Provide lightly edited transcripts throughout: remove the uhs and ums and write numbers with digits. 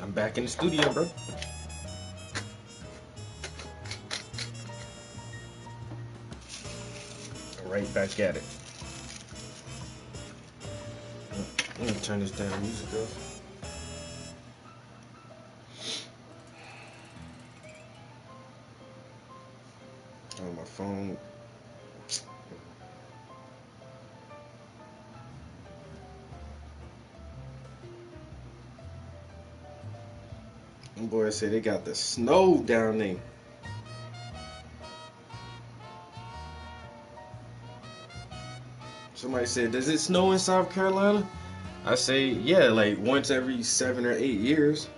I'm back in the studio, bro. Right back at it. Let me turn this damn music off. On my phone. Them boys say they got the snow down there. Somebody said, does it snow in South Carolina? I say, yeah, like once every 7 or 8 years.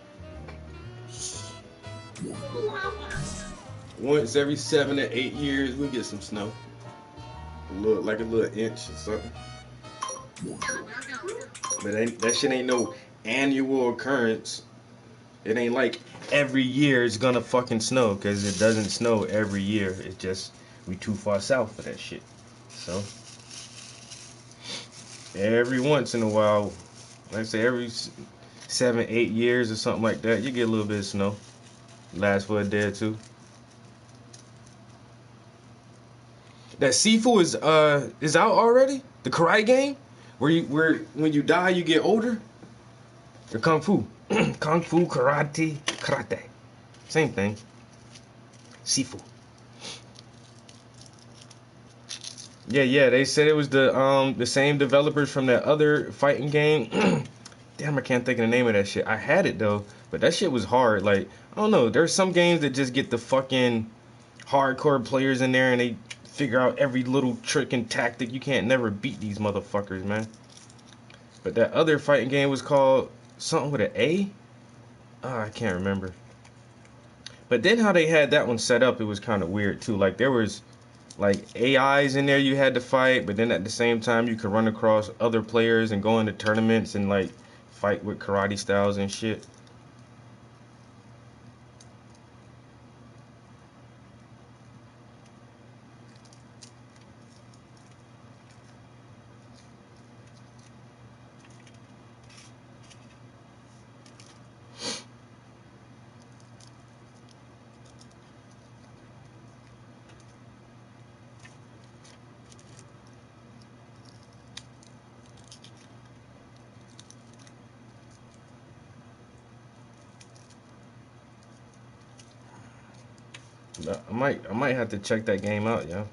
Once every 7 or 8 years, we get some snow. Like a little inch or something. But that shit ain't no annual occurrence. It ain't like every year it's gonna fucking snow, because it doesn't snow every year. It's just we too far south for that shit. So every once in a while, like I say, every 7, 8 years or something like that, you get a little bit of snow. Lasts for a day or two. That Sifu is out already. The karate game, where when you die you get older. The kung fu, kung fu karate, same thing. Sifu. Yeah. They said it was the same developers from that other fighting game. Damn, I can't think of the name of that shit. I had it though, but that shit was hard. Like, I don't know. There's some games that just get the fucking hardcore players in there and they figure out every little trick and tactic. You can't never beat these motherfuckers, man. But that other fighting game was called something with an A? Oh, I can't remember. But then how they had that one set up, it was kind of weird too. Like there was like AIs in there you had to fight, but then at the same time you could run across other players and go into tournaments and like fight with karate styles and shit. I might have to check that game out, yeah.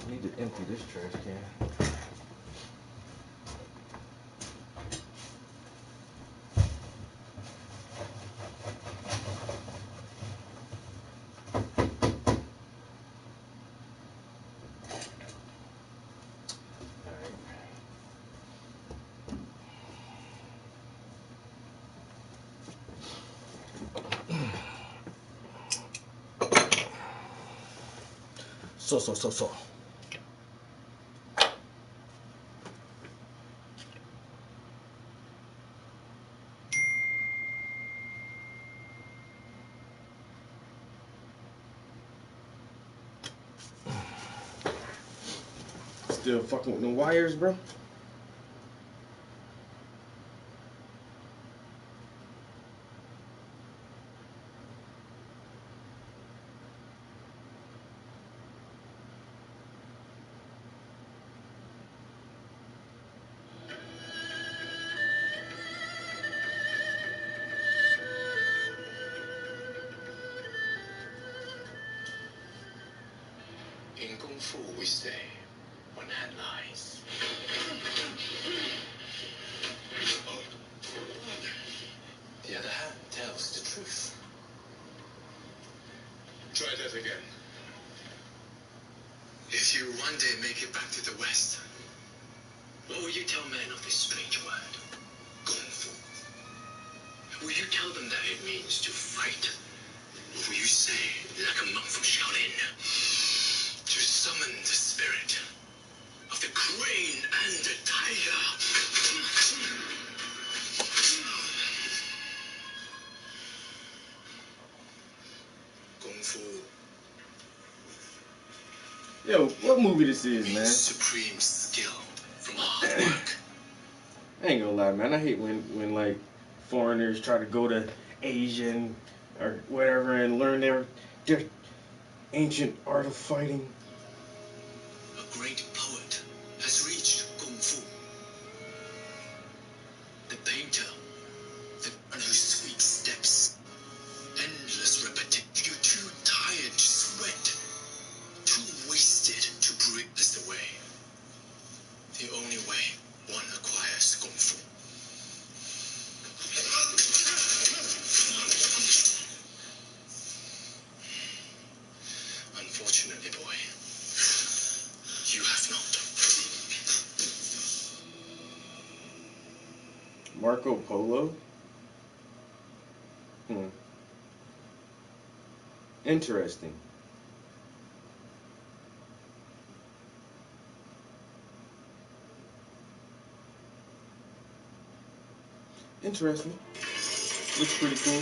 I need to empty this trash can. So. Still fucking with the wires, bro? In Kung Fu, we say, one hand lies. The other hand tells the truth. Try that again. one day make it back to the West, what will you tell men of this strange word, Kung Fu? Will you tell them that it means to fight? Or will you say, like a monk from Shaolin, to summon the spirit of the crane and the tiger? Kung Fu Yo, what movie this is, means man? supreme skill from hard work. I ain't gonna lie, man. I hate when like foreigners try to go to Asian or whatever and learn their ancient art of fighting. A great poet has reached Kung Fu. The painter, the one who speaks steps, endless repetition. You're too tired to sweat, too wasted to breathe is the way. The only way one acquires Kung Fu. Unfortunately, boy, you have not. Marco Polo? Interesting. Interesting. Looks pretty cool.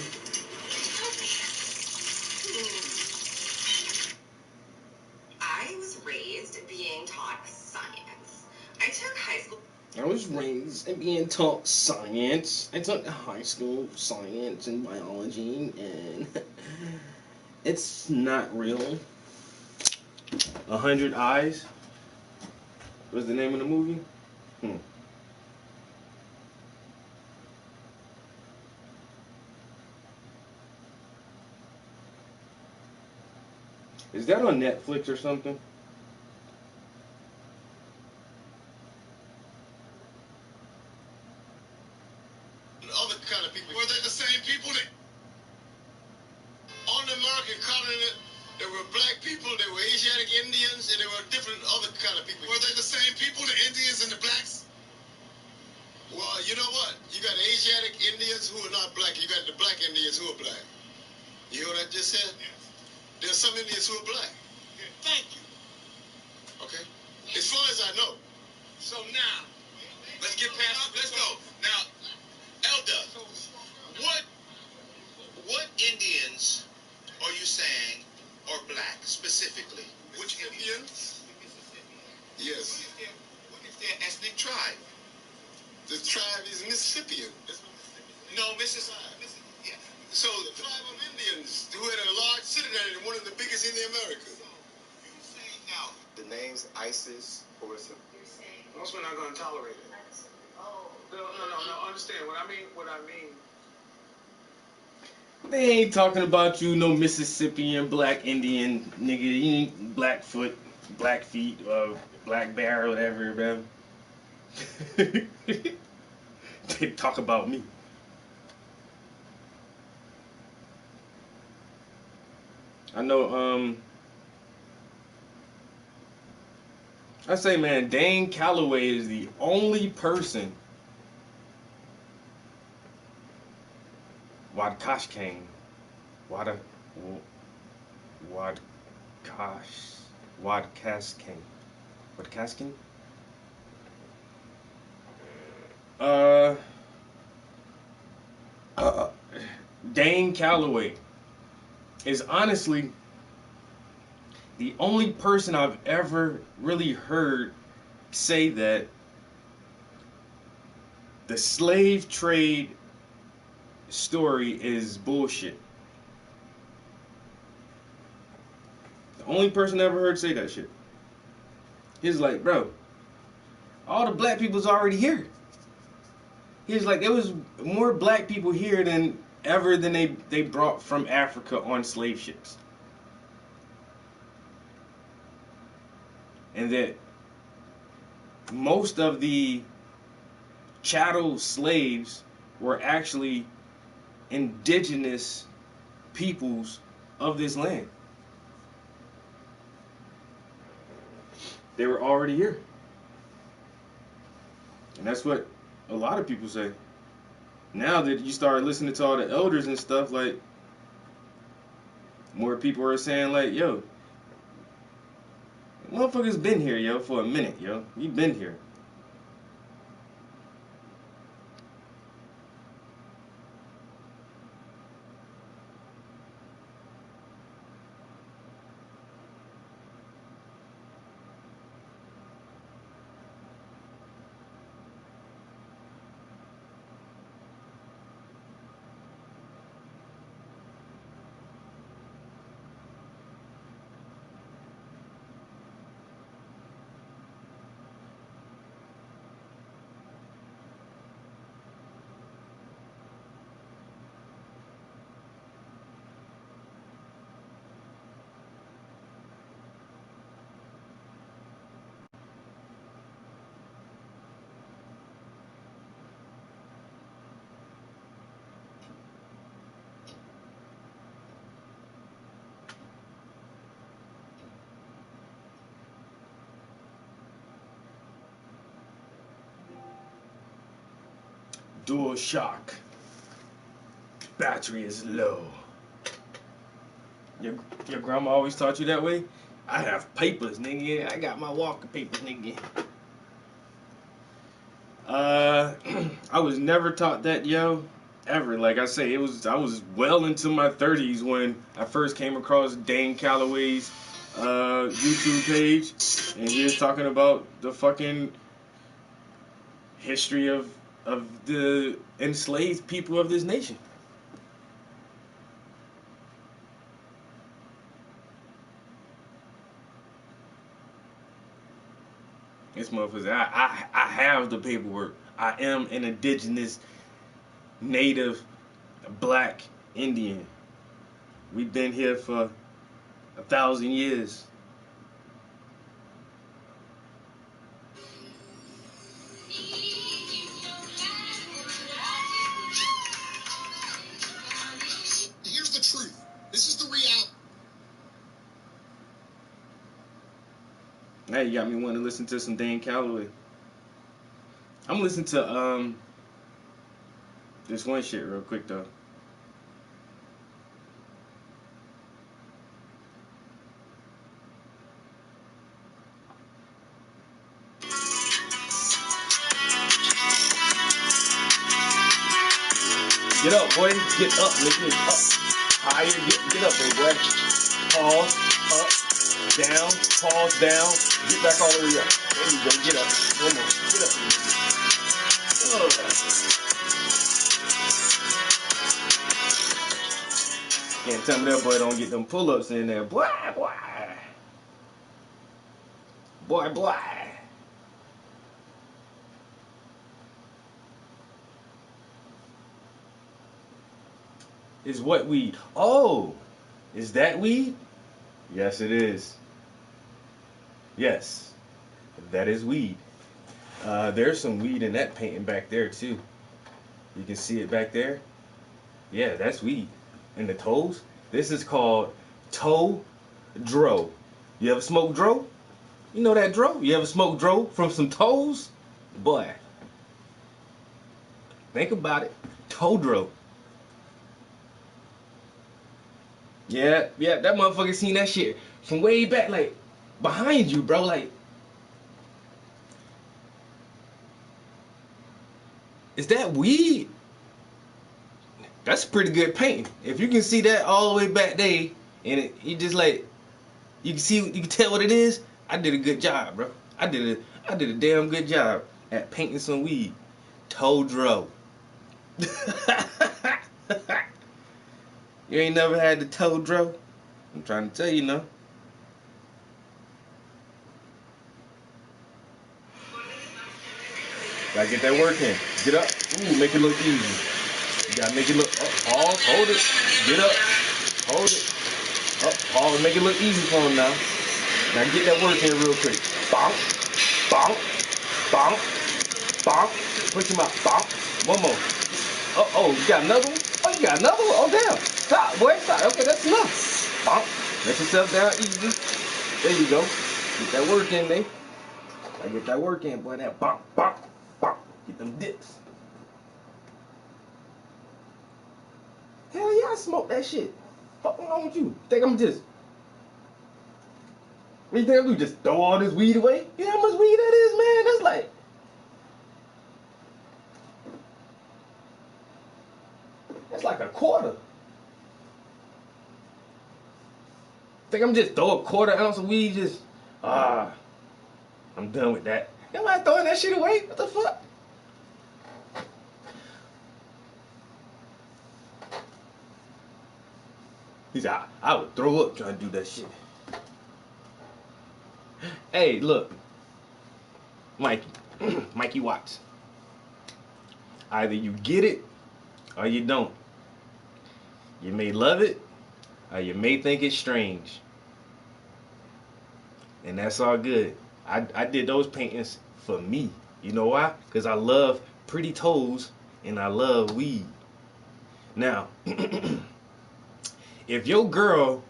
I was raised being taught science. I took high school. I was raised and being taught science. I took high school science and biology, and it's not real. 100 Eyes was the name of the movie. Is that on Netflix or something? Other kind of people. Were they the same people that on the American continent there were black people, there were Asiatic Indians, and there were different other kind of people. Were they the same people, the Indians and the blacks? Well, you know what? You got Asiatic Indians who are not black. You got the black Indians who are black. You hear what I just said? There's some Indians who are black. Thank you. Okay? As far as I know. So now, let's get past, let's go. Now, Elder, what Indians are you saying are black specifically? Which Indians? Yes. What is their ethnic tribe? The tribe is Mississippian. No, Mississippi. Yeah. So the tribe of Indians who had a large citadel and one of the biggest in the Americas. You say now. The names ISIS or some. Most we're not going to tolerate it. No. Understand what I mean. They ain't talking about you, no Mississippian black Indian nigga. You ain't Blackfoot, Blackfeet, Black Bear, whatever, man. They talk about me. I know, I say, man, Dane Calloway is the only person. Wadkash Kane. Wadkash Kane. Wadkaskin? Dane Calloway is honestly the only person I've ever really heard say that the slave trade story is bullshit. The only person I ever heard say that shit. He's like, bro, all the black people's already here. He's like, there was more black people here than ever than they brought from Africa on slave ships. And that most of the chattel slaves were actually indigenous peoples of this land. They were already here. And that's what a lot of people say. Now that you start listening to all the elders and stuff, like, more people are saying, like, yo, motherfuckers been here, yo, for a minute, yo. We been here. Dual shock. Battery is low. Your grandma always taught you that way? I have papers, nigga. I got my walking papers, nigga. I was never taught that, yo. Ever. Like I say, I was well into my 30s when I first came across Dane Calloway's YouTube page, and he was talking about the fucking history of the enslaved people of this nation. This motherfucker, I have the paperwork. I am an indigenous, native, black Indian. We've been here for 1,000 years. Here's the truth. This is the reality. Now you got me wanting to listen to some Dane Calloway. I'm listening to this one shit real quick though. Get up, boy. Get up, nigga. Up. Higher. Get up, big boy. Pause. Up. Down. Pause. Down. Get back all the way up. There you go. Get up. One more. Get up. Can't tell me that boy don't get them pull-ups in there. Boy. Is what weed? Oh, is that weed? Yes, it is. Yes, that is weed. There's some weed in that painting back there too. You can see it back there. Yeah, that's weed. And the toes? This is called toe dro. You ever smoke dro? You know that dro? You ever smoke dro from some toes? Boy, think about it. Toe dro. Yeah, that motherfucker seen that shit from way back, like, behind you, bro, like. Is that weed? That's pretty good painting. If you can see that all the way back there, and you just like, you can tell what it is, I did a good job, bro. I did a damn good job at painting some weed. Todro. You ain't never had the Todro? I'm trying to tell you, no. Gotta get that work in. Get up. Ooh, make it look easy. You gotta make it look up. Pause. Hold it. Get up. Hold it. Up. Pause. Make it look easy for him now. Now get that work in real quick. Bonk. Bonk. Bonk. Bonk. Push him out. Bonk. One more. Oh, you got another one? Oh, you got another one? Oh, damn. Stop, boy. Stop. Okay, that's enough. Bonk. Let yourself down easy. There you go. Get that work in there. I get that work in, boy. That bop, bop, bop. Get them dips. Hell yeah, I smoke that shit. What's wrong with you? Think I'm just... You think I'm gonna just throw all this weed away? You know how much weed that is, man? That's like... That's like a quarter. Think I'm just throw a quarter ounce of weed just... I'm done with that. Am I throwing that shit away? What the fuck? He said, I would throw up trying to do that shit. Hey, look. Mikey Watts. Either you get it or you don't. You may love it or you may think it's strange. And that's all good. I did those paintings for me. You know why? Because I love pretty toes and I love weed. Now, if your girl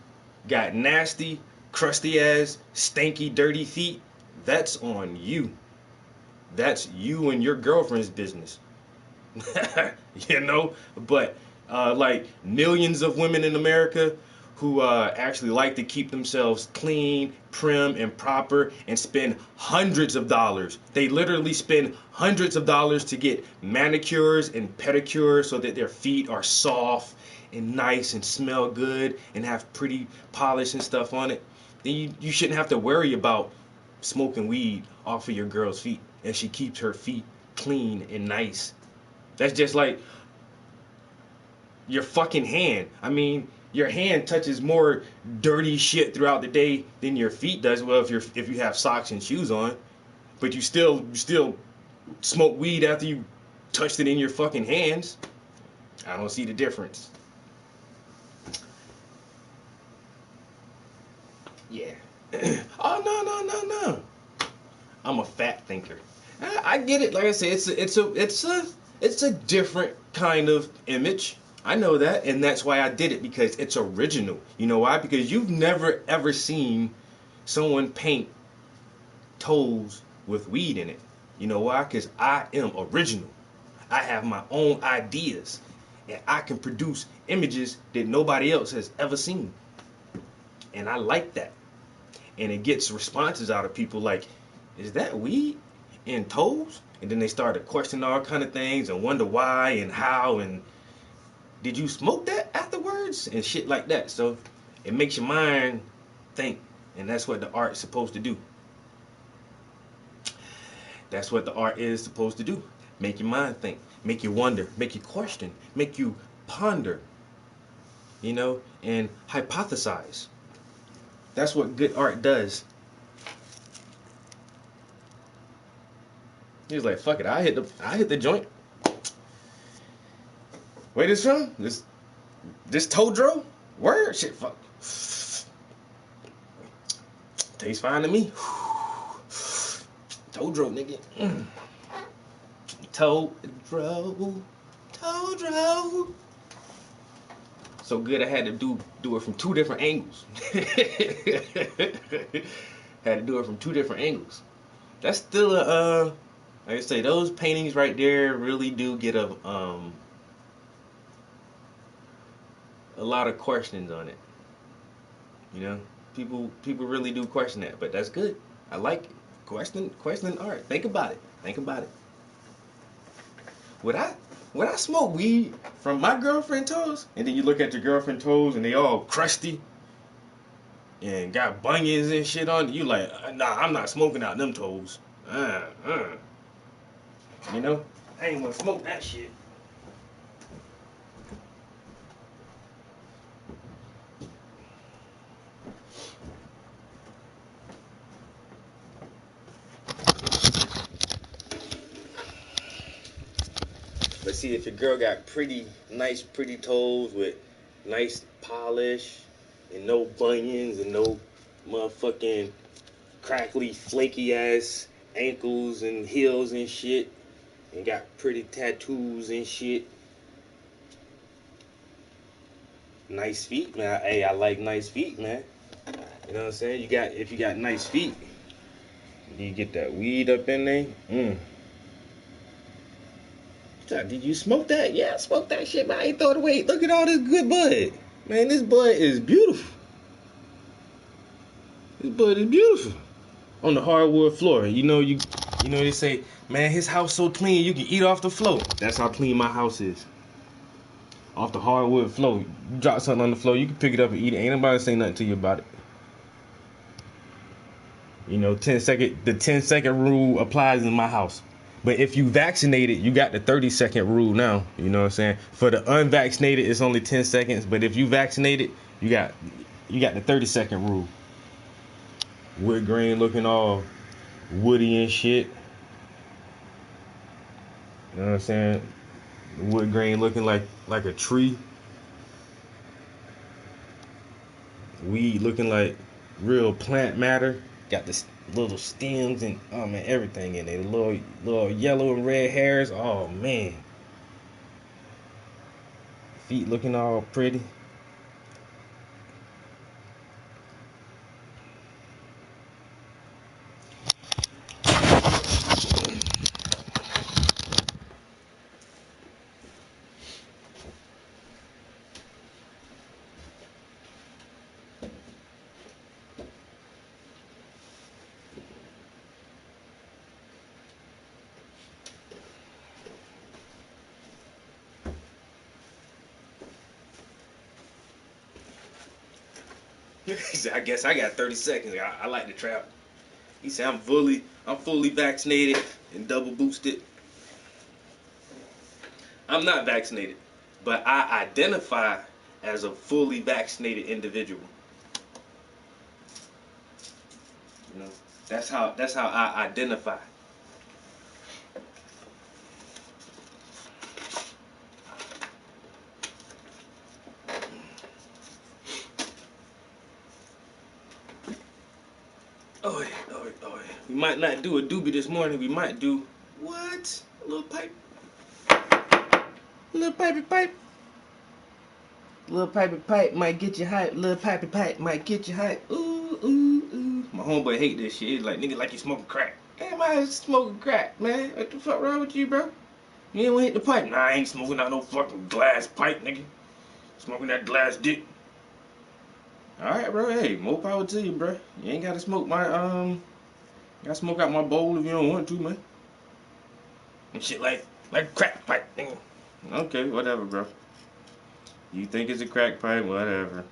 got nasty, crusty ass, stinky, dirty feet, that's on you. That's you and your girlfriend's business. You know? But like millions of women in America who actually like to keep themselves clean, prim, and proper and spend hundreds of dollars. They literally spend hundreds of dollars to get manicures and pedicures so that their feet are soft and nice and smell good and have pretty polish and stuff on it. Then you shouldn't have to worry about smoking weed off of your girl's feet and she keeps her feet clean and nice. That's just like your fucking hand. I mean, your hand touches more dirty shit throughout the day than your feet does. Well, if you have socks and shoes on, but you still smoke weed after you touched it in your fucking hands. I don't see the difference. Yeah. Oh no. I'm a fat thinker. I get it. Like I said, it's a different kind of image. I know that, and that's why I did it, because it's original. You know why? Because you've never ever seen someone paint toes with weed in it. You know why? Because I am original. I have my own ideas, and I can produce images that nobody else has ever seen. And I like that. And it gets responses out of people like, is that weed in toes? And then they start to question all kind of things and wonder why and how, and did you smoke that afterwards and shit like that. So it makes your mind think, and that's what the art's supposed to do. That's what the art is supposed to do. Make your mind think, make you wonder, make you question, make you ponder, you know, and hypothesize. That's what good art does. He was like, fuck it, I hit the joint. Where this from? This Todro? Word? Shit, fuck. Tastes fine to me. Todro, nigga. Todro. So good I had to do it from two different angles. Had to do it from two different angles. That's still like I say, those paintings right there really do get a lot of questions on it. You know, people really do question that, but that's good. I like it. Questioning art. Think about it. Would I smoke weed from my girlfriend's toes? And then you look at your girlfriend's toes and they all crusty and got bunions and shit on it. You like, nah, I'm not smoking out them toes. You know, I ain't gonna smoke that shit. But see, if your girl got pretty toes with nice polish and no bunions and no motherfucking crackly, flaky ass ankles and heels and shit, and got pretty tattoos and shit, nice feet, man. Hey, I like nice feet, man. You know what I'm saying? If you got nice feet, You get that weed up in there. Did you smoke that? Yeah, I smoked that shit, man. I ain't throw it away. Look at all this good bud. Man, this bud is beautiful. This bud is beautiful. On the hardwood floor. You know they say, man, his house so clean you can eat off the floor. That's how clean my house is. Off the hardwood floor. You drop something on the floor, you can pick it up and eat it. Ain't nobody say nothing to you about it. You know, the 10-second rule applies in my house. But if you vaccinated, you got the 30-second rule now. You know what I'm saying? For the unvaccinated, it's only 10 seconds. But if you vaccinated, you got the 30-second rule. Wood grain looking all woody and shit. You know what I'm saying? Wood grain looking like a tree. Weed looking like real plant matter. Got the little stems and oh man, everything in there. The little yellow and red hairs. Oh man. Feet looking all pretty. He said, I guess I got 30 seconds. I like to travel. He said, I'm fully vaccinated and double boosted. I'm not vaccinated, but I identify as a fully vaccinated individual. You know, that's how I identify. Oh, we might not do a doobie this morning. We might do what? A little pipe. Little pipey pipe. Little pipey pipe might get you hype. Little pipey pipe might get you hype. Ooh, ooh, ooh. My homeboy hate this shit. He's like, nigga, like you smoking crack. Damn, I ain't smoking crack, man. What the fuck wrong with you, bro? You ain't wanna hit the pipe? Nah, I ain't smoking out no fucking glass pipe, nigga. Smoking that glass dick. Alright, bro. Hey, more power to you, bro. You ain't gotta smoke my, gotta smoke out my bowl if you don't want to, man. And shit like crack pipe, nigga. Okay, whatever, bro. You think it's a crack pipe, whatever.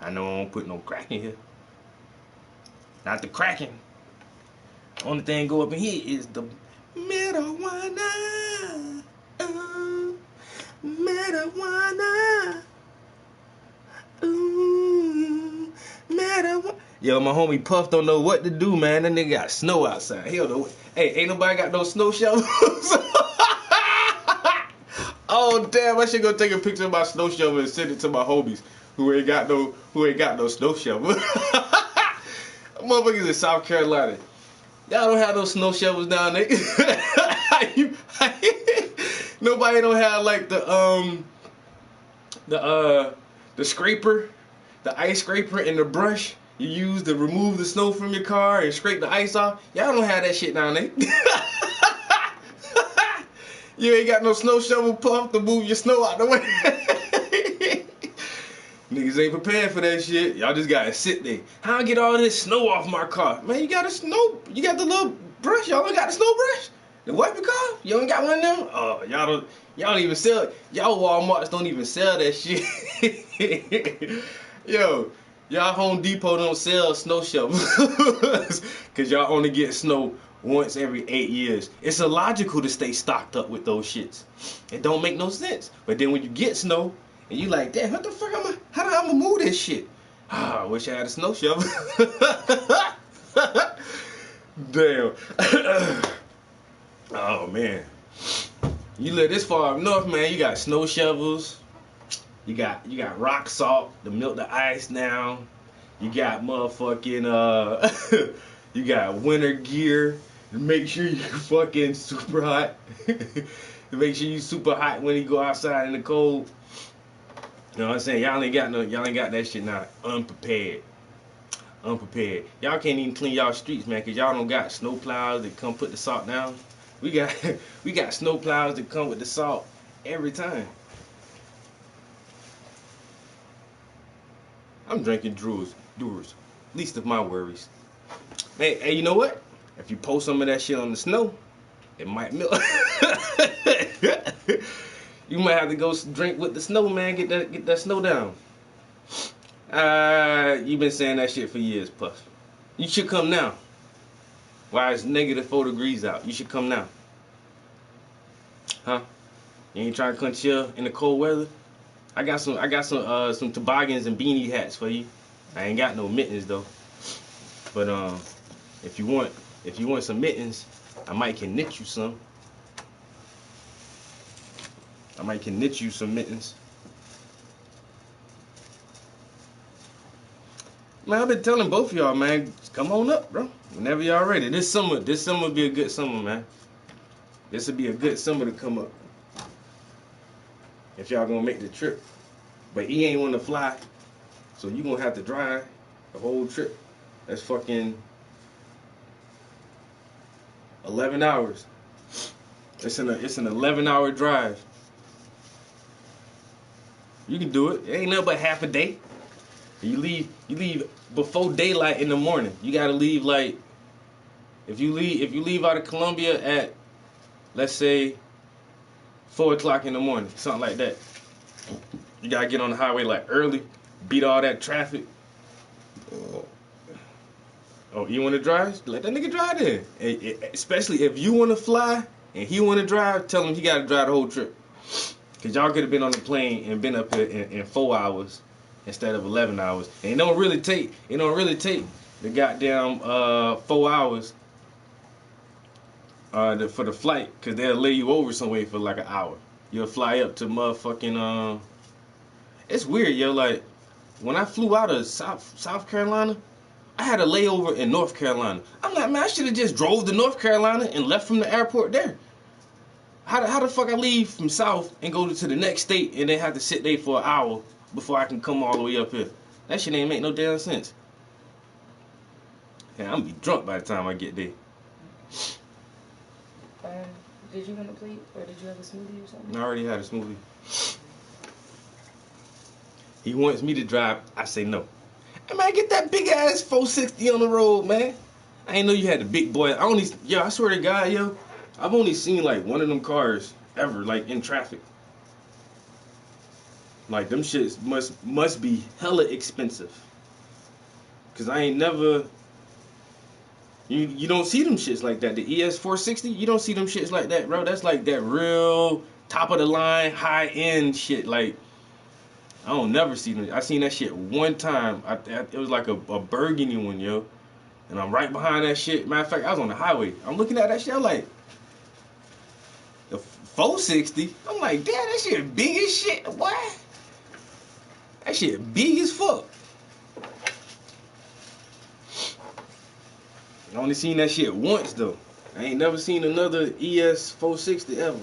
I know I won't put no crack in here. Not the cracking. Only thing go up in here is the marijuana. Oh, marijuana. Ooh, marijuana. Yo, my homie Puff don't know what to do, man. That nigga got snow outside. Hell no. Hey, ain't nobody got no snow shovels? Oh damn! I should go take a picture of my snow shovel and send it to my homies who ain't got no snow shovel. Motherfuckers in South Carolina, y'all don't have no snow shovels down there. Nobody don't have like the scraper, the ice scraper and the brush you use to remove the snow from your car and scrape the ice off. Y'all don't have that shit down there. You ain't got no snow shovel, Puff, to move your snow out the way. Niggas ain't prepared for that shit. Y'all just gotta sit there. How I get all this snow off my car? Man, you got the little brush. Y'all don't got the snow brush? The wiper car? You don't got one of them? Oh, y'all don't even sell it. Y'all Walmarts don't even sell that shit. Yo, y'all Home Depot don't sell snow shovels. Cause y'all only get snow once every 8 years. It's illogical to stay stocked up with those shits. It don't make no sense. But then when you get snow, and you like, damn, what the fuck how do I move this shit? Ah, I wish I had a snow shovel. Damn. Oh man. You live this far up north, man, you got snow shovels. You got rock salt to melt the ice down. You got motherfucking you got winter gear to make sure you fucking super hot. To make sure you super hot when you go outside in the cold. You know what I'm saying? Y'all ain't got that shit now. Unprepared. unprepared. Y'all can't even clean y'all streets, man, cause y'all don't got snow plows that come put the salt down. We got we got snow plows that come with the salt every time. I'm drinking Dewar's. Least of my worries. Hey, you know what? If you post some of that shit on the snow, it might melt. You might have to go drink with the snow, man. Get that snow down. You've been saying that shit for years, Puff. You should come now. Why it's -4 degrees out? You should come now. Huh? You ain't trying to come chill in the cold weather? I got some toboggans and beanie hats for you. I ain't got no mittens though. But if you want some mittens, I might can knit you some. I might can knit you some mittens. Man, I've been telling both of y'all, man, come on up, bro. Whenever y'all ready. This summer will be a good summer, man. This will be a good summer to come up. If y'all gonna make the trip. But he ain't want to fly, so you gonna have to drive the whole trip. That's fucking 11 hours. It's an 11-hour drive. You can do it. It ain't nothing but half a day. You leave before daylight in the morning. You gotta leave like if you leave out of Columbia at, let's say, 4 o'clock in the morning, something like that. You gotta get on the highway like early, beat all that traffic. Oh, you want to drive? Let that nigga drive then. Especially if you want to fly and he want to drive, tell him he got to drive the whole trip. Cause y'all could have been on the plane and been up here in 4 hours instead of 11 hours. And it don't really take the goddamn 4 hours for the flight, cause they'll lay you over somewhere for like an hour. You'll fly up to motherfucking It's weird, yo. Like when I flew out of South Carolina, I had a layover in North Carolina. I'm like, man, I should have just drove to North Carolina and left from the airport there. How the fuck I leave from South and go to the next state and then have to sit there for an hour before I can come all the way up here? That shit ain't make no damn sense. Yeah, I'm gonna be drunk by the time I get there. Did you want a plate or did you have a smoothie or something? I already had a smoothie. He wants me to drive. I say no. Hey man, get that big ass 460 on the road, man. I ain't know you had the big boy. I swear to God, yo, I've only seen like one of them cars ever, like in traffic. Like them shits must be hella expensive. Cause I ain't never. You don't see them shits like that. The ES 460, you don't see them shits like that, bro. That's like that real top of the line, high end shit. Like I don't never see them. I seen that shit one time. It was like a burgundy one, yo. And I'm right behind that shit. Matter of fact, I was on the highway. I'm looking at that shit. I'm like, the 460. I'm like, damn, that shit big as shit. What? That shit big as fuck. I only seen that shit once though. I ain't never seen another ES 460 ever.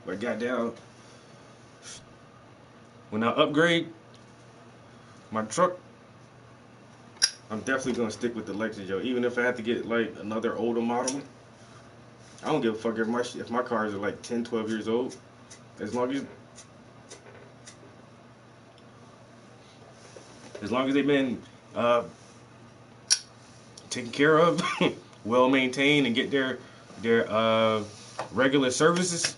But goddamn, when I upgrade my truck, I'm definitely gonna stick with the Lexus, yo. Even if I have to get like another older model, I don't give a fuck if my cars are like 10, 12 years old. As long as they've been taken care of, well maintained, and get their regular services,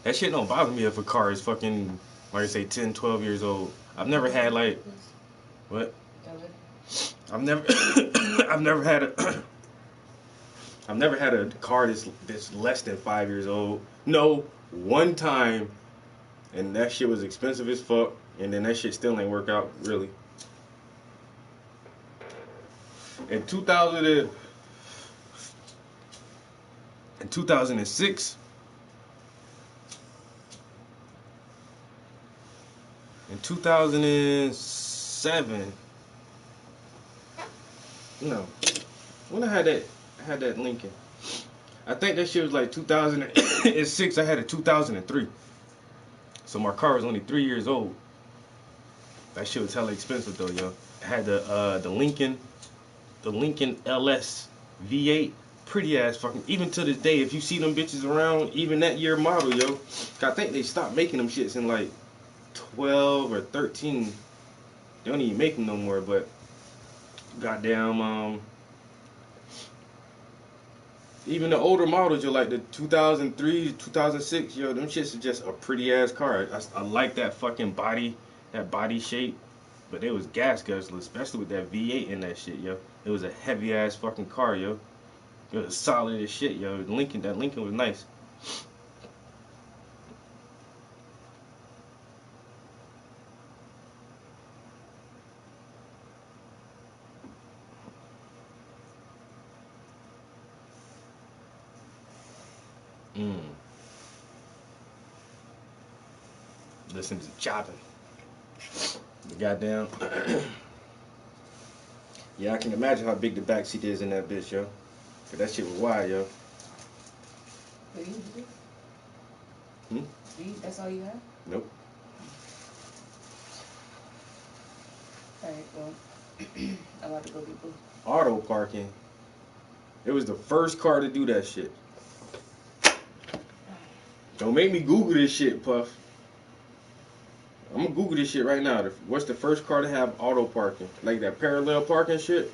that shit don't bother me if a car is fucking, like I say, 10, 12 years old. I've never had like, what? I've never had a car that's less than 5 years old. No, one time, and that shit was expensive as fuck, and then that shit still ain't work out really. In 2006. In 2007, no, when I had that Lincoln, I think that shit was like 2006. I had a 2003. So my car was only 3 years old. That shit was hella expensive though, yo. I had the Lincoln LS V8, pretty ass fucking. Even to this day, if you see them bitches around, even that year model, yo, I think they stopped making them shits in like 12 or 13. They don't even make them no more. But goddamn, even the older models, yo, like the 2003, 2006, yo, them shits are just a pretty ass car. I like that fucking body, that body shape. But it was gas guzzler, especially with that V8 in that shit, yo. It was a heavy ass fucking car, yo. It was solid as shit, yo. That Lincoln was nice. Mm. Listen to chopping. The goddamn. Yeah, I can imagine how big the backseat is in that bitch, yo. Cause that shit was wide, yo. What do you do? That's all you have? Nope. Alright, well, I'm about to go get boo. Auto parking. It was the first car to do that shit. Don't make me Google this shit, Puff. I'm gonna Google this shit right now. What's the first car to have auto parking? Like that parallel parking shit?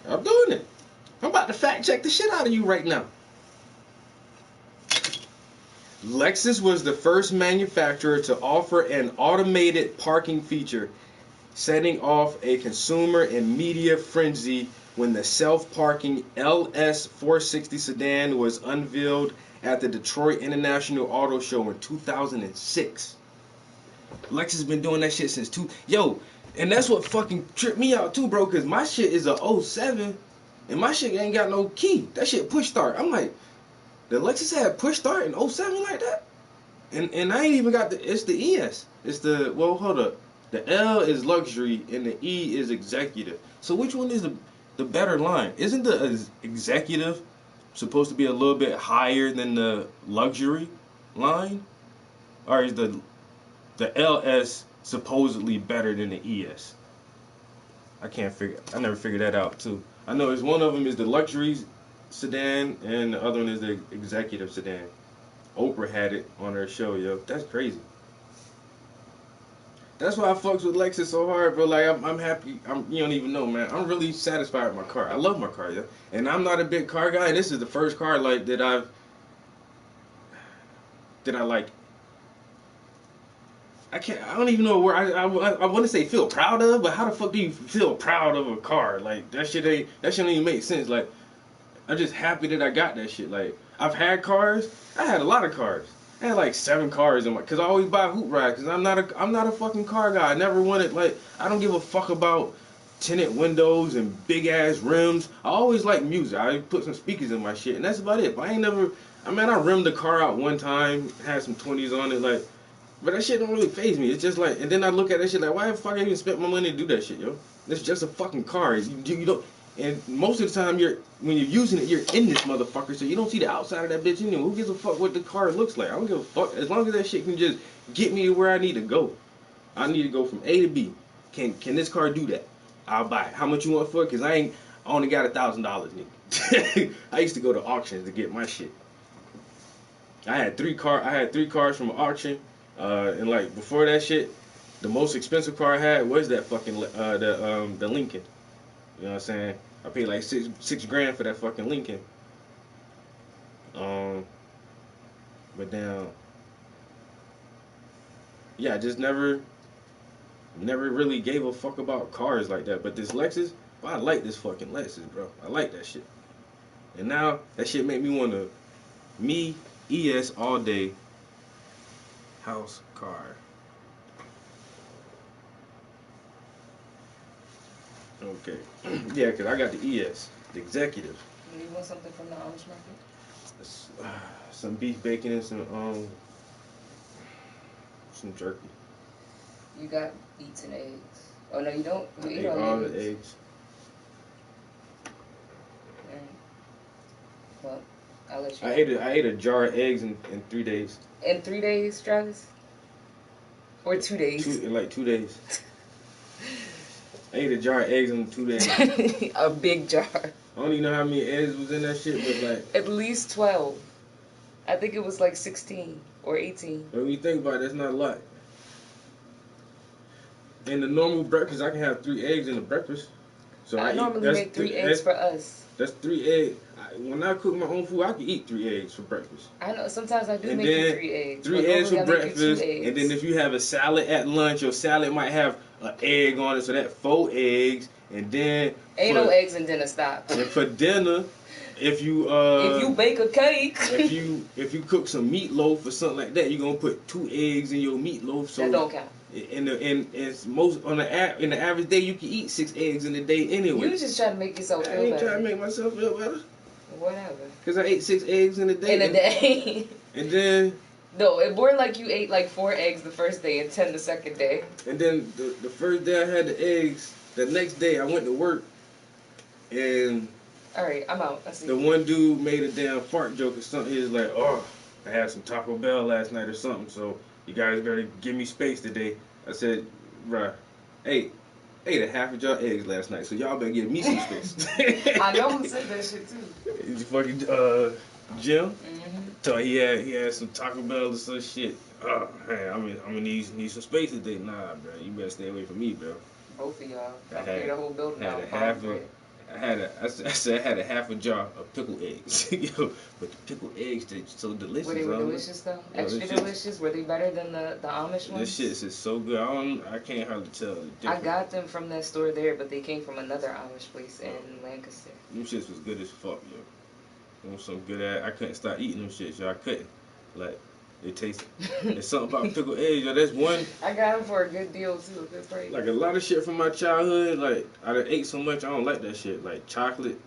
I'm doing it. I'm about to fact check the shit out of you right now. Lexus was the first manufacturer to offer an automated parking feature, setting off a consumer and media frenzy when the self-parking LS 460 sedan was unveiled at the Detroit International Auto Show in 2006. Lexus has been doing that shit since Yo, and that's what fucking tripped me out too, bro, because my shit is a '07, and my shit ain't got no key. That shit push start. I'm like, the Lexus had push start in '07 like that? And I ain't even got it's the ES. It's the, well, hold up. The L is luxury and the E is executive. So which one is the better line? Isn't the executive supposed to be a little bit higher than the luxury line? Or is the LS supposedly better than the ES? I never figured that out too. I know it's one of them is the luxury sedan and the other one is the executive sedan. Oprah had it on her show, yo. That's crazy. That's why I fucks with Lexus so hard, bro. Like I'm happy. You don't even know, man. I'm really satisfied with my car. I love my car, yo. And I'm not a big car guy. And this is the first car like that I like. I don't even know where I want to say feel proud of, but how the fuck do you feel proud of a car? Like that shit don't even make sense. Like I'm just happy that I got that shit. Like I've had cars. I had a lot of cars. I had like 7 cars in my, cause I always buy hoop ride. Cause I'm not a fucking car guy. I never wanted like I don't give a fuck about tinted windows and big ass rims. I always like music. I put some speakers in my shit, and that's about it. But I ain't never. I mean, I rimmed the car out one time, had some 20s on it, like. But that shit don't really faze me. It's just like, and then I look at that shit like, why the fuck I even spent my money to do that shit, yo? It's just a fucking car. You don't. And most of the time, when you're using it, you're in this motherfucker, so you don't see the outside of that bitch anyway. Who gives a fuck what the car looks like? I don't give a fuck. As long as that shit can just get me to where I need to go. I need to go from A to B. Can this car do that? I'll buy it. How much you want for it? Cause I only got $1,000, nigga. I used to go to auctions to get my shit. I had 3 cars from an auction, and like before that shit, the most expensive car I had was that fucking the Lincoln. You know what I'm saying? I paid like six grand for that fucking Lincoln. But then, yeah, I just never really gave a fuck about cars like that. But this Lexus, well, I like this fucking Lexus, bro. I like that shit. And now that shit make me wanna ES all day. House car. Okay. Yeah, cause I got the ES, the executive. Do you want something from the Amish market? Some beef bacon and some some jerky. You got beets and eggs. Oh no, you don't. You I eat ate all all your the eggs. eggs. Alright. Well, I'll let you. I ate a jar of eggs in 3 days. In 3 days, Travis? Or 2 days? In like 2 days. I ate a jar of eggs in 2 days. A big jar. I don't even know how many eggs was in that shit, but like At least 12. I think it was like 16 or 18. when you think about it, that's not a lot. In the normal breakfast, I can have 3 eggs in the breakfast. So I normally make 3 eggs for us. That's 3 eggs. When I cook my own food, I can eat 3 eggs for breakfast. I know sometimes I do And make you then 3 eggs. 3 but eggs for normally I make you 2 breakfast, eggs. and then if you have a salad at lunch, your salad might have an egg on it, so that's 4 eggs. And then Ain't no eggs in dinner. Stop. And for dinner, if you bake a cake, if you cook some meatloaf or something like that, you're gonna put 2 eggs in your meatloaf. So that don't count. In it's most in the average day, you can eat 6 eggs in a day anyway. You just try to make yourself feel better. I ain't trying to make myself feel better. Whatever. Cause I ate 6 eggs in a day. In a day. And then. No, it more like you ate like 4 eggs the first day and 10 the second day. And then the first day I had the eggs, the next day I went to work, and. Alright, I'm out. I see. The one dude made a damn fart joke or something. He was like, "Oh, I had some Taco Bell last night or something, so you guys gotta give me space today." I said, "Bruh, ate a half a jar of eggs last night, so y'all better give me some space." I know who said that shit too. It's fucking Jim. Mm-hmm. So he had some Taco Bell or some shit. Oh man, I'm gonna need some space today. Nah, bro, you better stay away from me, bro. Both of y'all. I clear the whole building out. I said I had a half a jar of pickled eggs. Yo, but the pickled eggs, they're so delicious. Were they delicious though? Yo, Extra delicious? Were they better than the Amish ones? This shit is so good. I can't hardly tell the difference. I got them from that store there, but they came from another Amish place in Lancaster. Them shits was good as fuck, yo. Them was some good ass. I couldn't stop eating them shits, yo. I couldn't. Like, it tasted. There's something about pickled eggs, yo. That's one. I got them for a good deal too. Good price. Like a lot of shit from my childhood, like I done ate so much, I don't like that shit. Like chocolate.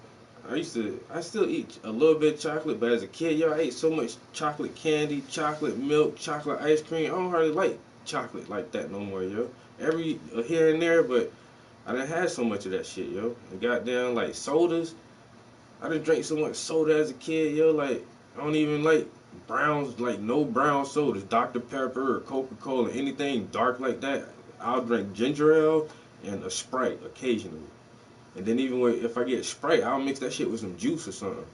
I still eat a little bit of chocolate, but as a kid, yo, I ate so much chocolate candy, chocolate milk, chocolate ice cream. I don't hardly like chocolate like that no more, yo. Every here and there, but I done had so much of that shit, yo. And goddamn, like sodas. I done drank so much soda as a kid, yo. Like I don't even like browns, like no brown sodas, Dr. Pepper or Coca-Cola, anything dark like that. I'll drink ginger ale and a Sprite occasionally. And then even if I get Sprite, I'll mix that shit with some juice or something.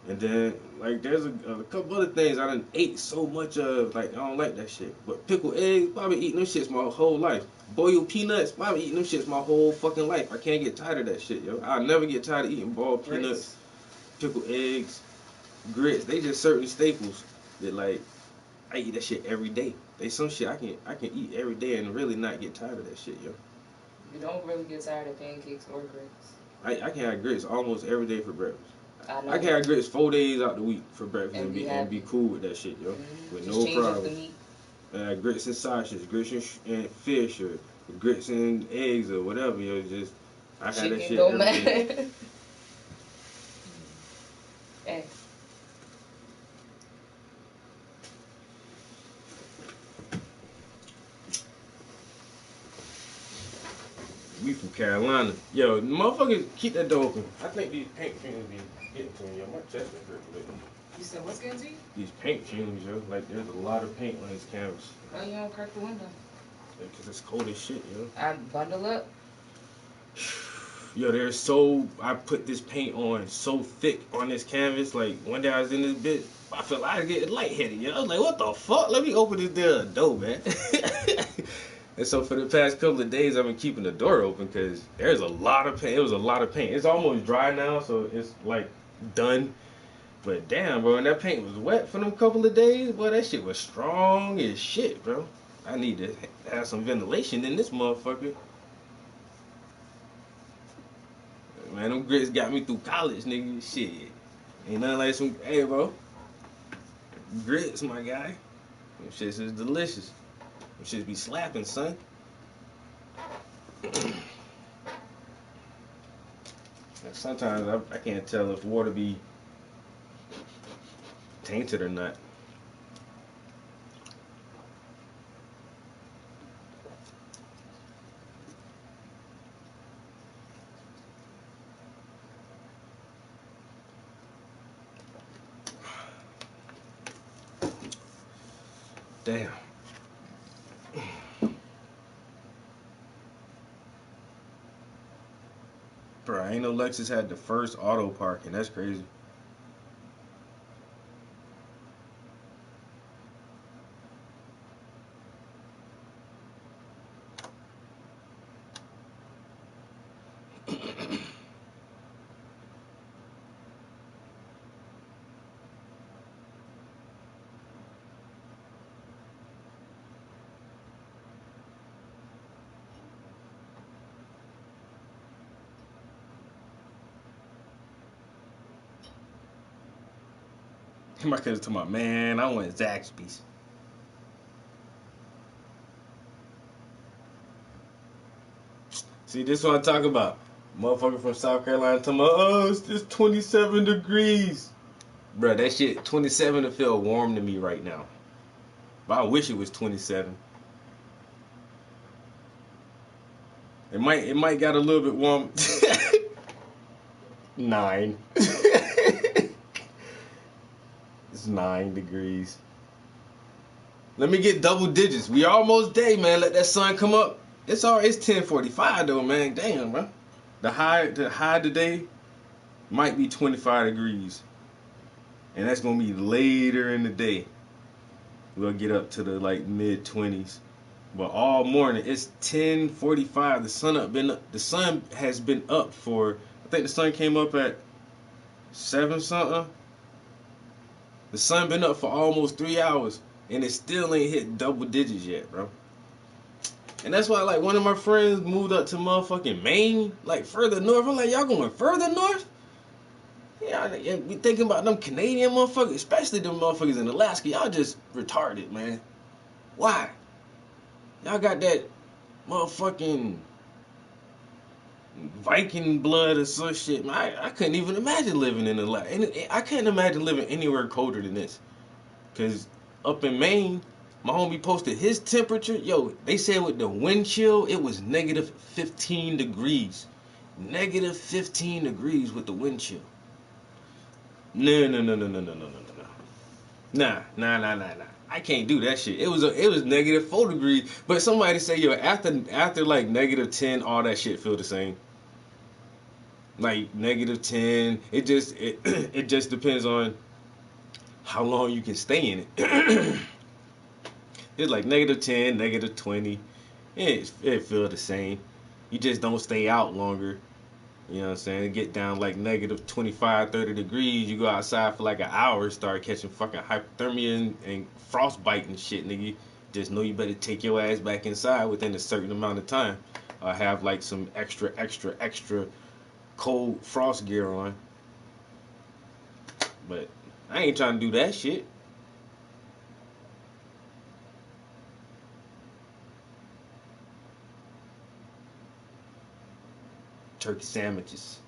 And then, like, there's a couple other things I done ate so much of, like, I don't like that shit. But pickled eggs, probably eating them shits my whole life. Boiled peanuts, probably eating them shits my whole fucking life. I can't get tired of that shit, yo. I'll never get tired of eating boiled peanuts, pickled eggs, grits. They just certain staples that, like, I eat that shit every day. They some shit I can eat every day and really not get tired of that shit, yo. You don't really get tired of pancakes or grits. I can have grits almost every day for breakfast. I can have grits 4 days out the week for breakfast and be cool with that shit, yo. Mm-hmm. With just no change up problem. the meat. Grits and sausage, grits and fish, or grits and eggs, or whatever, yo. Just I had that shit don't every day. matter. Hey. We from Carolina. Yo, motherfuckers, keep that door open. I think these paint fumes be getting to me, yo. My chest is hurting lately. You said what's getting to you? These paint fumes, yo. Like, there's a lot of paint on this canvas. Why you don't crack the window? Because it's cold as shit, yo. I bundle up. Yo, I put this paint on so thick on this canvas. Like, one day I was in this bitch, I felt like I was getting lightheaded, yo. I was like, what the fuck? Let me open this damn door, man. And so for the past couple of days, I've been keeping the door open because there's a lot of paint. It was a lot of paint. It's almost dry now, so it's like done. But damn, bro, and that paint was wet for them couple of days. Boy, that shit was strong as shit, bro. I need to have some ventilation in this motherfucker. Man, them grits got me through college, nigga. Shit. Ain't nothing like some, hey, bro. Grits, my guy. Them shits is delicious. Them shits be slapping, son. Sometimes I can't tell if water be tainted or not. Damn. Bro, I ain't know Lexus had the first auto parking. That's crazy. My cousin talking about, man, I want Zaxby's. See, this is what I'm talking about. Motherfucker from South Carolina talking about, oh, it's just 27 degrees. Bro, that shit, 27 to feel warm to me right now. But I wish it was 27. It might got a little bit warm. 9. It's 9 degrees. Let me get double digits. We almost day, man. Let that sun come up. It's 10:45 though, man. Damn, bro. The high today might be 25 degrees. And that's gonna be later in the day. We'll get up to the like mid 20s. But all morning it's 10:45. The sun has been up for, I think the sun came up at 7 something. The sun been up for almost 3 hours and it still ain't hit double digits yet, bro. And that's why, like, one of my friends moved up to motherfucking Maine, like further north. I'm like, y'all going further north? Yeah, we thinking about them Canadian motherfuckers, especially them motherfuckers in Alaska. Y'all just retarded, man. Why? Y'all got that motherfucking Viking blood or some shit. Man, I couldn't even imagine living in Alaska. I couldn't imagine living anywhere colder than this. Because up in Maine, my homie posted his temperature. Yo, they said with the wind chill, it was negative 15 degrees. Negative 15 degrees with the wind chill. No. Nah. I can't do that shit. It was negative 4 degrees. But somebody say, yo, after like negative 10, all that shit feel the same. Like negative 10, it just depends on how long you can stay in it. It's like negative 10, negative 20. It feel the same. You just don't stay out longer. You know what I'm saying? It get down like negative 25, 30 degrees. You go outside for like an hour, start catching fucking hypothermia and frostbite and shit, nigga. Just know you better take your ass back inside within a certain amount of time. Or have like some extra cold frost gear on. But I ain't trying to do that shit. Turkey sandwiches.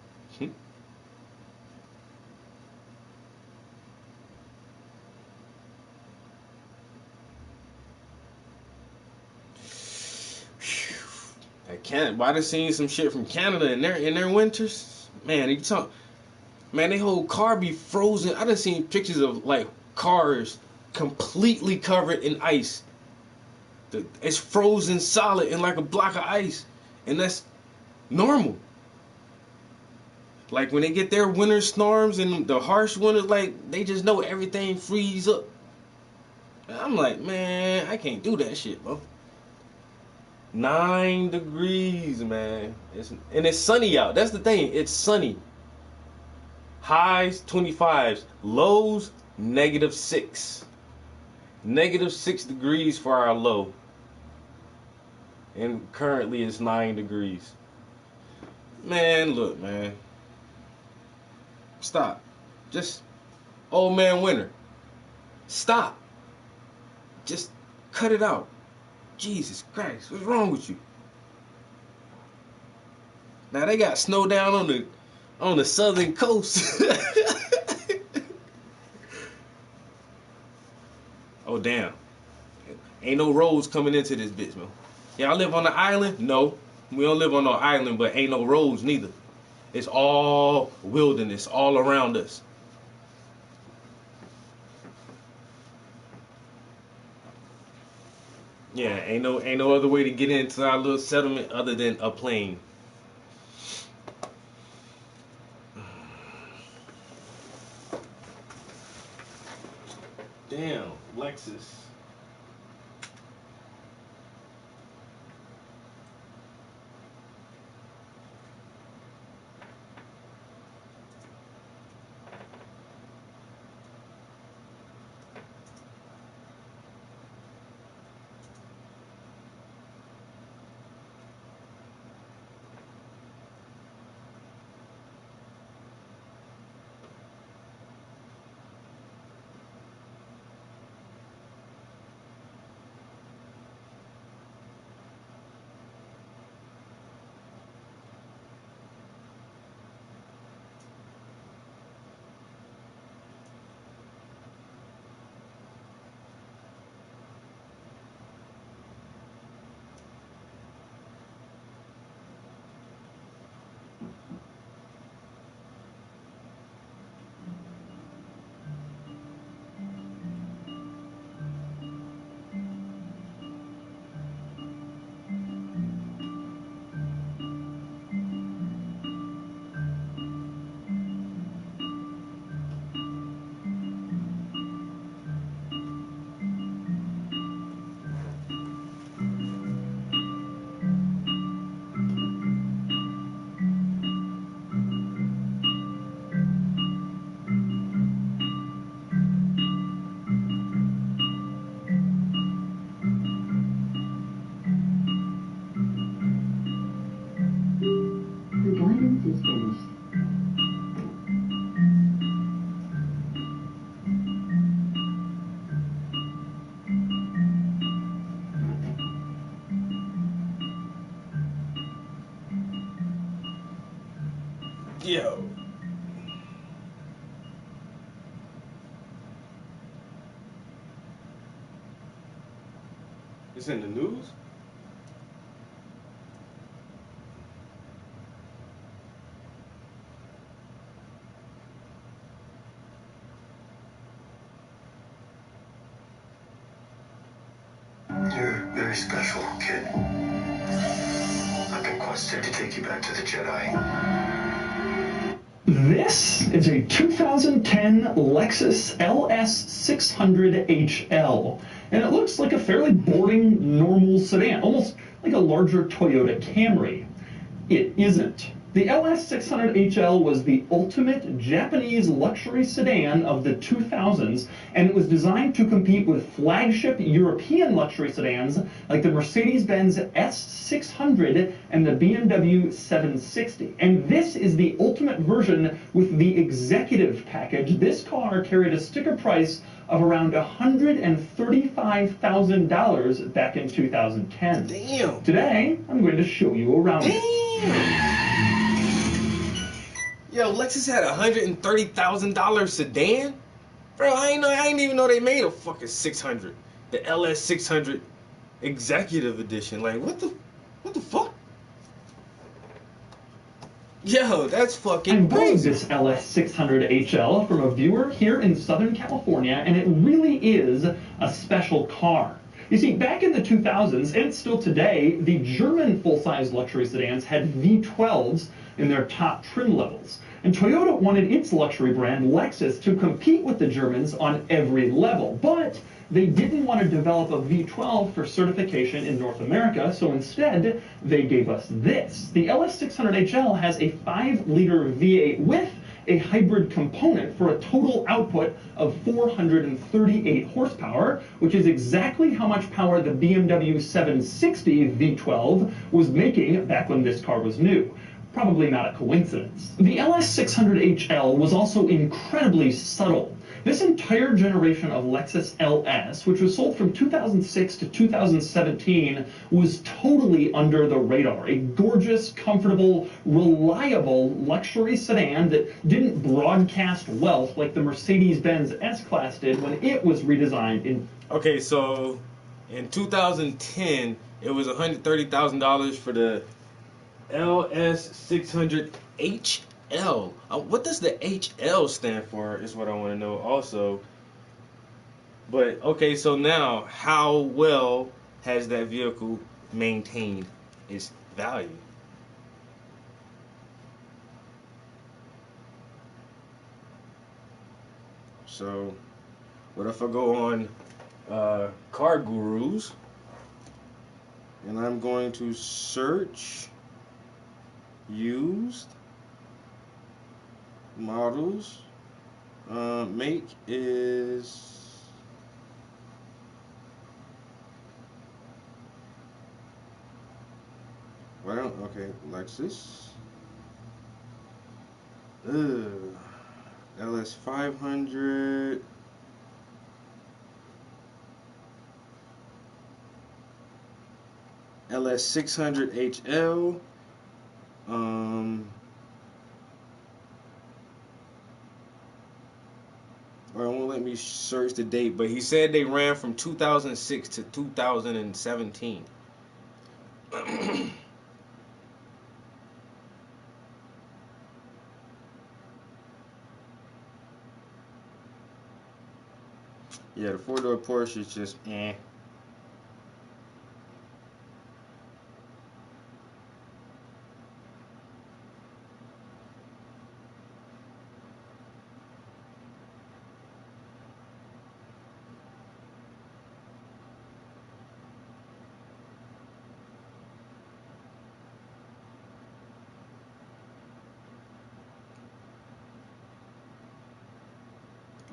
I done seen some shit from Canada in their winters. Man, they whole car be frozen. I done seen pictures of like cars completely covered in ice. It's frozen solid in like a block of ice, and that's normal. Like when they get their winter storms and the harsh winters, like they just know everything freeze up. And I'm like, man, I can't do that shit, bro. 9 degrees, man. And it's sunny out. That's the thing. It's sunny. Highs 25s, lows -6. -6 degrees for our low. And currently it's 9 degrees. Man, look, man. Stop. Just old man winter. Stop. Just cut it out. Jesus Christ, what's wrong with you? Now they got snow down on the southern coast. Oh damn. Ain't no roads coming into this bitch, man. Y'all live on the island? No. We don't live on no island, but ain't no roads neither. It's all wilderness all around us. Yeah, ain't no other way to get into our little settlement other than a plane. Damn, Lexus. The guidance is finished. Yo. It's in the news? You're very special, kid. I've been quested to take you back to the Jedi. This is a 2010 Lexus LS600 HL, and it looks like a fairly boring, normal sedan, almost like a larger Toyota Camry. It isn't. The LS600 HL was the ultimate Japanese luxury sedan of the 2000s, and it was designed to compete with flagship European luxury sedans like the Mercedes-Benz S600 and the BMW 760. And this is the ultimate version with the executive package. This car carried a sticker price of around $135,000 back in 2010. Damn. Today, I'm going to show you around it. Yo, Lexus had a $130,000 sedan? Bro, I ain't even know they made a fucking 600. The LS 600 Executive Edition. Like, what the fuck? Yo, that's I fucking borrowed crazy. this LS600 HL from a viewer here in Southern California, and it really is a special car. You see, back in the 2000s, and still today, the German full-size luxury sedans had V12s in their top trim levels. And Toyota wanted its luxury brand, Lexus, to compete with the Germans on every level. But they didn't want to develop a V12 for certification in North America, so instead, they gave us this. The LS600HL has a 5-liter V8 with a hybrid component for a total output of 438 horsepower, which is exactly how much power the BMW 760 V12 was making back when this car was new. Probably not a coincidence. The LS600HL was also incredibly subtle. This entire generation of Lexus LS, which was sold from 2006 to 2017, was totally under the radar. A gorgeous, comfortable, reliable luxury sedan that didn't broadcast wealth like the Mercedes-Benz S-Class did when it was redesigned in... Okay, so in 2010, it was $130,000 for the LS600HL. What does the HL stand for is what I want to know also. But, okay, so now, how well has that vehicle maintained its value? So, what if I go on Car Gurus and I'm going to search used models? Make is well, okay, Lexus. Ugh. LS 500. LS 600 HL. Or it won't let me search the date, but he said they ran from 2006 to 2017. Yeah, the four-door Porsche is just eh.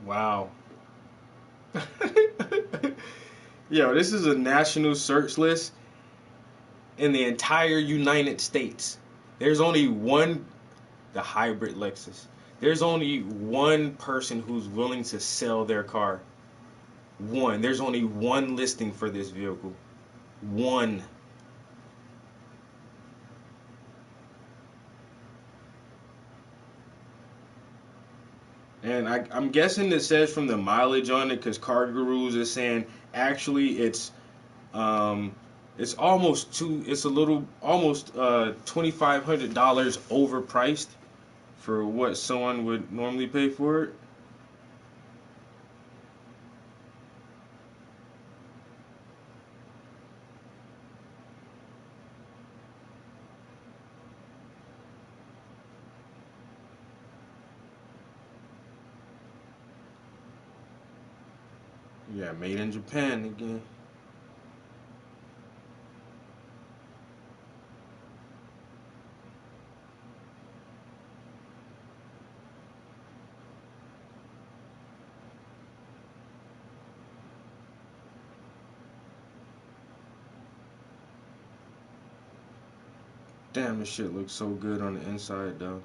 Wow. Yo, this is a national search list in the entire United States. There's only one, the hybrid Lexus. There's only one person who's willing to sell their car. One. There's only one listing for this vehicle. One. And I'm guessing it says from the mileage on it, because Car Gurus is saying actually it's almost it's a little almost $2,500 overpriced for what someone would normally pay for it. Yeah, made in Japan again. Damn, this shit looks so good on the inside though.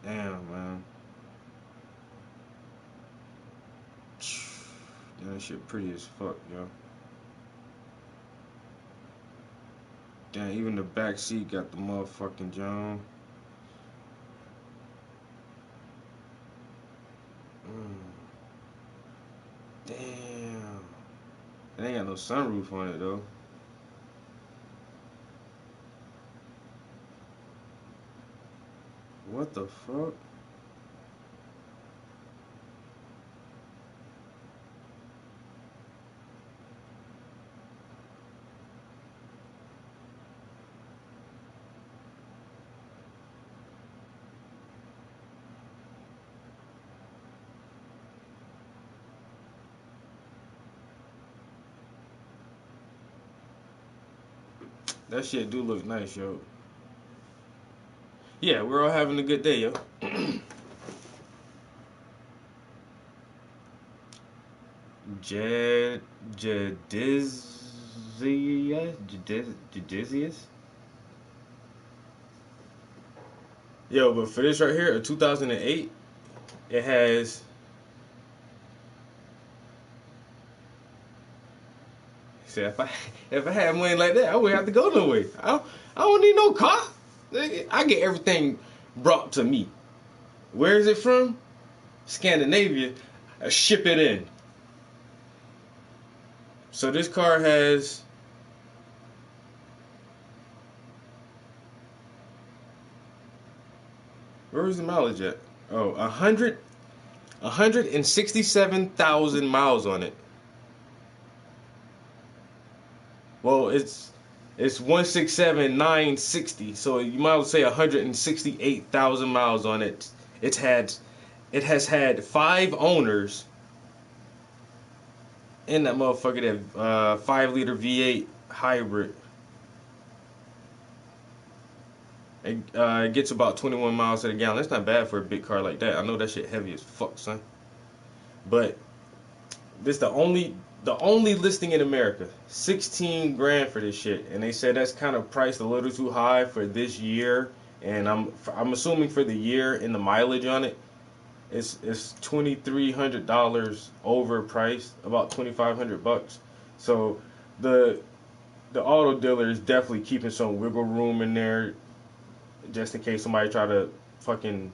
Damn, man. Damn, that shit pretty as fuck, yo. Damn, even the back seat got the motherfucking John. Damn. It ain't got no sunroof on it though. What the fuck? That shit do look nice, yo. Yeah, we're all having a good day, yo. Jed Jedizius. Yo, but for this right here, a 2008, it has. See, if I had money like that, I wouldn't have to go nowhere. I don't need no car. I get everything brought to me. Where is it from? Scandinavia. I ship it in. So this car has. Where was the mileage at? Oh, 167,000 miles on it. Well, it's 167,960. So you might as well say 168,000 miles on it. It has had 5 owners in that motherfucker. That 5-liter V8 hybrid. It gets about 21 miles to the gallon. That's not bad for a big car like that. I know that shit heavy as fuck, son. But this the only listing in America. 16 grand for this shit, and they said that's kind of priced a little too high for this year. And I'm assuming for the year and the mileage on it, it's $2,300 overpriced, about $2,500. So the auto dealer is definitely keeping some wiggle room in there, just in case somebody try to fucking,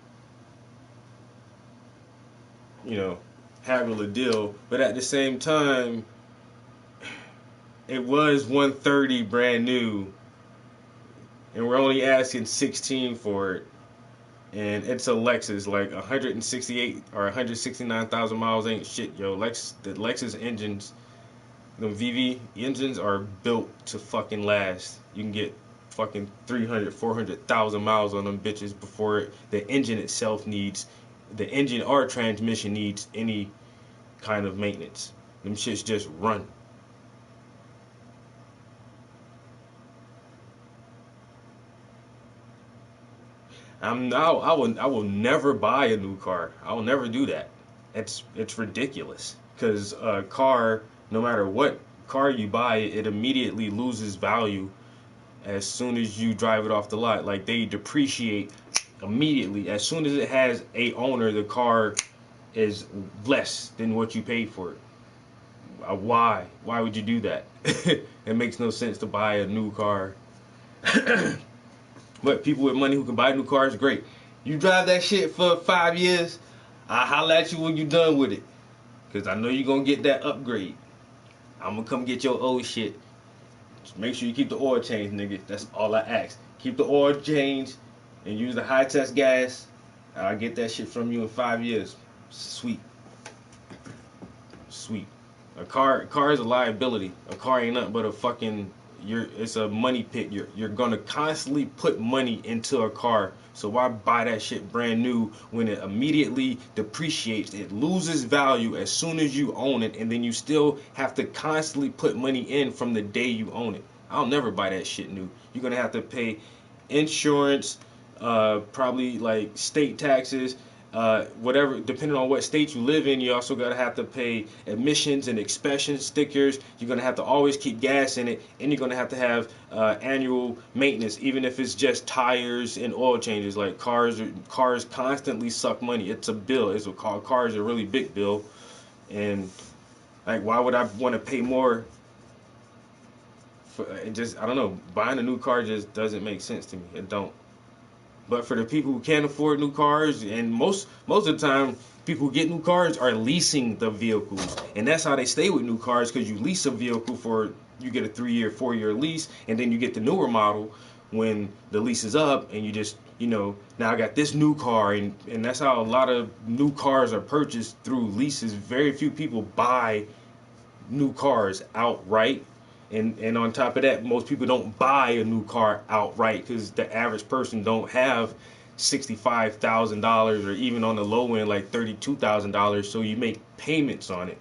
haggle a deal. But at the same time, it was 130 brand new, and we're only asking 16 for it. And it's a Lexus, like 168 or 169,000 miles ain't shit, yo. The Lexus engines, the VV engines are built to fucking last. You can get fucking 300, 400,000 miles on them bitches before the engine itself needs, the engine or transmission needs any kind of maintenance. Them shits just run. I will never buy a new car. I will never do that. It's ridiculous, because a car, no matter what car you buy, it immediately loses value as soon as you drive it off the lot. Like, they depreciate immediately. As soon as it has a owner, the car is less than what you paid for it. Why? Why would you do that? It makes no sense to buy a new car. But people with money who can buy new cars, great. You drive that shit for 5 years, I'll holler at you when you're done with it, because I know you're going to get that upgrade. I'm going to come get your old shit. Just make sure you keep the oil change, nigga. That's all I ask. Keep the oil change and use the high test gas. I'll get that shit from you in 5 years. Sweet. Sweet. A car is a liability. A car ain't nothing but a fucking... it's a money pit. You're gonna constantly put money into a car. So why buy that shit brand new when it immediately depreciates? It loses value as soon as you own it, and then you still have to constantly put money in from the day you own it. I'll never buy that shit new. You're gonna have to pay insurance, probably like state taxes, whatever, depending on what state you live in. You also gotta have to pay emissions and inspection stickers. You're gonna have to always keep gas in it, and you're gonna have to have annual maintenance, even if it's just tires and oil changes. Like cars constantly suck money. It's a bill. Car is a really big bill, and like, why would I want to pay more? I don't know. Buying a new car just doesn't make sense to me. It don't. But for the people who can't afford new cars, and most of the time, people who get new cars are leasing the vehicles. And that's how they stay with new cars, because you lease a vehicle you get a 3-year, 4-year lease, and then you get the newer model when the lease is up, and you just, now I got this new car, and that's how a lot of new cars are purchased, through leases. Very few people buy new cars outright. And on top of that, most people don't buy a new car outright, because the average person don't have $65,000, or even on the low end like $32,000. So you make payments on it.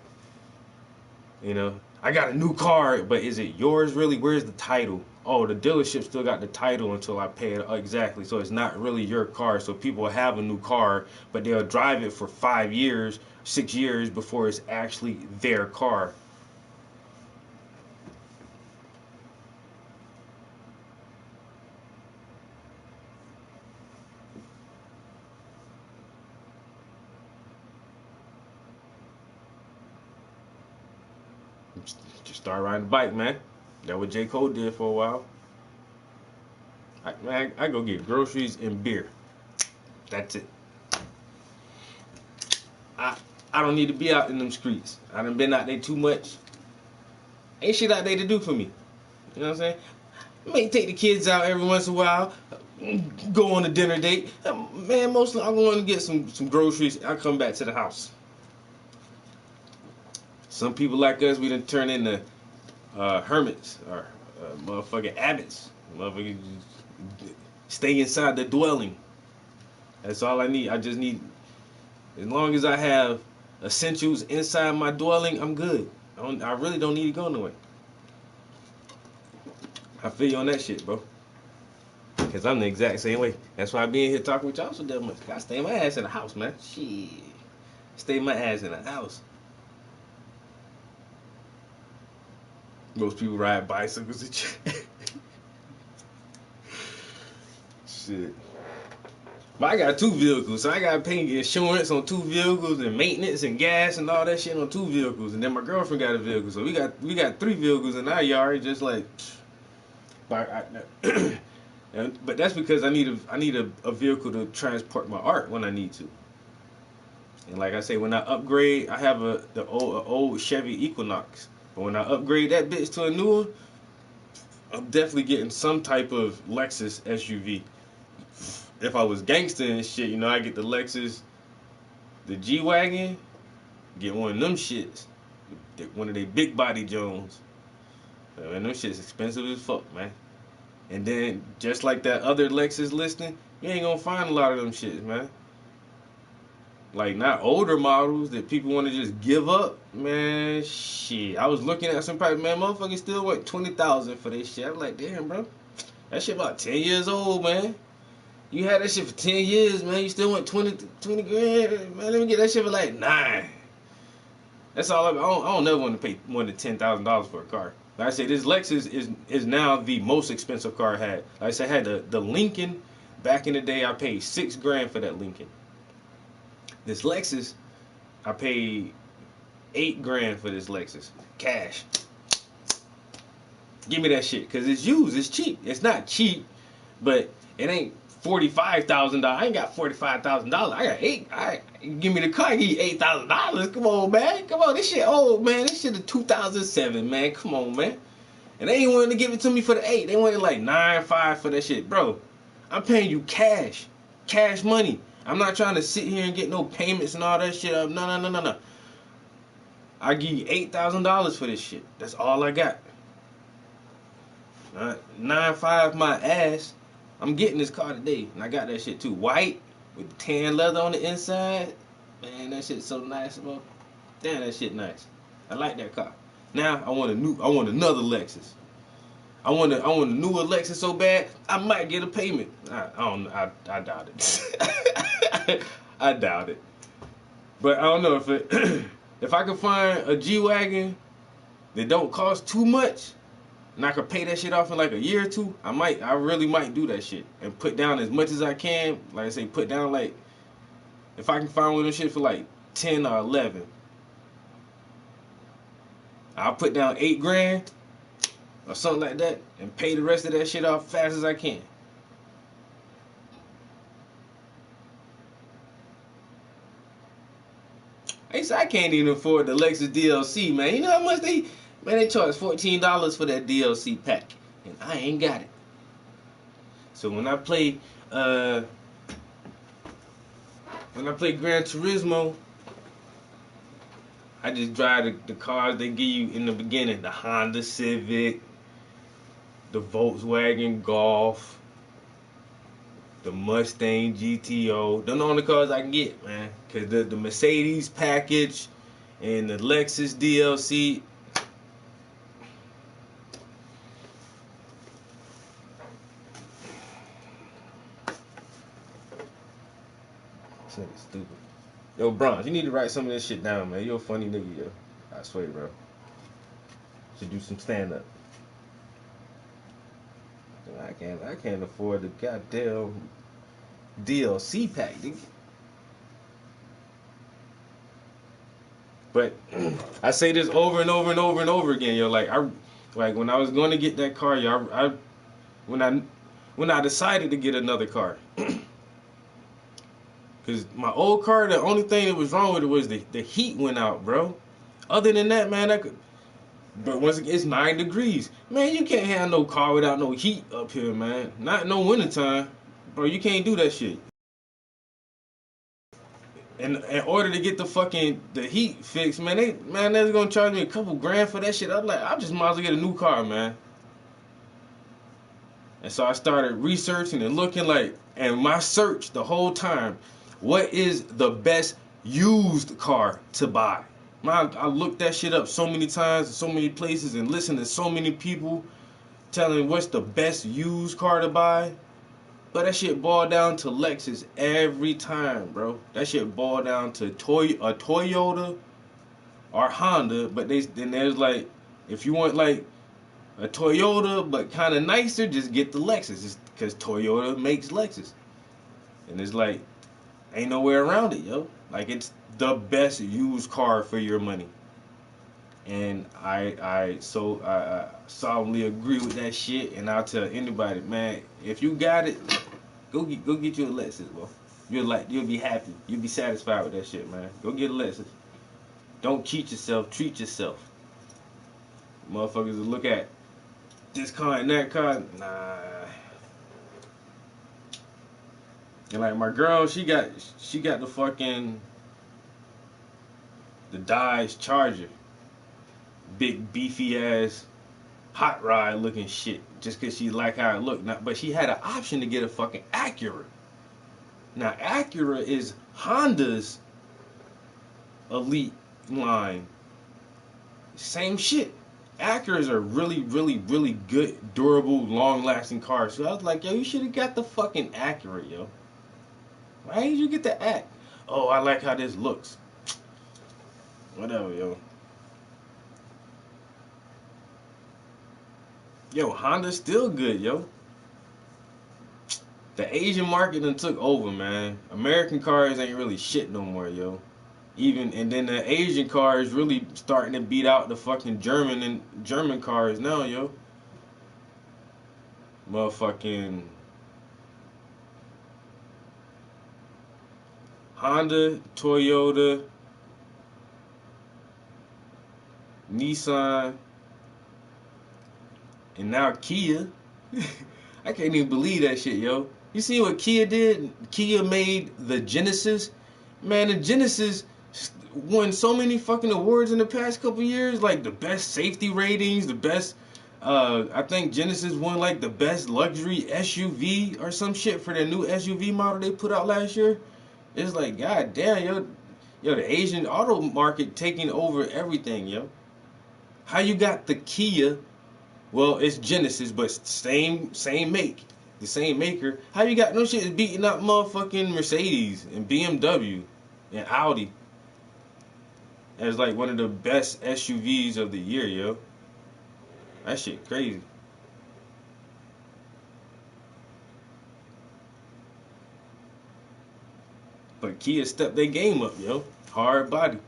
I got a new car, but is it yours really? Where's the title? Oh, the dealership still got the title until I pay it. Exactly. So it's not really your car. So people have a new car, but they'll drive it for 5 years, 6 years before it's actually their car. Just start riding a bike, man. That's what J. Cole did for a while. I go get groceries and beer. That's it. I don't need to be out in them streets. I done been out there too much. Ain't shit out there to do for me. You know what I'm saying? I may take the kids out every once in a while, go on a dinner date. Man, mostly I'm going to get some groceries. I come back to the house. Some people like us, we done turn into hermits, or motherfucking Abbott's. Motherfucking stay inside the dwelling. That's all I need. I just need, as long as I have essentials inside my dwelling, I'm good. I really don't need to go nowhere. I feel you on that shit, bro. Cause I'm the exact same way. That's why I be in here talking with y'all so damn much. I stay my ass in the house, man. Shit. Stay my ass in the house. Most people ride bicycles and shit. Shit. But I got 2 vehicles, so I gotta pay insurance on 2 vehicles and maintenance and gas and all that shit on 2 vehicles. And then my girlfriend got a vehicle, so we got 3 vehicles in our yard, just like. But that's because I need a vehicle to transport my art when I need to. And like I say, when I upgrade, I have the old Chevy Equinox. But when I upgrade that bitch to a new one, I'm definitely getting some type of Lexus SUV. If I was gangster and shit, you know, I get the Lexus, the G-Wagon, get one of them shits, one of they big body Jones. Man, them shit's expensive as fuck, man. And then, just like that other Lexus listing, you ain't gonna find a lot of them shits, man. Like, not older models that people want to just give up, man. Shit, I was looking at some price, man. Motherfuckers still want $20,000 for this shit. I'm like, damn, bro, that shit about 10 years old, man. You had that shit for 10 years, man. You still want 20 grand, man. Let me get that shit for like 9. That's all. I don't never want to pay more than $10,000 for a car. Like I say, this Lexus is now the most expensive car I had. Like I said, I had the Lincoln. Back in the day, I paid $6 grand for that Lincoln. This Lexus, I paid $8 grand for this Lexus. Cash. Give me that shit, cause it's used. It's cheap. It's not cheap, but it ain't $45,000. I ain't got $45,000. I got give me the car. I give you $8,000. Come on, man. Come on, this shit old, man. This shit is 2007, man. Come on, man. And they ain't wanting to give it to me for the 8. They wanted like 9.5 for that shit, bro. I'm paying you cash money. I'm not trying to sit here and get no payments and all that shit. No. I give you $8,000 for this shit. That's all I got. 9.5 my ass. I'm getting this car today, and I got that shit too. White with tan leather on the inside. Man, that shit's so nice, bro. Damn, that shit nice. I like that car. Now I want another Lexus. I want a newer Lexus so bad I might get a payment. I doubt it. I doubt it. But I don't know if I could find a G-Wagon that don't cost too much, and I could pay that shit off in like a year or 2, I really might do that shit and put down as much as I can. Like I say, put down like, if I can find one of them shit for like 10 or 11, I'll put down 8 grand or something like that and pay the rest of that shit off fast as I can. I can't even afford the Lexus DLC, man. You know how much they charge $14 for that DLC pack, and I ain't got it. So when I play Gran Turismo, I just drive the cars they give you in the beginning: the Honda Civic, the Volkswagen Golf, the Mustang GTO. Them the only cars I can get, man. Cause the Mercedes package and the Lexus DLC. Stupid. Yo, Bronze, you need to write some of this shit down, man. You're a funny nigga, yo. I swear, bro. Should do some stand up. I can't afford the goddamn DLC pack, nigga. But I say this over and over and over and over again, yo. Like when I was going to get that car, yo, when I decided to get another car. Cause my old car, the only thing that was wrong with it was the heat went out, bro. Other than that, man, but once again, it's 9 degrees. Man, you can't have no car without no heat up here, man. Not in no wintertime. Bro, you can't do that shit. And in order to get the heat fixed, man, they're gonna charge me a couple grand for that shit. I'm like, I just might as well get a new car, man. And so I started researching and looking like, and my search the whole time, what is the best used car to buy? I looked that shit up so many times in so many places and listened to so many people telling me what's the best used car to buy. But that shit boiled down to Lexus every time, bro. That shit boiled down to a Toyota or Honda. But then there's like, if you want like a Toyota but kind of nicer, just get the Lexus. It's because Toyota makes Lexus. And it's like, ain't nowhere around it, yo. Like, it's the best used car for your money. And I solemnly agree with that shit. And I'll tell anybody, man, if you got it, go get you a Lexus, bro. You'll be happy. You'll be satisfied with that shit, man. Go get a Lexus. Don't cheat yourself. Treat yourself. Motherfuckers will look at this car and that car. Nah. And like my girl, she got the fucking the Dodge Charger. Big beefy ass hot rod looking shit. Just cause she like how it looked. Now, but she had an option to get a fucking Acura. Now Acura is Honda's elite line. Same shit. Acuras are really, really, really good, durable, long-lasting cars. So I was like, yo, you should have got the fucking Acura, yo. Why did you get the Ac? Oh, I like how this looks. Whatever, yo. Yo, Honda's still good, yo. The Asian market done took over, man. American cars ain't really shit no more, yo. And then the Asian cars really starting to beat out the fucking German cars now, yo. Motherfucking Honda, Toyota, Nissan, and now Kia. I can't even believe that shit, yo. You see what Kia did? Kia made the Genesis. Man, the Genesis won so many fucking awards in the past couple years, like the best safety ratings, the best I think Genesis won like the best luxury SUV or some shit for their new SUV model they put out last year. It's like, god damn, yo, the Asian auto market taking over everything, yo. How you got the Kia? Well, it's Genesis, but same make, the same maker. How you got no shit beating up motherfucking Mercedes and BMW and Audi as like one of the best SUVs of the year, yo? That shit crazy. But Kia stepped their game up, yo. Hard body.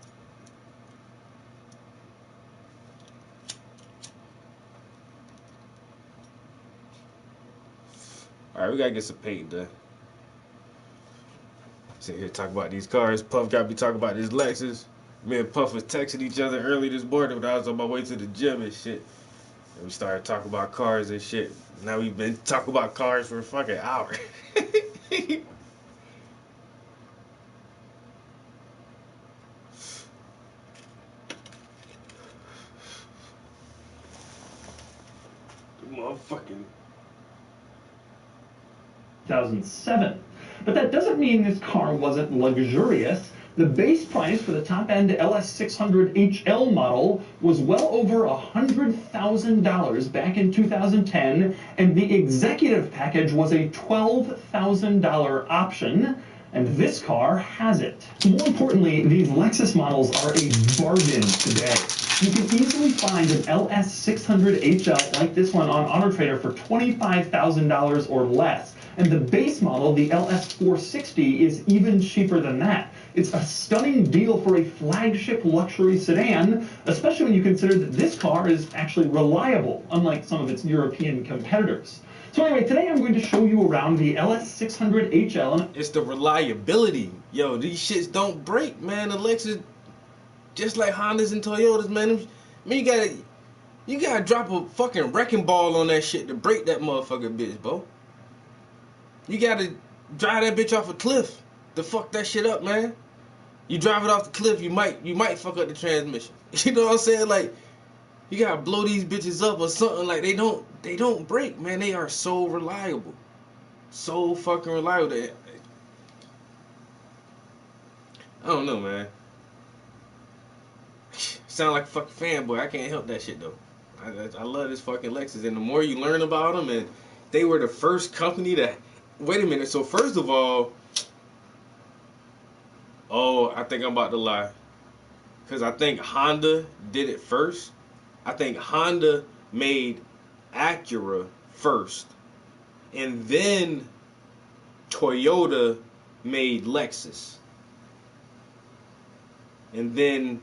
Alright, we gotta get some paint done. Sit here talk about these cars. Puff got me talking about this Lexus. Me and Puff was texting each other early this morning when I was on my way to the gym and shit. And we started talking about cars and shit. Now we've been talking about cars for a fucking hour. Motherfucking 2007. But that doesn't mean this car wasn't luxurious. The base price for the top-end LS600 HL model was well over $100,000 back in 2010, and the executive package was a $12,000 option, and this car has it. More importantly, these Lexus models are a bargain today. You can easily find an LS600 HL like this one on AutoTrader for $25,000 or less. And the base model, the LS460, is even cheaper than that. It's a stunning deal for a flagship luxury sedan, especially when you consider that this car is actually reliable, unlike some of its European competitors. So anyway, today I'm going to show you around the LS600 HL. It's the reliability. Yo, these shits don't break, man. The Lexus, just like Hondas and Toyotas, man. You gotta drop a fucking wrecking ball on that shit to break that motherfucking bitch, bro. You gotta drive that bitch off a cliff to fuck that shit up, man. You drive it off the cliff, you might fuck up the transmission. You know what I'm saying? Like, You gotta blow these bitches up or something. Like they don't break, man. They are so reliable, so fucking reliable. I don't know, man. Sound like a fucking fanboy. I can't help that shit though. I love this fucking Lexus, and the more you learn about them, and they were the first company to. Wait a minute. So first of all, I think I'm about to lie, because I think Honda did it first. I think Honda made Acura first, and then Toyota made Lexus, and then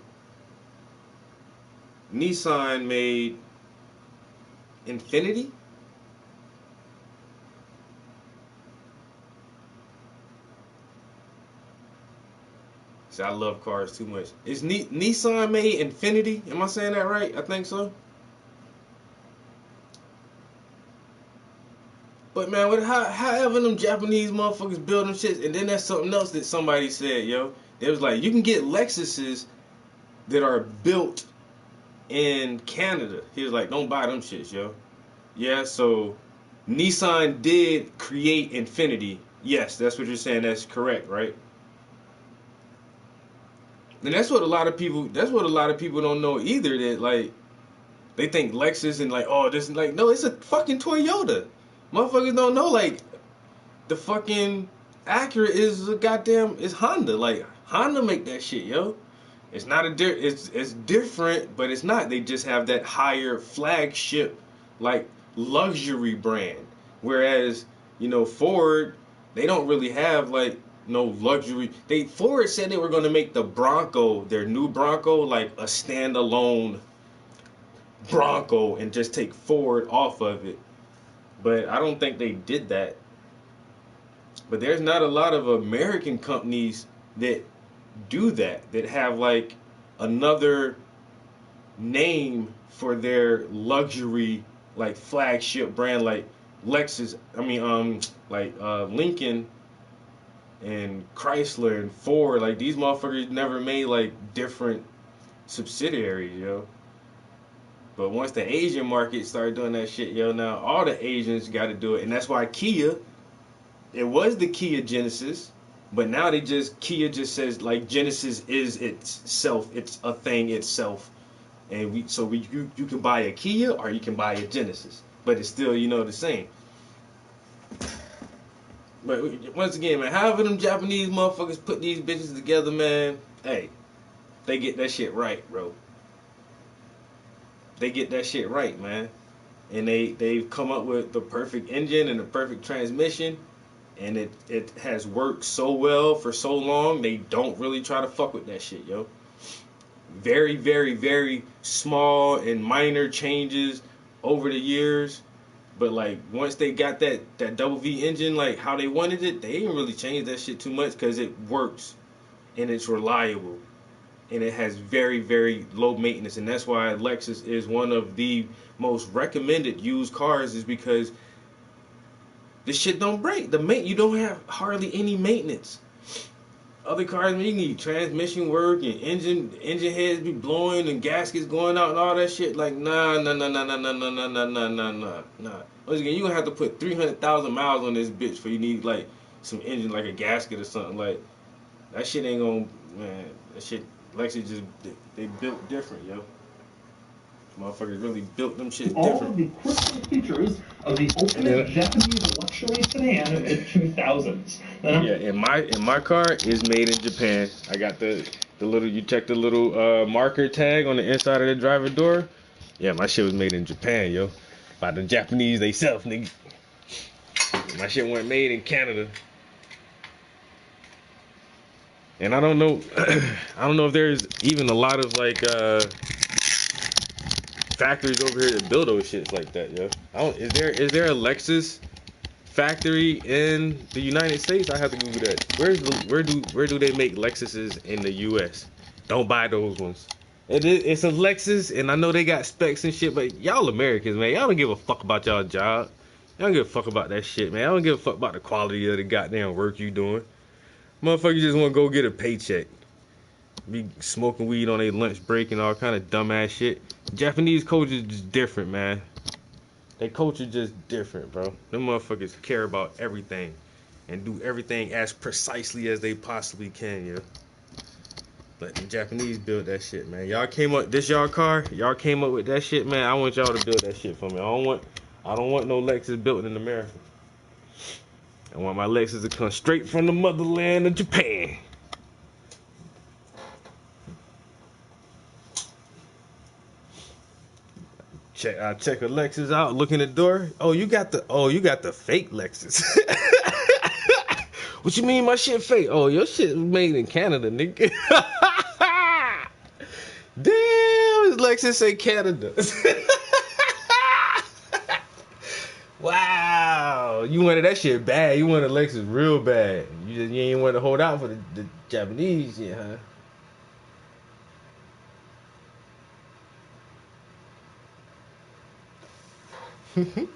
Nissan made Infiniti. See, I love cars too much. Is Nissan made Infiniti? Am I saying that right? I think so. But man, however them Japanese motherfuckers build them shits, and then that's something else that somebody said, yo. It was like, you can get Lexuses that are built in Canada. He was like, don't buy them shits, yo. Yeah, so Nissan did create Infiniti. Yes, that's what you're saying. That's correct, right? And that's what a lot of people don't know either, that like they think Lexus and like, oh, this is like, no, it's a fucking Toyota. Motherfuckers don't know, like, the fucking Acura is Honda. Like, Honda make that shit, yo. It's not it's different, but it's not. They just have that higher flagship, like, luxury brand. Whereas, Ford, they don't really have like no luxury. Ford said they were gonna make the Bronco, their new Bronco, like a standalone Bronco, and just take Ford off of it. But I don't think they did that. But there's not a lot of American companies that do that have like another name for their luxury, like, flagship brand, like Lexus. I mean, Lincoln and Chrysler and Ford. Like, these motherfuckers never made like different subsidiaries, yo. But once the Asian market started doing that shit, yo, now all the Asians got to do it. And that's why Kia, it was the Kia Genesis, but now Kia just says, like, Genesis is itself. It's a thing itself. And you can buy a Kia or you can buy a Genesis. But it's still, the same. But once again, man, however them Japanese motherfuckers put these bitches together, man, hey, they get that shit right, bro. They get that shit right, man. And they've come up with the perfect engine and the perfect transmission, and it has worked so well for so long. They don't really try to fuck with that shit, yo. Very, very, very small and minor changes over the years, but like once they got that double V engine, like how they wanted it, they didn't really change that shit too much because it works and it's reliable. And it has very, very low maintenance. And that's why Lexus is one of the most recommended used cars, is because this shit don't break. You don't have hardly any maintenance. Other cars, man, you need transmission work and engine heads be blowing and gaskets going out and all that shit. Like, nah. Once again, you gonna have to put 300,000 miles on this bitch for you need like some engine, like a gasket or something. Like, that shit ain't gonna, man, that shit. Lexus they built different, yo. Motherfuckers really built them shit different. All of the crystal features of the ultimate Japanese luxury sedan of the 2000s. Yeah, in my car is made in Japan. I got the little, you check the little marker tag on the inside of the driver door. Yeah, my shit was made in Japan, yo. By the Japanese they self, nigga. My shit wasn't made in Canada. And I don't know if there's even a lot of like factories over here that build those shits like that, yo. Is there a Lexus factory in the United States? I have to Google that. Where do they make Lexuses in the US? Don't buy those ones. It's a Lexus, and I know they got specs and shit, but y'all Americans, man, y'all don't give a fuck about y'all job. Y'all don't give a fuck about that shit, man. I don't give a fuck about the quality of the goddamn work you doing. Motherfuckers just want to go get a paycheck. be smoking weed on their lunch break and all kind of dumbass shit. Japanese culture is just different, man. Their culture just different, bro. Them motherfuckers care about everything and do everything as precisely as they possibly can, yo. But the Japanese build that shit, man. Y'all came up, this y'all car? Y'all came up with that shit, man. I want y'all to build that shit for me. I don't want no Lexus built in America. I want my Lexus to come straight from the motherland of Japan. I check a Lexus out, look in the door. Oh, you got the fake Lexus. What you mean my shit fake? Oh, your shit was made in Canada, nigga. Damn, his Lexus say Canada. Wow, you wanted that shit bad. You wanted Lexus real bad. You ain't want to hold out for the Japanese shit, huh? You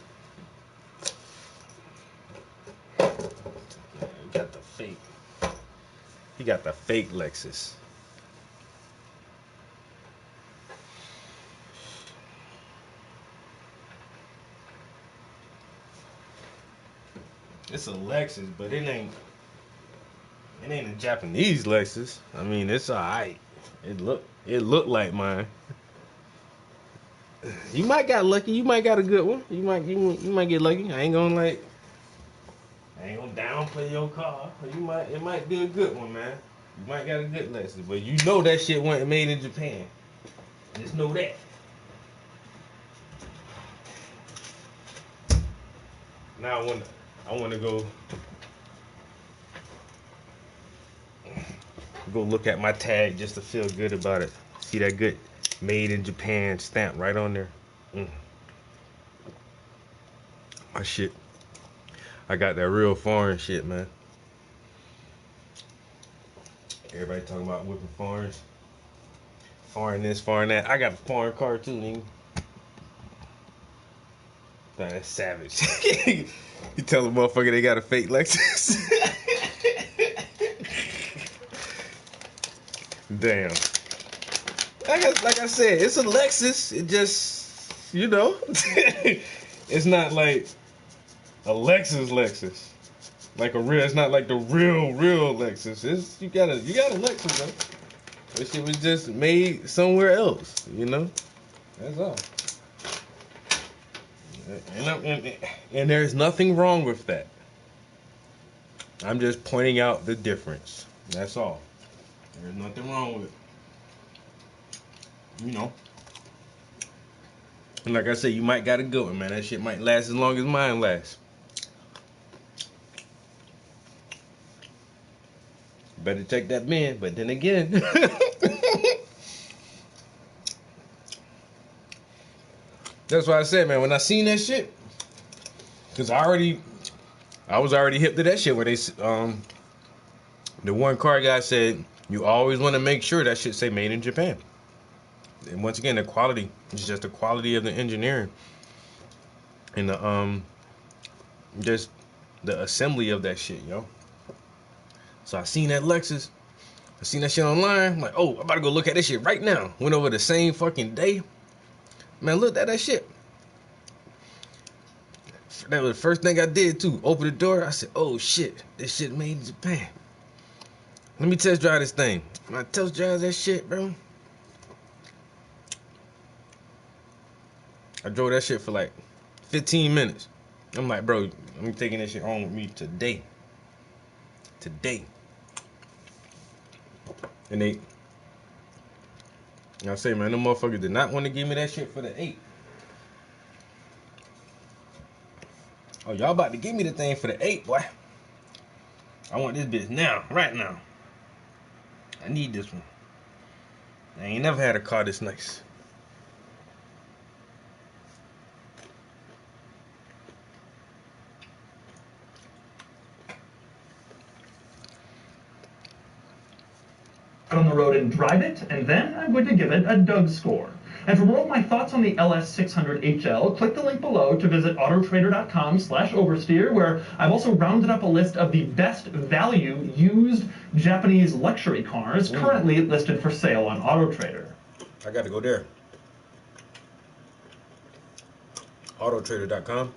got the fake. He got the fake Lexus. It's a Lexus, but it ain't a Japanese Lexus. I mean, it's alright. It look like mine. You might got lucky. You might got a good one. You might get lucky. I ain't gonna downplay your car. It might be a good one, man. You might got a good Lexus, but you know that shit wasn't made in Japan. Just know that. Now I wanna go look at my tag just to feel good about it. See that good made in Japan stamp right on there. My shit. I got that real foreign shit, man. Everybody talking about whipping foreigns. Foreign this, foreign that. I got a foreign car too, nigga. That's savage. You tell a motherfucker they got a fake Lexus. Damn. Like I said, it's a Lexus. It just, it's not like a Lexus. Like it's not like the real Lexus. You got a Lexus though. This shit was just made somewhere else, That's all. And there's nothing wrong with that. I'm just pointing out the difference. That's all. There's nothing wrong with it. And like I said, you might got a good one, man. That shit might last as long as mine lasts. Better check that bin, but then again. That's why I said, man, when I seen that shit, because I was already hip to that shit where the one car guy said, you always want to make sure that shit say made in Japan. And once again, the quality is just the quality of the engineering and just the assembly of that shit, yo. So I seen that Lexus. I seen that shit online. I'm like, oh, I'm about to go look at this shit right now. Went over the same fucking day. Man, looked at that shit. That was the first thing I did too. Open the door. I said, oh shit, this shit made in Japan. Let me test drive this thing. When I test drive that shit, bro, I drove that shit for like 15 minutes. I'm like, bro, I'm taking this shit home with me today. And I say, man, them motherfuckers did not want to give me that shit for the 8. Oh, y'all about to give me the thing for the 8, boy. I want this bitch now, right now. I need this one. I ain't never had a car this nice. On the road and drive it, and then I'm going to give it a Doug score. And for more of my thoughts on the LS600HL, click the link below to visit autotrader.com/oversteer, where I've also rounded up a list of the best value used Japanese luxury cars currently listed for sale on AutoTrader. I got to go there. Autotrader.com.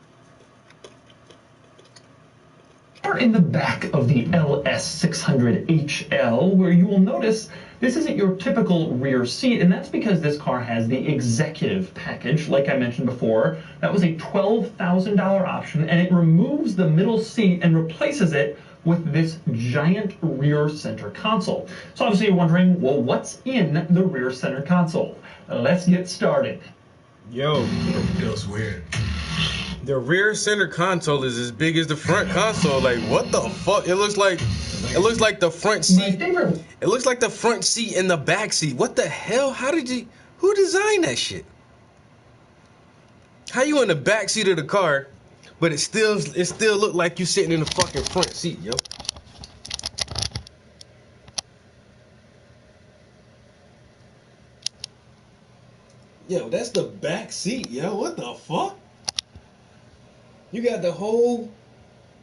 Are in the back of the LS600HL, where you will notice this isn't your typical rear seat, and that's because this car has the executive package, like I mentioned before. That was a $12,000 option, and it removes the middle seat and replaces it with this giant rear center console. So obviously you're wondering, well, what's in the rear center console? Let's get started. Yo, Feels weird. the rear center console is as big as the front console. Like, what the fuck? It looks like the front My seat. favorite It looks like the front seat and the back seat. What the hell? Who designed that shit? How you in the back seat of the car, but it still look like you sitting in the fucking front seat, yo? Yo, that's the back seat, yo. What the fuck? You got the whole...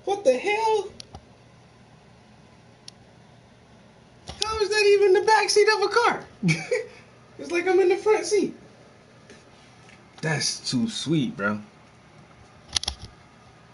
What the hell? How is that even the back seat of a car? It's like I'm in the front seat. That's too sweet, bro.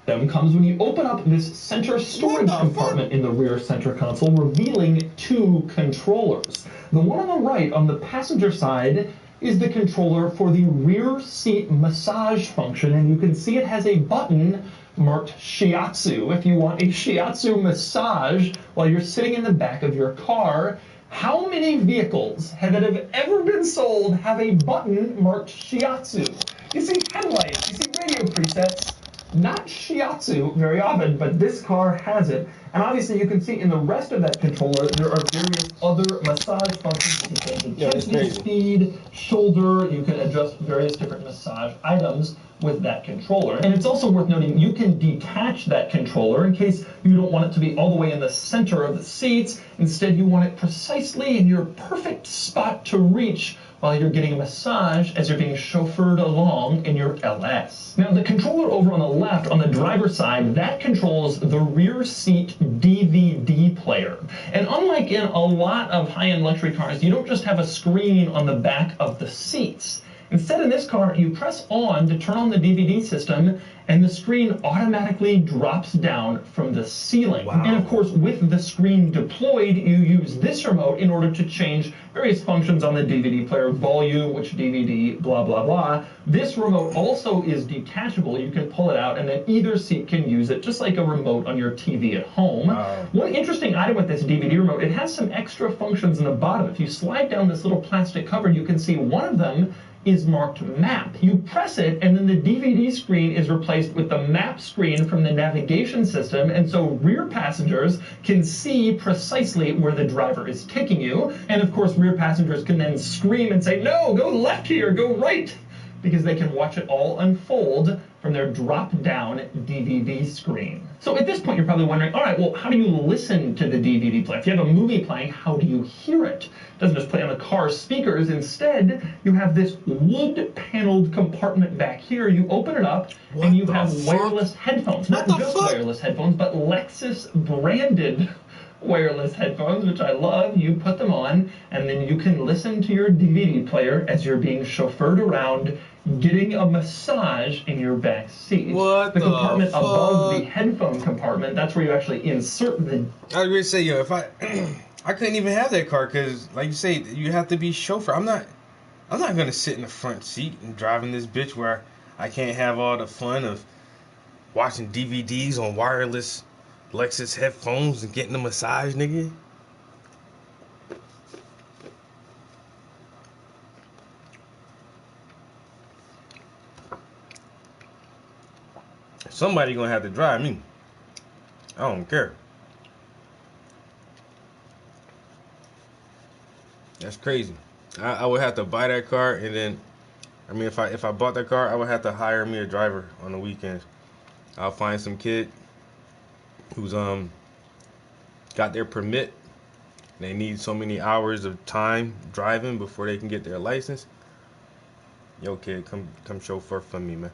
Them comes when you open up this center storage compartment in the rear center console, revealing two controllers. The one on the right, on the passenger side, is the controller for the rear seat massage function, and you can see it has a button marked Shiatsu. If you want a Shiatsu massage while you're sitting in the back of your car. How many vehicles that have ever been sold have a button marked Shiatsu? You see headlights, you see radio presets, not Shiatsu very often, but this car has it. And obviously you can see in the rest of that controller, there are various other massage functions. You can change intensity, speed, shoulder, you can adjust various different massage items with that controller. And it's also worth noting you can detach that controller in case you don't want it to be all the way in the center of the seats. Instead, you want it precisely in your perfect spot to reach while you're getting a massage as you're being chauffeured along in your LS. Now, the controller over on the left, on the driver's side, that controls the rear seat DVD player. And unlike in a lot of high-end luxury cars, you don't just have a screen on the back of the seats. Instead, in this car, you press on to turn on the DVD system, and the screen automatically drops down from the ceiling. Wow. And of course, with the screen deployed, you use this remote in order to change various functions on the DVD player, volume, which DVD, blah, blah, blah. This remote also is detachable. You can pull it out, and then either seat can use it, just like a remote on your TV at home. Wow. One interesting item with this DVD remote, it has some extra functions in the bottom. If you slide down this little plastic cover, you can see one of them is marked map. You press it, and then the DVD screen is replaced with the map screen from the navigation system, and so rear passengers can see precisely where the driver is taking you. And of course, rear passengers can then scream and say, no, go left here, go right, because they can watch it all unfold from their drop-down DVD screen. So at this point, you're probably wondering, all right, well, how do you listen to the DVD player? If you have a movie playing, how do you hear it? It doesn't just play on the car speakers. Instead, you have this wood-paneled compartment back here. You open it up, and you have wireless headphones. Not just wireless headphones, but Lexus-branded wireless headphones, which I love. You put them on, and then you can listen to your DVD player as you're being chauffeured around, getting a massage in your back seat. What the the compartment fuck? above the headphone compartment, that's where you actually insert the... I was gonna say, yo, if I couldn't even have that car, because like you say, you have to be chauffeur. I'm not gonna sit in the front seat and driving this bitch where I can't have all the fun of watching DVDs on wireless Lexus headphones and getting a massage, nigga. Somebody gonna have to drive me. I don't care. That's crazy. I would have to buy that car, and then, I mean, if I bought that car, I would have to hire me a driver on the weekends. I'll find some kid who's got their permit. They need so many hours of time driving before they can get their license. Yo, kid, come chauffeur for me, man.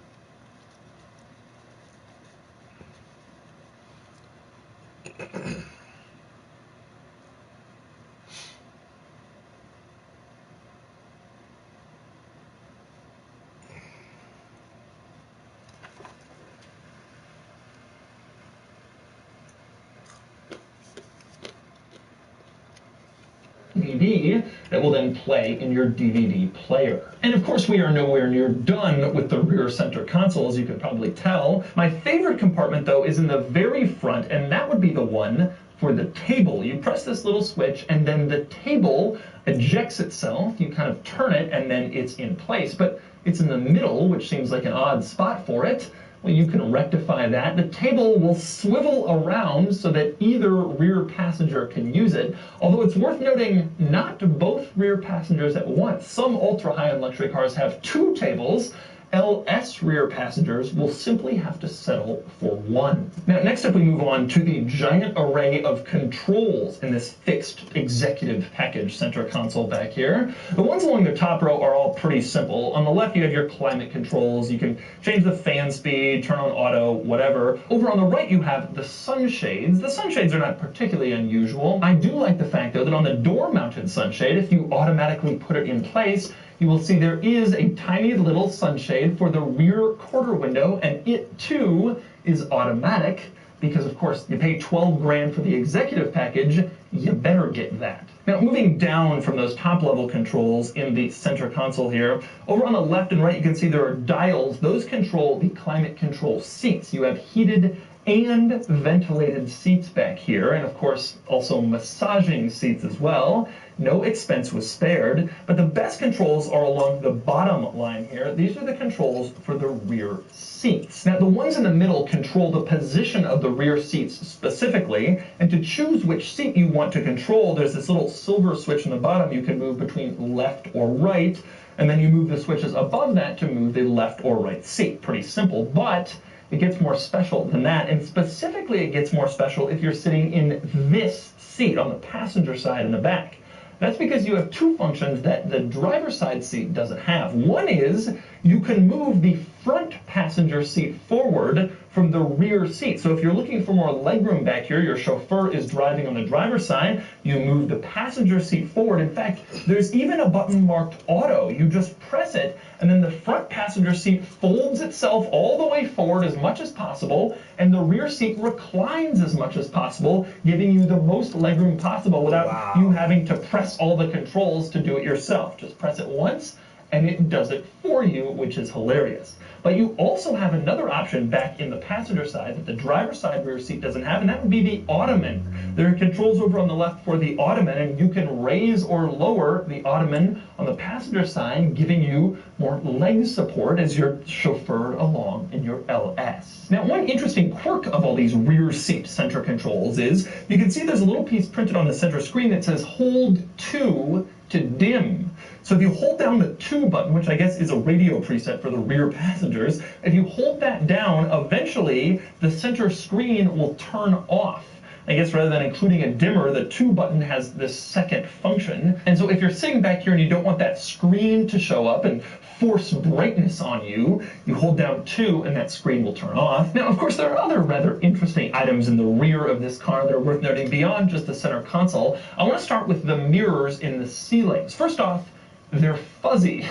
DVD that will then play in your DVD player. And of course, we are nowhere near done with the rear center console, as you can probably tell. My favorite compartment, though, is in the very front, and that would be the one for the table. You press this little switch, and then the table ejects itself. You kind of turn it, and then it's in place. But it's in the middle, which seems like an odd spot for it. Well, you can rectify that. The table will swivel around so that either rear passenger can use it, although it's worth noting not both rear passengers at once. Some ultra-high-end luxury cars have two tables. LS rear passengers will simply have to settle for one. Now, next up we move on to the giant array of controls in this fixed executive package center console back here. The ones along the top row are all pretty simple. On the left you have your climate controls. You can change the fan speed, turn on auto, whatever. Over on the right you have the sunshades. The sunshades are not particularly unusual. I do like the fact, though, that on the door-mounted sunshade, if you automatically put it in place, you will see there is a tiny little sunshade for the rear quarter window, and it too is automatic because, of course, you pay 12 grand for the executive package, you better get that. Now, moving down from those top-level controls in the center console here, over on the left and right you can see there are dials. Those control the climate control seats. You have heated and ventilated seats back here, and of course also massaging seats as well. No expense was spared, but the best controls are along the bottom line here. These are the controls for the rear seats. Now, the ones in the middle control the position of the rear seats specifically, and to choose which seat you want to control, there's this little silver switch in the bottom. You can move between left or right, and then you move the switches above that to move the left or right seat. Pretty simple, but it gets more special than that, and specifically it gets more special if you're sitting in this seat on the passenger side in the back. That's because you have two functions that the driver's side seat doesn't have. One is you can move the front passenger seat forward from the rear seat. So if you're looking for more legroom back here, your chauffeur is driving on the driver's side, you move the passenger seat forward. In fact, there's even a button marked auto. You just press it, and then the front passenger seat folds itself all the way forward as much as possible, and the rear seat reclines as much as possible, giving you the most legroom possible without you having to press all the controls to do it yourself. Just press it once, and it does it for you, which is hilarious. But you also have another option back in the passenger side that the driver's side rear seat doesn't have, and that would be the ottoman. There are controls over on the left for the ottoman, and you can raise or lower the ottoman on the passenger side, giving you more leg support as you're chauffeured along in your LS. Now, one interesting quirk of all these rear seat center controls is you can see there's a little piece printed on the center screen that says hold 2 to dim. So if you hold down the 2 button, which I guess is a radio preset for the rear passengers, if you hold that down, eventually the center screen will turn off. I guess rather than including a dimmer, the 2 button has this second function. And so if you're sitting back here and you don't want that screen to show up and force brightness on you, you hold down 2 and that screen will turn off. Now, of course, there are other rather interesting items in the rear of this car that are worth noting beyond just the center console. I want to start with the mirrors in the ceilings. First off, they're fuzzy.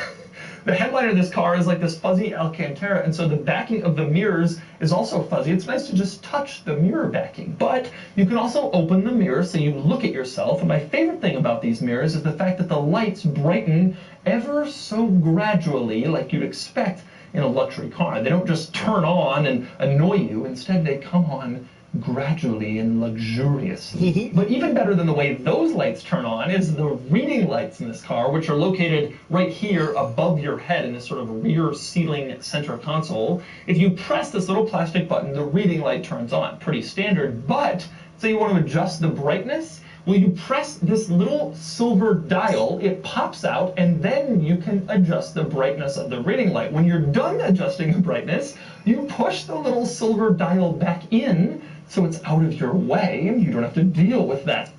The headliner of this car is like this fuzzy Alcantara, and so the backing of the mirrors is also fuzzy. It's nice to just touch the mirror backing, but you can also open the mirror so you look at yourself, and my favorite thing about these mirrors is the fact that the lights brighten ever so gradually, like you'd expect in a luxury car. They don't just turn on and annoy you. Instead, they come on gradually and luxuriously. But even better than the way those lights turn on is the reading lights in this car, which are located right here above your head in this sort of rear ceiling center console. If you press this little plastic button, the reading light turns on. Pretty standard, but say you want to adjust the brightness, well, you press this little silver dial, it pops out, and then you can adjust the brightness of the reading light. When you're done adjusting the brightness, you push the little silver dial back in so it's out of your way, and you don't have to deal with that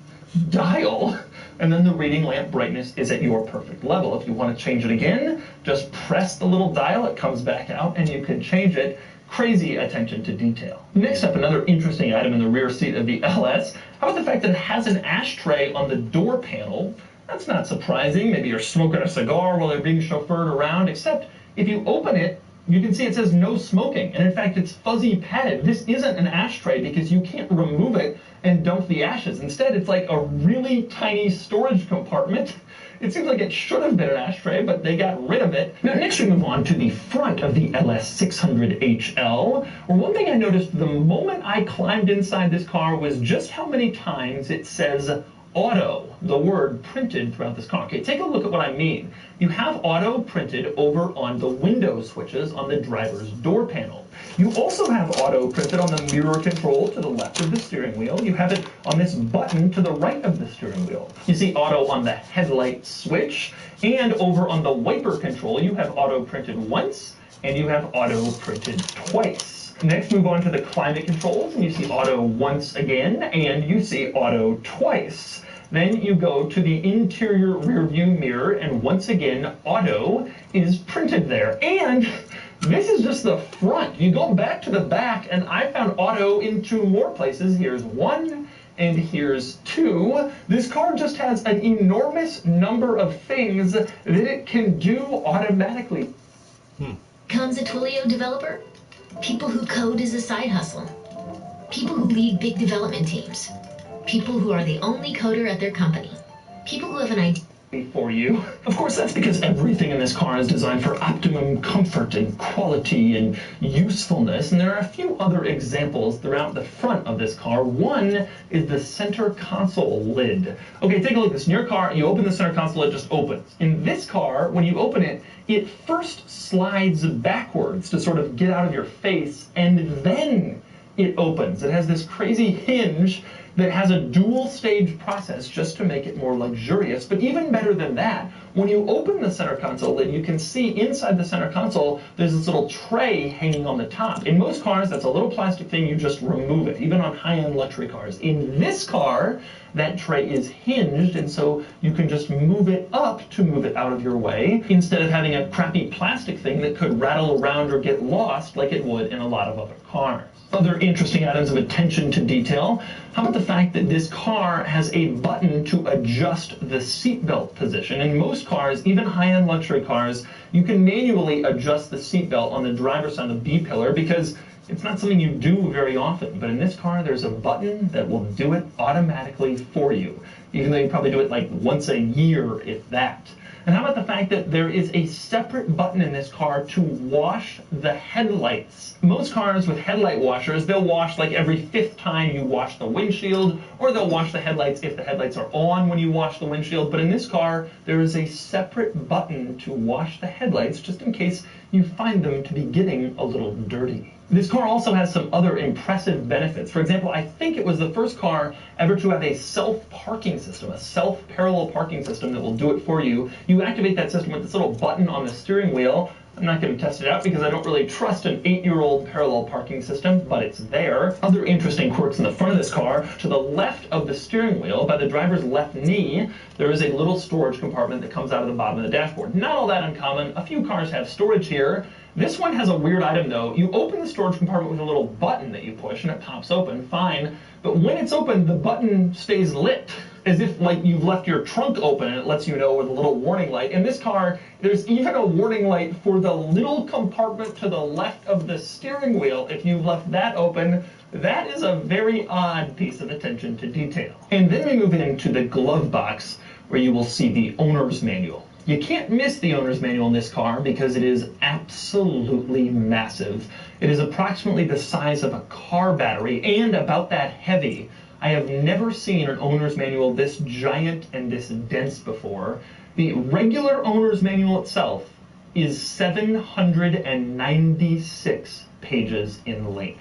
dial and then the reading lamp brightness is at your perfect level. If you want to change it again, just press the little dial, it comes back out, and you can change it. Crazy attention to detail. Next up, another interesting item in the rear seat of the LS. How about the fact that it has an ashtray on the door panel? That's not surprising. Maybe you're smoking a cigar while you're being chauffeured around, except if you open it, you can see it says no smoking, and in fact it's fuzzy padded. This isn't an ashtray because you can't remove it and dump the ashes. Instead, it's like a really tiny storage compartment. It seems like it should have been an ashtray, but they got rid of it. Now, next we move on to the front of the LS600HL, where one thing I noticed the moment I climbed inside this car was just how many times it says auto, the word, printed throughout this car. Okay, take a look at what I mean. You have auto printed over on the window switches on the driver's door panel. You also have auto printed on the mirror control to the left of the steering wheel. You have it on this button to the right of the steering wheel. You see auto on the headlight switch, and over on the wiper control, you have auto printed once, and you have auto printed twice. Next, move on to the climate controls, and you see auto once again, and you see auto twice. Then you go to the interior rear view mirror, and once again, auto is printed there. And this is just the front. You go back to the back, and I found auto in 2 more places. Here's 1, and here's 2. This car just has an enormous number of things that it can do automatically. Comes a Twilio developer? People who code as a side hustle. People who lead big development teams. People who are the only coder at their company. People who have an idea for you. Of course, that's because everything in this car is designed for optimum comfort and quality and usefulness, and there are a few other examples throughout the front of this car. One is the center console lid. Okay, take a look at this. In your car, you open the center console, it just opens. In this car, when you open it, it first slides backwards to sort of get out of your face, and then it opens. It has this crazy hinge that has a dual stage process just to make it more luxurious. But even better than that, when you open the center console lid, you can see inside the center console, there's this little tray hanging on the top. In most cars, that's a little plastic thing, you just remove it, even on high-end luxury cars. In this car, that tray is hinged, and so you can just move it up to move it out of your way, instead of having a crappy plastic thing that could rattle around or get lost like it would in a lot of other cars. Other interesting items of attention to detail. How about the fact that this car has a button to adjust the seatbelt position? In most cars, even high-end luxury cars, you can manually adjust the seatbelt on the driver's side of the B-pillar because it's not something you do very often. But in this car, there's a button that will do it automatically for you, even though you probably do it like once a year, if that. And how about the fact that there is a separate button in this car to wash the headlights? Most cars with headlight washers, they'll wash like every 5th time you wash the windshield, or they'll wash the headlights if the headlights are on when you wash the windshield. But in this car, there is a separate button to wash the headlights, just in case you find them to be getting a little dirty. This car also has some other impressive benefits. For example, I think it was the first car ever to have a self-parking system, a self-parallel parking system that will do it for you. You activate that system with this little button on the steering wheel. I'm not going to test it out because I don't really trust an 8-year-old parallel parking system, but it's there. Other interesting quirks in the front of this car, to the left of the steering wheel, by the driver's left knee, there is a little storage compartment that comes out of the bottom of the dashboard. Not all that uncommon. A few cars have storage here. This one has a weird item though. You open the storage compartment with a little button that you push and it pops open, fine. But when it's open, the button stays lit, as if like you've left your trunk open and it lets you know with a little warning light. In this car, there's even a warning light for the little compartment to the left of the steering wheel. If you've left that open, that is a very odd piece of attention to detail. And then we move into the glove box where you will see the owner's manual. You can't miss the owner's manual in this car because it is absolutely massive. It is approximately the size of a car battery and about that heavy. I have never seen an owner's manual this giant and this dense before. The regular owner's manual itself is 796 pages in length.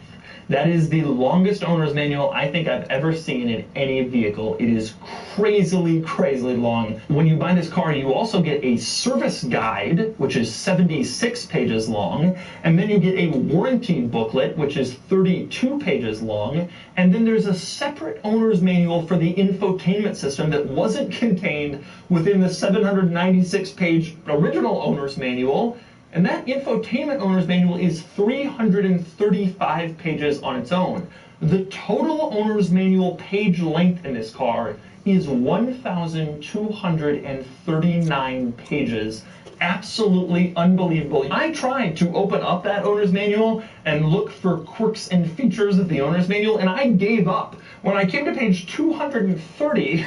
That is the longest owner's manual I think I've ever seen in any vehicle. It is crazily long. When you buy this car, you also get a service guide, which is 76 pages long, and then you get a warranty booklet, which is 32 pages long, and then there's a separate owner's manual for the infotainment system that wasn't contained within the 796-page original owner's manual. And that infotainment owner's manual is 335 pages on its own. The total owner's manual page length in this car is 1,239 pages. Absolutely unbelievable. I tried to open up that owner's manual and look for quirks and features of the owner's manual, and I gave up. When I came to page 230,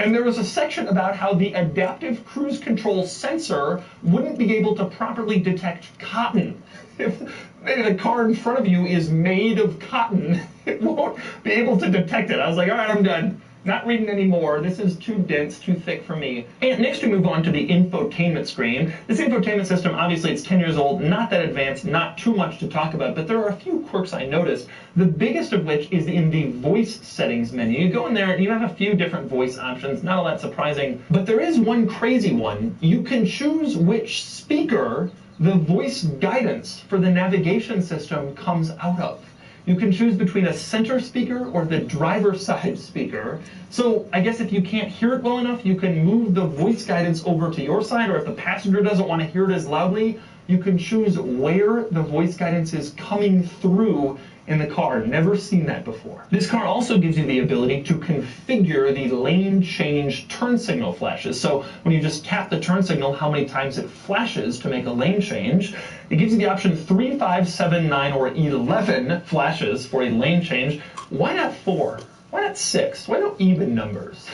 and there was a section about how the adaptive cruise control sensor wouldn't be able to properly detect cotton. If maybe the car in front of you is made of cotton, it won't be able to detect it. I was like, all right, I'm done. Not reading anymore. This is too dense, too thick for me. And next we move on to the infotainment screen. This infotainment system, obviously it's 10 years old, not that advanced, not too much to talk about, but there are a few quirks I noticed. The biggest of which is in the voice settings menu. You go in there and you have a few different voice options, not all that surprising, but there is one crazy one. You can choose which speaker the voice guidance for the navigation system comes out of. You can choose between a center speaker or the driver's side speaker. So I guess if you can't hear it well enough, you can move the voice guidance over to your side, or if the passenger doesn't want to hear it as loudly, you can choose where the voice guidance is coming through in the car. Never seen that before. This car also gives you the ability to configure the lane change turn signal flashes. So when you just tap the turn signal, how many times it flashes to make a lane change. It gives you the option 3, 5, 7, 9, or 11 flashes for a lane change. Why not 4? Why not 6? Why no even numbers?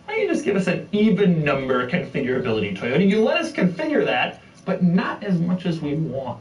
Why don't you just give us an even number configurability, Toyota? You let us configure that, but not as much as we want.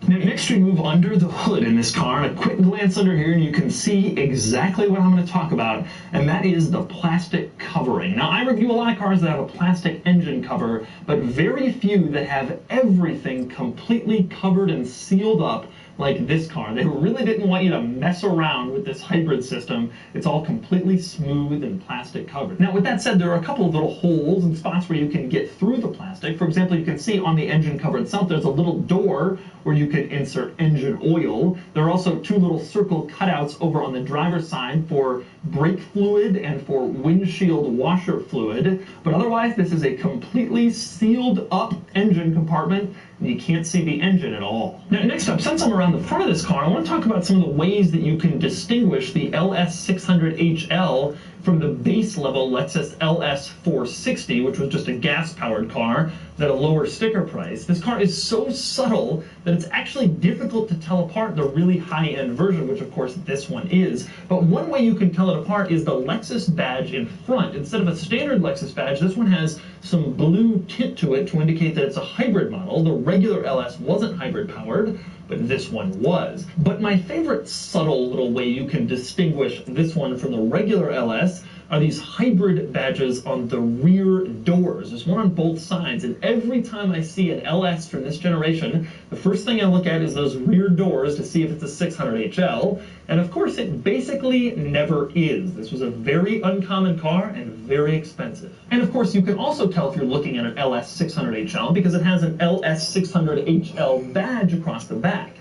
Now, next we move under the hood in this car, and a quick glance under here and you can see exactly what I'm going to talk about, and that is the plastic covering. Now, I review a lot of cars that have a plastic engine cover, but very few that have everything completely covered and sealed up like this car. They really didn't want you to mess around with this hybrid system. It's all completely smooth and plastic covered. Now, with that said, there are a couple of little holes and spots where you can get through the plastic. For example, you can see on the engine cover itself, there's a little door where you can insert engine oil. There are also 2 little circle cutouts over on the driver's side for brake fluid and for windshield washer fluid. But otherwise, this is a completely sealed up engine compartment, and you can't see the engine at all. Now, next up, since I'm around the front of this car, I want to talk about some of the ways that you can distinguish the LS600HL from the base level Lexus LS460, which was just a gas-powered car at a lower sticker price. This car is so subtle that it's actually difficult to tell apart the really high-end version, which of course this one is. But one way you can tell it apart is the Lexus badge in front. Instead of a standard Lexus badge, this one has some blue tint to it to indicate that it's a hybrid model. The regular LS wasn't hybrid powered, but this one was. But my favorite subtle little way you can distinguish this one from the regular LS are these hybrid badges on the rear doors. There's one on both sides, and every time I see an LS from this generation, the first thing I look at is those rear doors to see if it's a 600HL, and of course it basically never is. This was a very uncommon car and very expensive. And of course you can also tell if you're looking at an LS600HL because it has an LS600HL badge across the back.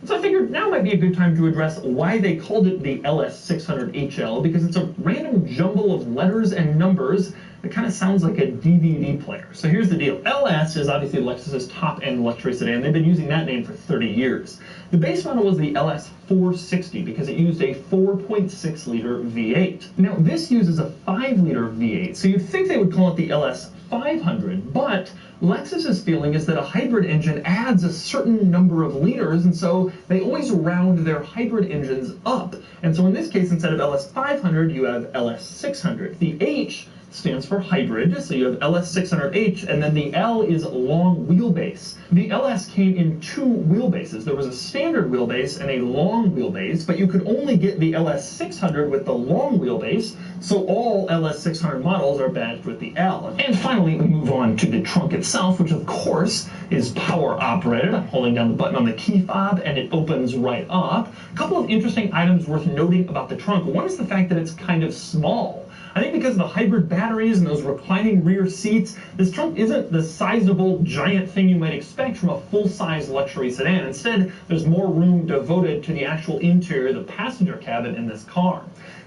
So I figured now might be a good time to address why they called it the LS600HL, because it's a random jumble of letters and numbers that kind of sounds like a DVD player. So here's the deal. LS is obviously Lexus's top-end luxury sedan. They've been using that name for 30 years. The base model was the LS460 because it used a 4.6-liter V8. Now, this uses a 5-liter V8, so you'd think they would call it the LS500, but Lexus's feeling is that a hybrid engine adds a certain number of liters, and so they always round their hybrid engines up. And so in this case, instead of LS500, you have LS600. The H stands for hybrid, so you have LS600H, and then the L is long wheelbase. The LS came in two wheelbases. There was a standard wheelbase and a long wheelbase, but you could only get the LS600 with the long wheelbase, so all LS600 models are badged with the L. And finally, we move on to the trunk itself, which of course is power operated. I'm holding down the button on the key fob and it opens right up. A couple of interesting items worth noting about the trunk. One is the fact that it's kind of small. I think because of the hybrid batteries and those reclining rear seats, this trunk isn't the sizable, giant thing you might expect from a full-size luxury sedan. Instead, there's more room devoted to the actual interior, the passenger cabin in this car.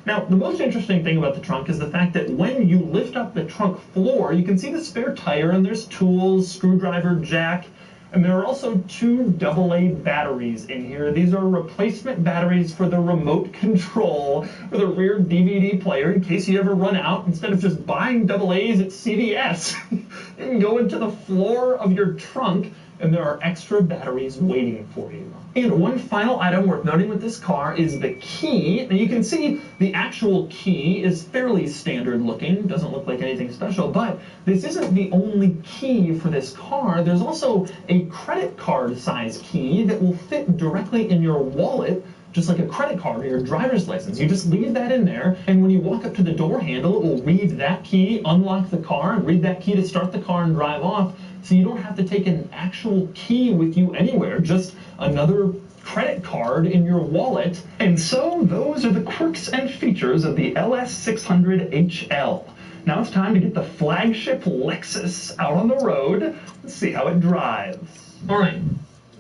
Now, the most interesting thing about the trunk is the fact that when you lift up the trunk floor, you can see the spare tire, and there's tools, screwdriver, jack, and there are also two AA batteries in here. These are replacement batteries for the remote control for the rear DVD player in case you ever run out. Instead of just buying AA's at CVS, you can go into the floor of your trunk and there are extra batteries waiting for you. And one final item worth noting with this car is the key. And you can see the actual key is fairly standard looking, doesn't look like anything special, but this isn't the only key for this car. There's also a credit card size key that will fit directly in your wallet, just like a credit card or your driver's license. You just leave that in there, and when you walk up to the door handle, it will read that key, unlock the car, and read that key to start the car and drive off. So you don't have to take an actual key with you anywhere, just another credit card in your wallet. And so those are the quirks and features of the LS600HL. Now it's time to get the flagship Lexus out on the road and see how it drives. All right.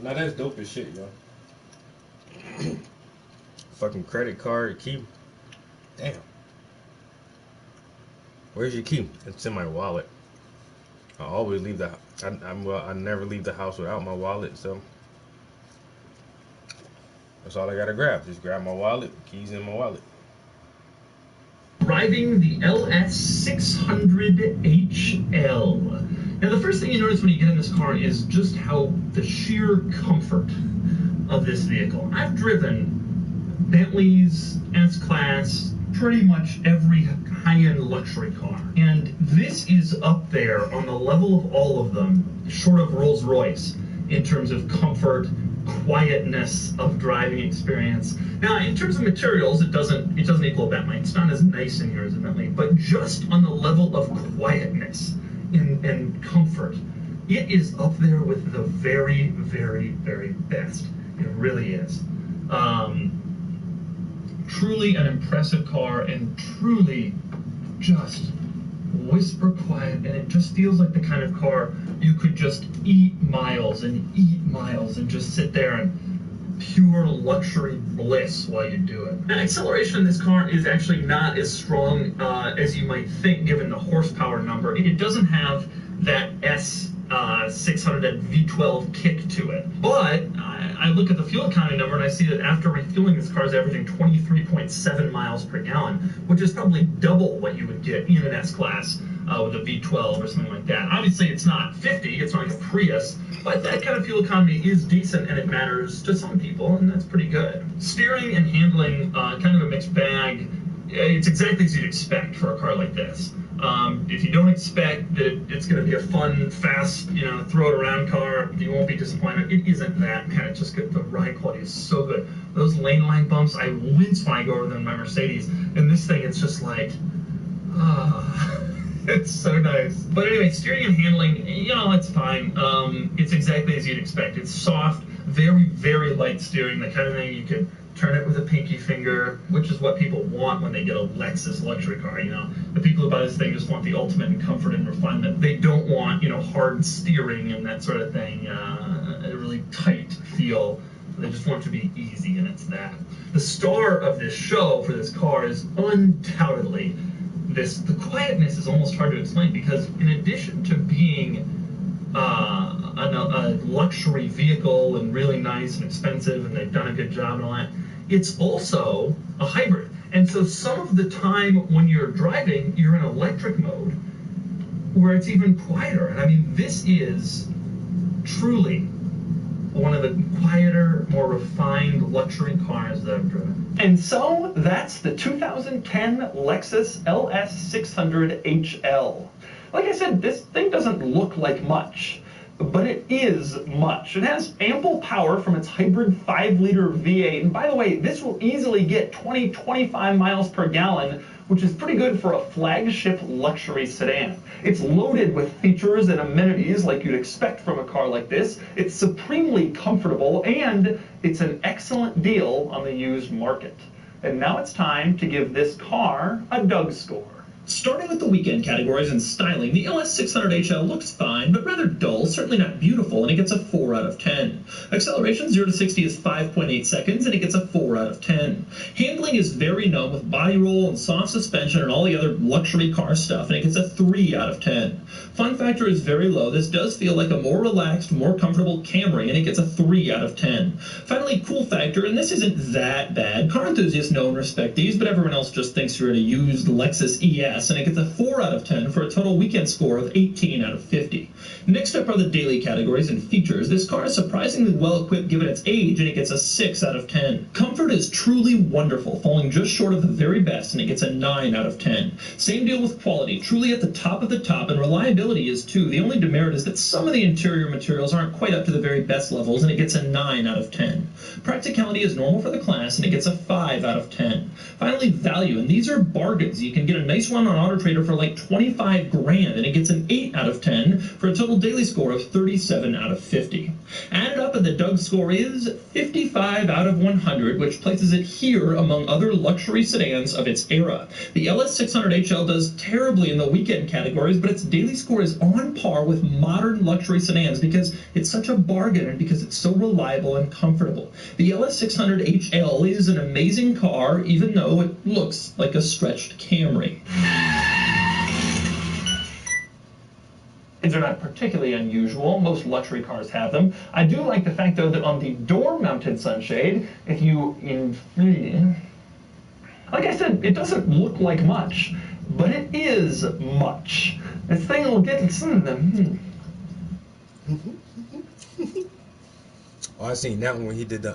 Now that's dope as shit, yo. Fucking credit card key. Damn. Where's your key? It's in my wallet. I always leave the. I never leave the house without my wallet, so that's all I gotta grab. Just grab my wallet. Keys in my wallet. Driving the LS600HL. Now the first thing you notice when you get in this car is just how the sheer comfort of this vehicle. I've driven Bentleys, S-Class, pretty much every high-end luxury car. And this is up there on the level of all of them, short of Rolls-Royce, in terms of comfort, quietness of driving experience. Now, in terms of materials, it doesn't equal a Bentley. It's not as nice in here as a Bentley, but just on the level of quietness and comfort, it is up there with the very, very, very best. It really is. Truly an impressive car, and truly just whisper quiet, and it just feels like the kind of car you could just eat miles and just sit there and pure luxury bliss while you do it. Now, acceleration in this car is actually not as strong as you might think given the horsepower number. It doesn't have that S600, that V12 kick to it. But I look at the fuel economy number and I see that after refueling, this car is averaging 23.7 miles per gallon, which is probably double what you would get in an S-Class with a V12 or something like that. Obviously, it's not 50, it's not like a Prius, but that kind of fuel economy is decent and it matters to some people, and that's pretty good. Steering and handling, kind of a mixed bag. It's exactly as you'd expect for a car like this. If you don't expect that it's going to be a fun, fast, throw it around car, you won't be disappointed. It isn't that, man. It's just good. The ride quality is so good. Those lane line bumps, I wince when I go over them in my Mercedes. And this thing, it's just like, it's so nice. But anyway, steering and handling, it's fine. It's exactly as you'd expect. It's soft, very, very light steering, the kind of thing you could turn it with a pinky finger, which is what people want when they get a Lexus luxury car, The people who buy this thing just want the ultimate in comfort and refinement. They don't want, hard steering and that sort of thing, a really tight feel. They just want it to be easy, and it's that. The star of this show for this car is undoubtedly this. The quietness is almost hard to explain because in addition to being a luxury vehicle and really nice and expensive, and they've done a good job and all that, it's also a hybrid. And so some of the time when you're driving, you're in electric mode where it's even quieter. And I mean, this is truly one of the quieter, more refined luxury cars that I've driven. And so, that's the 2010 Lexus LS600 HL. Like I said, this thing doesn't look like much, but it is much. It has ample power from its hybrid 5-liter V8, and by the way, this will easily get 20-25 miles per gallon, which is pretty good for a flagship luxury sedan. It's loaded with features and amenities like you'd expect from a car like this. It's supremely comfortable, and it's an excellent deal on the used market. And now it's time to give this car a Doug score. Starting with the weekend categories and styling, the LS600HL looks fine, but rather dull, certainly not beautiful, and it gets a 4 out of 10. Acceleration 0 to 60 is 5.8 seconds, and it gets a 4 out of 10. Handling is very numb with body roll and soft suspension and all the other luxury car stuff, and it gets a 3 out of 10. Fun factor is very low. This does feel like a more relaxed, more comfortable Camry, and it gets a 3 out of 10. Finally, cool factor, and this isn't that bad. Car enthusiasts know and respect these, but everyone else just thinks you're in a used Lexus ES, and it gets a 4 out of 10 for a total weekend score of 18 out of 50. Next up are the daily categories and features. This car is surprisingly well equipped given its age, and it gets a 6 out of 10. Comfort is truly wonderful, falling just short of the very best, and it gets a 9 out of 10. Same deal with quality, truly at the top of the top, and reliability is too. The only demerit is that some of the interior materials aren't quite up to the very best levels, and it gets a 9 out of 10. Practicality is normal for the class, and it gets a 5 out of 10. Finally, value, and these are bargains. You can get a nice one on AutoTrader for like 25 grand, and it gets an 8 out of 10 for a total daily score of 37 out of 50. Added up, and the Doug score is 55 out of 100, which places it here among other luxury sedans of its era. The LS600HL does terribly in the weekend categories, but its daily score is on par with modern luxury sedans because it's such a bargain and because it's so reliable and comfortable. The LS600HL is an amazing car, even though it looks like a stretched Camry. These are not particularly unusual. Most luxury cars have them. I do like the fact, though, that on the door-mounted sunshade, if you like I said, it doesn't look like much, but it is much. This thing will get some of them. Oh, I seen that one when he did the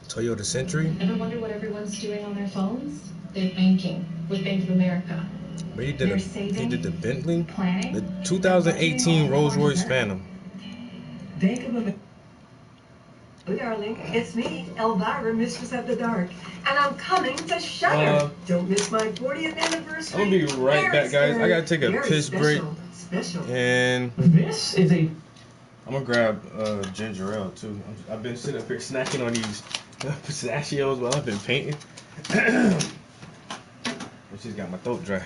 Toyota Century. Ever wonder what everyone's doing on their phones? They're banking with Bank of America. But he did the Bentley, Planning? the 2018 Rolls-Royce Phantom. Bank of America. Oh, darling, it's me, Elvira, Mistress of the Dark, and I'm coming to Shudder. Don't miss my 40th anniversary. I'm gonna be right back, guys. I gotta take a piss break. And This is a... I'm gonna grab ginger ale too. I've been sitting up here snacking on these pistachios while I've been painting. I just got my throat dry.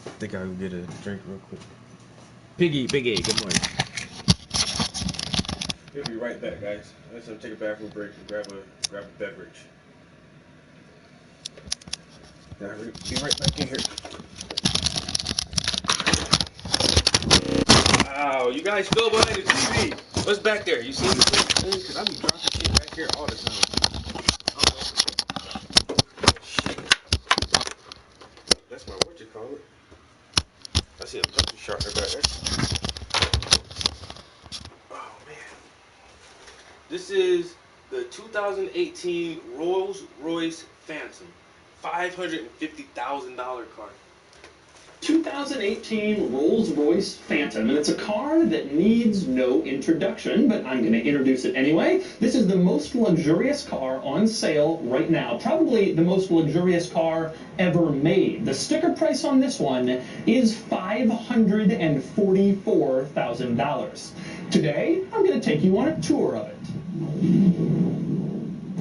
I think I'll get a drink real quick. Piggy, good morning. We'll be right back, guys. I'm gonna take a bathroom break and grab a beverage. I'll be right back in here. Wow, you guys go behind the TV. What's back there? You see the thing? Because I be dropping shit back here all the time. That's my what you call it. I see a pencil sharpener back there. Oh man. This is the 2018 Rolls-Royce Phantom. $550,000 car. 2018 Rolls-Royce Phantom, and it's a car that needs no introduction, but I'm going to introduce it anyway. This is the most luxurious car on sale right now, probably the most luxurious car ever made. The sticker price on this one is $544,000. Today, I'm going to take you on a tour of it.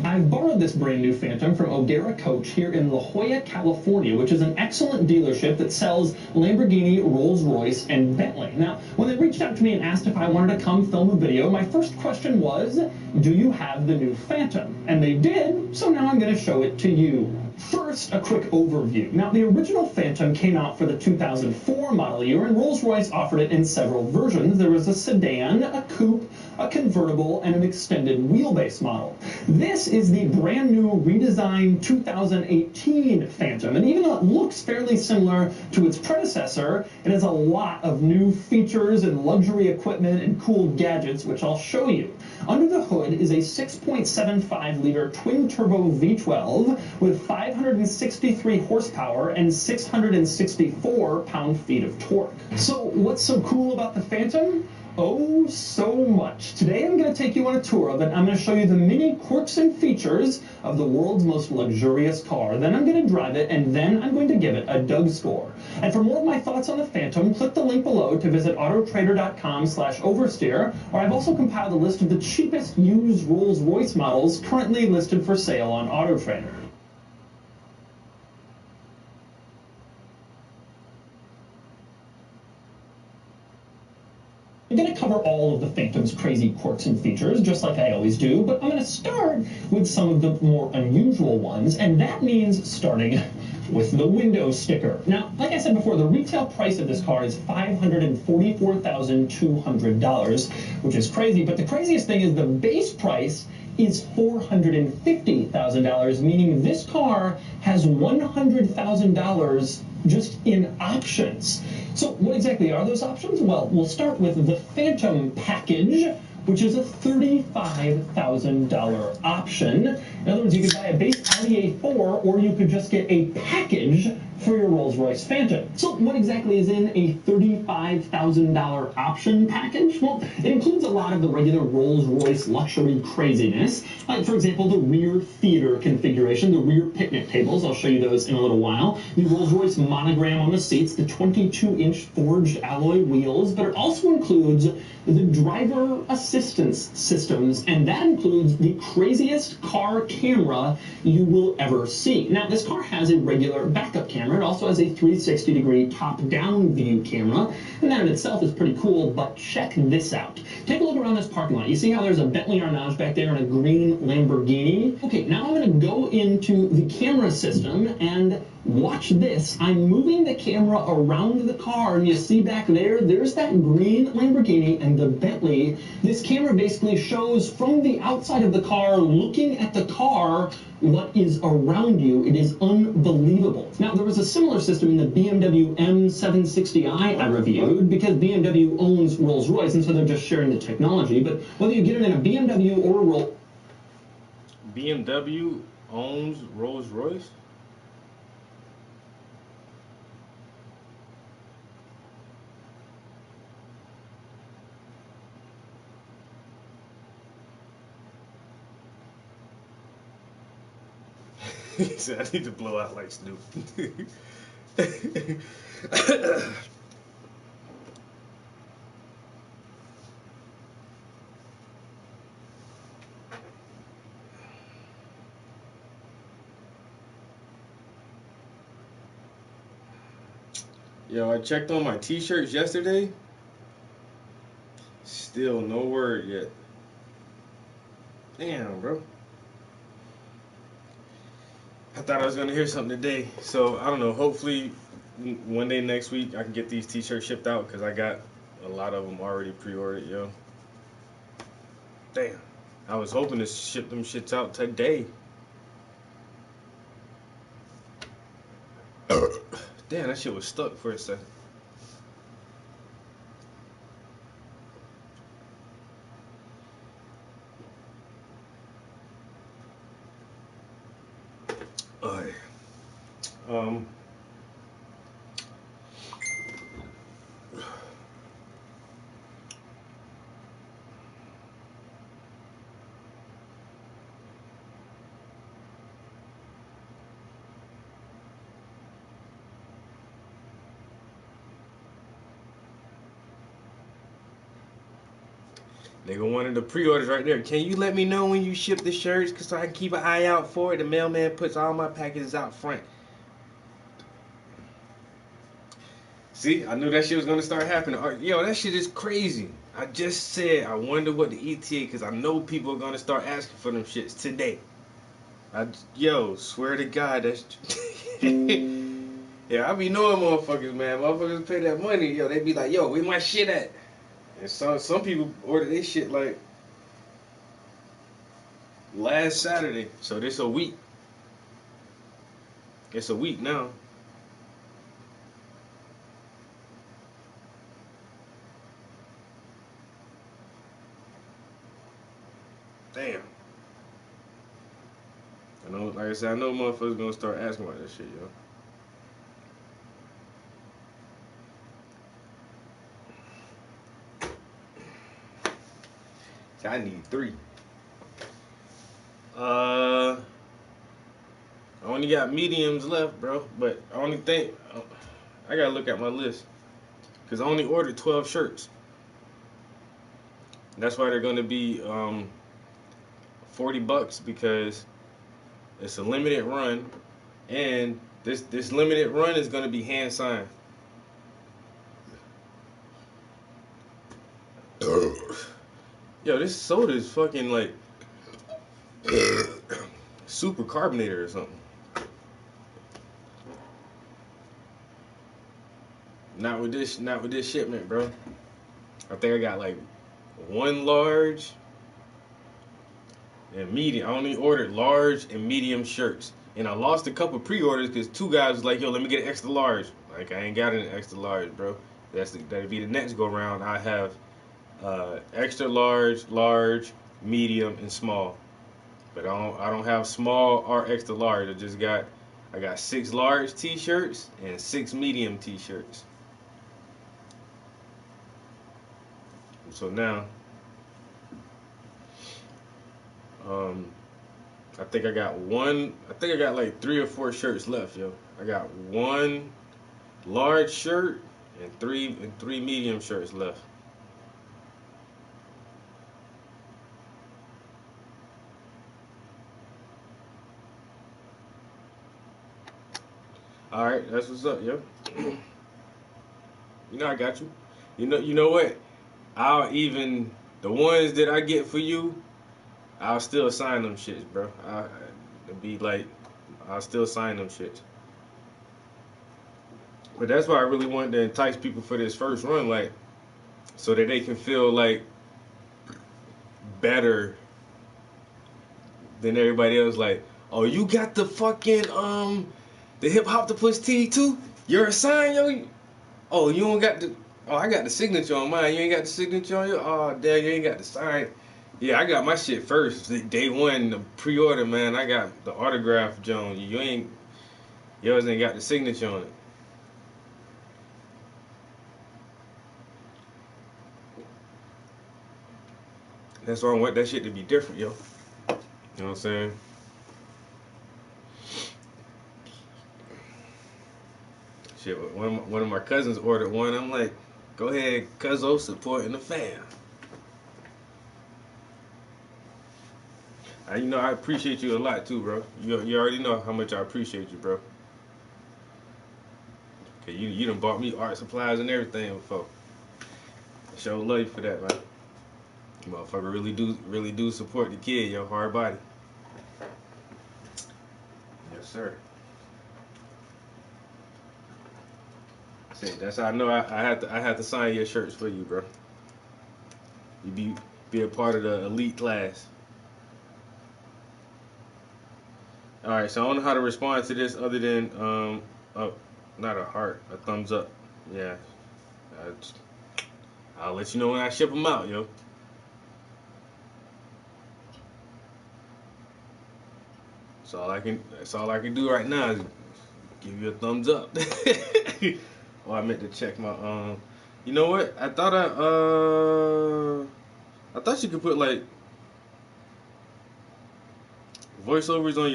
I've borrowed this brand new Phantom from O'Gara Coach here in La Jolla, California, which is an excellent dealership that sells Lamborghini, Rolls-Royce, and Bentley. Now, when they reached out to me and asked if I wanted to come film a video, my first question was, do you have the new Phantom? And they did, so now I'm going to show it to you. First, a quick overview. Now, the original Phantom came out for the 2004 model year, and Rolls-Royce offered it in several versions. There was a sedan, a coupe, a convertible, and an extended wheelbase model. This is the brand new redesigned 2018 Phantom, and even though it looks fairly similar to its predecessor, it has a lot of new features and luxury equipment and cool gadgets, which I'll show you. Under the hood is a 6.75-liter twin-turbo V12 with 563 horsepower and 664 pound-feet of torque. So what's so cool about the Phantom? Oh, so much. Today I'm going to take you on a tour of it. I'm going to show you the many quirks and features of the world's most luxurious car. Then I'm going to drive it, and then I'm going to give it a Doug score. And for more of my thoughts on the Phantom, click the link below to visit autotrader.com/oversteer, or I've also compiled a list of the cheapest used Rolls-Royce models currently listed for sale on AutoTrader. I'm going to cover all of the Phantom's crazy quirks and features, just like I always do, but I'm going to start with some of the more unusual ones, and that means starting with the window sticker. Now, like I said before, the retail price of this car is $544,200, which is crazy, but the craziest thing is the base price is $450,000, meaning this car has $100,000 just in options. So what exactly are those options? Well, we'll start with the Phantom package, which is a $35,000 option. In other words, you could buy a base Audi A4, or you could just get a package for your Rolls-Royce Phantom. So what exactly is in a $35,000 option package? Well, it includes a lot of the regular Rolls-Royce luxury craziness. Like, for example, the rear theater configuration, the rear picnic tables. I'll show you those in a little while. The Rolls-Royce monogram on the seats, the 22-inch forged alloy wheels, but it also includes the driver assistance systems, and that includes the craziest car camera you will ever see. Now, this car has a regular backup camera. It also has a 360-degree top-down view camera, and that in itself is pretty cool, but check this out. Take a look around this parking lot. You see how there's a Bentley Arnage back there and a green Lamborghini? Okay, now I'm going to go into the camera system and watch this. I'm moving the camera around the car, and you see back there, there's that green Lamborghini and the Bentley. This camera basically shows from the outside of the car, looking at the car, what is around you. It is unbelievable. Now, there was a similar system in the BMW M760i I reviewed, because BMW owns Rolls-Royce, and so they're just sharing the technology. But whether you get it in a BMW or a Rolls... BMW owns Rolls-Royce? He said, I need to blow out like Snoop. Yo, I checked on my t-shirts yesterday. Still no word yet. Damn, bro. I thought I was gonna hear something today, so I don't know. Hopefully, one day next week I can get these t-shirts shipped out, because I got a lot of them already pre-ordered, yo. Damn, I was hoping to ship them shits out today. Damn, that shit was stuck for a second. Nigga, one of the pre-orders right there. Can you let me know when you ship the shirts, cause so I can keep an eye out for it? The mailman puts all my packages out front. See, I knew that shit was gonna start happening. Yo, that shit is crazy. I just said I wonder what the ETA, cause I know people are gonna start asking for them shits today. Yo, swear to God, that's yeah, I be knowing motherfuckers, man. Motherfuckers pay that money, yo. They be like, yo, where my shit at? And some people order their shit like last Saturday. So this a week. It's a week now. Damn. I know, like I said, I know motherfuckers gonna start asking about that shit, yo. I need 3. I only got mediums left, bro. But I only think I gotta look at my list because I only ordered 12 shirts. That's why they're gonna be $40 because it's a limited run, and this limited run is gonna be hand signed. Yo, this soda is fucking like super carbonated or something. Not with this shipment, bro. I think I got like 1 large and medium. I only ordered large and medium shirts, and I lost a couple pre-orders because 2 guys was like, "Yo, let me get an extra large." Like I ain't got an extra large, bro. That'd be the next go round. I have extra large, large, medium, and small. But I don't have small or extra large. I got 6 large T-shirts and 6 medium T-shirts. So now, I think I got like 3 or 4 shirts left, yo. I got 1 large shirt and three medium shirts left. All right, that's what's up, yo. You know I got you. You know what? The ones that I get for you, I'll still sign them shits, bro. I'll still sign them shits. But that's why I really wanted to entice people for this first run, like, so that they can feel like better than everybody else. Like, oh, you got the fucking the Hip Hoptopus tee too? You're a sign, yo. Oh, you don't got the. Oh, I got the signature on mine. You ain't got the signature on your. Oh, damn, you ain't got the sign. Yeah, I got my shit first. Day 1, the pre-order, man. I got the autograph, Joan. Yours ain't got the signature on it. That's why I want that shit to be different, yo. You know what I'm saying? Shit, one of my cousins ordered one. I'm like, go ahead, cuzzo, supporting the fam. I appreciate you a lot too, bro. You already know how much I appreciate you, bro. Cause you done bought me art supplies and everything before. I sure love you for that, man. Motherfucker really do support the kid, yo, hard body. Yes, sir. See, that's how I know I have to sign your shirts for you, bro. You be a part of the elite class. All right, so I don't know how to respond to this other than not a heart, a thumbs up. Yeah, I'll let you know when I ship them out, yo. That's all I can do right now is give you a thumbs up. Oh, I meant to check my You know what? I thought you could put like voiceovers on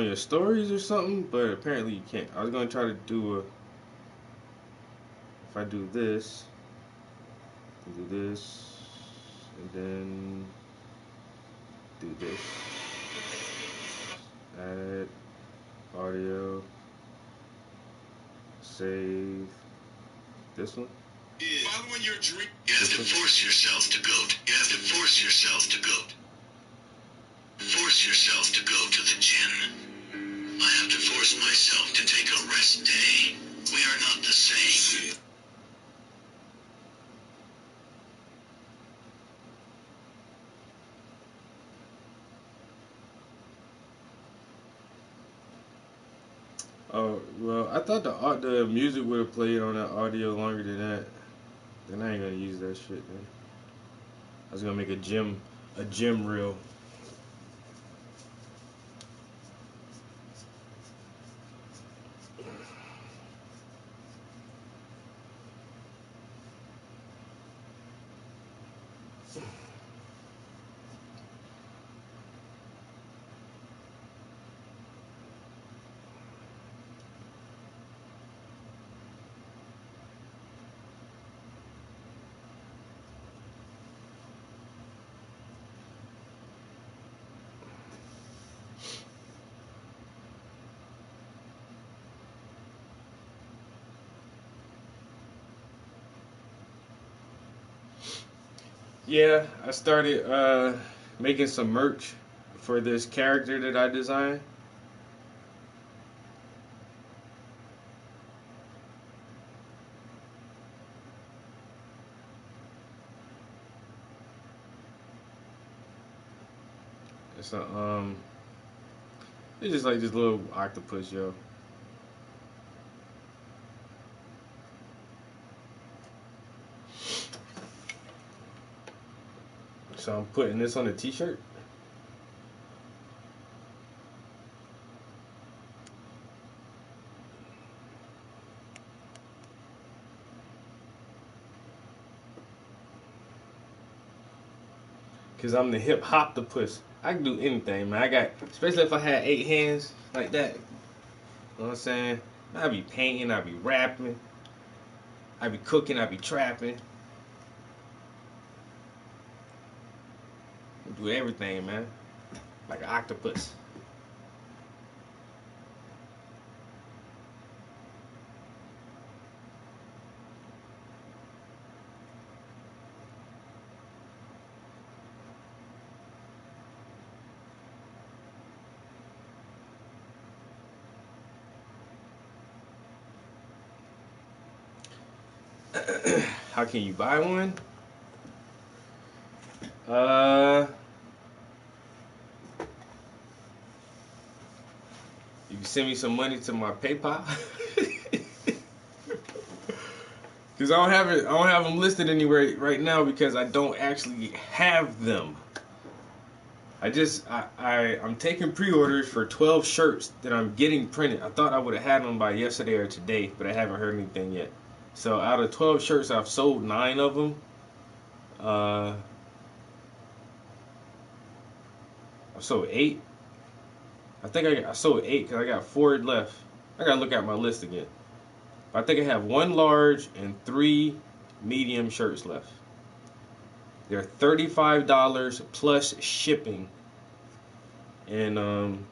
your stories or something, but apparently you can't. I was gonna try to do if I do this, and then do this. Add audio. Save this one. Following your dream. You have to force yourself to go. You have to force yourself to go. Force yourself to go to the gym. I have to force myself to take a rest day. We are not the same. Oh well, I thought the music would have played on that audio longer than that. Then I ain't gonna use that shit. Then I was gonna make a gym reel. Yeah, I started making some merch for this character that I designed. It's a it's just like this little octopus, yo. So I'm putting this on a t-shirt. Cause I'm the hip hoptopus. I can do anything, man. I got, especially if I had 8 hands like that. You know what I'm saying? I'd be painting, I'd be rapping, I'd be cooking, I'd be trapping. I do everything, man. Like an octopus. How can you buy one? You can send me some money to my PayPal. Cause I don't have it. I don't have them listed anywhere right now because I don't actually have them. I'm taking pre-orders for 12 shirts that I'm getting printed. I thought I would have had them by yesterday or today, but I haven't heard anything yet. So out of 12 shirts, I've sold 9 of them. I've sold 8. I think I sold 8 because I got 4 left. I gotta look at my list again. I think I have 1 large and 3 medium shirts left. They're $35 plus shipping. And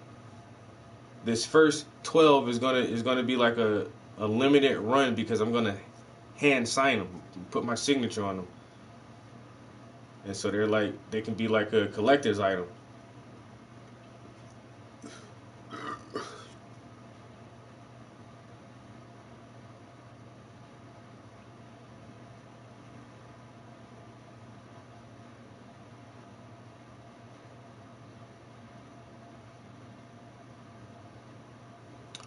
this first 12 is gonna be like a limited run because I'm gonna hand sign them, put my signature on them, and so they can be like a collector's item.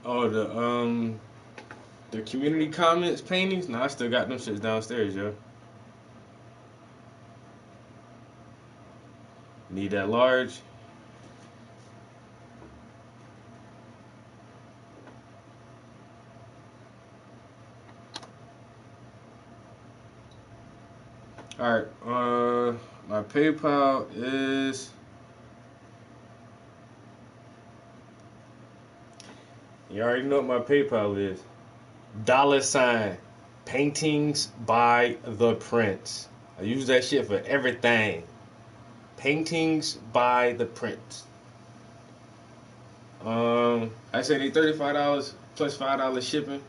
Oh, the community comments paintings. Nah, I still got them shits downstairs, yo. Need that large. All right. My PayPal is. You already know what my PayPal is. $ paintings by the Prince. I use that shit for everything. Paintings by the Prince. I said they $35 plus $5 shipping.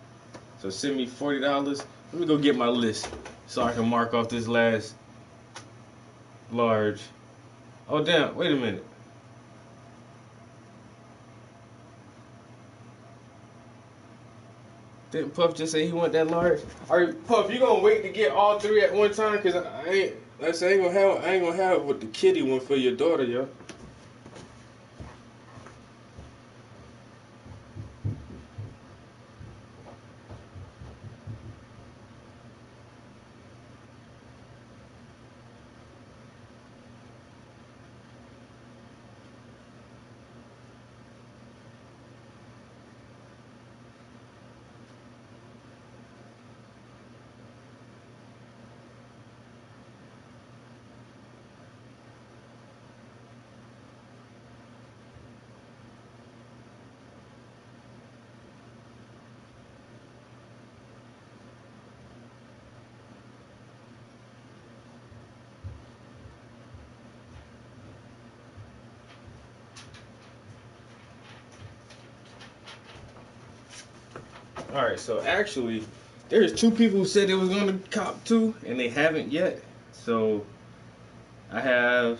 So send me $40. Let me go get my list so I can mark off this last large. Oh damn! Wait a minute. Didn't Puff just say he want that large? Alright, Puff, you gonna wait to get all 3 at one time? Cause I ain't gonna have what the kitty one for your daughter, yo. All right, so actually, there's two people who said they was going to cop two, and they haven't yet. So I have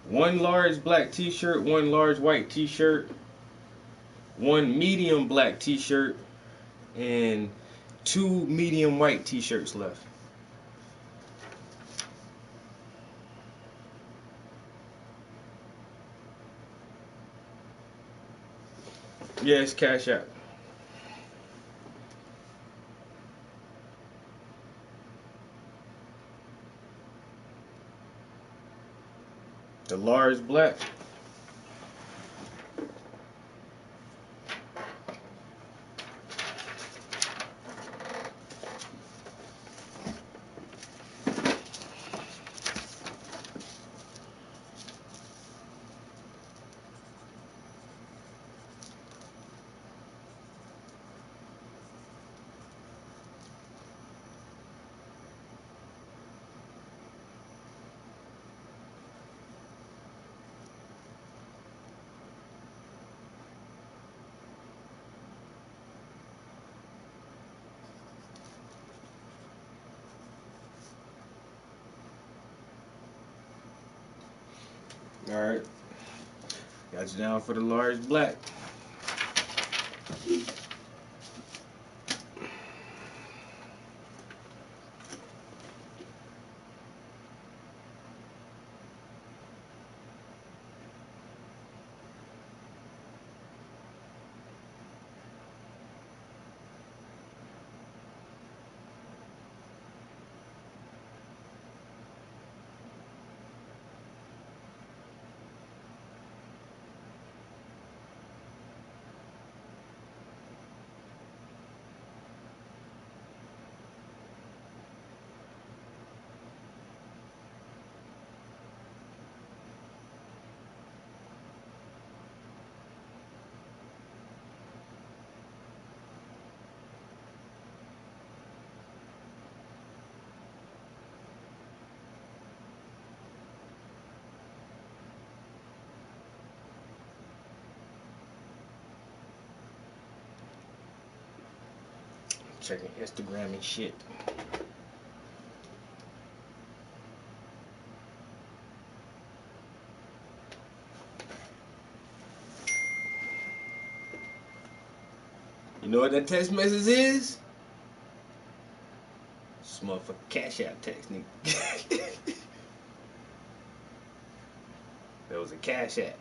one large black T-shirt, one large white T-shirt, one medium black T-shirt, and two medium white T-shirts left. Yes, Cash App. The large black. All right. Got you down for the large black. Checking Instagram and shit. You know what that text message is? This motherfucker Cash App text, nigga. That was a Cash App.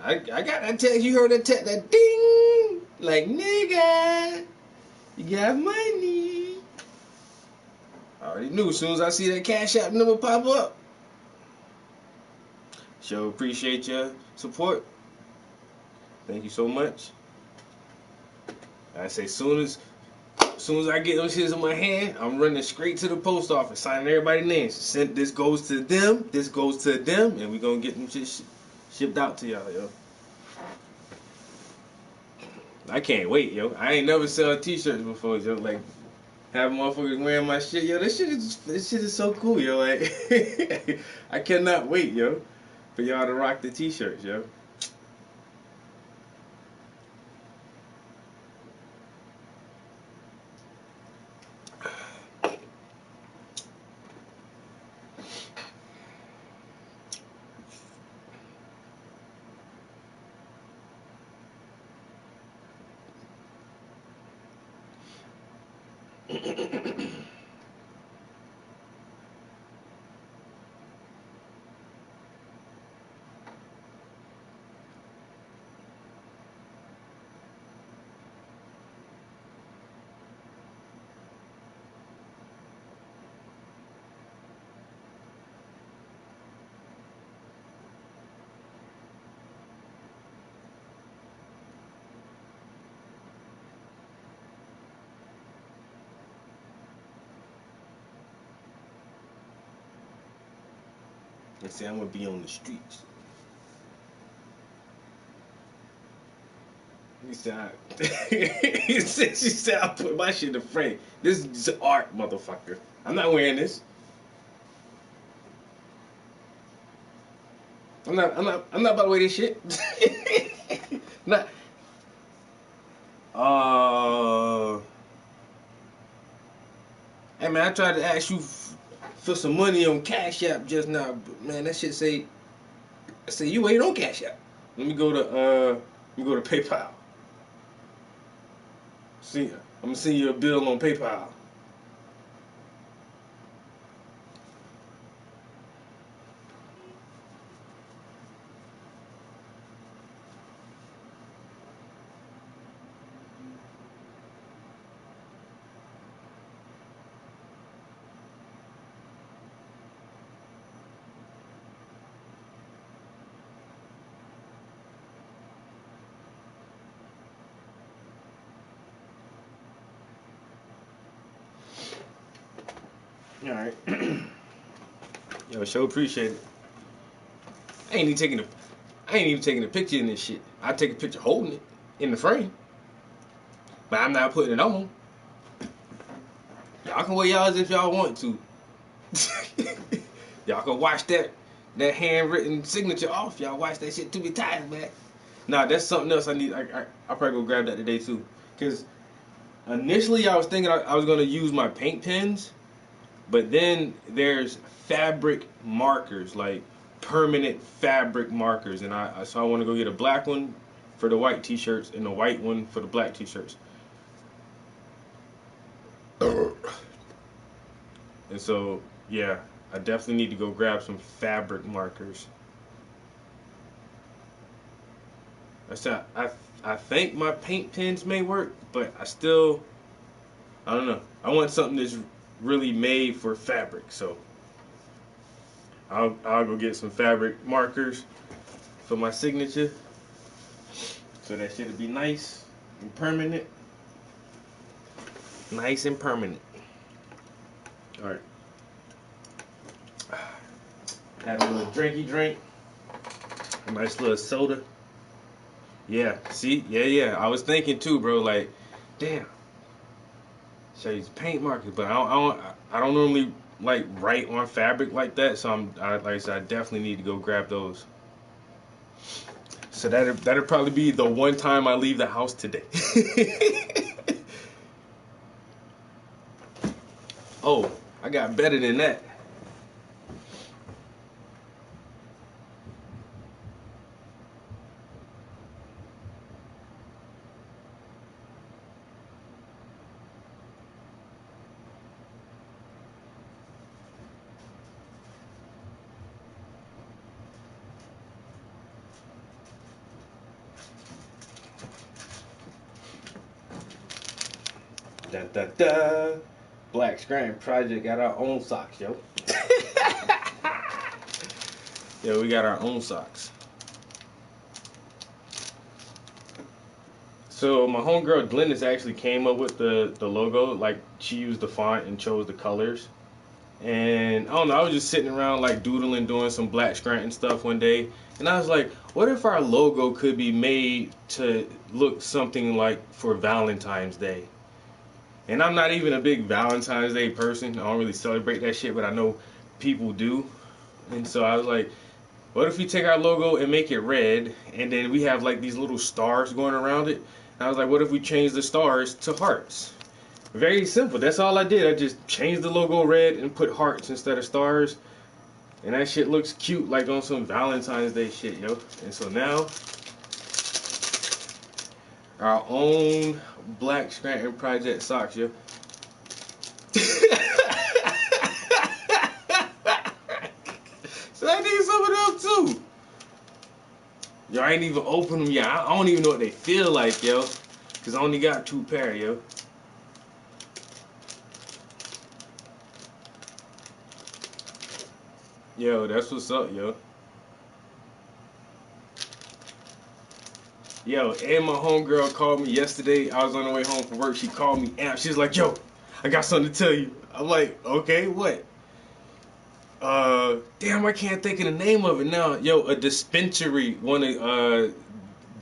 I got that text. You heard that text? That ding! Like, nigga, you got money. I already knew as soon as I see that Cash App number pop up. Sure appreciate your support. Thank you so much. I say soon as I get those shits in my hand, I'm running straight to the post office, signing everybody's names. Sent this goes to them, this goes to them, and we gonna get them shit shipped out to y'all, yo. I can't wait, yo. I ain't never sell t-shirts before, yo. Like, have motherfuckers wearing my shit, yo. This shit is so cool, yo. Like, I cannot wait, yo, for y'all to rock the t-shirts, yo. They say I'm gonna be on the streets. He said I put my shit in the frame. This is art, motherfucker. I'm not wearing this. I'm not about to wear this shit. Not. Hey man, I tried to ask you for some money on Cash App just now, but man, that shit say you ain't on Cash App. Let me go to PayPal. See, I'm gonna send you a bill on PayPal. All right. Yo, sure appreciate it. I ain't even taking a picture in this shit. I take a picture holding it in the frame, but I'm not putting it on. Y'all can wear y'all if y'all want to. Y'all can watch that handwritten signature off. Y'all watch that shit 2 times back. Nah, that's something else I need. I'll probably go grab that today too. Cause initially I was thinking I was gonna use my paint pens, but then there's fabric markers, like permanent fabric markers, and so I want to go get a black one for the white t-shirts and a white one for the black t-shirts. And so yeah, I definitely need to go grab some fabric markers. I think my paint pens may work, but I don't know. I want something that's really made for fabric, so I'll go get some fabric markers for my signature, so that shit'll be nice and permanent. Nice and permanent. All right. Had a little drink. A nice little soda. Yeah, see? Yeah. I was thinking too, bro, like, damn. Should I use paint markers? But I don't normally like write on fabric like that, so like I said, I definitely need to go grab those. So that'll probably be the one time I leave the house today. Oh, I got better than that. Da. Black Screen Project got our own socks, yo. Yeah, we got our own socks. So my homegirl Glennis actually came up with the logo. Like, she used the font and chose the colors. And I don't know, I was just sitting around like doodling, doing some Black Scranton stuff one day, and I was like, what if our logo could be made to look something like for Valentine's Day? And I'm not even a big Valentine's Day person. I don't really celebrate that shit, but I know people do. And so I was like, what if we take our logo and make it red, and then we have like these little stars going around it? And I was like, what if we change the stars to hearts? Very simple. That's all I did. I just changed the logo red and put hearts instead of stars. And that shit looks cute, like on some Valentine's Day shit, yo. And so now, our own Black Scranton Project socks, yo. So I need some of them too. Yo, I ain't even opened them yet. I don't even know what they feel like, yo. Cause I only got 2 pair, yo. Yo, that's what's up, yo. Yo, and my homegirl called me yesterday. I was on the way home from work. She called me and she's like, yo, I got something to tell you. I'm like, okay, what? Damn, I can't think of the name of it now. Yo, a dispensary want to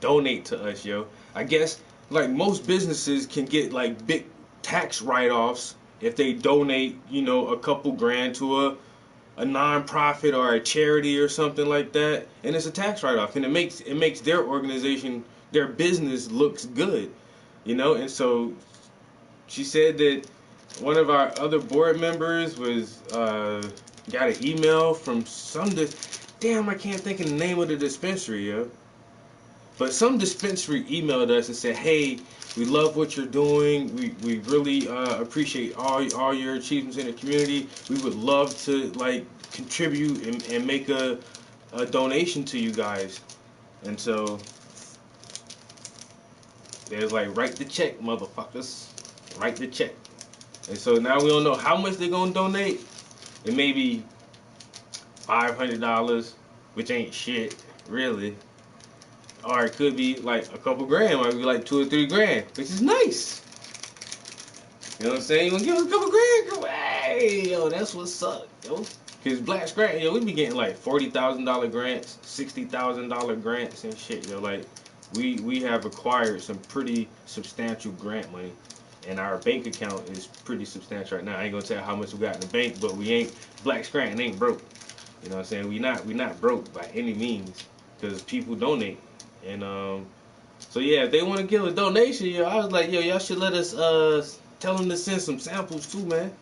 donate to us, yo. I guess, like, most businesses can get, like, big tax write-offs if they donate, you know, a couple grand to a non-profit or a charity or something like that, and it's a tax write-off, and it makes their organization, their business looks good. you know. And so she said that one of our other board members was got an email from damn, I can't think of the name of the dispensary, yo. But some dispensary emailed us and said, "Hey, we love what you're doing. We really appreciate all your achievements in the community. We would love to like contribute and make a donation to you guys." And so they was like, "Write the check, motherfuckers. Write the check." And so now we don't know how much they're gonna donate. It may be $500, which ain't shit, really. Or it could be like a couple grand, might be like 2 or 3 grand, which is nice. You know what I'm saying? You wanna give us a couple grand? Come on, hey, yo, that's what's up, yo. Cause Black Grant, yo, we be getting like $40,000 grants, $60,000 grants and shit, yo. Like, we have acquired some pretty substantial grant money, and our bank account is pretty substantial right now. I ain't gonna tell you how much we got in the bank, but we ain't Black Scranton ain't broke. You know what I'm saying? We not broke by any means, cause people donate. And so yeah, if they want to give a donation, yo, I was like, yo, y'all should let us tell them to send some samples too, man.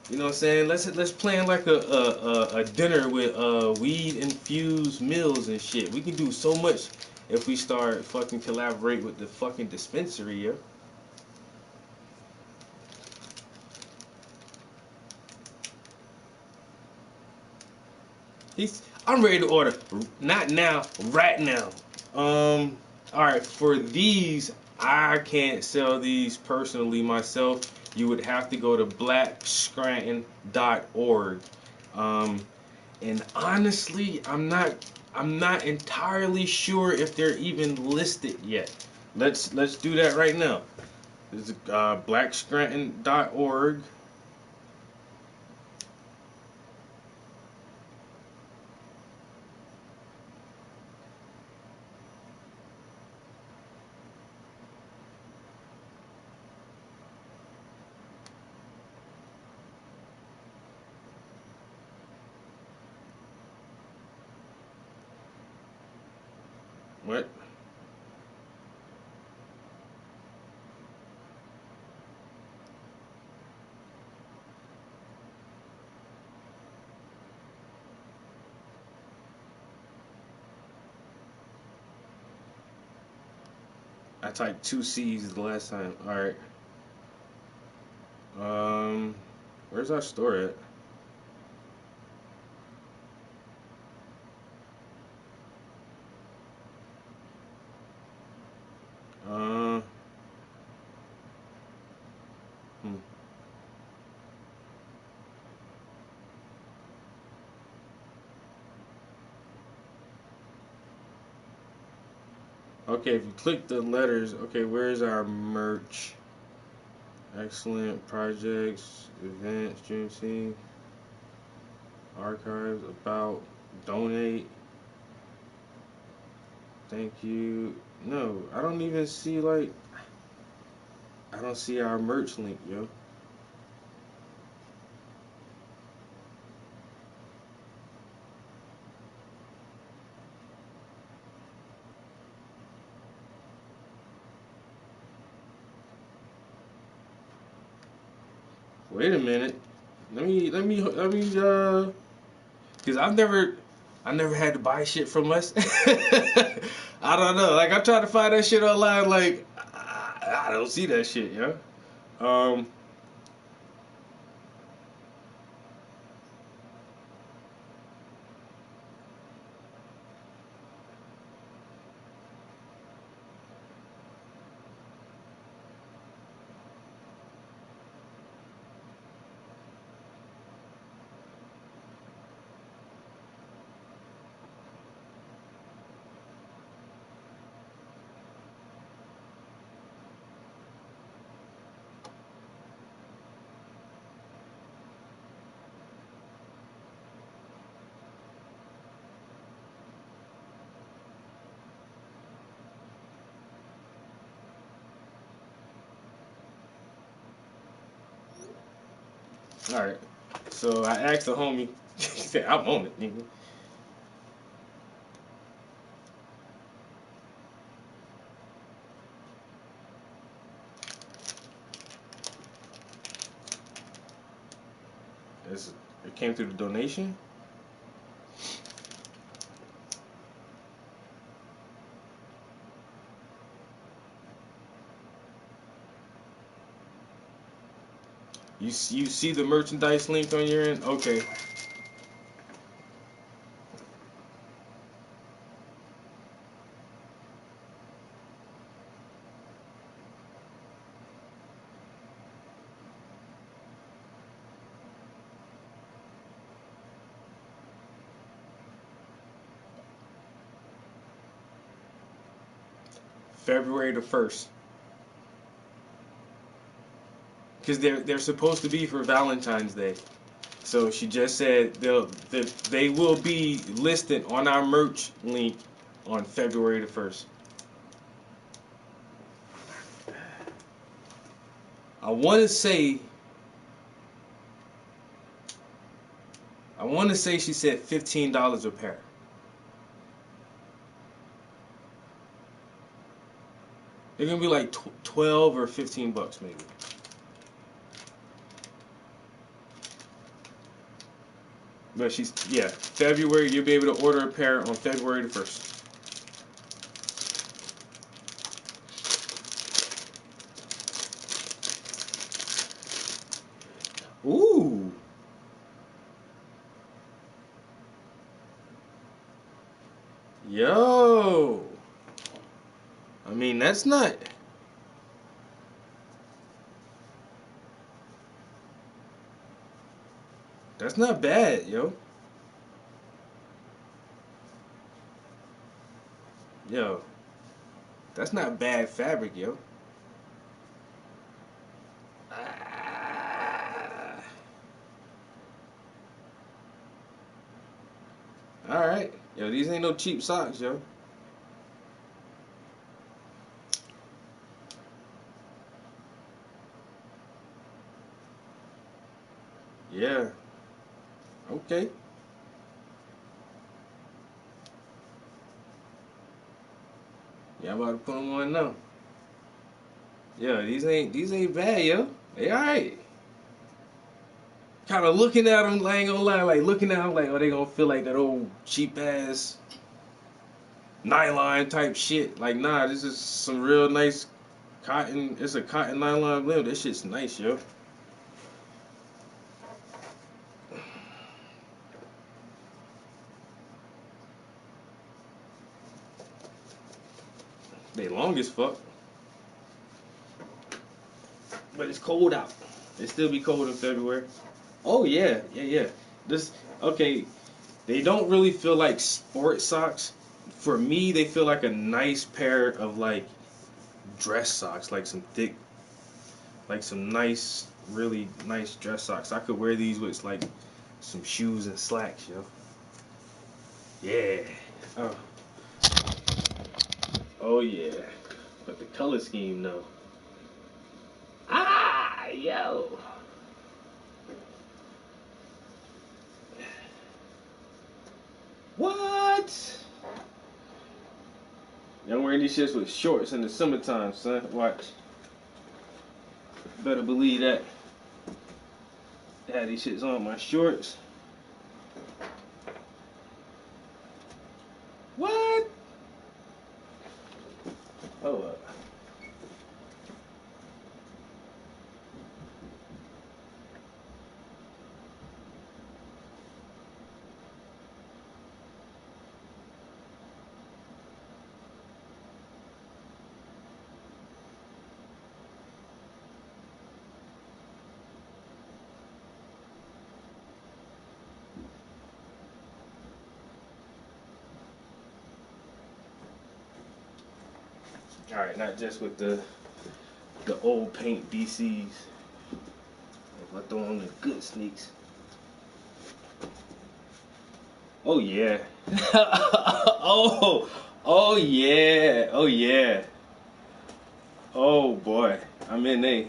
You know what I'm saying? Let's plan like a dinner with weed infused meals and shit. We can do so much if we start fucking collaborate with the fucking dispensary, yo. I'm ready to order. Not now, right now. Alright, for these, I can't sell these personally myself. You would have to go to blackscranton.org. And honestly, I'm not entirely sure if they're even listed yet. Let's do that right now. This is blackscranton.org. What? I typed 2 C's the last time. Alright. Where's our store at? Hmm. Okay, if you click the letters, okay, where's our merch? Excellent projects, events, Juneteenth, archives, about, donate, thank you. No, I don't even see like, I don't see our merch link, yo. Wait a minute. Cause I never had to buy shit from us. I don't know. Like, I'm trying to find that shit online. Like, I don't see that shit, yo. Um, all right. So I asked the homie. He said, "I'm on it, nigga." came through the donation. You see the merchandise link on your end? Okay. February the 1st. Because they're supposed to be for Valentine's Day. So she just said they will be listed on our merch link on February the 1st. I want to say she said $15 a pair. They're gonna be like 12 or 15 bucks maybe. But February, you'll be able to order a pair on February the 1st. Ooh. Yo. I mean, that's not bad, yo. Yo. That's not bad fabric, yo. Alright. Yo, these ain't no cheap socks, yo. Yeah. Okay. Yeah, I'm about to put them on now. Yeah, these ain't bad, yo. They alright. Kind of looking at them, I ain't gonna lie, like looking at them like, oh, they gonna feel like that old cheap ass nylon type shit. Like, nah, this is some real nice cotton. It's a cotton nylon blend. This shit's nice, yo. They long as fuck. But it's cold out. It still be cold in February. Oh yeah. Okay. They don't really feel like sport socks. For me, they feel like a nice pair of like dress socks, like some thick, like some nice, really nice dress socks. I could wear these with like some shoes and slacks, yo. Yeah. Oh yeah. But the color scheme, though. Yo. What? I'm wearing these shits with shorts in the summertime, son. Watch. Better believe that. I had these shits on my shorts. What? Hold up. Alright, not just with the old paint DCs. I throw on the good sneaks. Oh yeah. oh yeah. Oh yeah. Oh boy. I'm in there.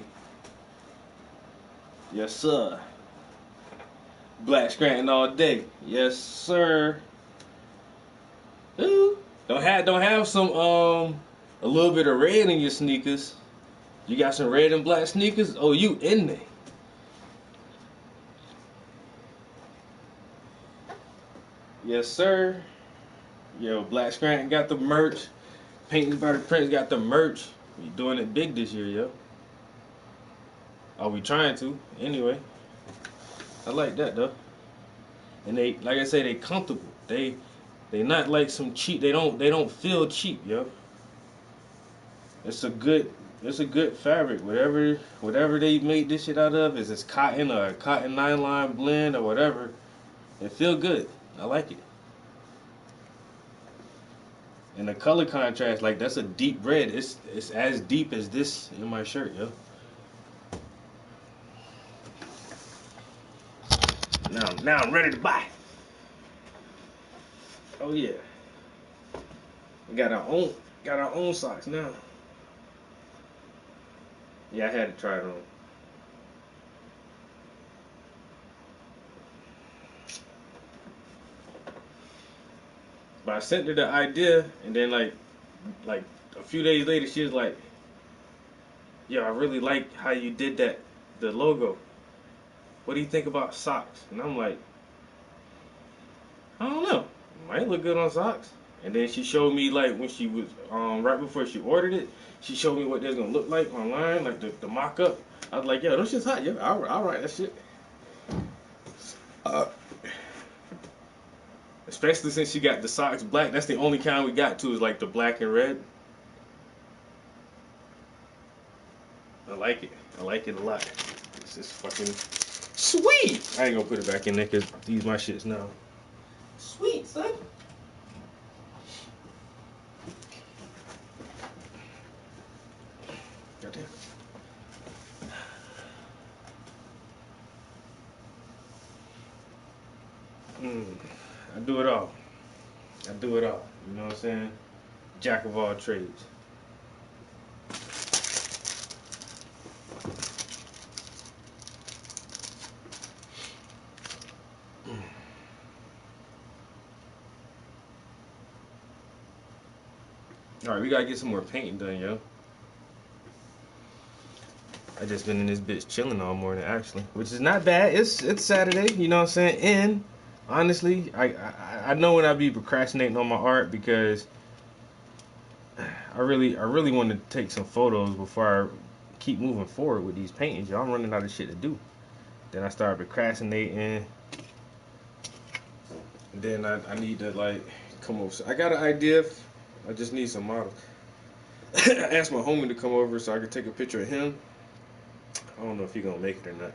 Yes sir. Black Scranton all day. Yes sir. Ooh. Don't have some a little bit of red in your sneakers. You got some red and black sneakers? Oh, you in there. Yes, sir. Yo, Black Scranton got the merch. Paintings by the Prince got the merch. We doing it big this year, yo. Are we trying to? Anyway, I like that though. And they, like I say, they comfortable. They not like some cheap. They don't feel cheap, yo. It's a good fabric. Whatever they made this shit out of, is it's cotton or a cotton nylon blend or whatever. It feel good. I like it. And the color contrast, like that's a deep red. It's as deep as this in my shirt, yo. Now I'm ready to buy. Oh yeah. We got our own socks now. Yeah, I had to try it on. But I sent her the idea, and then like a few days later, she was like, "Yo, I really like how you did that, the logo. What do you think about socks?" And I'm like, "I don't know. Might look good on socks." And then she showed me like when she was right before she ordered it, she showed me what they're gonna look like online, like the mock up. I was like, "Yo, those shit's hot. Yeah, I'll write that shit." Especially since she got the socks black. That's the only kind we got too, is like the black and red. I like it. I like it a lot. This is fucking sweet. I ain't gonna put it back in there because these my shits now. Sweet, son. Goddamn. I do it all. I do it all. You know what I'm saying? Jack of all trades. Alright, we gotta get some more painting done, yo. I just been in this bitch chilling all morning, actually, which is not bad. It's Saturday, you know what I'm saying? And honestly, I know when I be procrastinating on my art because I really want to take some photos before I keep moving forward with these paintings. Y'all, I'm running out of shit to do. Then I start procrastinating. Then I need to like come over. So I got an idea. I just need some models. I asked my homie to come over so I could take a picture of him. I don't know if he gonna make it or not.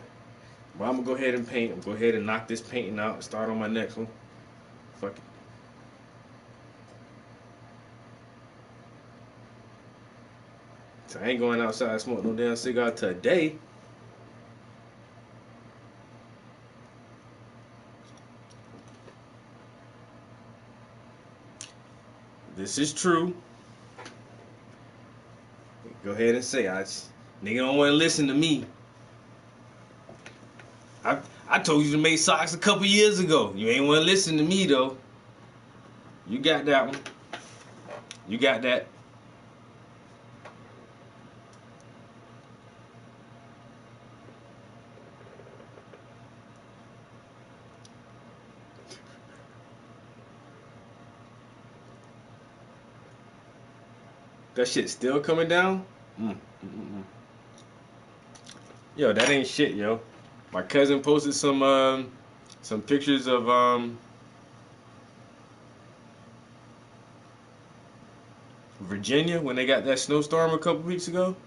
But I'm gonna go ahead and paint. I'm gonna go ahead and knock this painting out and start on my next one. Fuck it. So I ain't going outside and smoke no damn cigar today. This is true. Go ahead and say nigga don't want to listen to me. I told you to make socks a couple years ago. You ain't want to listen to me though. You got that one. You got that. That shit still coming down? Yo, that ain't shit, yo. My cousin posted some pictures of Virginia when they got that snowstorm a couple weeks ago.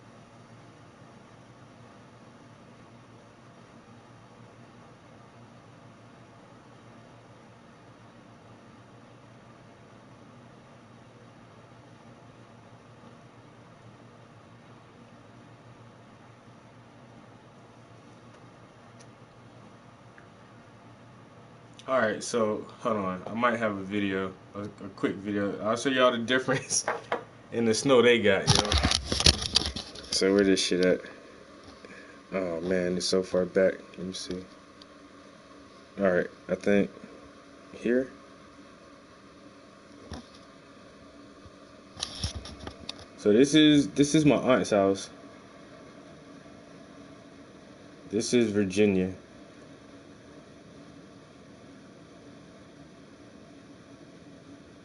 Alright, so hold on. I might have a video, a quick video. I'll show y'all the difference in the snow they got, yo. So where this shit at? Oh man, it's so far back. Let me see. Alright, I think here. So this is my aunt's house. This is Virginia.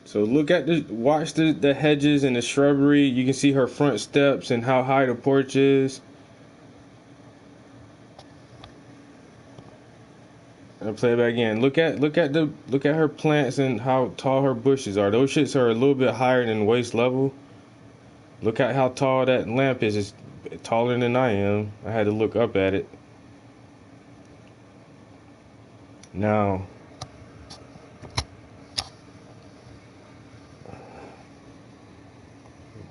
So watch the hedges and the shrubbery. You can see her front steps and how high the porch is. I'll play it back again. Look at her plants and how tall her bushes are. Those shits are a little bit higher than waist level. Look at how tall that lamp is. It's taller than I am. I had to look up at it. Now,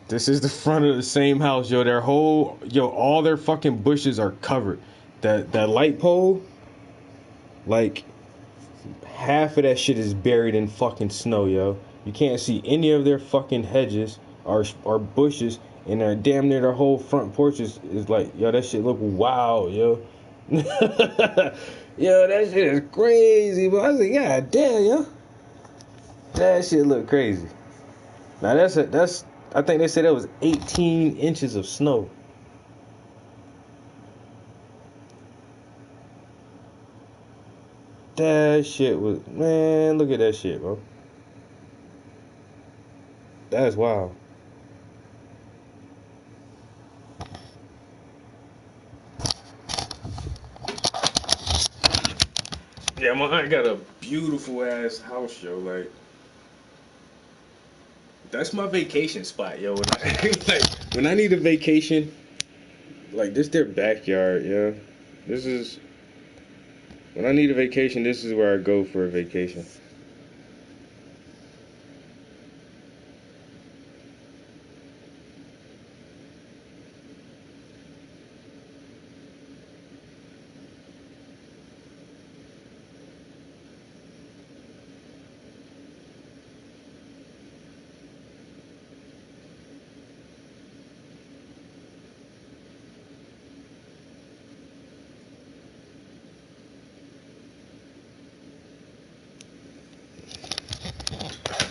this is the front of the same house, yo. All their fucking bushes are covered. That light pole, like, half of that shit is buried in fucking snow, yo. You can't see any of their fucking hedges or bushes, and they're damn near their whole front porch is like, yo, that shit look wild, yo. Yo, that shit is crazy, but I was like, God damn, yo. That shit look crazy. Now that's I think they said that was 18 inches of snow. That shit was, man, look at that shit, bro. That's wild. Yeah, my aunt got a beautiful ass house, yo. Like, that's my vacation spot, yo. When I need a vacation, like, this their backyard, yo. When I need a vacation, this is where I go for a vacation.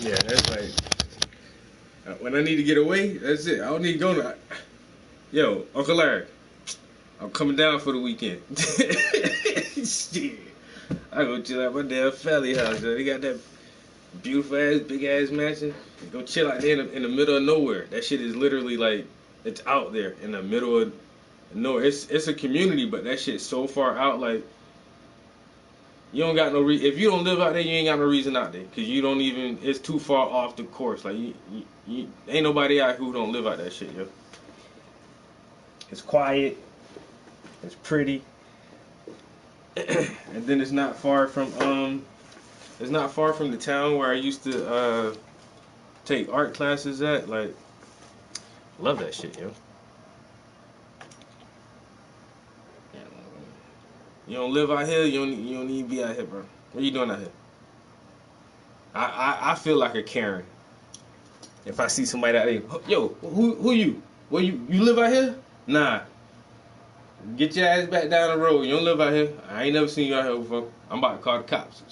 Yeah, that's like, when I need to get away, that's it. I don't need to go to, yo, Uncle Larry, I'm coming down for the weekend. Shit. I go chill out my damn family house, yo. They got that beautiful ass, big ass mansion. Go chill out there in the middle of nowhere. That shit is literally like, it's out there in the middle of nowhere. It's a community, but that shit's so far out, like, you don't got no reason. If you don't live out there, you ain't got no reason out there. Because you don't even, it's too far off the course. Like, you ain't nobody out who don't live out that shit, yo. It's quiet. It's pretty. And then it's not far from the town where I used to take art classes at. Like, love that shit, yo. You don't live out here, you don't need to be out here, bro. What you doing out here? I feel like a Karen. If I see somebody out there, yo, who you? Well, you live out here? Nah. Get your ass back down the road. You don't live out here. I ain't never seen you out here before. I'm about to call the cops.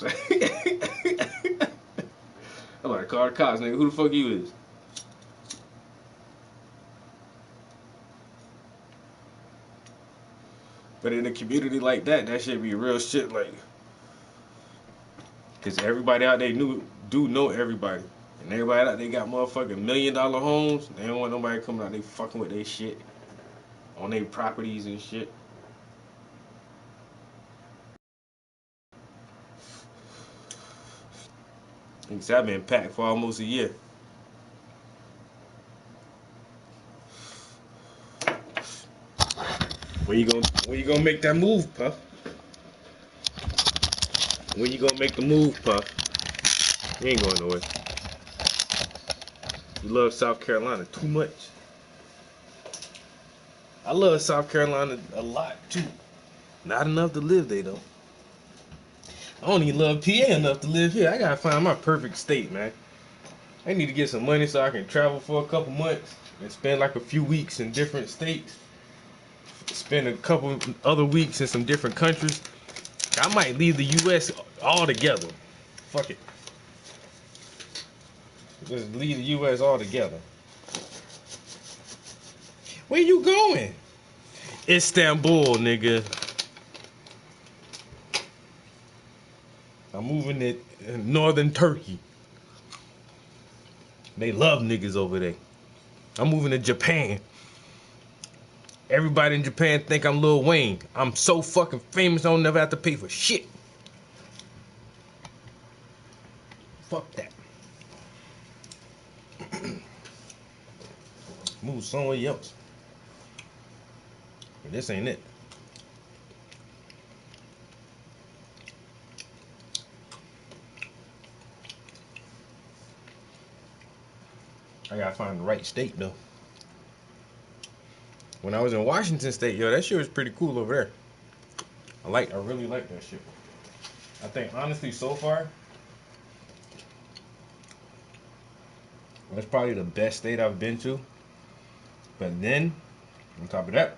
I'm about to call the cops, nigga. Who the fuck you is? But in a community like that, that should be real shit, like, cause everybody out there do know everybody, and everybody out there got motherfucking $1 million homes. They don't want nobody coming out there fucking with their shit on their properties and shit. Cause I've been packed for almost a year. When you gonna make that move, Puff? When you gonna make the move, Puff? You ain't going nowhere. You love South Carolina too much. I love South Carolina a lot too. Not enough to live there though. I don't even love PA enough to live here. I gotta find my perfect state, man. I need to get some money so I can travel for a couple months and spend like a few weeks in different states. Spend a couple other weeks in some different countries. I might leave the U.S. altogether. Fuck it. Just leave the U.S. altogether. Where you going? Istanbul, nigga. I'm moving to northern Turkey. They love niggas over there. I'm moving to Japan. Everybody in Japan think I'm Lil Wayne. I'm so fucking famous I don't never have to pay for shit. Fuck that. Move somewhere else. But this ain't it. I gotta find the right state though. When I was in Washington State, yo, that shit was pretty cool over there. I really like that shit. I think honestly so far, that's probably the best state I've been to. But then, on top of that,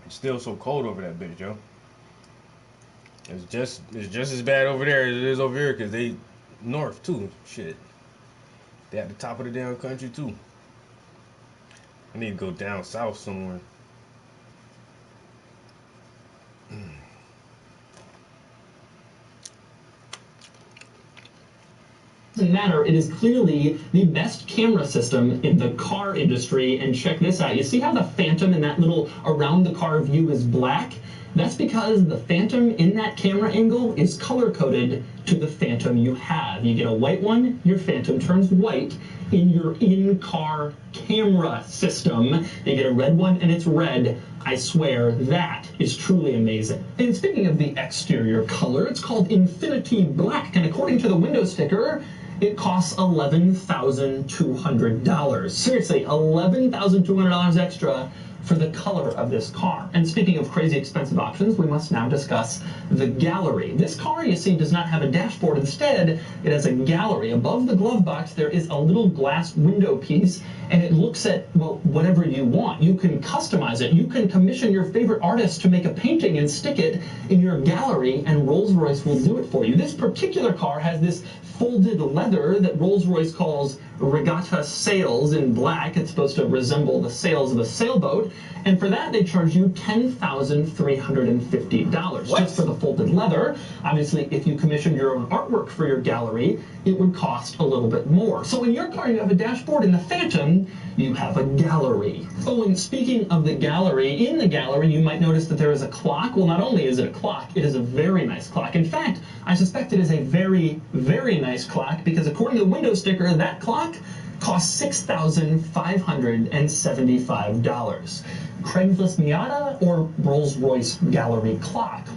it's still so cold over that bitch, yo. It's just as bad over there as it is over here, cause they north too. Shit. They at the top of the damn country too. I need to go down south somewhere. Doesn't matter, it is clearly the best camera system in the car industry. And check this out. You see how the Phantom in that little around the car view is black? That's because the Phantom in that camera angle is color-coded to the Phantom you have. You get a white one, your Phantom turns white in your in-car camera system. You get a red one and it's red. I swear, that is truly amazing. And speaking of the exterior color, it's called Infinity Black, and according to the window sticker, it costs $11,200. Seriously, $11,200 extra for the color of this car. And speaking of crazy expensive options, we must now discuss the gallery. This car, you see, does not have a dashboard. Instead, it has a gallery. Above the glove box, there is a little glass window piece, and it looks at, well, whatever you want. You can customize it. You can commission your favorite artist to make a painting and stick it in your gallery, and Rolls-Royce will do it for you. This particular car has this folded leather that Rolls-Royce calls regatta sails in black. It's supposed to resemble the sails of a sailboat. And for that, they charge you $10,350 just for the folded leather. Obviously, if you commissioned your own artwork for your gallery, it would cost a little bit more. So in your car, you have a dashboard. In the Phantom, you have a gallery. Oh, and speaking of the gallery, in the gallery, you might notice that there is a clock. Well, not only is it a clock, it is a very nice clock. In fact, I suspect it is a very, very nice clock because according to the window sticker, that clock costs $6,575. Craigslist Miata or Rolls-Royce Gallery clock?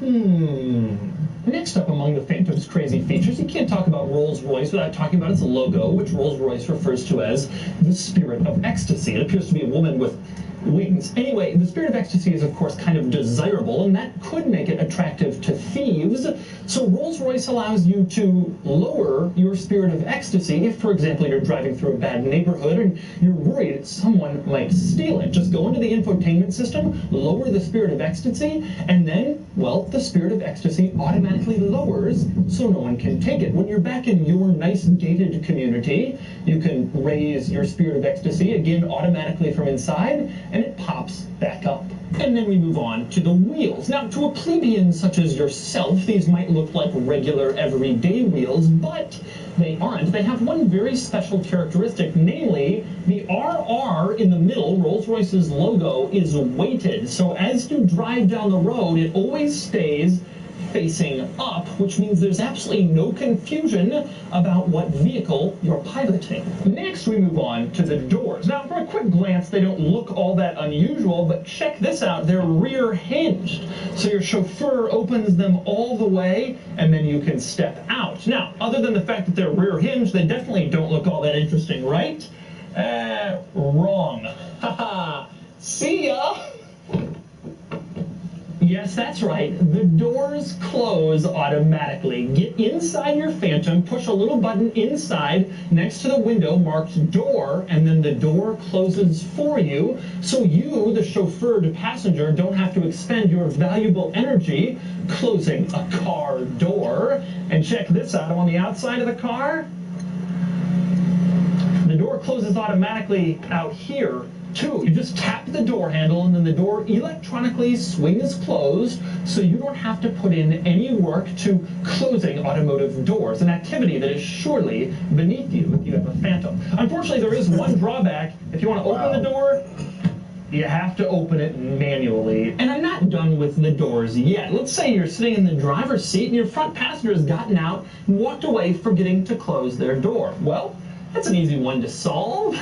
Next up among the Phantom's crazy features, you can't talk about Rolls-Royce without talking about its logo, which Rolls-Royce refers to as the Spirit of Ecstasy. It appears to be a woman with wings. Anyway, the Spirit of Ecstasy is, of course, kind of desirable, and that could make it attractive to thieves. So Rolls-Royce allows you to lower your Spirit of Ecstasy if, for example, you're driving through a bad neighborhood and you're worried someone might steal it. Just go into the infotainment system, lower the Spirit of Ecstasy, and then, well, the Spirit of Ecstasy automatically lowers so no one can take it. When you're back in your nice gated community, you can raise your Spirit of Ecstasy, again, automatically from inside, and it pops back up. And then we move on to the wheels. Now, to a plebeian such as yourself, these might look like regular everyday wheels, but they aren't. They have one very special characteristic, namely, the RR in the middle, Rolls-Royce's logo, is weighted. So as you drive down the road, it always stays facing up, which means there's absolutely no confusion about what vehicle you're piloting. Next, we move on to the doors. Now, for a quick glance, they don't look all that unusual, but check this out. They're rear hinged. So your chauffeur opens them all the way, and then you can step out. Now, other than the fact that they're rear hinged, they definitely don't look all that interesting, right? Wrong. Haha. See ya! Yes, that's right. The doors close automatically. Get inside your Phantom, push a little button inside next to the window marked door, and then the door closes for you. So you, the chauffeur to passenger, don't have to expend your valuable energy closing a car door. And check this out. On the outside of the car, the door closes automatically out here. 2, you just tap the door handle and then the door electronically swings closed, so you don't have to put in any work to closing automotive doors, an activity that is surely beneath you if you have a Phantom. Unfortunately, there is one drawback. If you want to open the door, you have to open it manually. And I'm not done with the doors yet. Let's say you're sitting in the driver's seat and your front passenger has gotten out and walked away forgetting to close their door. Well, that's an easy one to solve.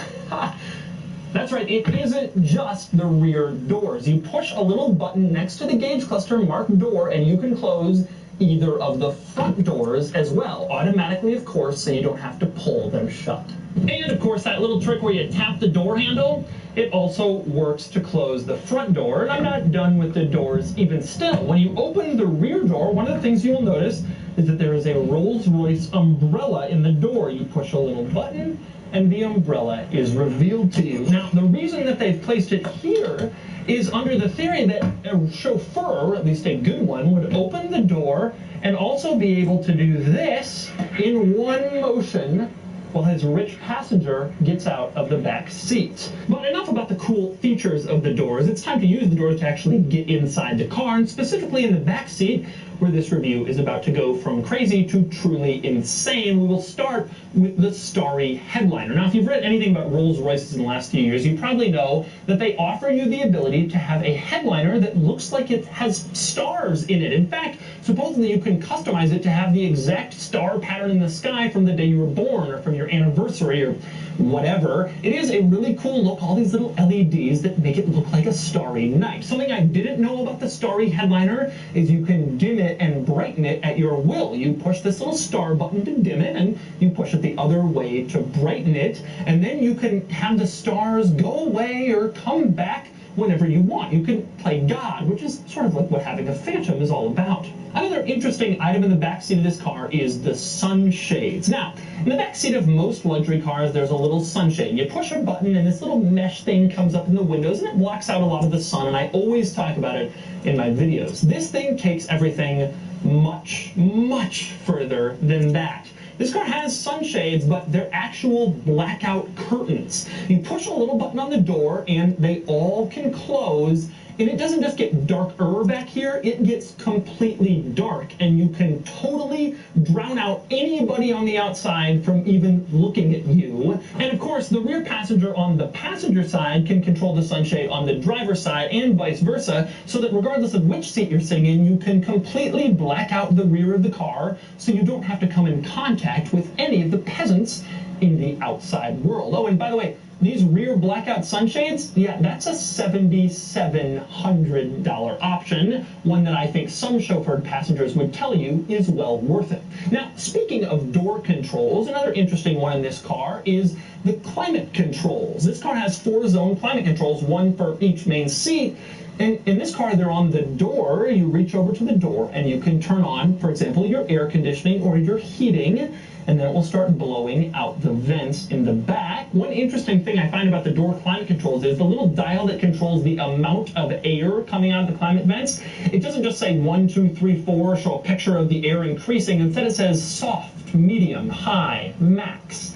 That's right, it isn't just the rear doors. You push a little button next to the gauge cluster marked door and you can close either of the front doors as well, automatically of course, so you don't have to pull them shut. And of course that little trick where you tap the door handle, it also works to close the front door. And I'm not done with the doors even still. When you open the rear door, one of the things you'll notice is that there is a Rolls-Royce umbrella in the door. You push a little button and the umbrella is revealed to you. Now, the reason that they've placed it here is under the theory that a chauffeur, at least a good one, would open the door and also be able to do this in one motion while his rich passenger gets out of the back seat. But enough about the cool features of the doors. It's time to use the doors to actually get inside the car, and specifically in the back seat, where this review is about to go from crazy to truly insane. We will start with the Starry headliner. Now, if you've read anything about Rolls-Royces in the last few years, you probably know that they offer you the ability to have a headliner that looks like it has stars in it. In fact, supposedly you can customize it to have the exact star pattern in the sky from the day you were born or from your anniversary or whatever. It is a really cool look, all these little LEDs that make it look like a starry night. Something I didn't know about the Starry headliner is you can dim it and brighten it at your will. You push this little star button to dim it, and you push it the other way to brighten it, and then you can have the stars go away or come back whenever you want. You can play God, which is sort of like what having a Phantom is all about. Another interesting item in the backseat of this car is the sunshades. Now, in the backseat of most luxury cars, there's a little sunshade. You push a button and this little mesh thing comes up in the windows and it blocks out a lot of the sun, and I always talk about it in my videos. This thing takes everything much, much further than that. This car has sunshades, but they're actual blackout curtains. You push a little button on the door and they all can close, and it doesn't just get darker back here, it gets completely dark, and you can totally drown out anybody on the outside from even looking at you. And of course, the rear passenger on the passenger side can control the sunshade on the driver's side and vice versa, so that regardless of which seat you're sitting in, you can completely black out the rear of the car, so you don't have to come in contact with any of the peasants in the outside world. Oh, and by the way, these rear blackout sunshades, yeah, that's a $7,700 option, one that I think some chauffeured passengers would tell you is well worth it. Now, speaking of door controls, another interesting one in this car is the climate controls. This car has 4-zone climate controls, one for each main seat. And in this car, they're on the door. You reach over to the door and you can turn on, for example, your air conditioning or your heating, and then it will start blowing out the vents in the back. One interesting thing I find about the door climate controls is the little dial that controls the amount of air coming out of the climate vents. It doesn't just say 1, 2, 3, 4, show a picture of the air increasing. Instead, it says soft, medium, high, max,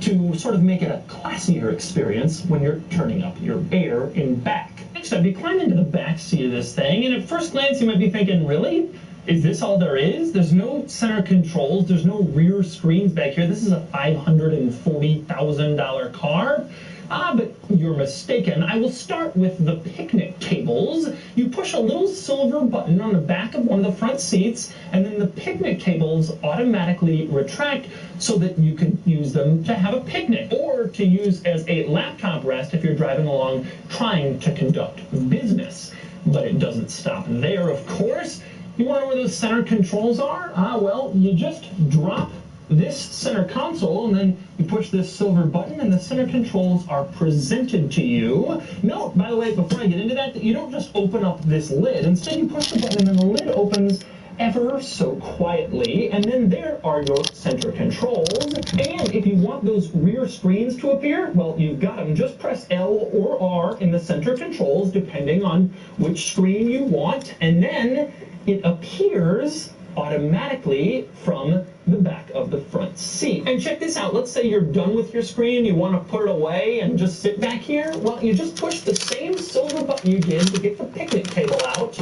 to sort of make it a classier experience when you're turning up your air in back. Next up, you climb into the back seat of this thing, and at first glance you might be thinking, really? Is this all there is? There's no center controls, there's no rear screens back here. This is a $540,000 car. But you're mistaken. I will start with the picnic tables. You push a little silver button on the back of one of the front seats, and then the picnic tables automatically retract so that you can use them to have a picnic or to use as a laptop rest if you're driving along trying to conduct business. But it doesn't stop there, of course. You want to know where those center controls are? Well, you just drop this center console, and then you push this silver button, and the center controls are presented to you. Note, by the way, before I get into that, you don't just open up this lid. Instead, you push the button, and then the lid opens ever so quietly, and then there are your center controls. And if you want those rear screens to appear, well, you've got them. Just press L or R in the center controls, depending on which screen you want, and then it appears automatically from the back of the front seat. And check this out. Let's say you're done with your screen, you want to put it away and just sit back here. Well, you just push the same silver button you did to get the picnic table out,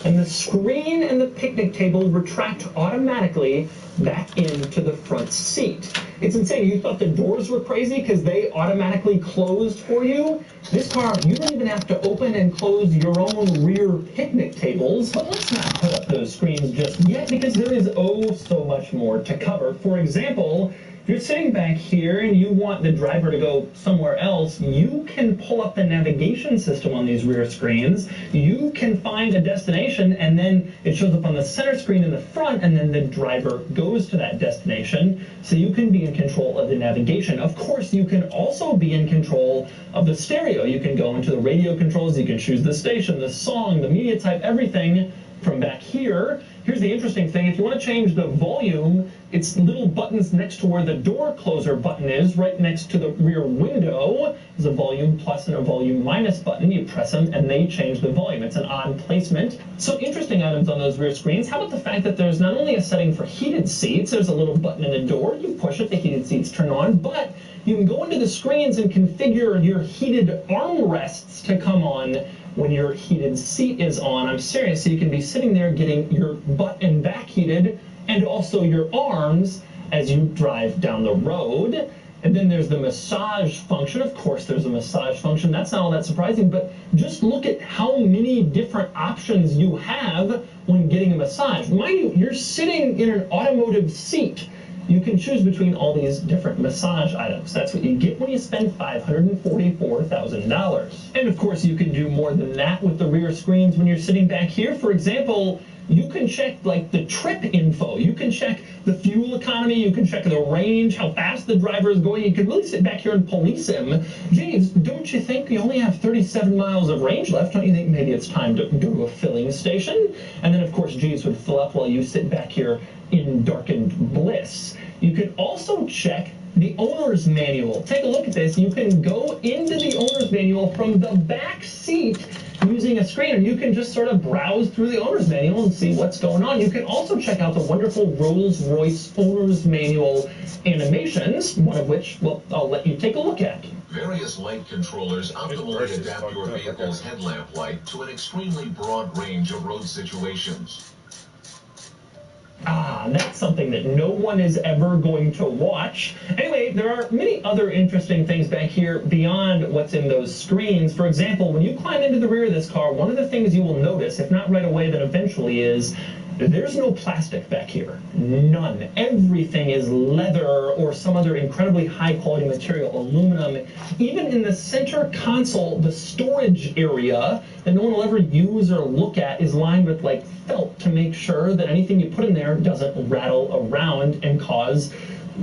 and the screen and the picnic table retract automatically back into the front seat. It's insane. You thought the doors were crazy because they automatically closed for you? This car, you don't even have to open and close your own rear picnic tables. But let's not put up those screens just yet, because there is oh so much more to cover. For example, if you're sitting back here and you want the driver to go somewhere else, you can pull up the navigation system on these rear screens. You can find a destination, and then it shows up on the center screen in the front, and then the driver goes to that destination. So you can be in control of the navigation. Of course, you can also be in control of the stereo. You can go into the radio controls. You can choose the station, the song, the media type, everything from back here. Here's the interesting thing. If you want to change the volume, it's little buttons next to where the door closer button is, right next to the rear window. There's a volume plus and a volume minus button. You press them and they change the volume. It's an odd placement. So interesting items on those rear screens. How about the fact that there's not only a setting for heated seats, there's a little button in the door. You push it, the heated seats turn on, but you can go into the screens and configure your heated armrests to come on when your heated seat is on. I'm serious. So you can be sitting there getting your butt and back heated, and also your arms as you drive down the road. And then there's the massage function. Of course, there's a massage function. That's not all that surprising, but just look at how many different options you have when getting a massage. Mind you, you're sitting in an automotive seat. You can choose between all these different massage items. That's what you get when you spend $544,000. And of course, you can do more than that with the rear screens when you're sitting back here. For example, you can check like the trip info. You can check the fuel economy. You can check the range, how fast the driver is going. You can really sit back here and police him. Jeeves, don't you think you only have 37 miles of range left? Don't you think maybe it's time to go to a filling station? And then, of course, Jeeves would fill up while you sit back here in darkened bliss. You can also check the owner's manual. Take a look at this. You can go into the owner's manual from the back seat using a screen, and you can just sort of browse through the owner's manual and see what's going on. You can also check out the wonderful Rolls-Royce owner's manual animations, one of which, well, I'll let you take a look at. Various light controllers optimally adapt your vehicle's headlamp light to an extremely broad range of road situations. Ah, that's something that no one is ever going to watch. Anyway, there are many other interesting things back here beyond what's in those screens. For example, when you climb into the rear of this car, one of the things you will notice, if not right away, then eventually is there's no plastic back here. None. Everything is leather or some other incredibly high-quality material, aluminum. Even in the center console, the storage area that no one will ever use or look at is lined with, like, felt to make sure that anything you put in there doesn't rattle around and cause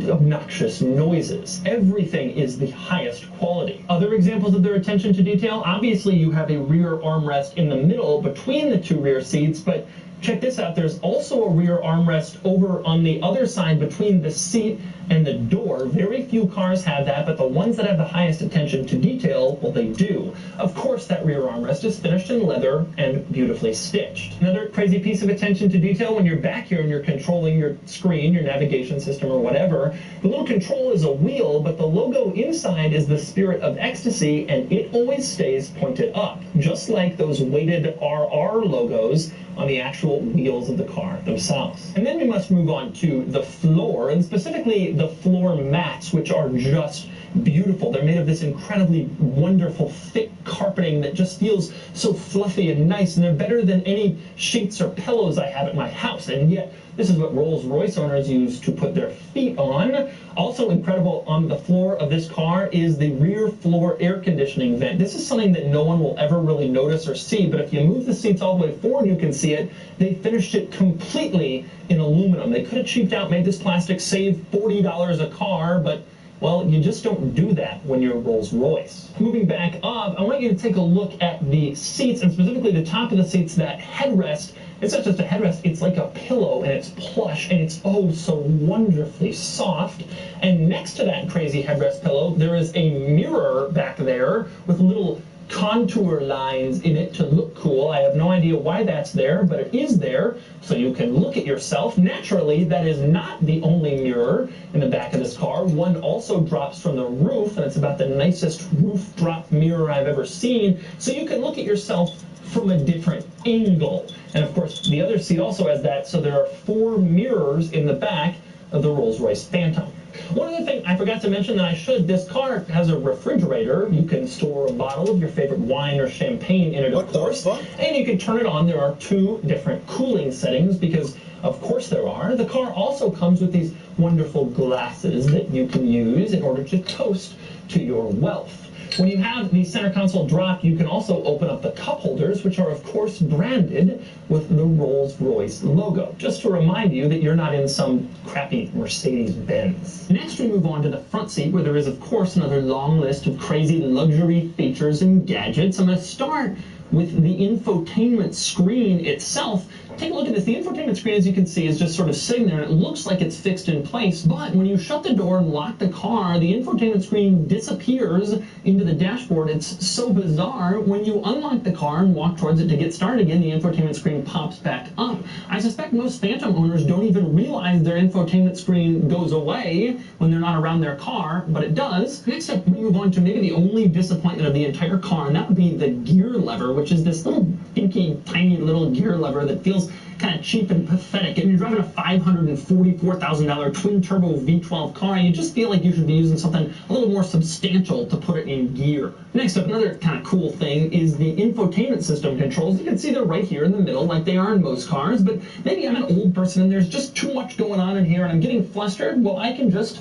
obnoxious noises. Everything is the highest quality. Other examples of their attention to detail, obviously you have a rear armrest in the middle between the two rear seats, but check this out, there's also a rear armrest over on the other side between the seat and the door. Very few cars have that, but the ones that have the highest attention to detail, well, they do. Of course, that rear armrest is finished in leather and beautifully stitched. Another crazy piece of attention to detail, when you're back here and you're controlling your screen, your navigation system or whatever, the little control is a wheel, but the logo inside is the Spirit of Ecstasy, and it always stays pointed up, just like those weighted RR logos on the actual wheels of the car themselves. And then we must move on to the floor, and specifically the floor mats, which are just beautiful. They're made of this incredibly wonderful, thick carpeting that just feels so fluffy and nice, and they're better than any sheets or pillows I have at my house, and yet this is what Rolls-Royce owners use to put their feet on. Also incredible on the floor of this car is the rear floor air conditioning vent. This is something that no one will ever really notice or see, but if you move the seats all the way forward, you can see it. They finished it completely in aluminum. They could have cheaped out, made this plastic, save $40 a car, but well, you just don't do that when you're Rolls-Royce. Moving back up, I want you to take a look at the seats, and specifically the top of the seats, that headrest. It's not just a headrest, it's like a pillow, and it's plush, and it's oh so wonderfully soft. And next to that crazy headrest pillow, there is a mirror back there with little contour lines in it to look cool. I have no idea why that's there, but it is there, so you can look at yourself. Naturally, that is not the only mirror in the back of this car. One also drops from the roof, and it's about the nicest roof drop mirror I've ever seen, so you can look at yourself from a different angle. And of course, the other seat also has that, so there are 4 mirrors in the back of the Rolls-Royce Phantom. One other thing I forgot to mention that I should, this car has a refrigerator. You can store a bottle of your favorite wine or champagne in it, of course. And you can turn it on. There are 2 different cooling settings because, of course, there are. The car also comes with these wonderful glasses that you can use in order to toast to your wealth. When you have the center console drop, you can also open up the cup holders, which are, of course, branded with the Rolls-Royce logo, just to remind you that you're not in some crappy Mercedes-Benz. Next, we move on to the front seat, where there is, of course, another long list of crazy luxury features and gadgets. I'm going to start with the infotainment screen itself. Take a look at this. The infotainment screen, as you can see, is just sort of sitting there, and it looks like it's fixed in place, but when you shut the door and lock the car, the infotainment screen disappears into the dashboard. It's so bizarre. When you unlock the car and walk towards it to get started again, the infotainment screen pops back up. I suspect most Phantom owners don't even realize their infotainment screen goes away when they're not around their car, but it does. Next up, we move on to maybe the only disappointment of the entire car, and that would be the gear lever, which is this little pinky, tiny little gear lever that feels kind of cheap and pathetic. And you're driving a $544,000 twin-turbo V12 car, and you just feel like you should be using something a little more substantial to put it in gear. Next up, another kind of cool thing is the infotainment system controls. You can see they're right here in the middle, like they are in most cars, but maybe I'm an old person and there's just too much going on in here and I'm getting flustered. Well, I can just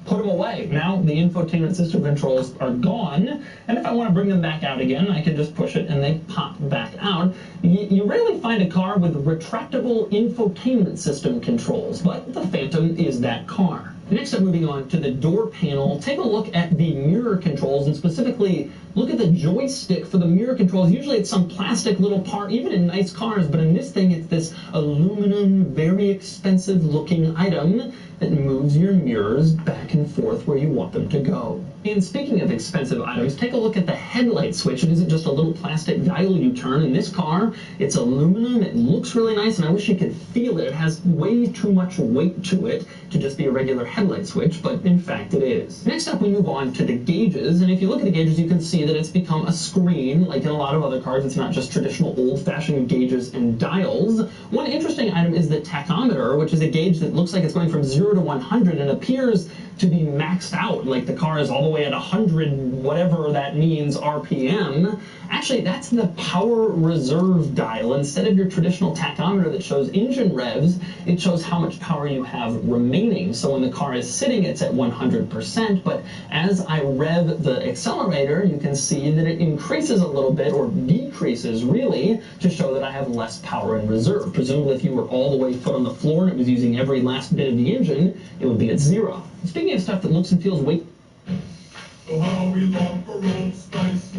put them away. Now the infotainment system controls are gone, and if I want to bring them back out again, I can just push it and they pop back out. You rarely find a car with retractable infotainment system controls, but the Phantom is that car. Next up, moving on to the door panel, take a look at the mirror controls, and specifically look at the joystick for the mirror controls. Usually it's some plastic little part, even in nice cars, but in this thing it's this aluminum, very expensive looking item that moves your mirrors back and forth where you want them to go. And speaking of expensive items, take a look at the headlight switch. It isn't just a little plastic dial you turn. In this car, it's aluminum. It looks really nice, and I wish you could feel it. It has way too much weight to it to just be a regular headlight switch, but in fact it is. Next up, we move on to the gauges, and if you look at the gauges, you can see that it's become a screen. Like in a lot of other cars, it's not just traditional old-fashioned gauges and dials. One interesting item is the tachometer, which is a gauge that looks like it's going from 0 to 100 and appears to be maxed out, like the car is all the way at 100, whatever that means, RPM. Actually, that's the power reserve dial. Instead of your traditional tachometer that shows engine revs, it shows how much power you have remaining. So when the car is sitting, it's at 100%, but as I rev the accelerator, you can see that it increases a little bit, or decreases really, to show that I have less power in reserve. Presumably if you were all the way foot on the floor and it was using every last bit of the engine, it would be at 0. Speaking of stuff that looks and feels way... Oh, how we long for Old Spice.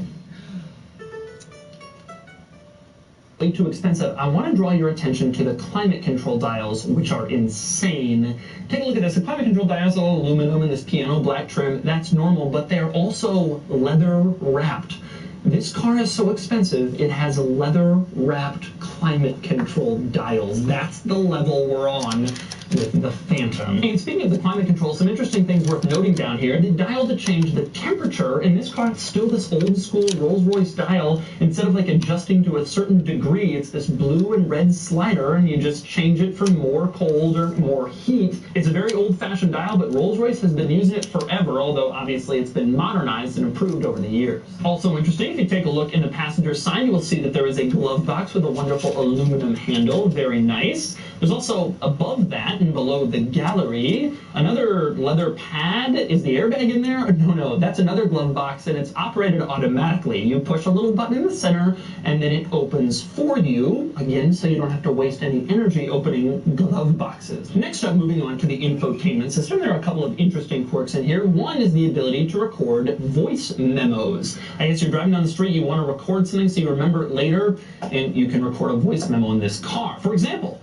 Way too expensive, I want to draw your attention to the climate control dials, which are insane. Take a look at this. The climate control dials are all aluminum and this piano black trim. That's normal, but they're also leather wrapped. This car is so expensive, it has leather-wrapped climate control dials. That's the level we're on with the Phantom. And speaking of the climate control, some interesting things worth noting down here. The dial to change the temperature in this car, it's still this old-school Rolls-Royce dial. Instead of like adjusting to a certain degree, it's this blue and red slider, and you just change it for more cold or more heat. It's a very old-fashioned dial, but Rolls-Royce has been using it forever, although obviously it's been modernized and improved over the years. Also interesting, if you take a look in the passenger side, you will see that there is a glove box with a wonderful aluminum handle. Very nice. There's also above that and below the gallery another leather pad. Is the airbag in there? No, that's another glove box, and it's operated automatically. You push a little button in the center and then it opens for you, again, so you don't have to waste any energy opening glove boxes. Next up, moving on to the infotainment system, there are a couple of interesting quirks in here. One is the ability to record voice memos. I guess you're driving down the street, you want to record something so you remember it later, and you can record a voice memo in this car. For example,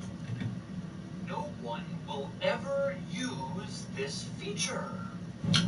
no one will ever use this feature.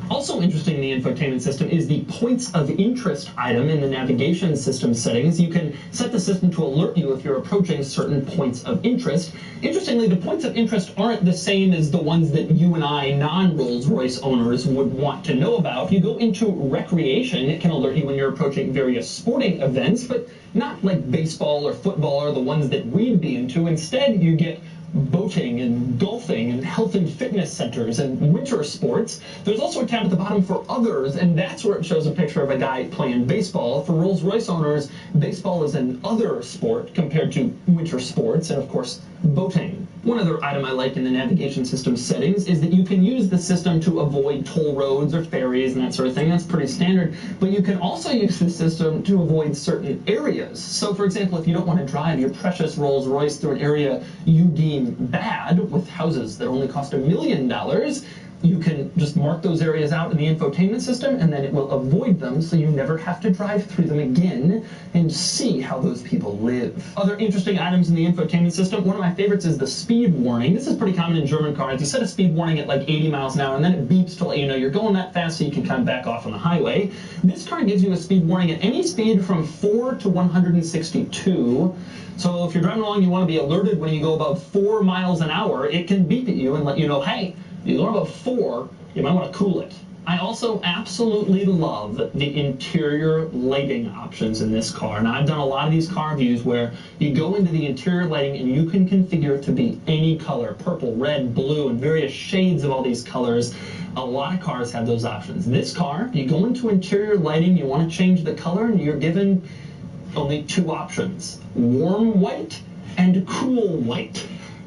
Also interesting in the infotainment system is the points of interest item in the navigation system settings. You can set the system to alert you if you're approaching certain points of interest. Interestingly, the points of interest aren't the same as the ones that you and I, non-Rolls-Royce owners, would want to know about. If you go into recreation, it can alert you when you're approaching various sporting events, but not like baseball or football or the ones that we'd be into. Instead, you get boating and golfing and health and fitness centers and winter sports. There's also a tab at the bottom for others, and that's where it shows a picture of a guy playing baseball. For Rolls-Royce owners, baseball is an other sport compared to winter sports and, of course, boating. One other item I like in the navigation system settings is that you can use the system to avoid toll roads or ferries and that sort of thing. That's pretty standard. But you can also use the system to avoid certain areas. So, for example, if you don't want to drive your precious Rolls-Royce through an area you deem bad with houses that only cost $1 million, you can just mark those areas out in the infotainment system, and then it will avoid them so you never have to drive through them again and see how those people live. Other interesting items in the infotainment system, one of my favorites is the speed warning. This is pretty common in German cars. You set a speed warning at like 80 miles an hour, and then it beeps to let you know you're going that fast so you can kind of back off on the highway. This car gives you a speed warning at any speed from 4 to 162. So if you're driving along, you want to be alerted when you go above 4 miles an hour, it can beep at you and let you know, hey, you go above 4, you might want to cool it. I also absolutely love the interior lighting options in this car. Now, I've done a lot of these car reviews where you go into the interior lighting and you can configure it to be any color, purple, red, blue, and various shades of all these colors. A lot of cars have those options. This car, you go into interior lighting, you want to change the color, and you're given only 2 options: warm white and cool white.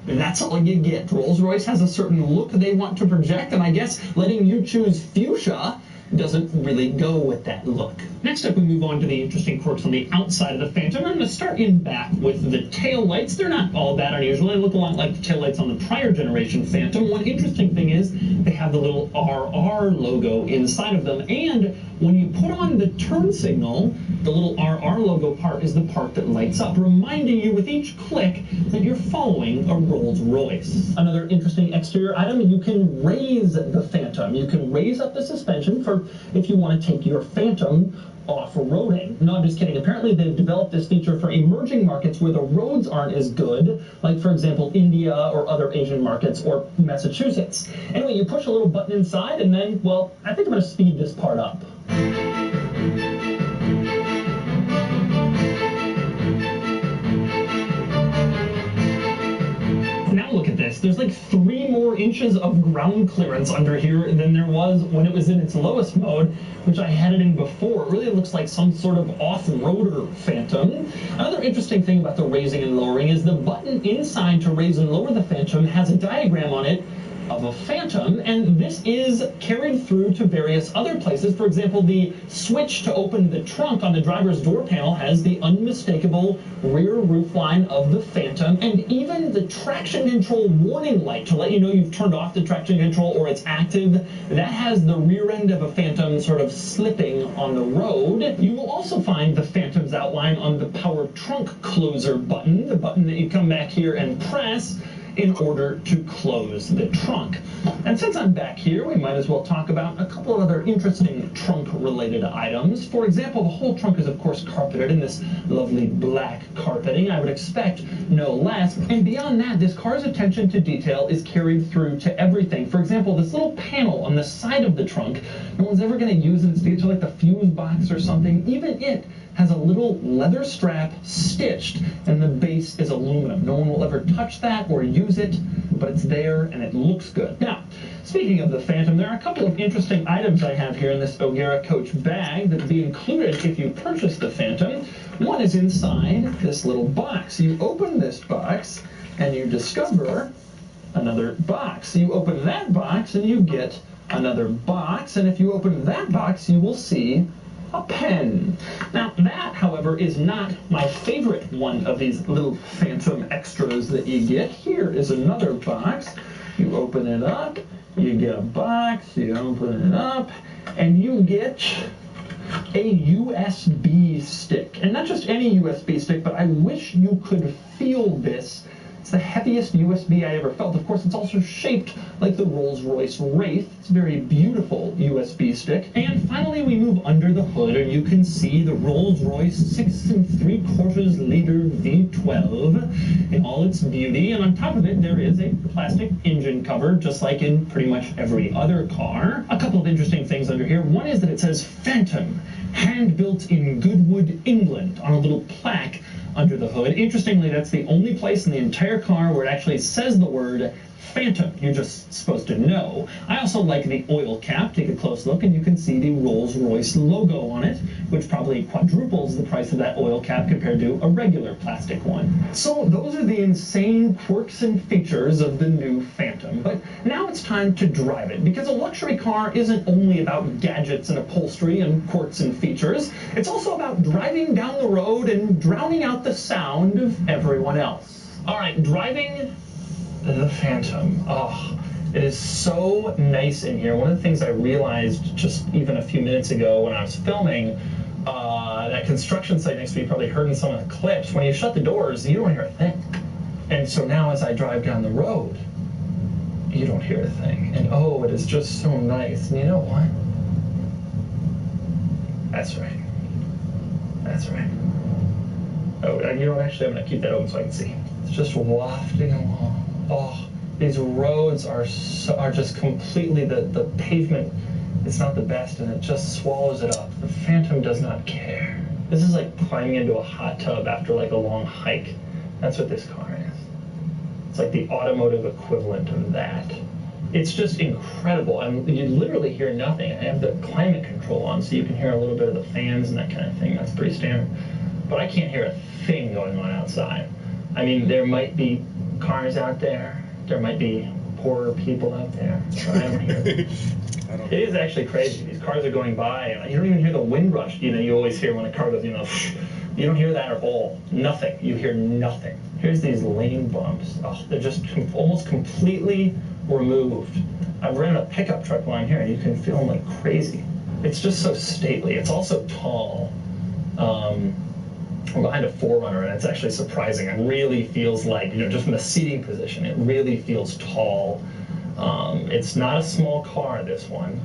And that's all you get. Rolls-Royce has a certain look they want to project, and I guess letting you choose fuchsia doesn't really go with that look. Next up, we move on to the interesting quirks on the outside of the Phantom. I'm going to start in back with the tail lights. They're not all that unusual. They look a lot like the tail lights on the prior generation Phantom. One interesting thing is they have the little RR logo inside of them, and when you put on the turn signal, the little RR logo part is the part that lights up, reminding you with each click that you're following a Rolls-Royce. Another interesting exterior item, you can raise the Phantom. You can raise up the suspension for if you want to take your Phantom off-roading. No, I'm just kidding. Apparently they've developed this feature for emerging markets where the roads aren't as good, like, for example, India or other Asian markets or Massachusetts. Anyway, you push a little button inside and then, well, I think I'm going to speed this part up. Now look at this. There's like 3 more inches of ground clearance under here than there was when it was in its lowest mode, which I had it in before. It really looks like some sort of off-roader Phantom. Another interesting thing about the raising and lowering is the button inside to raise and lower the Phantom has a diagram on it of a Phantom, and this is carried through to various other places. For example, the switch to open the trunk on the driver's door panel has the unmistakable rear roofline of the Phantom, and even the traction control warning light to let you know you've turned off the traction control or it's active, that has the rear end of a Phantom sort of slipping on the road. You will also find the Phantom's outline on the power trunk closer button, the button that you come back here and press in order to close the trunk. And since I'm back here, we might as well talk about a couple of other interesting trunk-related items. For example, the whole trunk is, of course, carpeted in this lovely black carpeting. I would expect no less. And beyond that, this car's attention to detail is carried through to everything. For example, this little panel on the side of the trunk, no one's ever going to use it. It's to like the fuse box or something. Even it has a little leather strap stitched, and the base is aluminum. No one will ever touch that or use it, but it's there and it looks good. Now, speaking of the Phantom, there are a couple of interesting items I have here in this O'Gara Coach bag that will be included if you purchase the Phantom. One is inside this little box. You open this box and you discover another box. You open that box and you get another box, and if you open that box, you will see a pen. Now, that, however, is not my favorite one of these little Phantom extras that you get. Here is another box. You open it up, you get a box, you open it up, and you get a USB stick. And not just any USB stick, but I wish you could feel this It's the heaviest USB I ever felt. Of course, it's also shaped like the Rolls-Royce Wraith. It's a very beautiful USB stick. And finally, we move under the hood, and you can see the Rolls-Royce 6 3/4 liter V12 in all its beauty. And on top of it, there is a plastic engine cover, just like in pretty much every other car. A couple of interesting things under here. One is that it says Phantom, hand-built in Goodwood, England, on a little plaque under the hood. Interestingly, that's the only place in the entire car where it actually says the word Phantom. You're just supposed to know. I also like the oil cap. Take a close look and you can see the Rolls-Royce logo on it, which probably quadruples the price of that oil cap compared to a regular plastic one. So those are the insane quirks and features of the new Phantom. But now it's time to drive it, because a luxury car isn't only about gadgets and upholstery and quirks and features. It's also about driving down the road and drowning out the sound of everyone else. All right, driving the Phantom. Oh, it is so nice in here. One of the things I realized just even a few minutes ago when I was filming that construction site next to me, you probably heard in some of the clips, when you shut the doors, you don't hear a thing. And so now as I drive down the road, you don't hear a thing. And oh, it is just so nice. And you know what? That's right. That's right. Oh, and you know what? Actually, I'm going to keep that open so I can see. It's just wafting along. Oh, these roads are just completely, the pavement, it's not the best, and it just swallows it up. The Phantom does not care. This is like climbing into a hot tub after like a long hike. That's what this car is. It's like the automotive equivalent of that. It's just incredible. And you literally hear nothing. I have the climate control on, so you can hear a little bit of the fans and that kind of thing. That's pretty standard. But I can't hear a thing going on outside. I mean, there might be cars out there. There might be poorer people out there. But I don't hear them. It is actually crazy. These cars are going by, and you don't even hear the wind rush. You know, you always hear when a car goes, you know, you don't hear that at all. Nothing. You hear nothing. Here's these lane bumps. Oh, they're just almost completely removed. I've ran a pickup truck line here, and you can feel them like crazy. It's just so stately. It's also tall. I'm behind a 4Runner, and it's actually surprising. It really feels like, you know, just from the seating position, it really feels tall. It's not a small car, this one.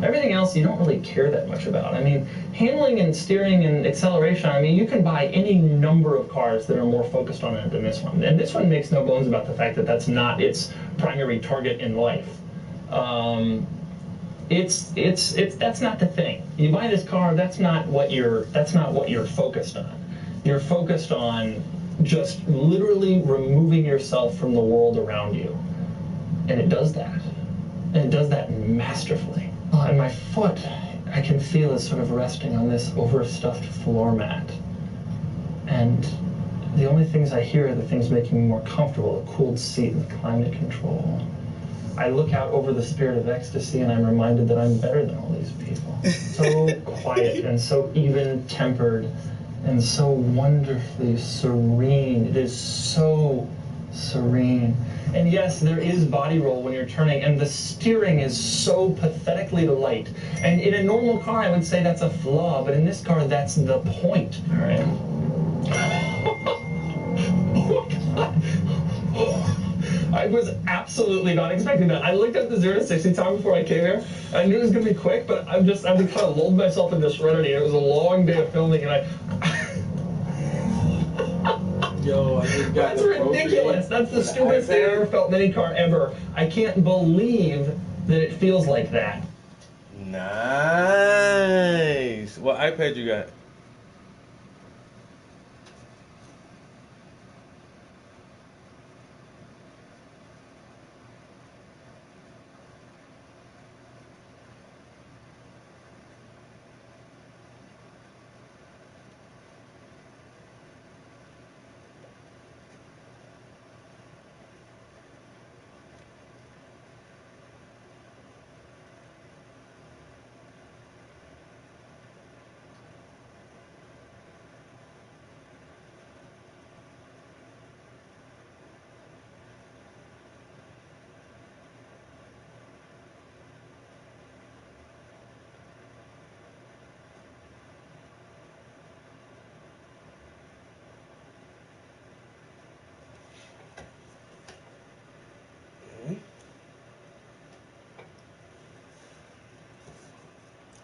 Everything else you don't really care that much about. I mean, handling and steering and acceleration, I mean, you can buy any number of cars that are more focused on it than this one. And this one makes no bones about the fact that that's not its primary target in life. That's not the thing. You buy this car, that's not what you're focused on. You're focused on just literally removing yourself from the world around you. And it does that. And it does that masterfully. And my foot, I can feel is sort of resting on this overstuffed floor mat. And the only things I hear are the things making me more comfortable, the cooled seat and the climate control. I look out over the spirit of ecstasy and I'm reminded that I'm better than all these people. So quiet and so even-tempered and so wonderfully serene. It is so serene. And yes, there is body roll when you're turning, and the steering is so pathetically light. And in a normal car, I would say that's a flaw, but in this car, that's the point. All right. Oh my God. I was absolutely not expecting that. I looked at the 0 to 60 time before I came here. I knew it was going to be quick, but I've kind of lulled myself into serenity. It was a long day of filming, and Yo, I just got That's ridiculous. That's the stupidest thing I've ever felt in any car ever. I can't believe that it feels like that. Nice. What iPad you got?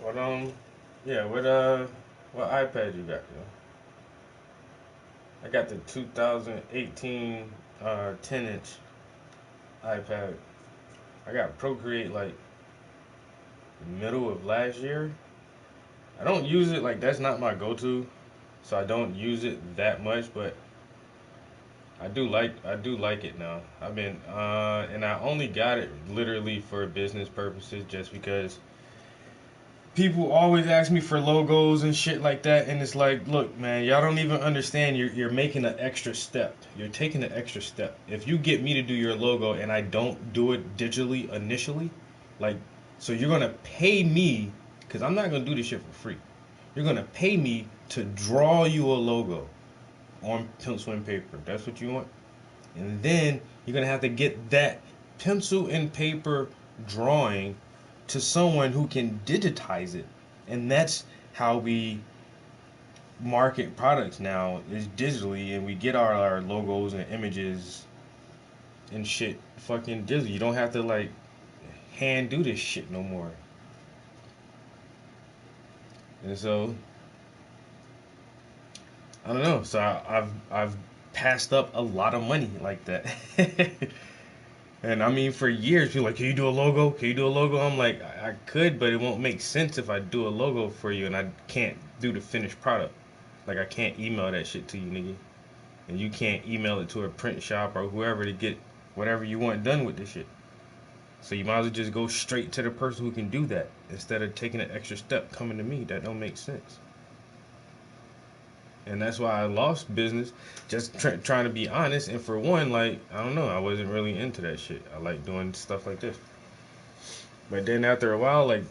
What yeah, what iPad you got, yo? I got the 2018 10-inch iPad. I got Procreate like middle of last year. I don't use it like that's not my go-to, so I don't use it that much, but I do like it now. I've been and I only got it literally for business purposes just because people always ask me for logos and shit like that, and it's like, look, man, y'all don't even understand. You're making an extra step. You're taking an extra step. If you get me to do your logo and I don't do it digitally initially, like, so you're gonna pay me because I'm not gonna do this shit for free. You're gonna pay me to draw you a logo on pencil and paper. That's what you want, and then you're gonna have to get that pencil and paper drawing to someone who can digitize it. And that's how we market products now, is digitally, and we get our logos and images and shit fucking digitally. You don't have to like hand do this shit no more. And so I don't know. So I've passed up a lot of money like that. And I mean, for years, people are like, can you do a logo? Can you do a logo? I'm like, I could, but it won't make sense if I do a logo for you and I can't do the finished product. Like, I can't email that shit to you, nigga. And you can't email it to a print shop or whoever to get whatever you want done with this shit. So you might as well just go straight to the person who can do that instead of taking an extra step coming to me. That don't make sense. And that's why I lost business, just trying to be honest. And for one, like, I don't know, I wasn't really into that shit. I like doing stuff like this. But then after a while, like,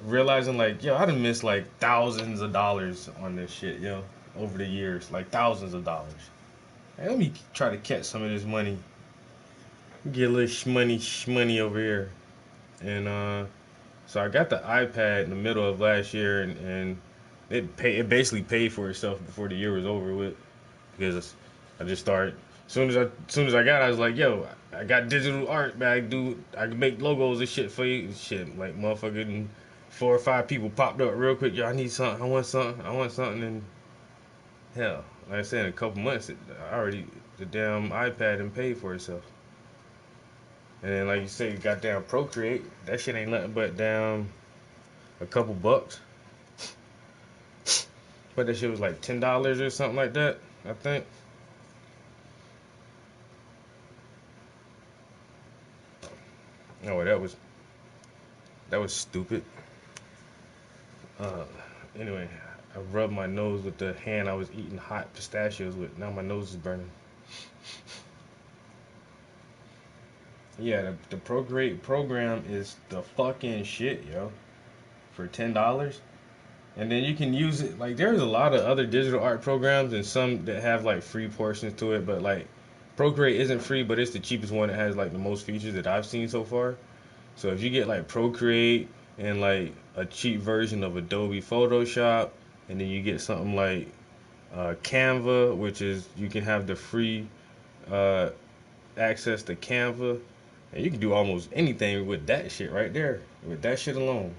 realizing, like, yo, I done missed, like, thousands of dollars on this shit, yo, over the years. Like, thousands of dollars. Hey, let me try to catch some of this money. Get a little shmoney over here. And, so I got the iPad in the middle of last year, and it basically paid for itself before the year was over with, because I just started as soon as I got it, I was like, yo, I got digital art, man. I can make logos and shit for you. Shit, like, motherfucking 4 or 5 people popped up real quick. Yo, I need something. I want something. And hell, like I said, in a couple months, the damn iPad and paid for itself. And then, like you say, goddamn Procreate, that shit ain't nothing but damn a couple bucks. But that shit was like $10 or something like that, I think. Oh, that was stupid. Anyway, I rubbed my nose with the hand I was eating hot pistachios with. Now my nose is burning. Yeah, the Procreate program is the fucking shit, yo. For $10. And then you can use it, like, there's a lot of other digital art programs and some that have like free portions to it, but like Procreate isn't free, but it's the cheapest one that has like the most features that I've seen so far. So if you get like Procreate and like a cheap version of Adobe Photoshop, and then you get something like Canva, which is, you can have the free access to Canva, and you can do almost anything with that shit right there, with that shit alone.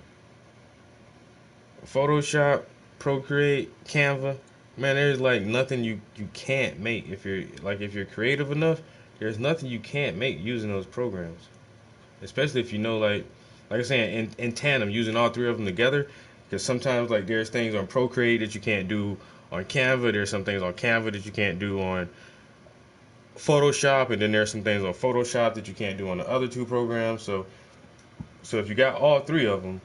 Photoshop, Procreate, Canva, man, there's like nothing you can't make if you're creative enough. There's nothing you can't make using those programs, especially if you know, like I was saying, in tandem, using all 3 of them together. Because sometimes, like, there's things on Procreate that you can't do on Canva. There's some things on Canva that you can't do on Photoshop, and then there's some things on Photoshop that you can't do on the other 2 programs. So if you got all 3 of them,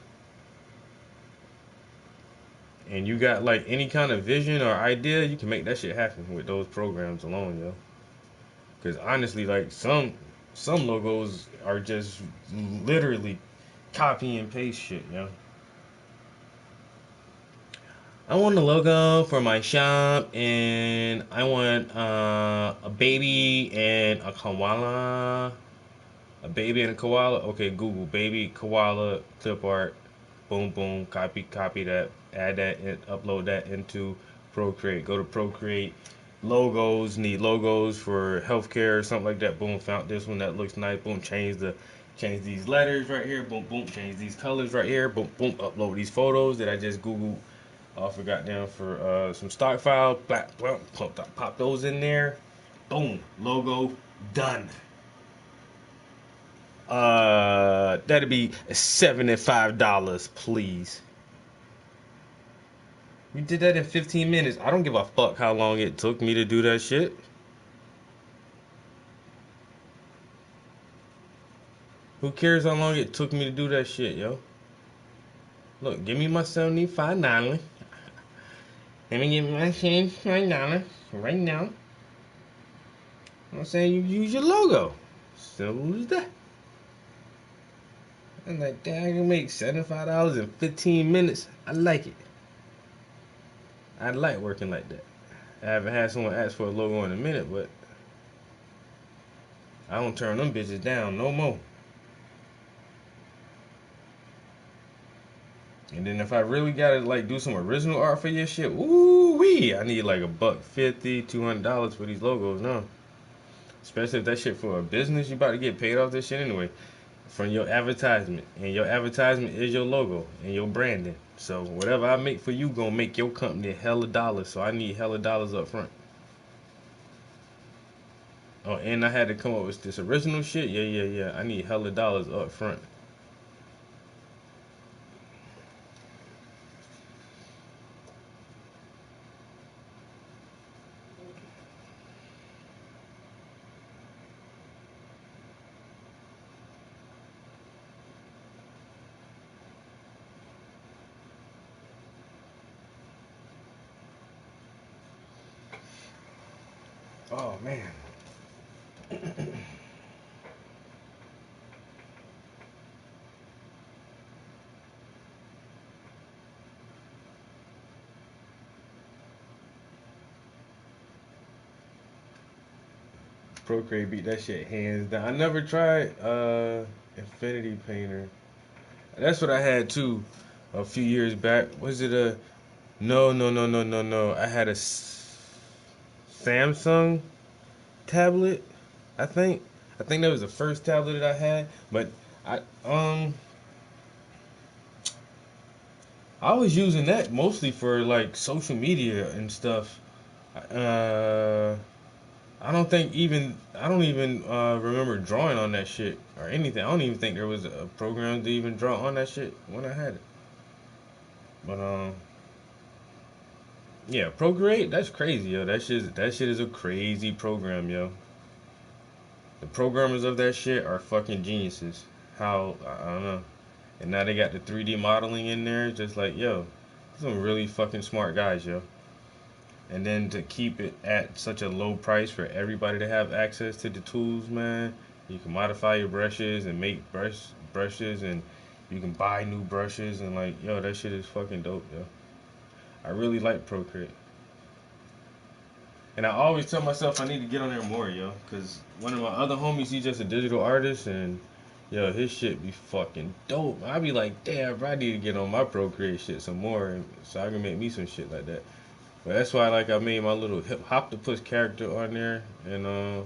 and you got like any kind of vision or idea, you can make that shit happen with those programs alone, yo. Because honestly, like, some logos are just literally copy and paste shit, yo. I want a logo for my shop, and I want a baby and a koala. A baby and a koala. Okay, Google baby koala clip art. Boom, boom, copy that, add that, and upload that into Procreate. Go to Procreate, logos, need logos for healthcare or something like that. Boom, found this one that looks nice. Boom, change the Change these letters right here, boom, boom. Change these colors right here, boom, boom. Upload these photos that I just Googled off of goddamn for some stock file. Black, pop those in there. Boom, logo done. That'd be $75, please. We did that in 15 minutes. I don't give a fuck how long it took me to do that shit. Who cares how long it took me to do that shit, yo? Look, give me my $75. Let me get my $75 right now. I'm saying you use your logo. Simple as that. I'm like, damn, I can make $75 in 15 minutes. I like it. I like working like that. I haven't had someone ask for a logo in a minute, but I don't turn them bitches down no more. And then if I really gotta like do some original art for your shit, ooh wee, I need like $150, $200 for these logos now. Especially if that shit for a business, you about to get paid off this shit anyway. From your advertisement. And your advertisement is your logo and your branding. So whatever I make for you gonna make your company hella dollars. So I need hella dollars up front. Oh, and I had to come up with this original shit. Yeah. I need hella dollars up front. Oh man. Procreate beat that shit hands down. I never tried Infinity Painter. That's what I had too a few years back. Was it a no. I had a Samsung tablet, I think. I think that was the first tablet that I had, but I was using that mostly for like social media and stuff. I don't even remember drawing on that shit or anything. I don't even think there was a program to even draw on that shit when I had it. But yeah, Procreate, that's crazy, yo. That shit is a crazy program, yo. The programmers of that shit are fucking geniuses. How I don't know. And now they got the 3D modeling in there, just like, yo, some really fucking smart guys, yo. And then to keep it at such a low price for everybody to have access to the tools, man. You can modify your brushes and make brushes, and you can buy new brushes, and like, yo, that shit is fucking dope, yo. I really like Procreate. And I always tell myself I need to get on there more, yo. Because one of my other homies, he's just a digital artist, and yo, his shit be fucking dope. I be like, damn, bro, I need to get on my Procreate shit some more, so I can make me some shit like that. But that's why, like, I made my little Hoptopus character on there, and about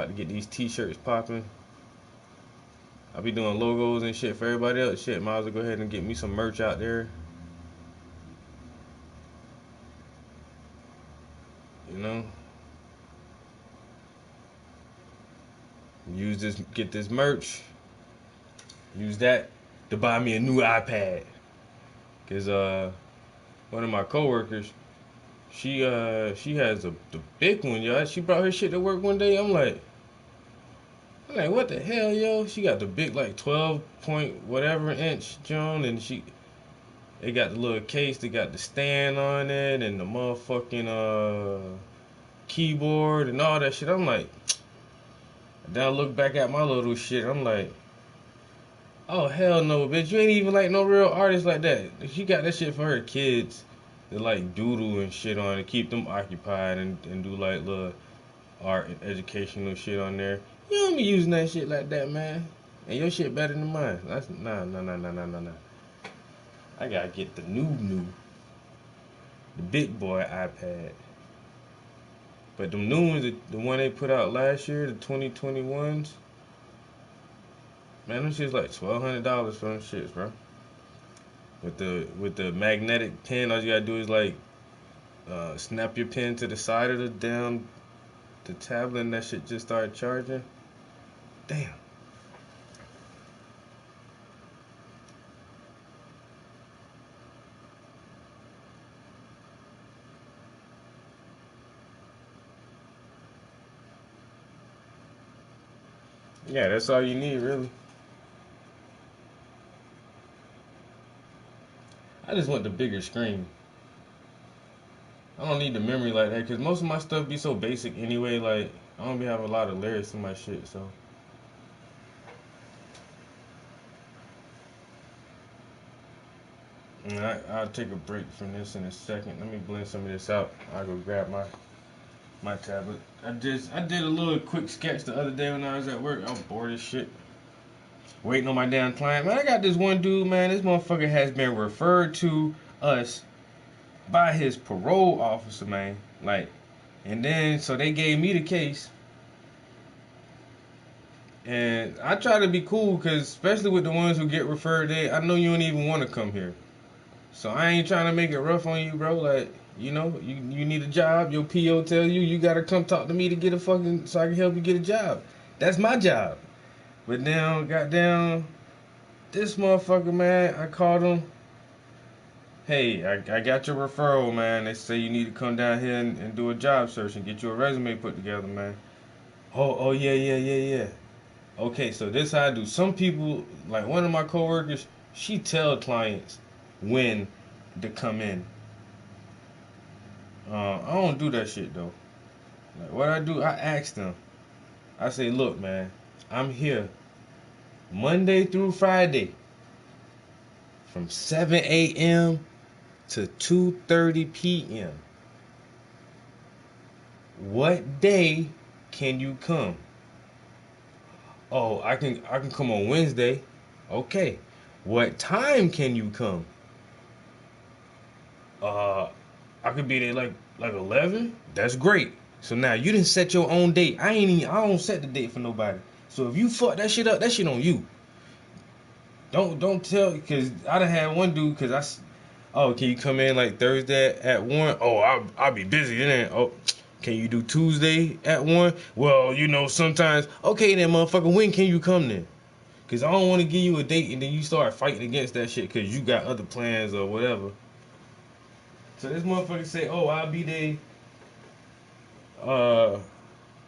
to get these T-shirts popping. I'll be doing logos and shit for everybody else. Shit, might as well go ahead and get me some merch out there. You know, get this merch. Use that to buy me a new iPad. Cause one of my coworkers, she has the big one, yo. She brought her shit to work one day. I'm like, what the hell, yo? She got the big, like, 12 point whatever inch John, and it got the little case, they got the stand on it, and the motherfucking keyboard and all that shit. I'm like, then I look back at my little shit. I'm like, oh hell no, bitch! You ain't even like no real artist like that. She got that shit for her kids to like doodle and shit on to keep them occupied and do like little art and educational shit on there. You don't be using that shit like that, man. And your shit better than mine. That's nah. I gotta get the the big boy iPad. But them new ones, the one they put out last year, the 2021s, Man, them shit's like $1,200 for them shits, bro. With the magnetic pen, all you gotta do is like snap your pen to the side of the tablet, and that shit just started charging. Damn. Yeah, that's all you need, really. I just want the bigger screen. I don't need the memory like that, because most of my stuff be so basic anyway. Like, I don't be having a lot of lyrics in my shit, so. And I'll take a break from this in a second. Let me blend some of this out. I'll go grab my tablet. I did a little quick sketch the other day when I was at work. I was bored as shit. Waiting on my damn client. Man, I got this one dude, man. This motherfucker has been referred to us by his parole officer, man. Like, and then, so they gave me the case. And I try to be cool, because especially with the ones who get referred, I know you don't even want to come here. So I ain't trying to make it rough on you, bro. Like, you know, you need a job. Your PO tell you got to come talk to me to get a fucking, so I can help you get a job. That's my job. But now, goddamn, this motherfucker, man, I called him. Hey, I got your referral, man. They say you need to come down here and do a job search and get your resume put together, man. Oh, yeah. Okay, so this how I do. Some people, like one of my coworkers, she tell clients when to come in. I don't do that shit, though. Like, what I do, I ask them. I say, look, man, I'm here Monday through Friday from 7 a.m. to 2:30 p.m. What day can you come? Oh, I can come on Wednesday. Okay. What time can you come? I could be there like 11. That's great. So now you didn't set your own date. I don't set the date for nobody. So if you fuck that shit up, that shit on you. Don't tell, because I done had one dude, oh, can you come in like Thursday at 1? Oh, I'll be busy then. Oh, can you do Tuesday at 1? Well, you know, sometimes. Okay then, motherfucker, when can you come then? Because I don't want to give you a date and then you start fighting against that shit because you got other plans or whatever. So this motherfucker say, oh, I'll be there.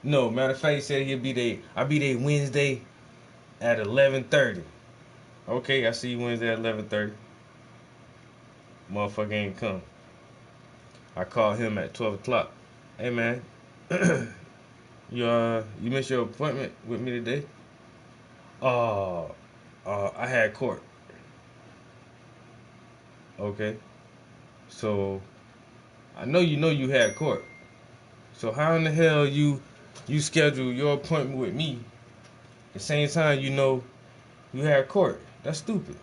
No, matter of fact, he said he'll be there. I'll be there Wednesday at 11:30. Okay, I see you Wednesday at 11:30. Motherfucker ain't come. I called him at 12 o'clock. Hey, man, you missed your appointment with me today? I had court. Okay. So, I know you had court. So how in the hell you schedule your appointment with me the same time you know you had court? That's stupid.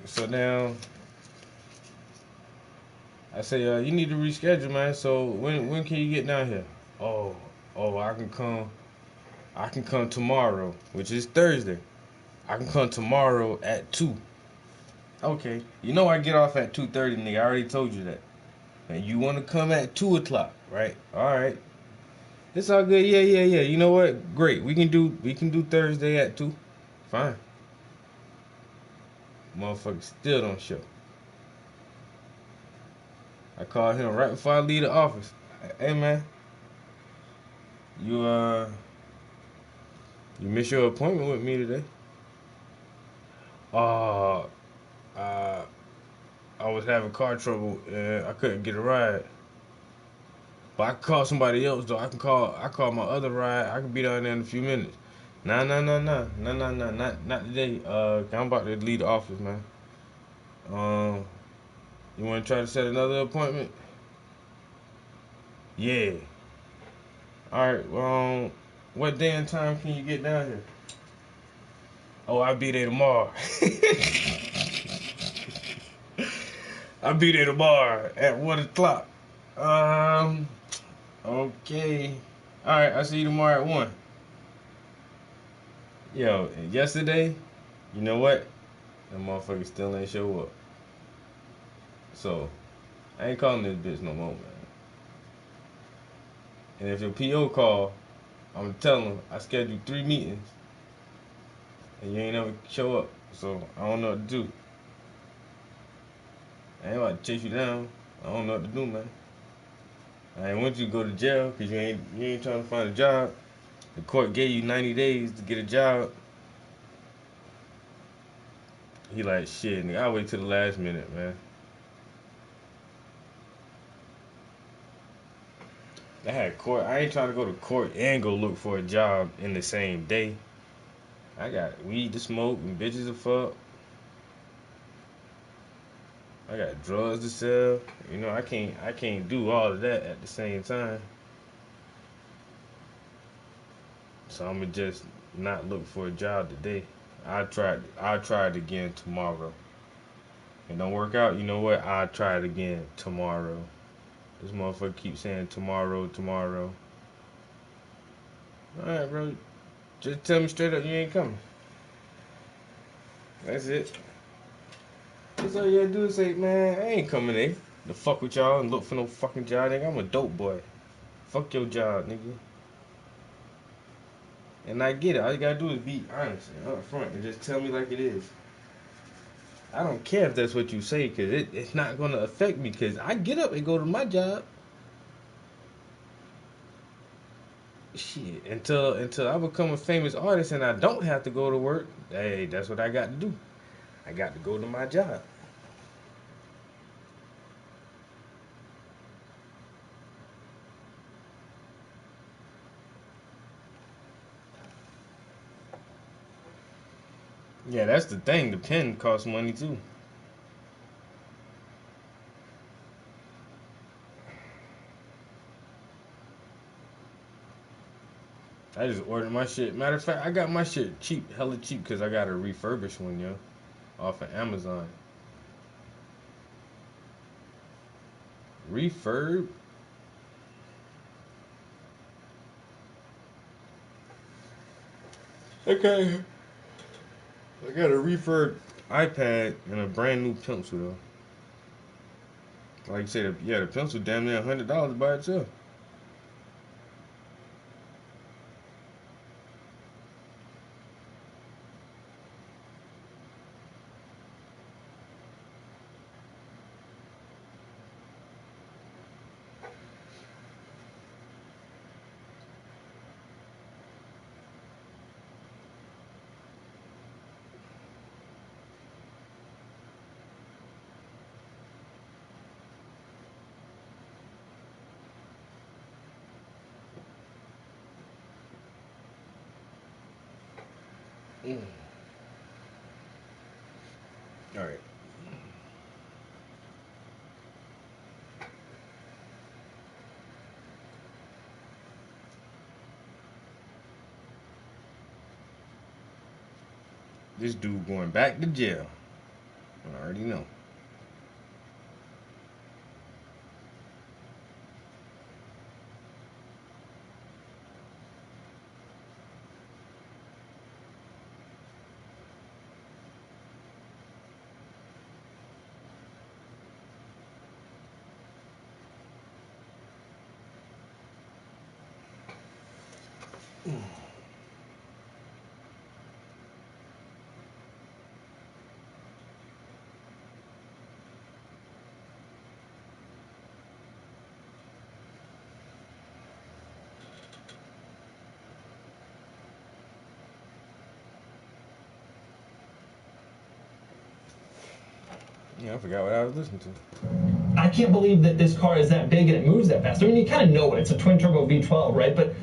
So now I say, you need to reschedule, man. So when can you get down here? Oh, I can come tomorrow, which is Thursday. I can come tomorrow at 2. Okay. You know I get off at 2:30, nigga. I already told you that. And you want to come at 2 o'clock, right? All right. It's all good. Yeah. You know what? Great. We can do Thursday at 2. Fine. Motherfucker still don't show. I called him right before I leave the office. Hey, man. You missed your appointment with me today. I was having car trouble and I couldn't get a ride. But I can call somebody else though. I call my other ride. I can be down there in a few minutes. Nah. Not today. I'm about to leave the office, man. You want to try to set another appointment? Yeah. Alright, well, what day and time can you get down here? Oh, I'll be there tomorrow. I'll be there tomorrow at 1 o'clock. Okay. Alright, I'll see you tomorrow at 1. Yo, yesterday, you know what? That motherfucker still ain't show up. So, I ain't calling this bitch no more, man. And if your PO call, I'm gonna tell him I scheduled 3 meetings and you ain't never show up. So, I don't know what to do. I ain't about to chase you down. I don't know what to do, man. I ain't want you to go to jail because you ain't trying to find a job. The court gave you 90 days to get a job. He like, shit, nigga, I'll wait till the last minute, man. I had court. I ain't trying to go to court and go look for a job in the same day. I got weed to smoke and bitches to fuck. I got drugs to sell. You know, I can't do all of that at the same time. So I'ma just not look for a job today. I'll try it again tomorrow. And don't work out, you know what? I'll try it again tomorrow. This motherfucker keeps saying tomorrow, tomorrow. Alright, bro. Just tell me straight up you ain't coming. That's it. That's all you gotta do is say, man, I ain't coming in to fuck with y'all and look for no fucking job, nigga. I'm a dope boy. Fuck your job, nigga. And I get it. All you gotta do is be honest and up front and just tell me like it is. I don't care if that's what you say, because it's not going to affect me, because I get up and go to my job. Shit, until I become a famous artist and I don't have to go to work, hey, that's what I got to do. I got to go to my job. Yeah, that's the thing. The pen costs money too. I just ordered my shit. Matter of fact, I got my shit cheap, hella cheap, because I got a refurbished one, yo, off of Amazon. Refurb? Okay. I got a refurb iPad and a brand new pencil though. Like you said, yeah, the pencil damn near $100 by itself. All right. This dude going back to jail. I already know. Yeah, I forgot what I was listening to. I can't believe that this car is that big and it moves that fast. I mean, you kind of know it. It's a twin-turbo V12, right? But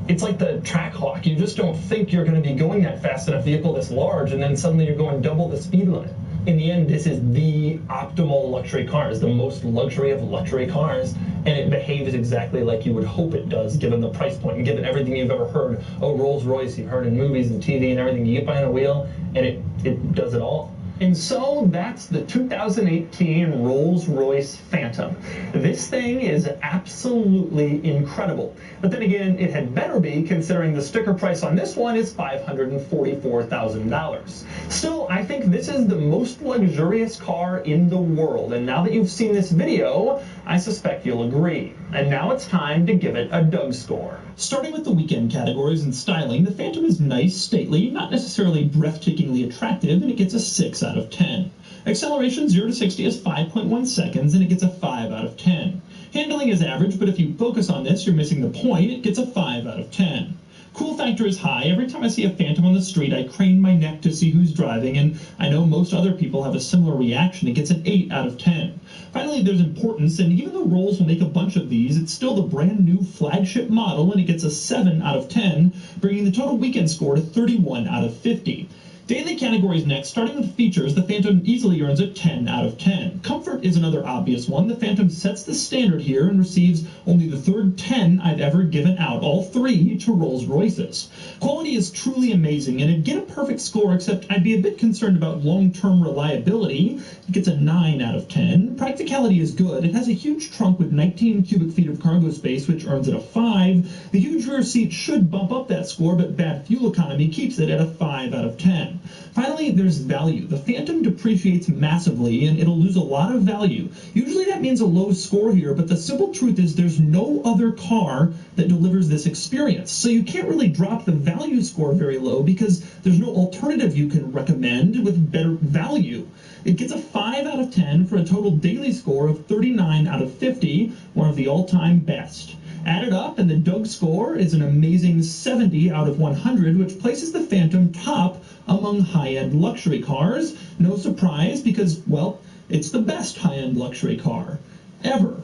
it's like the Trackhawk. You just don't think you're going to be going that fast in a vehicle this large, and then suddenly you're going double the speed limit. In the end, this is the optimal luxury car. It's the most luxury of luxury cars, and it behaves exactly like you would hope it does, given the price point and given everything you've ever heard. Oh, Rolls-Royce, you've heard in movies and TV and everything. You get behind a wheel, and it does it all. And so that's the 2018 Rolls-Royce Phantom. This thing is absolutely incredible. But then again, it had better be, considering the sticker price on this one is $544,000. Still, I think this is the most luxurious car in the world. And now that you've seen this video, I suspect you'll agree. And now it's time to give it a Doug score. Starting with the weekend categories and styling, the Phantom is nice, stately, not necessarily breathtakingly attractive, and it gets a 6 out of 10. Acceleration 0 to 60 is 5.1 seconds, and it gets a 5 out of 10. Handling is average, but if you focus on this, you're missing the point. It gets a 5 out of 10. Cool factor is high. Every time I see a Phantom on the street, I crane my neck to see who's driving, and I know most other people have a similar reaction. It gets an 8 out of 10. Finally, there's importance, and even though Rolls will make a bunch of these, it's still the brand new flagship model, and it gets a 7 out of 10, bringing the total weekend score to 31 out of 50. Daily categories next. Starting with features, the Phantom easily earns a 10 out of 10. Comfort is another obvious one. The Phantom sets the standard here and receives only the third 10 I've ever given out, all 3 to Rolls-Royces. Quality is truly amazing, and it'd get a perfect score, except I'd be a bit concerned about long-term reliability. It gets a 9 out of 10. Practicality is good. It has a huge trunk with 19 cubic feet of cargo space, which earns it a 5. The huge rear seat should bump up that score, but bad fuel economy keeps it at a 5 out of 10. Finally, there's value. The Phantom depreciates massively, and it'll lose a lot of value. Usually that means a low score here, but the simple truth is there's no other car that delivers this experience. So you can't really drop the value score very low because there's no alternative you can recommend with better value. It gets a 5 out of 10 for a total daily score of 39 out of 50, one of the all-time best. Added up, and the Doug score is an amazing 70 out of 100, which places the Phantom top among high-end luxury cars. No surprise, because, well, it's the best high-end luxury car ever.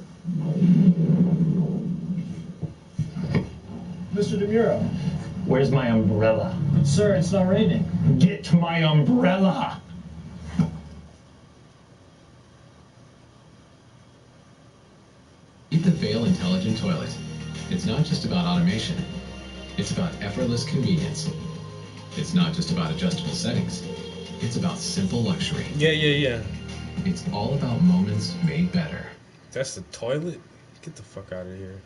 Mr. DeMuro. Where's my umbrella? Sir, it's not raining. Get my umbrella! Meet the Veil Intelligent Toilet. It's not just about automation. It's about effortless convenience. It's not just about adjustable settings. It's about simple luxury. Yeah. It's all about moments made better. That's the toilet? Get the fuck out of here.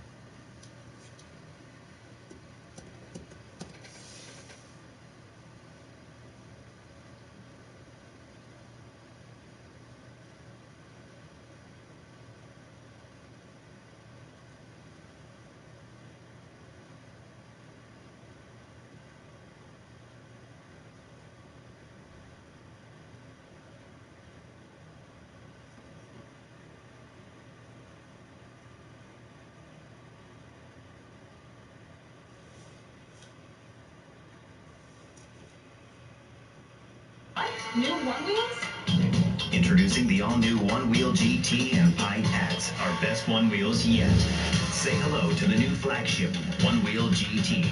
New One Wheels? Introducing the all-new One Wheel GT and Pine Hats, our best One Wheels yet. Say hello to the new flagship, One Wheel GT.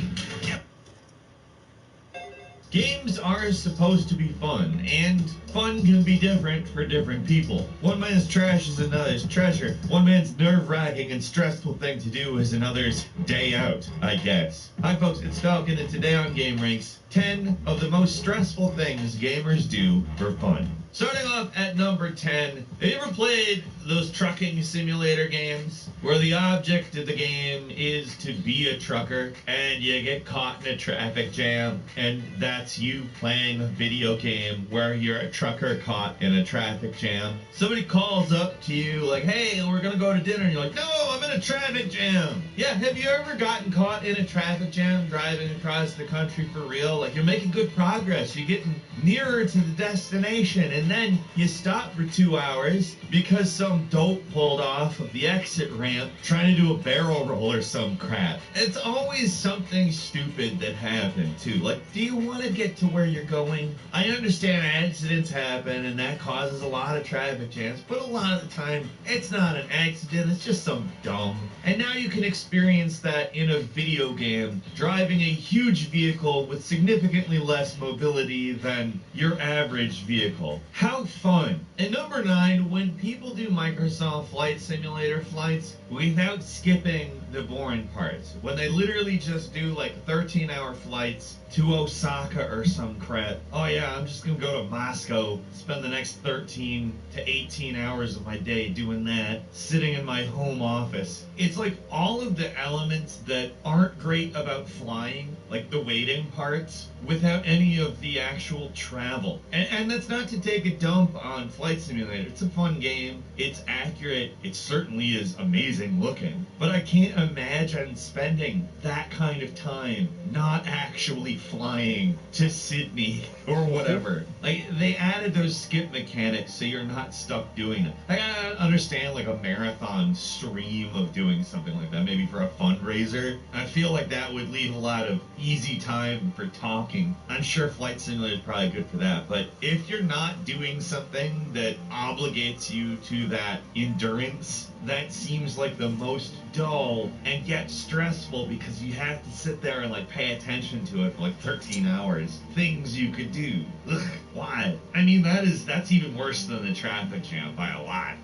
Games are supposed to be fun, and fun can be different for different people. One man's trash is another's treasure. One man's nerve-wracking and stressful thing to do is another's day out, I guess. Hi folks, it's Falcon, and today on Game Ranks, 10 of the most stressful things gamers do for fun. Starting off at number 10, have you ever played those trucking simulator games where the object of the game is to be a trucker and you get caught in a traffic jam and that's you playing a video game where you're a trucker caught in a traffic jam? Somebody calls up to you like, hey, we're gonna go to dinner, and you're like, no, I'm in a traffic jam. Yeah, have you ever gotten caught in a traffic jam driving across the country for real? Like, you're making good progress, you're getting nearer to the destination, and then you stop for 2 hours because some dope pulled off of the exit ramp trying to do a barrel roll or some crap. It's always something stupid that happened too. Like, do you want to get to where you're going? I understand accidents happen and that causes a lot of traffic jams, but a lot of the time it's not an accident, it's just some dumb. And now you can experience that in a video game, driving a huge vehicle with significantly less mobility than your average vehicle. How fun. And number 9, when people do Microsoft Flight Simulator flights without skipping the boring parts, when they literally just do like 13-hour flights to Osaka or some crap. Oh yeah, I'm just gonna go to Moscow, spend the next 13 to 18 hours of my day doing that, sitting in my home office. It's like all of the elements that aren't great about flying, like the waiting parts, without any of the actual travel. And that's not to take a dump on Flight Simulator. It's a fun game. It's accurate. It certainly is amazing looking. But I can't imagine spending that kind of time not actually flying to Sydney or whatever. Like, they added those skip mechanics so you're not stuck doing it. Like, I understand like a marathon stream of doing something like that, maybe for a fundraiser. I feel like that would leave a lot of easy time for talking. I'm sure Flight Simulator is probably good for that, but if you're not doing something that obligates you to that endurance, that seems like the most dull and yet stressful because you have to sit there and like pay attention to it for like 13 hours. Things you could do. Ugh, why? I mean, that's even worse than the traffic jam by a lot.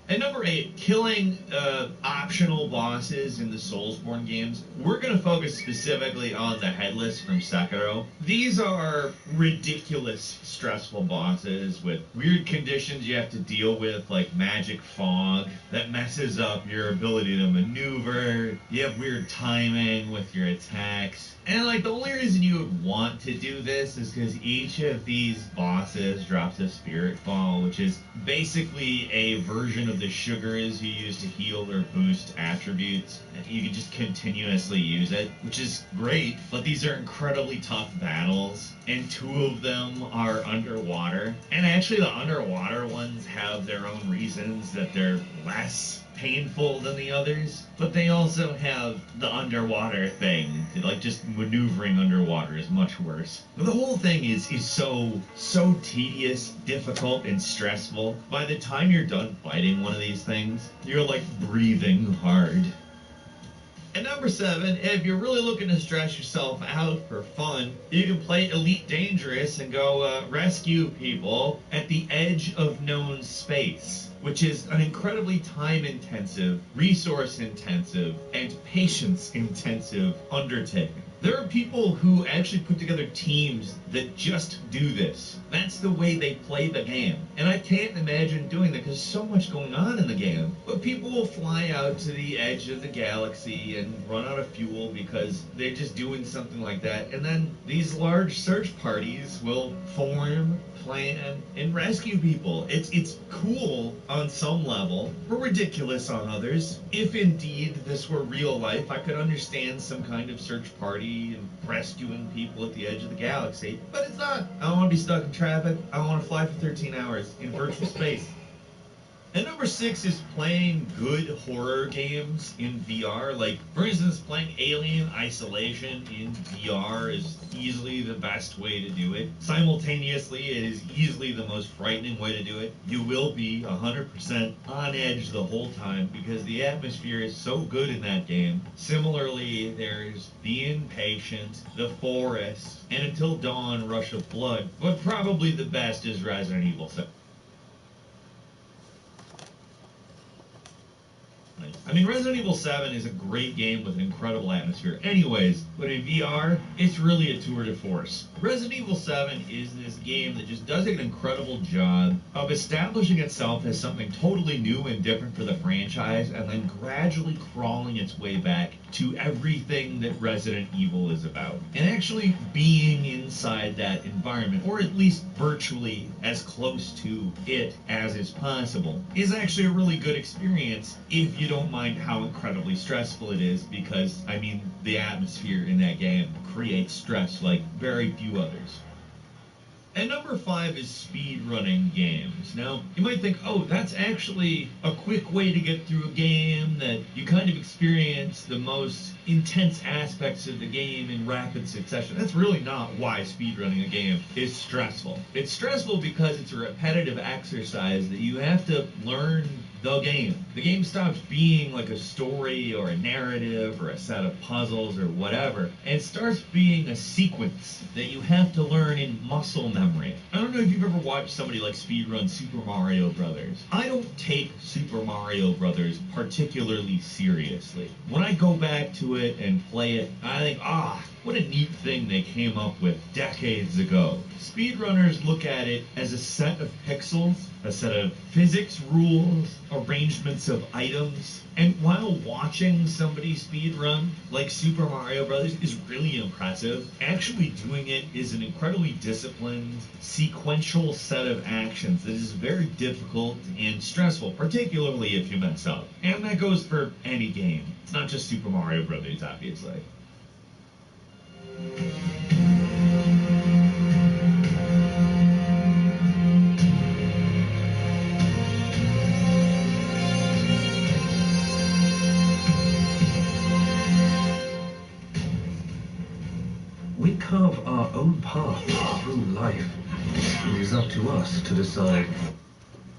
And number 8, killing optional bosses in the Soulsborne games. We're going to focus specifically on the Headless from Sekiro. These are ridiculous, stressful bosses with weird conditions you have to deal with, like magic fog that messes up your ability to maneuver. You have weird timing with your attacks. And like the only reason you would want to do this is because each of these bosses drops a spirit ball, which is basically a version of the sugars you use to heal or boost attributes. And you can just continuously use it, which is great, but these are incredibly tough battles, and 2 of them are underwater. And actually the underwater ones have their own reasons that they're less painful than the others, but they also have the underwater thing. Like, just maneuvering underwater is much worse. But the whole thing is so tedious, difficult, and stressful. By the time you're done fighting one of these things, you're like breathing hard. And number 7, if you're really looking to stress yourself out for fun, you can play Elite Dangerous and go rescue people at the edge of known space, which is an incredibly time-intensive, resource-intensive, and patience-intensive undertaking. There are people who actually put together teams that just do this. That's the way they play the game. And I can't imagine doing that because there's so much going on in the game. But people will fly out to the edge of the galaxy and run out of fuel because they're just doing something like that. And then these large search parties will form, plan, and rescue people. It's cool on some level, but ridiculous on others. If indeed this were real life, I could understand some kind of search party and rescuing people at the edge of the galaxy, but it's not. I don't want to be stuck in traffic. I want to fly for 13 hours in virtual space. And number 6 is playing good horror games in VR. Like, for instance, playing Alien Isolation in VR is easily the best way to do it. Simultaneously, it is easily the most frightening way to do it. You will be 100% on edge the whole time because the atmosphere is so good in that game. Similarly, there's The Inpatient, The Forest, and Until Dawn, Rush of Blood. But probably the best is Resident Evil 7. I mean, Resident Evil 7 is a great game with an incredible atmosphere anyways, but in VR, it's really a tour de force. Resident Evil 7 is this game that just does an incredible job of establishing itself as something totally new and different for the franchise, and then gradually crawling its way back to everything that Resident Evil is about. And actually being inside that environment, or at least virtually as close to it as is possible, is actually a really good experience if you don't mind how incredibly stressful it is, because, I mean, the atmosphere in that game creates stress like very few others. And number 5 is speedrunning games. Now, you might think, oh, that's actually a quick way to get through a game, that you kind of experience the most intense aspects of the game in rapid succession. That's really not why speedrunning a game is stressful. It's stressful because it's a repetitive exercise that you have to learn the game. The game stops being like a story or a narrative or a set of puzzles or whatever, and starts being a sequence that you have to learn in muscle memory. I don't know if you've ever watched somebody like speedrun Super Mario Brothers. I don't take Super Mario Brothers particularly seriously. When I go back to it and play it, I think, what a neat thing they came up with decades ago. Speedrunners look at it as a set of pixels, a set of physics rules, arrangements of items, and while watching somebody speedrun like Super Mario Brothers is really impressive, actually doing it is an incredibly disciplined, sequential set of actions that is very difficult and stressful, particularly if you mess up. And that goes for any game. It's not just Super Mario Brothers, obviously. We carve our own path through life. It is up to us to decide.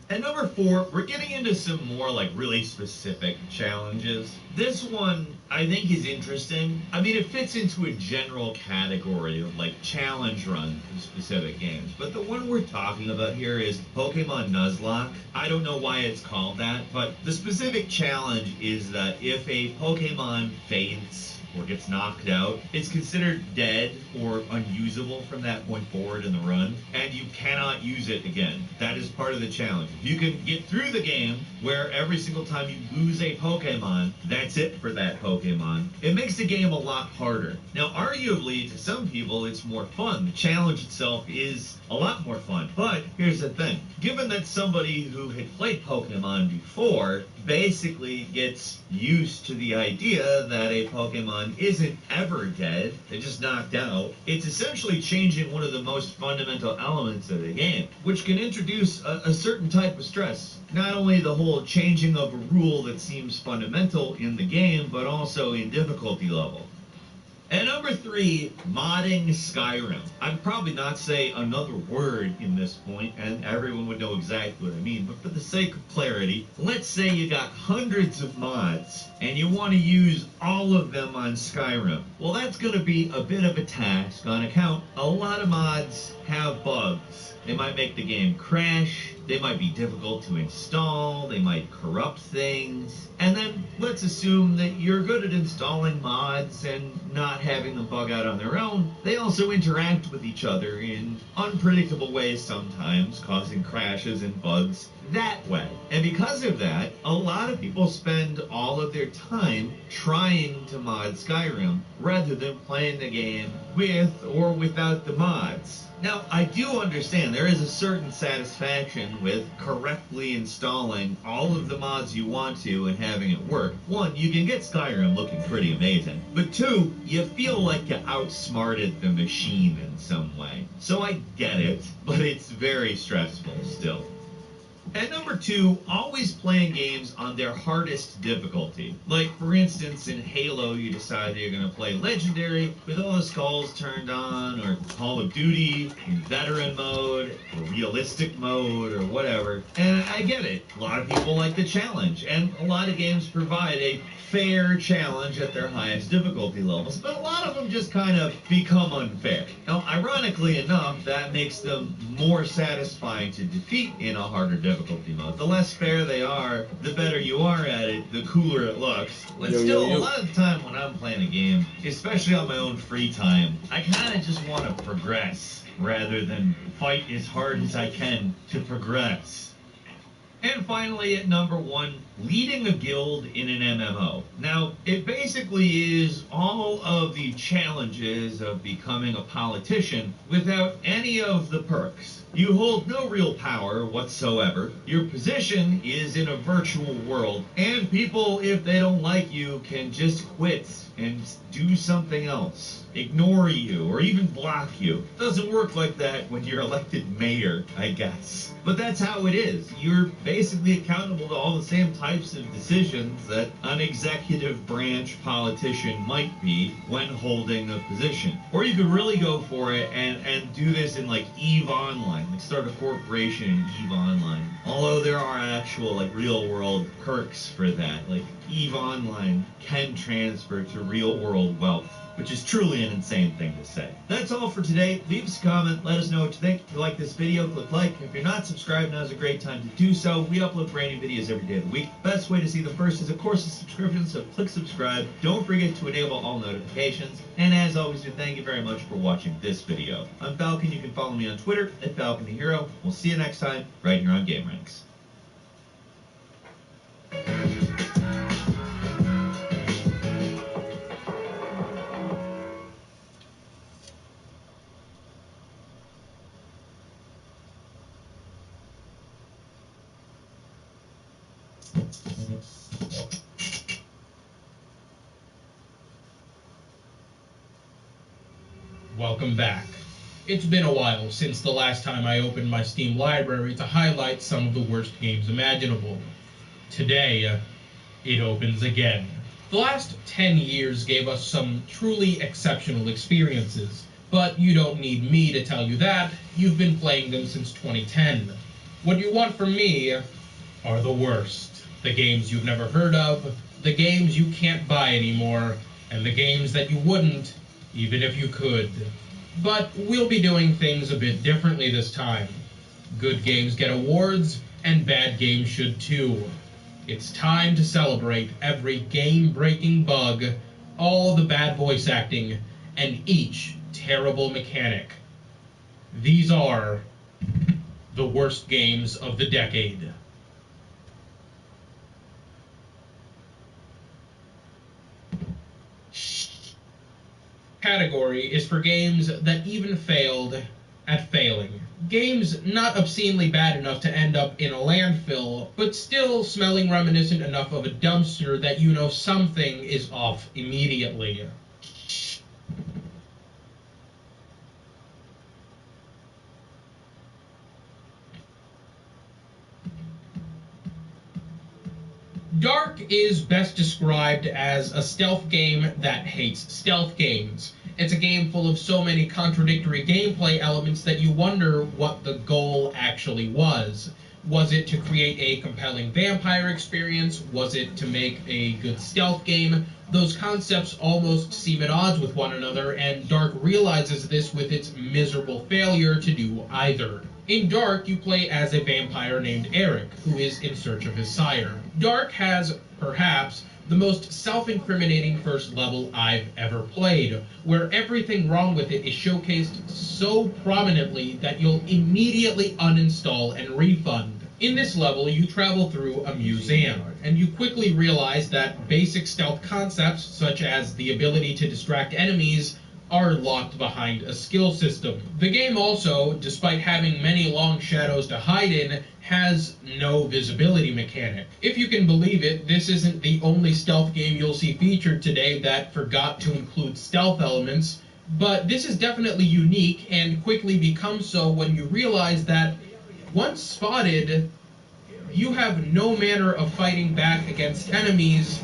At number 4, we're getting into some more like really specific challenges. This one I think is interesting. I mean, it fits into a general category of like challenge run for specific games. But the one we're talking about here is Pokemon Nuzlocke. I don't know why it's called that, but the specific challenge is that if a Pokemon faints or gets knocked out, it's considered dead or unusable from that point forward in the run, and you cannot use it again. That is part of the challenge. If you can get through the game where every single time you lose a Pokemon, that's it for that Pokemon, it makes the game a lot harder. Now, arguably, to some people, it's more fun. The challenge itself is a lot more fun. But here's the thing. Given that somebody who had played Pokemon before basically gets used to the idea that a Pokemon isn't ever dead, they're just knocked out, it's essentially changing one of the most fundamental elements of the game, which can introduce a certain type of stress. Not only the whole changing of a rule that seems fundamental in the game, but also in difficulty level. At number 3, modding Skyrim. I'd probably not say another word in this point, and everyone would know exactly what I mean, but for the sake of clarity, let's say you got hundreds of mods, and you want to use all of them on Skyrim. Well, that's going to be a bit of a task on account a lot of mods have bugs. They might make the game crash, they might be difficult to install, they might corrupt things, and then let's assume that you're good at installing mods and not having them bug out on their own. They also interact with each other in unpredictable ways sometimes, causing crashes and bugs that way. And because of that, a lot of people spend all of their time trying to mod Skyrim rather than playing the game with or without the mods. Now, I do understand there is a certain satisfaction with correctly installing all of the mods you want to and having it work. 1, you can get Skyrim looking pretty amazing. But 2, you feel like you outsmarted the machine in some way. So I get it, but it's very stressful still. At number 2, always playing games on their hardest difficulty. Like, for instance, in Halo, you decide you're going to play Legendary with all the skulls turned on, or Call of Duty in Veteran mode, or Realistic mode, or whatever. And I get it. A lot of people like the challenge, and a lot of games provide a fair challenge at their highest difficulty levels, but a lot of them just kind of become unfair. Now, ironically enough, that makes them more satisfying to defeat in a harder difficulty mode. The less fair they are, the better you are at it, the cooler it looks. But still, a lot of the time when I'm playing a game, especially on my own free time, I kind of just want to progress rather than fight as hard as I can to progress. And finally, at number 1, leading a guild in an MMO. Now, it basically is all of the challenges of becoming a politician without any of the perks. You hold no real power whatsoever. Your position is in a virtual world, and people, if they don't like you, can just quit and do something else, ignore you, or even block you. Doesn't work like that when you're elected mayor, I guess. But that's how it is. You're basically accountable to all the same types of decisions that an executive branch politician might be when holding a position. Or you could really go for it and do this in like EVE Online, like start a corporation in EVE Online. Although there are actual like real world perks for that. Like EVE Online can transfer to real world wealth, which is truly an insane thing to say. That's all for today. Leave us a comment, let us know what you think. If you like this video, click like. If you're not subscribed, now's a great time to do so. We upload brand new videos every day of the week. Best way to see them first is of course a subscription, so click subscribe. Don't forget to enable all notifications. And as always, thank you very much for watching this video. I'm Falcon. You can follow me on Twitter at Falcon the Hero. We'll see you next time right here on GameRanks. Welcome back. It's been a while since the last time I opened my Steam library to highlight some of the worst games imaginable. Today, it opens again. The last 10 years gave us some truly exceptional experiences, but you don't need me to tell you that. You've been playing them since 2010. What you want from me are the worst. The games you've never heard of, the games you can't buy anymore, and the games that you wouldn't, even if you could. But we'll be doing things a bit differently this time. Good games get awards, and bad games should too. It's time to celebrate every game-breaking bug, all the bad voice acting, and each terrible mechanic. These are the worst games of the decade. Category is for games that even failed at failing. Games not obscenely bad enough to end up in a landfill, but still smelling reminiscent enough of a dumpster that you know something is off immediately. Dark is best described as a stealth game that hates stealth games. It's a game full of so many contradictory gameplay elements that you wonder what the goal actually was. Was it to create a compelling vampire experience? Was it to make a good stealth game? Those concepts almost seem at odds with one another, and Dark realizes this with its miserable failure to do either. In Dark, you play as a vampire named Eric, who is in search of his sire. Dark has, perhaps, the most self-incriminating first level I've ever played, where everything wrong with it is showcased so prominently that you'll immediately uninstall and refund. In this level, you travel through a museum, and you quickly realize that basic stealth concepts, such as the ability to distract enemies, are locked behind a skill system. The game also, despite having many long shadows to hide in, has no visibility mechanic. If you can believe it, this isn't the only stealth game you'll see featured today that forgot to include stealth elements, but this is definitely unique and quickly becomes so when you realize that once spotted, you have no manner of fighting back against enemies,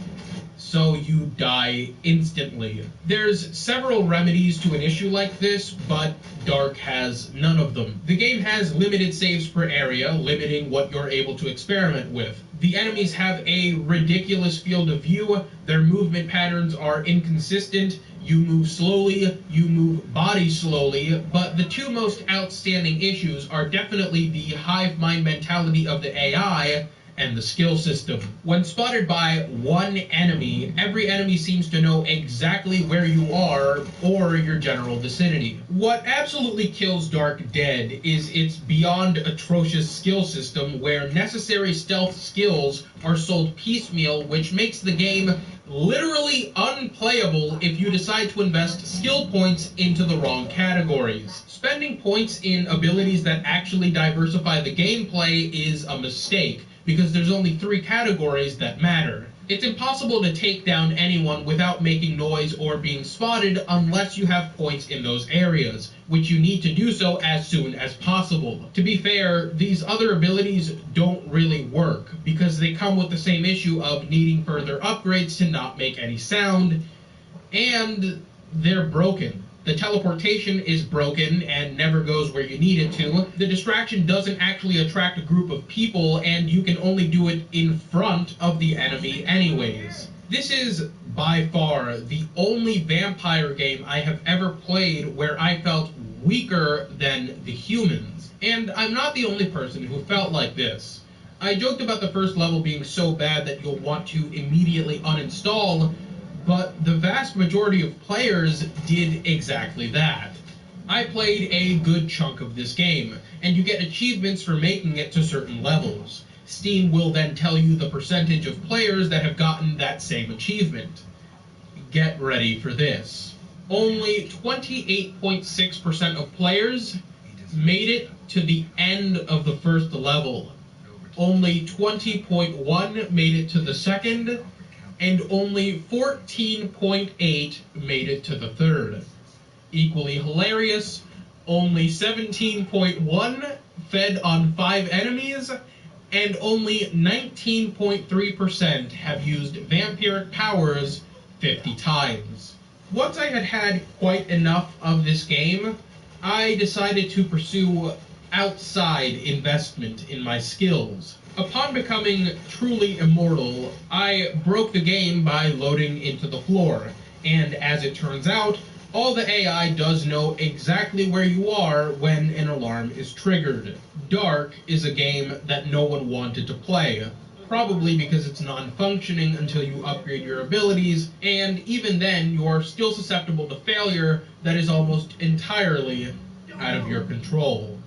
so you die instantly. There's several remedies to an issue like this, but Dark has none of them. The game has limited saves per area, limiting what you're able to experiment with. The enemies have a ridiculous field of view, their movement patterns are inconsistent, you move slowly, you move body slowly, but the two most outstanding issues are definitely the hive mind mentality of the AI and the skill system. When spotted by one enemy, every enemy seems to know exactly where you are or your general vicinity. What absolutely kills Dark dead is its beyond atrocious skill system where necessary stealth skills are sold piecemeal, which makes the game literally unplayable if you decide to invest skill points into the wrong categories. Spending points in abilities that actually diversify the gameplay is a mistake, because there's only 3 categories that matter. It's impossible to take down anyone without making noise or being spotted unless you have points in those areas, which you need to do so as soon as possible. To be fair, these other abilities don't really work, because they come with the same issue of needing further upgrades to not make any sound, and they're broken. The teleportation is broken and never goes where you need it to. The distraction doesn't actually attract a group of people, and you can only do it in front of the enemy anyways. This is by far the only vampire game I have ever played where I felt weaker than the humans. And I'm not the only person who felt like this. I joked about the first level being so bad that you'll want to immediately uninstall, but the vast majority of players did exactly that. I played a good chunk of this game, and you get achievements for making it to certain levels. Steam will then tell you the percentage of players that have gotten that same achievement. Get ready for this. Only 28.6% of players made it to the end of the first level. Only 20.1 made it to the second, and only 14.8 made it to the third. Equally hilarious, only 17.1 fed on 5 enemies, and only 19.3% have used vampiric powers 50 times. Once I had had quite enough of this game, I decided to pursue outside investment in my skills. Upon becoming truly immortal, I broke the game by loading into the floor, and as it turns out, all the AI does know exactly where you are when an alarm is triggered. Dark is a game that no one wanted to play, probably because it's non-functioning until you upgrade your abilities, and even then you are still susceptible to failure that is almost entirely out of your control.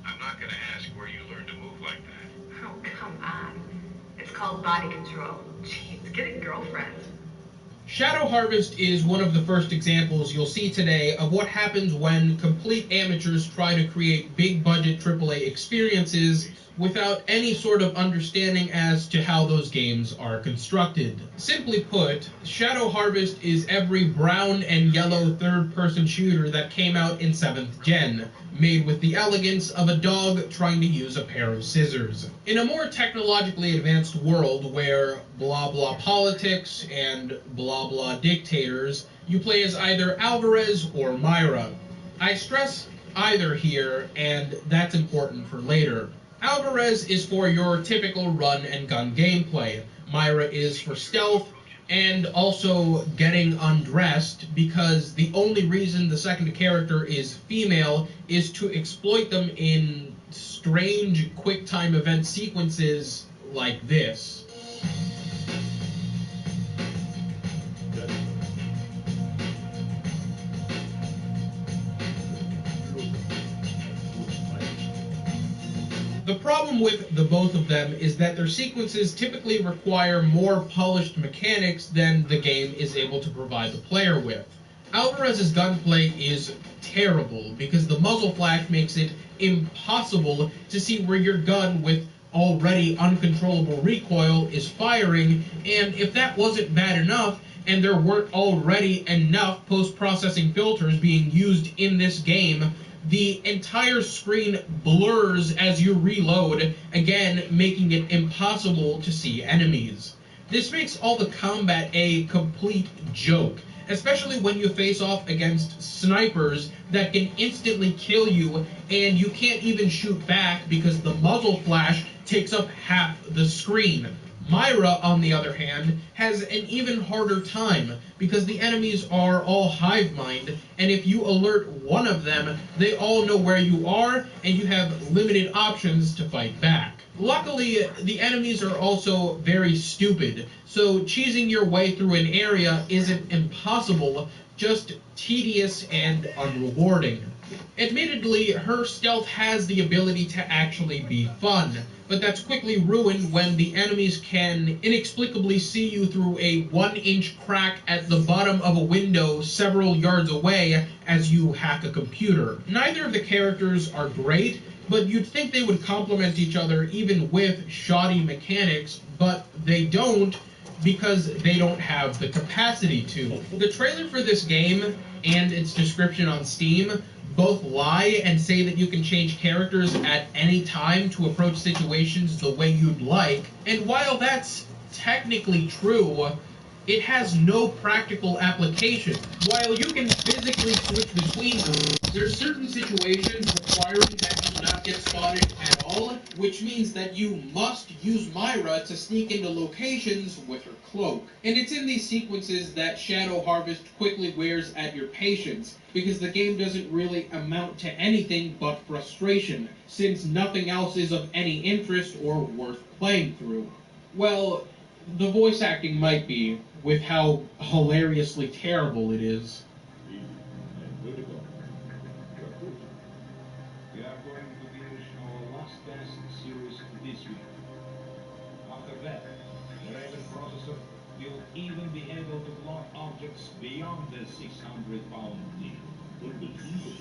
I'm not going to ask where you learned to move like that. Oh, come on. It's called body control. Jeez, get a girlfriend. Shadow Harvest is one of the first examples you'll see today of what happens when complete amateurs try to create big-budget AAA experiences without any sort of understanding as to how those games are constructed. Simply put, Shadow Harvest is every brown and yellow third-person shooter that came out in 7th Gen, made with the elegance of a dog trying to use a pair of scissors. In a more technologically advanced world where blah blah politics and blah blah dictators, you play as either Alvarez or Myra. I stress either here, and that's important for later. Alvarez is for your typical run and gun gameplay. Myra is for stealth, and also getting undressed, because the only reason the second character is female is to exploit them in strange quick-time event sequences like this. The problem with the both of them is that their sequences typically require more polished mechanics than the game is able to provide the player with. Alvarez's gunplay is terrible because the muzzle flash makes it impossible to see where your gun with already uncontrollable recoil is firing, and if that wasn't bad enough, and there weren't already enough post-processing filters being used in this game, the entire screen blurs as you reload, again making it impossible to see enemies. This makes all the combat a complete joke, especially when you face off against snipers that can instantly kill you and you can't even shoot back because the muzzle flash takes up half the screen. Myra, on the other hand, has an even harder time because the enemies are all hive mind, and if you alert one of them, they all know where you are, and you have limited options to fight back. Luckily, the enemies are also very stupid, so cheesing your way through an area isn't impossible, just tedious and unrewarding. Admittedly, her stealth has the ability to actually be fun, but that's quickly ruined when the enemies can inexplicably see you through a 1-inch crack at the bottom of a window several yards away as you hack a computer. Neither of the characters are great, but you'd think they would complement each other even with shoddy mechanics, but they don't because they don't have the capacity to. The trailer for this game and its description on Steam both lie and say that you can change characters at any time to approach situations the way you'd like, and while that's technically true, it has no practical application. While you can physically switch between them, there are certain situations requiring that you not get spotted at all, which means that you must use Myra to sneak into locations with her cloak. And it's in these sequences that Shadow Harvest quickly wears at your patience, because the game doesn't really amount to anything but frustration, since nothing else is of any interest or worth playing through. Well, the voice acting might be, with how hilariously terrible it is. Good to go. We are going to finish our last test series this week. After that, the Raven processor will even be able to block objects beyond the 600-pound needle. Unbelievable.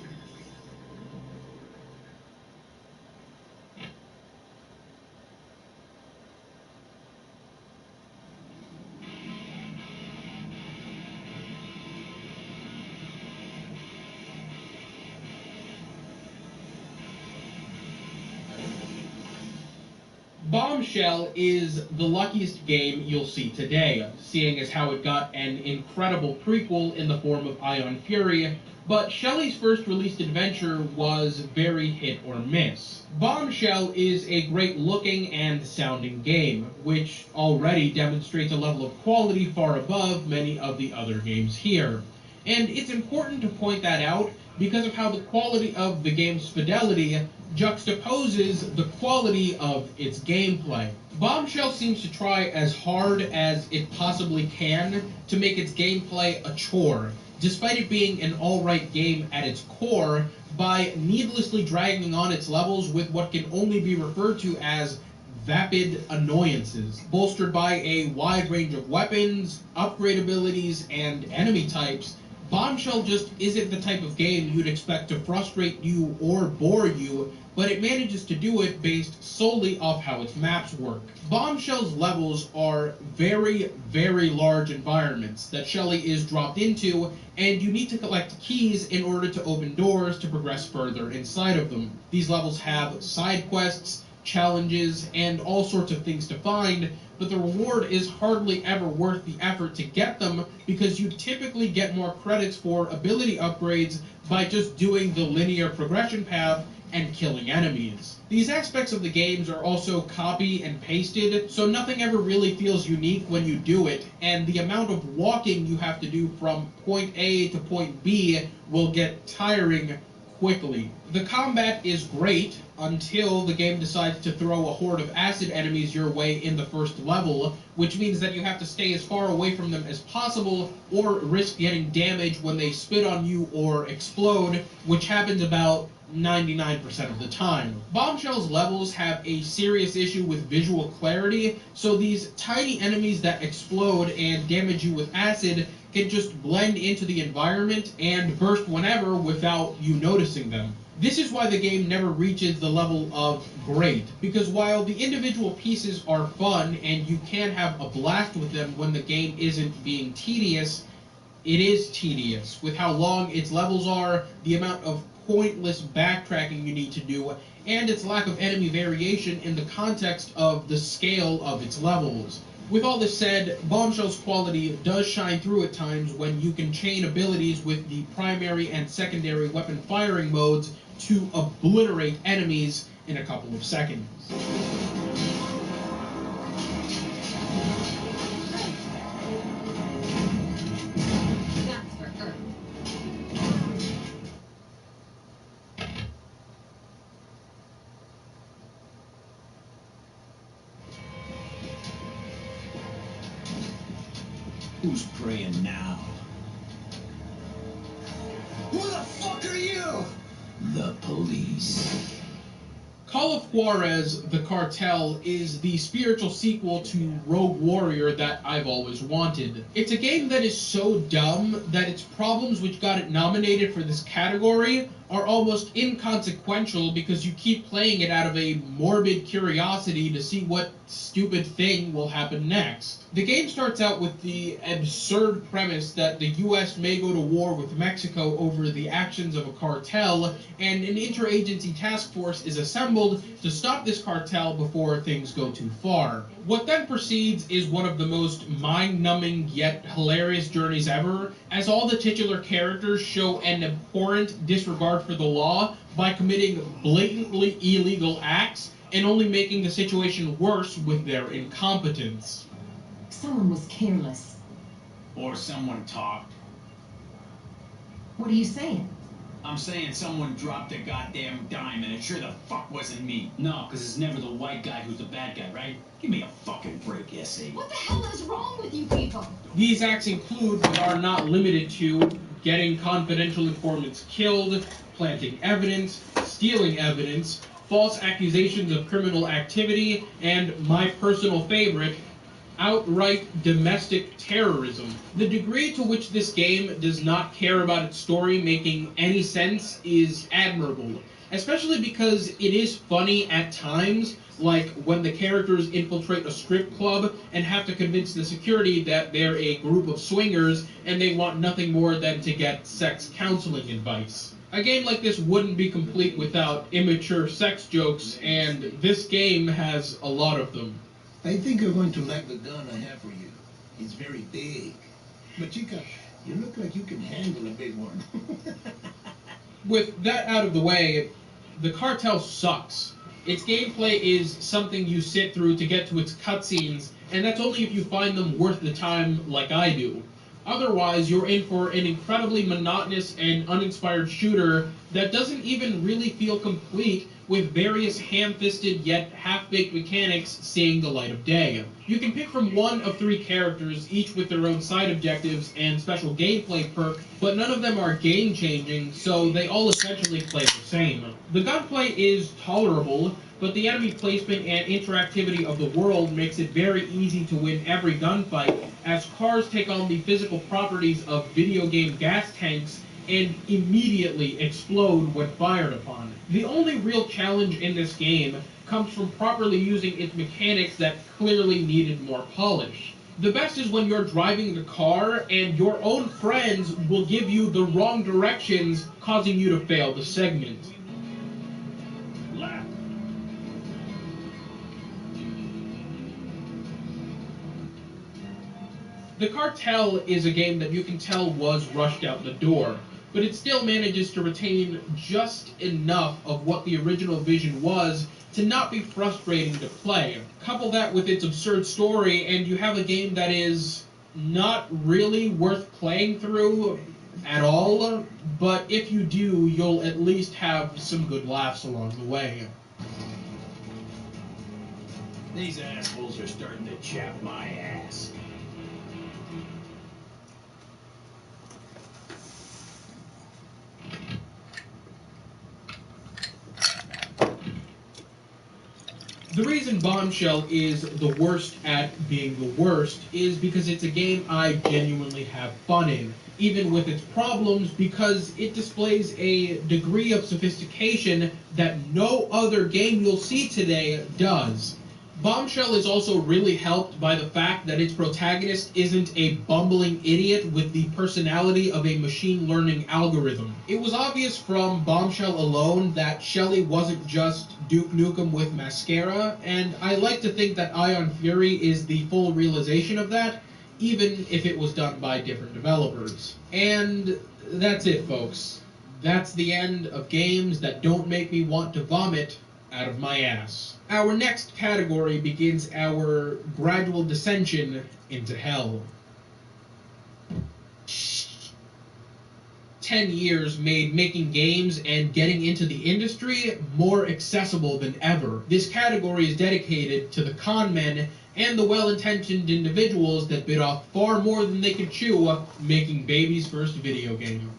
Bombshell is the luckiest game you'll see today, seeing as how it got an incredible prequel in the form of Ion Fury, but Shelley's first released adventure was very hit or miss. Bombshell is a great looking and sounding game, which already demonstrates a level of quality far above many of the other games here. And it's important to point that out because of how the quality of the game's fidelity juxtaposes the quality of its gameplay. Bombshell seems to try as hard as it possibly can to make its gameplay a chore, despite it being an alright game at its core, by needlessly dragging on its levels with what can only be referred to as vapid annoyances, bolstered by a wide range of weapons, upgrade abilities, and enemy types. Bombshell just isn't the type of game you'd expect to frustrate you or bore you, but it manages to do it based solely off how its maps work. Bombshell's levels are very, very large environments that Shelley is dropped into, and you need to collect keys in order to open doors to progress further inside of them. These levels have side quests, challenges, and all sorts of things to find, but the reward is hardly ever worth the effort to get them because you typically get more credits for ability upgrades by just doing the linear progression path and killing enemies. These aspects of the games are also copy and pasted, so nothing ever really feels unique when you do it, and the amount of walking you have to do from point A to point B will get tiring quickly. The combat is great until the game decides to throw a horde of acid enemies your way in the first level, which means that you have to stay as far away from them as possible or risk getting damage when they spit on you or explode, which happens about 99% of the time. Bombshell's levels have a serious issue with visual clarity, so these tiny enemies that explode and damage you with acid can just blend into the environment and burst whenever without you noticing them. This is why the game never reaches the level of great, because while the individual pieces are fun and you can have a blast with them when the game isn't being tedious, it is tedious with how long its levels are, the amount of pointless backtracking you need to do, and its lack of enemy variation in the context of the scale of its levels. With all this said, Bombshell's quality does shine through at times when you can chain abilities with the primary and secondary weapon firing modes to obliterate enemies in a couple of seconds. That's for Earth. Who's praying now? Who the fuck are you? The police. Call of Juarez, The Cartel, is the spiritual sequel to Rogue Warrior that I've always wanted. It's a game that is so dumb that its problems which got it nominated for this category are almost inconsequential because you keep playing it out of a morbid curiosity to see what stupid thing will happen next. The game starts out with the absurd premise that the US may go to war with Mexico over the actions of a cartel, and an interagency task force is assembled to stop this cartel before things go too far. What then proceeds is one of the most mind-numbing yet hilarious journeys ever, as all the titular characters show an abhorrent disregard for the law by committing blatantly illegal acts and only making the situation worse with their incompetence. Someone was careless. Or someone talked. What are you saying? I'm saying someone dropped a goddamn dime, and it sure the fuck wasn't me. No, because it's never the white guy who's the bad guy, right? Give me a fucking break, S.A. What the hell is wrong with you people? These acts include, but are not limited to, getting confidential informants killed, planting evidence, stealing evidence, false accusations of criminal activity, and my personal favorite, outright domestic terrorism. The degree to which this game does not care about its story making any sense is admirable, especially because it is funny at times, like when the characters infiltrate a strip club and have to convince the security that they're a group of swingers and they want nothing more than to get sex counseling advice. A game like this wouldn't be complete without immature sex jokes, and this game has a lot of them. I think you're going to like the gun I have for you. It's very big. But Chica, you look like you can handle a big one. With that out of the way, the cartel sucks. Its gameplay is something you sit through to get to its cutscenes, and that's only if you find them worth the time like I do. Otherwise, you're in for an incredibly monotonous and uninspired shooter that doesn't even really feel complete, with various ham-fisted yet half-baked mechanics seeing the light of day. You can pick from one of 3 characters, each with their own side objectives and special gameplay perk, but none of them are game-changing, so they all essentially play the same. The gunplay is tolerable, but the enemy placement and interactivity of the world makes it very easy to win every gunfight, as cars take on the physical properties of video game gas tanks and immediately explode when fired upon. The only real challenge in this game comes from properly using its mechanics that clearly needed more polish. The best is when you're driving the car and your own friends will give you the wrong directions, causing you to fail the segment. Left. The Cartel is a game that you can tell was rushed out the door, but it still manages to retain just enough of what the original vision was to not be frustrating to play. Couple that with its absurd story, and you have a game that is not really worth playing through at all, but if you do, you'll at least have some good laughs along the way. These assholes are starting to chap my ass. The reason Bombshell is the worst at being the worst is because it's a game I genuinely have fun in, even with its problems, because it displays a degree of sophistication that no other game you'll see today does. Bombshell is also really helped by the fact that its protagonist isn't a bumbling idiot with the personality of a machine learning algorithm. It was obvious from Bombshell alone that Shelley wasn't just Duke Nukem with mascara, and I like to think that Ion Fury is the full realization of that, even if it was done by different developers. And that's it, folks. That's the end of games that don't make me want to vomit out of my ass. Our next category begins our gradual descension into hell. 10 years made making games and getting into the industry more accessible than ever. This category is dedicated to the con men and the well-intentioned individuals that bit off far more than they could chew making baby's first video game.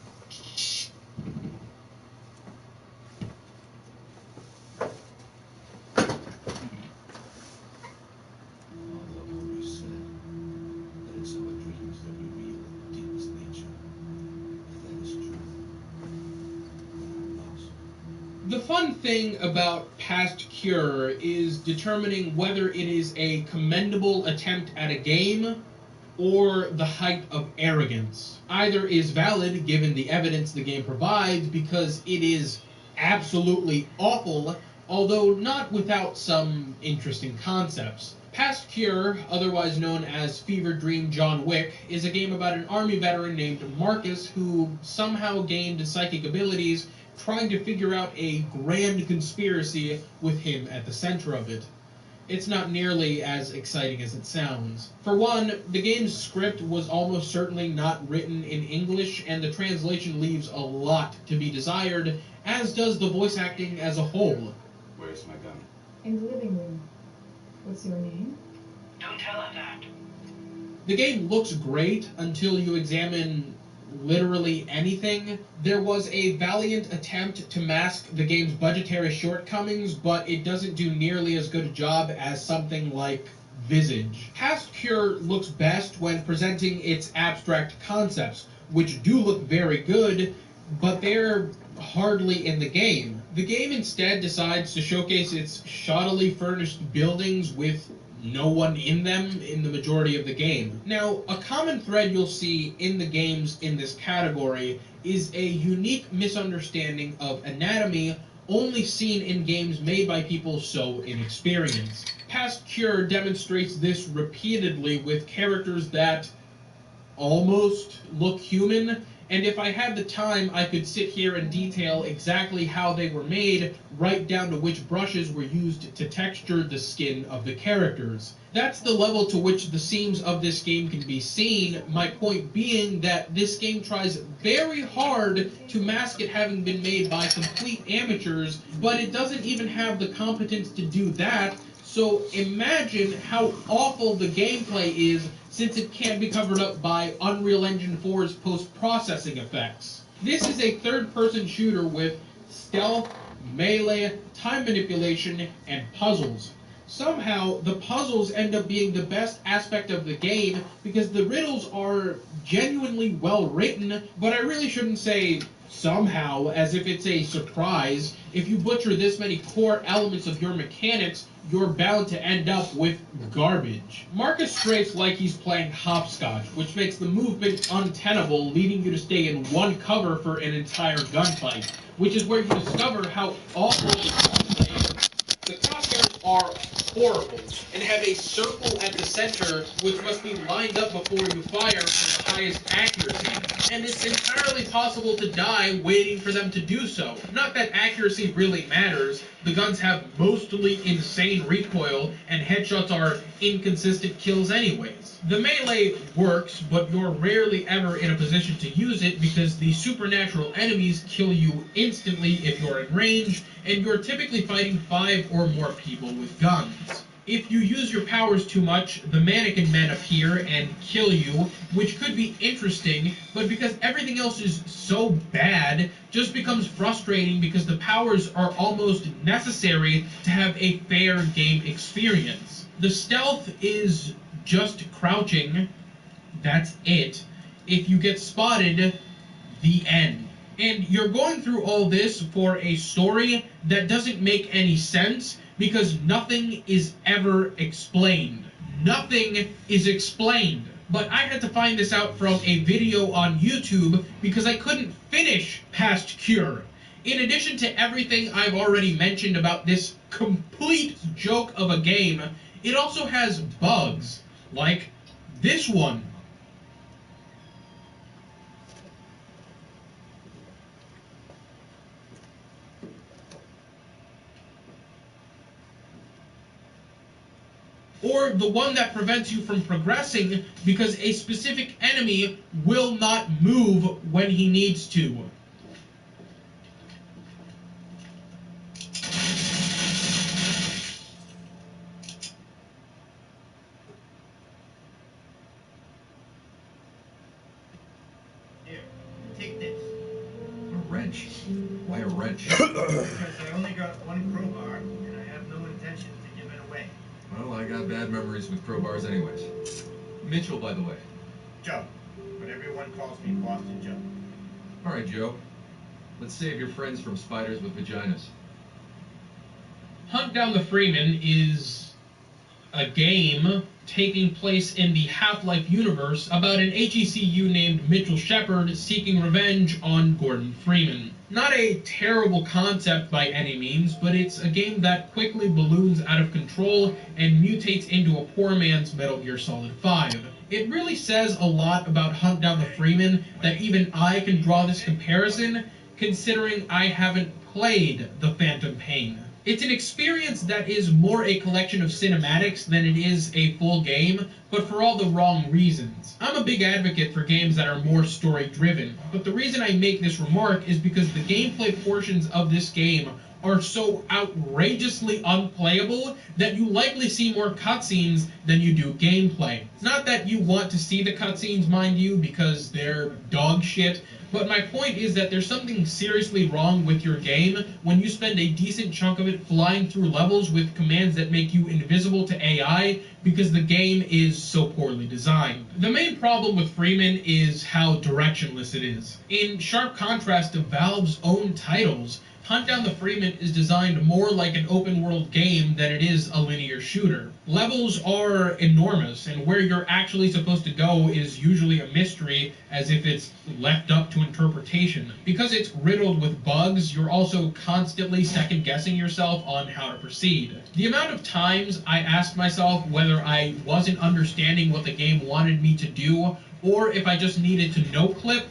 The fun thing about Past Cure is determining whether it is a commendable attempt at a game or the height of arrogance. Either is valid given the evidence the game provides, because it is absolutely awful, although not without some interesting concepts. Past Cure, otherwise known as Fever Dream John Wick, is a game about an army veteran named Marcus who somehow gained psychic abilities trying to figure out a grand conspiracy with him at the center of it. It's not nearly as exciting as it sounds. For one, the game's script was almost certainly not written in English, and the translation leaves a lot to be desired, as does the voice acting as a whole. Where's my gun? In the living room. What's your name? Don't tell her that. The game looks great until you examine literally anything. There was a valiant attempt to mask the game's budgetary shortcomings, but it doesn't do nearly as good a job as something like Visage. Past Cure looks best when presenting its abstract concepts, which do look very good, but they're hardly in the game. The game instead decides to showcase its shoddily furnished buildings with no one in them in the majority of the game. Now, a common thread you'll see in the games in this category is a unique misunderstanding of anatomy only seen in games made by people so inexperienced. Past Cure demonstrates this repeatedly with characters that almost look human, and if I had the time, I could sit here and detail exactly how they were made, right down to which brushes were used to texture the skin of the characters. That's the level to which the seams of this game can be seen, my point being that this game tries very hard to mask it having been made by complete amateurs, but it doesn't even have the competence to do that, so imagine how awful the gameplay is since it can't be covered up by Unreal Engine 4's post-processing effects. This is a third-person shooter with stealth, melee, time manipulation, and puzzles. Somehow, the puzzles end up being the best aspect of the game because the riddles are genuinely well written, but I really shouldn't say somehow as if it's a surprise. If you butcher this many core elements of your mechanics, you're bound to end up with garbage. Marcus strafes like he's playing hopscotch, which makes the movement untenable, leading you to stay in one cover for an entire gunfight, which is where you discover how awful the gunplay is. The crosshairs are horrible, and have a circle at the center, which must be lined up before you fire for the highest accuracy, and it's entirely possible to die waiting for them to do so. Not that accuracy really matters, the guns have mostly insane recoil, and headshots are inconsistent kills anyways. The melee works, but you're rarely ever in a position to use it because the supernatural enemies kill you instantly if you're in range, and you're typically fighting 5 or more people with guns. If you use your powers too much, the mannequin men appear and kill you, which could be interesting, but because everything else is so bad, just becomes frustrating because the powers are almost necessary to have a fair game experience. The stealth is just crouching, that's it. If you get spotted, the end. And you're going through all this for a story that doesn't make any sense because nothing is ever explained. Nothing is explained. But I had to find this out from a video on YouTube because I couldn't finish Past Cure. In addition to everything I've already mentioned about this complete joke of a game, it also has bugs, like this one. Or the one that prevents you from progressing because a specific enemy will not move when he needs to. Here, take this. A wrench? Why a wrench? Because I only got one crowbar, and I have no intention to give it away. Well, I got bad memories with crowbars anyways. Mitchell, by the way. Joe, but everyone calls me Boston Joe. All right, Joe. Let's save your friends from spiders with vaginas. Hunt Down the Freeman is a game taking place in the Half-Life universe about an HECU named Mitchell Shepard seeking revenge on Gordon Freeman. Not a terrible concept by any means, but it's a game that quickly balloons out of control and mutates into a poor man's Metal Gear Solid 5. It really says a lot about Hunt Down the Freeman that even I can draw this comparison, considering I haven't played The Phantom Pain. It's an experience that is more a collection of cinematics than it is a full game, but for all the wrong reasons. I'm a big advocate for games that are more story-driven, but the reason I make this remark is because the gameplay portions of this game are so outrageously unplayable that you likely see more cutscenes than you do gameplay. Not that you want to see the cutscenes, mind you, because they're dog shit, but my point is that there's something seriously wrong with your game when you spend a decent chunk of it flying through levels with commands that make you invisible to AI because the game is so poorly designed. The main problem with Freeman is how directionless it is. In sharp contrast to Valve's own titles, Hunt Down the Freeman is designed more like an open-world game than it is a linear shooter. Levels are enormous, and where you're actually supposed to go is usually a mystery, as if it's left up to interpretation. Because it's riddled with bugs, you're also constantly second-guessing yourself on how to proceed. The amount of times I asked myself whether I wasn't understanding what the game wanted me to do, or if I just needed to no-clip,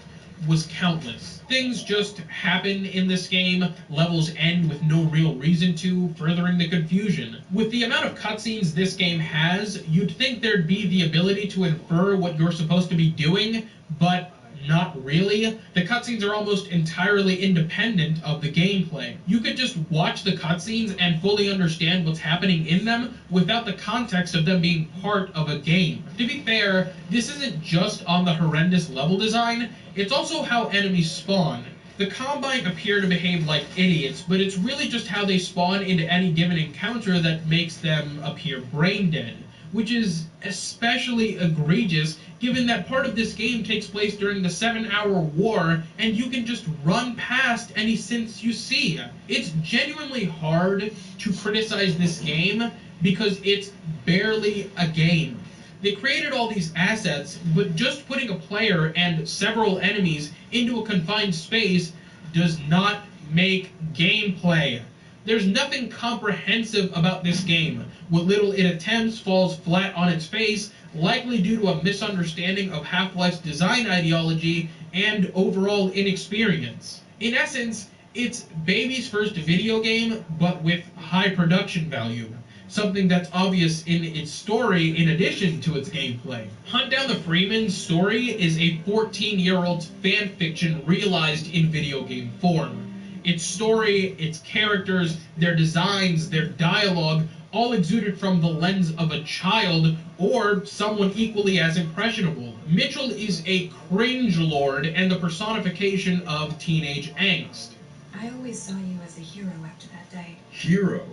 was countless. Things just happen in this game, levels end with no real reason to, furthering the confusion. With the amount of cutscenes this game has, you'd think there'd be the ability to infer what you're supposed to be doing, but not really. The cutscenes are almost entirely independent of the gameplay. You could just watch the cutscenes and fully understand what's happening in them without the context of them being part of a game. To be fair, this isn't just on the horrendous level design, it's also how enemies spawn. The Combine appear to behave like idiots, but it's really just how they spawn into any given encounter that makes them appear brain dead, which is especially egregious given that part of this game takes place during the 7-hour war and you can just run past any synths you see. It's genuinely hard to criticize this game because it's barely a game. They created all these assets, but just putting a player and several enemies into a confined space does not make gameplay. There's nothing comprehensive about this game. What little it attempts falls flat on its face, likely due to a misunderstanding of Half-Life's design ideology and overall inexperience. In essence, it's baby's first video game, but with high production value. Something that's obvious in its story in addition to its gameplay. Hunt Down the Freeman's story is a 14-year-old's fan fiction realized in video game form. Its story, its characters, their designs, their dialogue, all exuded from the lens of a child or someone equally as impressionable. Mitchell is a cringe lord and the personification of teenage angst. I always saw you as a hero after that day. Hero?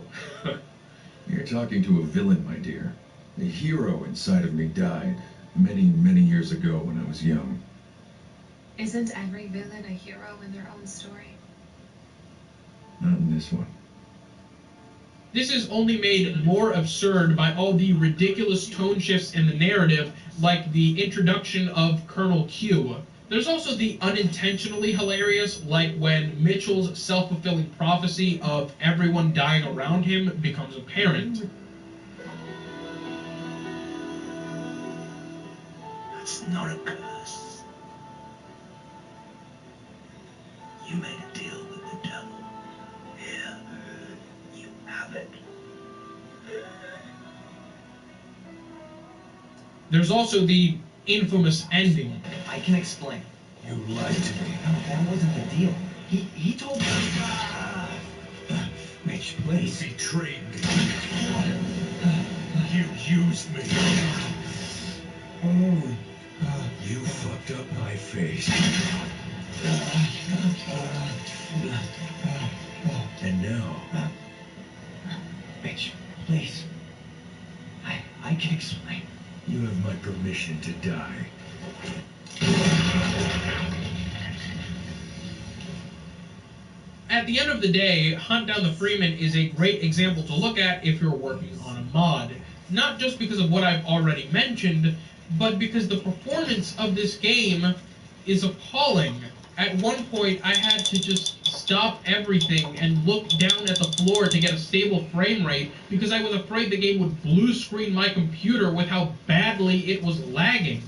You're talking to a villain, my dear. The hero inside of me died many, many years ago when I was young. Isn't every villain a hero in their own story? Not in this one. This is only made more absurd by all the ridiculous tone shifts in the narrative, like the introduction of Colonel Q. There's also the unintentionally hilarious, like when Mitchell's self-fulfilling prophecy of everyone dying around him becomes apparent. That's not a curse. You made a deal with the devil. Here, you have it. There's also the infamous ending. I can explain. You lied to me. No, that wasn't the deal. He told me. Mitch, please. You betrayed me. You used me. Oh. You fucked up my face. And now... Mitch, please. I can explain. You have my permission to die. at the end of the day, Hunt Down the Freeman is a great example to look at if you're working on a mod. Not just because of what I've already mentioned, but because the performance of this game is appalling. At one point, I had to just stop everything and look down at the floor to get a stable frame rate because I was afraid the game would blue screen my computer with how badly it was lagging.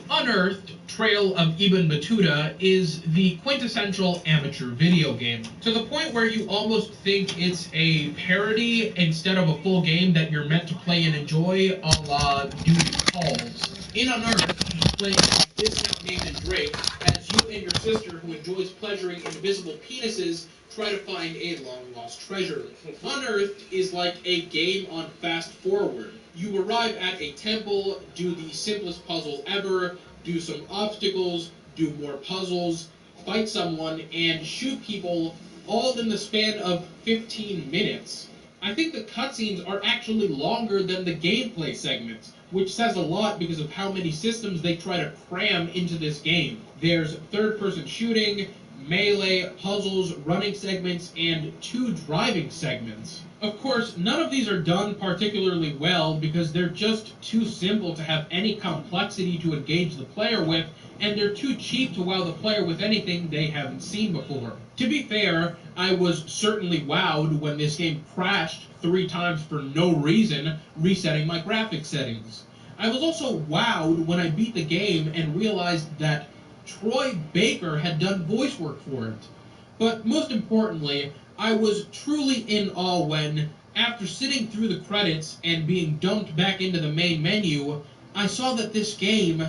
Unearthed Trail of Ibn Battuta is the quintessential amateur video game, to the point where you almost think it's a parody instead of a full game that you're meant to play and enjoy, a la Duty Calls. In Unearthed, you play a business named Drake as you and your sister, who enjoys pleasuring invisible penises, try to find a long-lost treasure. Unearthed is like a game on fast forward. You arrive at a temple, do the simplest puzzle ever, do some obstacles, do more puzzles, fight someone, and shoot people, all in the span of 15 minutes. I think the cutscenes are actually longer than the gameplay segments, which says a lot because of how many systems they try to cram into this game. There's third-person shooting, melee, puzzles, running segments, and 2 driving segments. Of course, none of these are done particularly well because they're just too simple to have any complexity to engage the player with, and they're too cheap to wow the player with anything they haven't seen before. To be fair, I was certainly wowed when this game crashed 3 times for no reason, resetting my graphics settings. I was also wowed when I beat the game and realized that Troy Baker had done voice work for it. But most importantly, I was truly in awe when, after sitting through the credits and being dumped back into the main menu, I saw that this game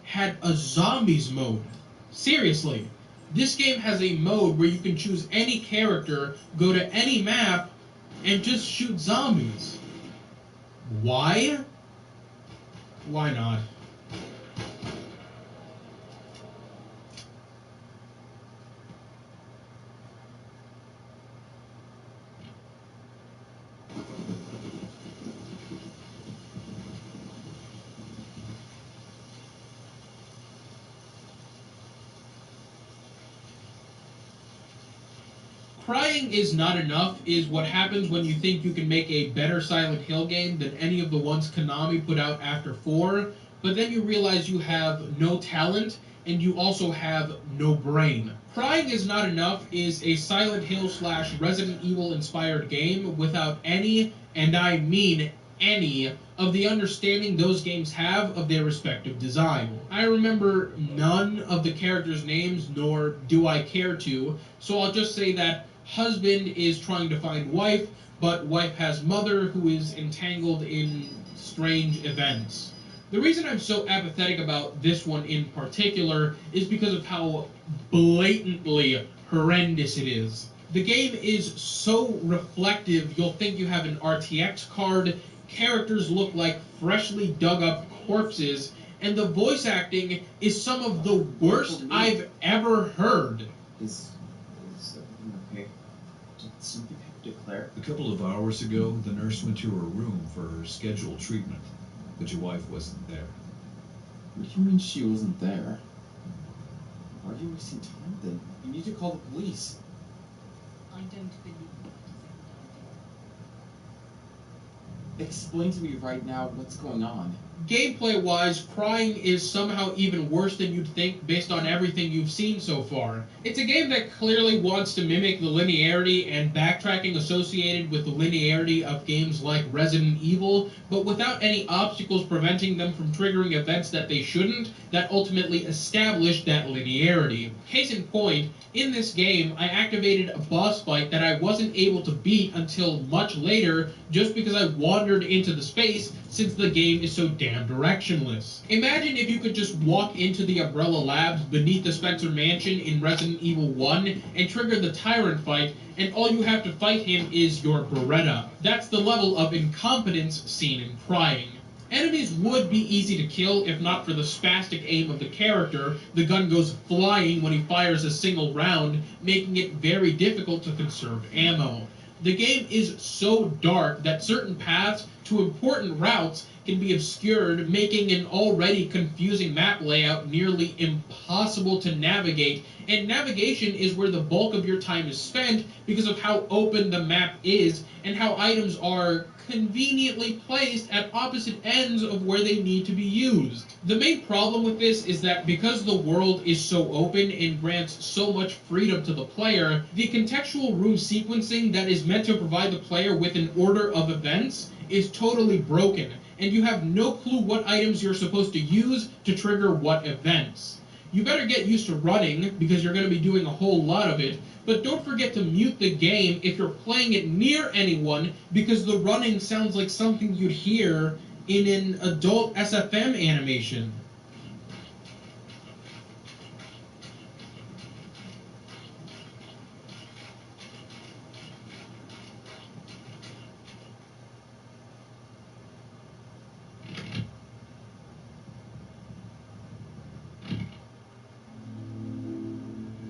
had a zombies mode. Seriously, this game has a mode where you can choose any character, go to any map, and just shoot zombies. Why? Why not? Crying is not enough is what happens when you think you can make a better Silent Hill game than any of the ones Konami put out after 4, but then you realize you have no talent and you also have no brain. Crying is not enough is a Silent Hill / Resident Evil inspired game without any, and I mean any, of the understanding those games have of their respective design. I remember none of the characters' names, nor do I care to, so I'll just say that husband is trying to find wife, but wife has mother who is entangled in strange events. The reason I'm so apathetic about this one in particular is because of how blatantly horrendous it is. The game is so reflective you'll think you have an RTX card, characters look like freshly dug up corpses, and the voice acting is some of the worst I've ever heard. Is okay? Did something happen to Claire? A couple of hours ago, the nurse went to her room for her scheduled treatment, but your wife wasn't there. What do you mean she wasn't there? Why are you wasting time then? You need to call the police. I don't believe Explain to me right now what's going on. Gameplay-wise, Crying is somehow even worse than you'd think based on everything you've seen so far. It's a game that clearly wants to mimic the linearity and backtracking associated with the linearity of games like Resident Evil, but without any obstacles preventing them from triggering events that they shouldn't, that ultimately establish that linearity. Case in point, in this game, I activated a boss fight that I wasn't able to beat until much later just because I wandered into the space since the game is so damn directionless. Imagine if you could just walk into the Umbrella Labs beneath the Spencer Mansion in Resident Evil 1 and trigger the Tyrant fight, and all you have to fight him is your Beretta. That's the level of incompetence seen in Crying. Enemies would be easy to kill if not for the spastic aim of the character. The gun goes flying when he fires a single round, making it very difficult to conserve ammo. The game is so dark that certain paths to important routes can be obscured, making an already confusing map layout nearly impossible to navigate, and navigation is where the bulk of your time is spent because of how open the map is and how items are conveniently placed at opposite ends of where they need to be used. The main problem with this is that because the world is so open and grants so much freedom to the player, the contextual room sequencing that is meant to provide the player with an order of events is totally broken, and you have no clue what items you're supposed to use to trigger what events. You better get used to running, because you're going to be doing a whole lot of it, but don't forget to mute the game if you're playing it near anyone, because the running sounds like something you'd hear in an adult SFM animation.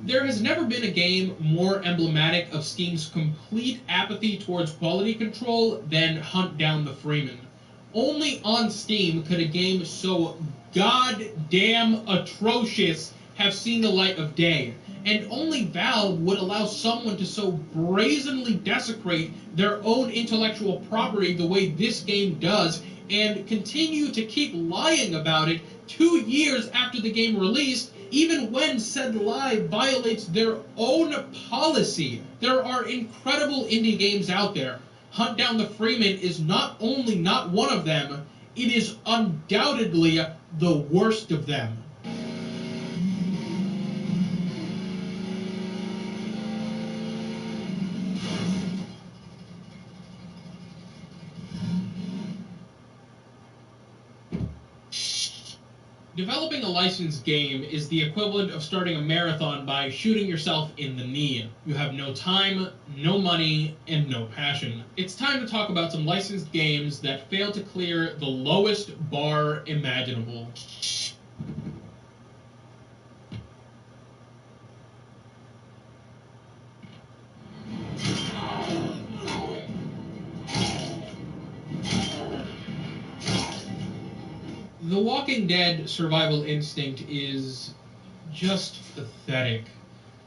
There has never been a game more emblematic of Steam's complete apathy towards quality control than Hunt Down the Freeman. Only on Steam could a game so goddamn atrocious have seen the light of day, and only Valve would allow someone to so brazenly desecrate their own intellectual property the way this game does, and continue to keep lying about it 2 years after the game released, even when said lie violates their own policy. There are incredible indie games out there. Hunt Down the Freeman is not only not one of them, it is undoubtedly the worst of them. Developing a licensed game is the equivalent of starting a marathon by shooting yourself in the knee. You have no time, no money, and no passion. It's time to talk about some licensed games that fail to clear the lowest bar imaginable. The Walking Dead survival instinct is just pathetic.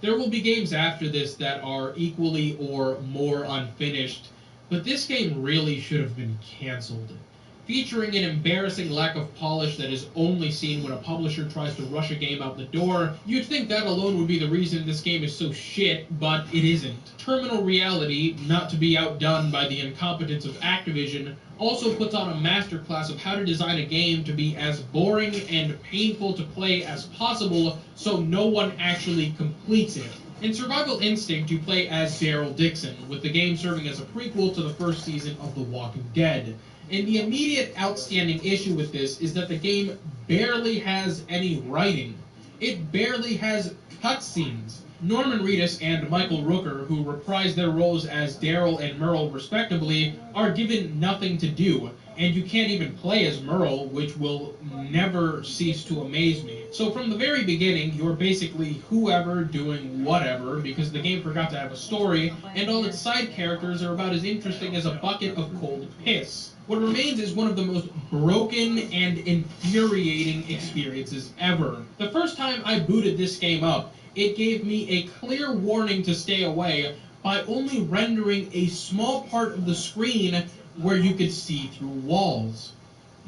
There will be games after this that are equally or more unfinished, but this game really should have been cancelled. Featuring an embarrassing lack of polish that is only seen when a publisher tries to rush a game out the door, you'd think that alone would be the reason this game is so shit, but it isn't. Terminal Reality, not to be outdone by the incompetence of Activision, also puts on a masterclass of how to design a game to be as boring and painful to play as possible so no one actually completes it. In Survival Instinct, you play as Daryl Dixon, with the game serving as a prequel to the first season of The Walking Dead. And the immediate outstanding issue with this is that the game barely has any writing. It barely has cutscenes. Norman Reedus and Michael Rooker, who reprise their roles as Daryl and Merle respectively, are given nothing to do, and you can't even play as Merle, which will never cease to amaze me. So from the very beginning, you're basically whoever doing whatever, because the game forgot to have a story, and all its side characters are about as interesting as a bucket of cold piss. What remains is one of the most broken and infuriating experiences ever. The first time I booted this game up, it gave me a clear warning to stay away by only rendering a small part of the screen where you could see through walls.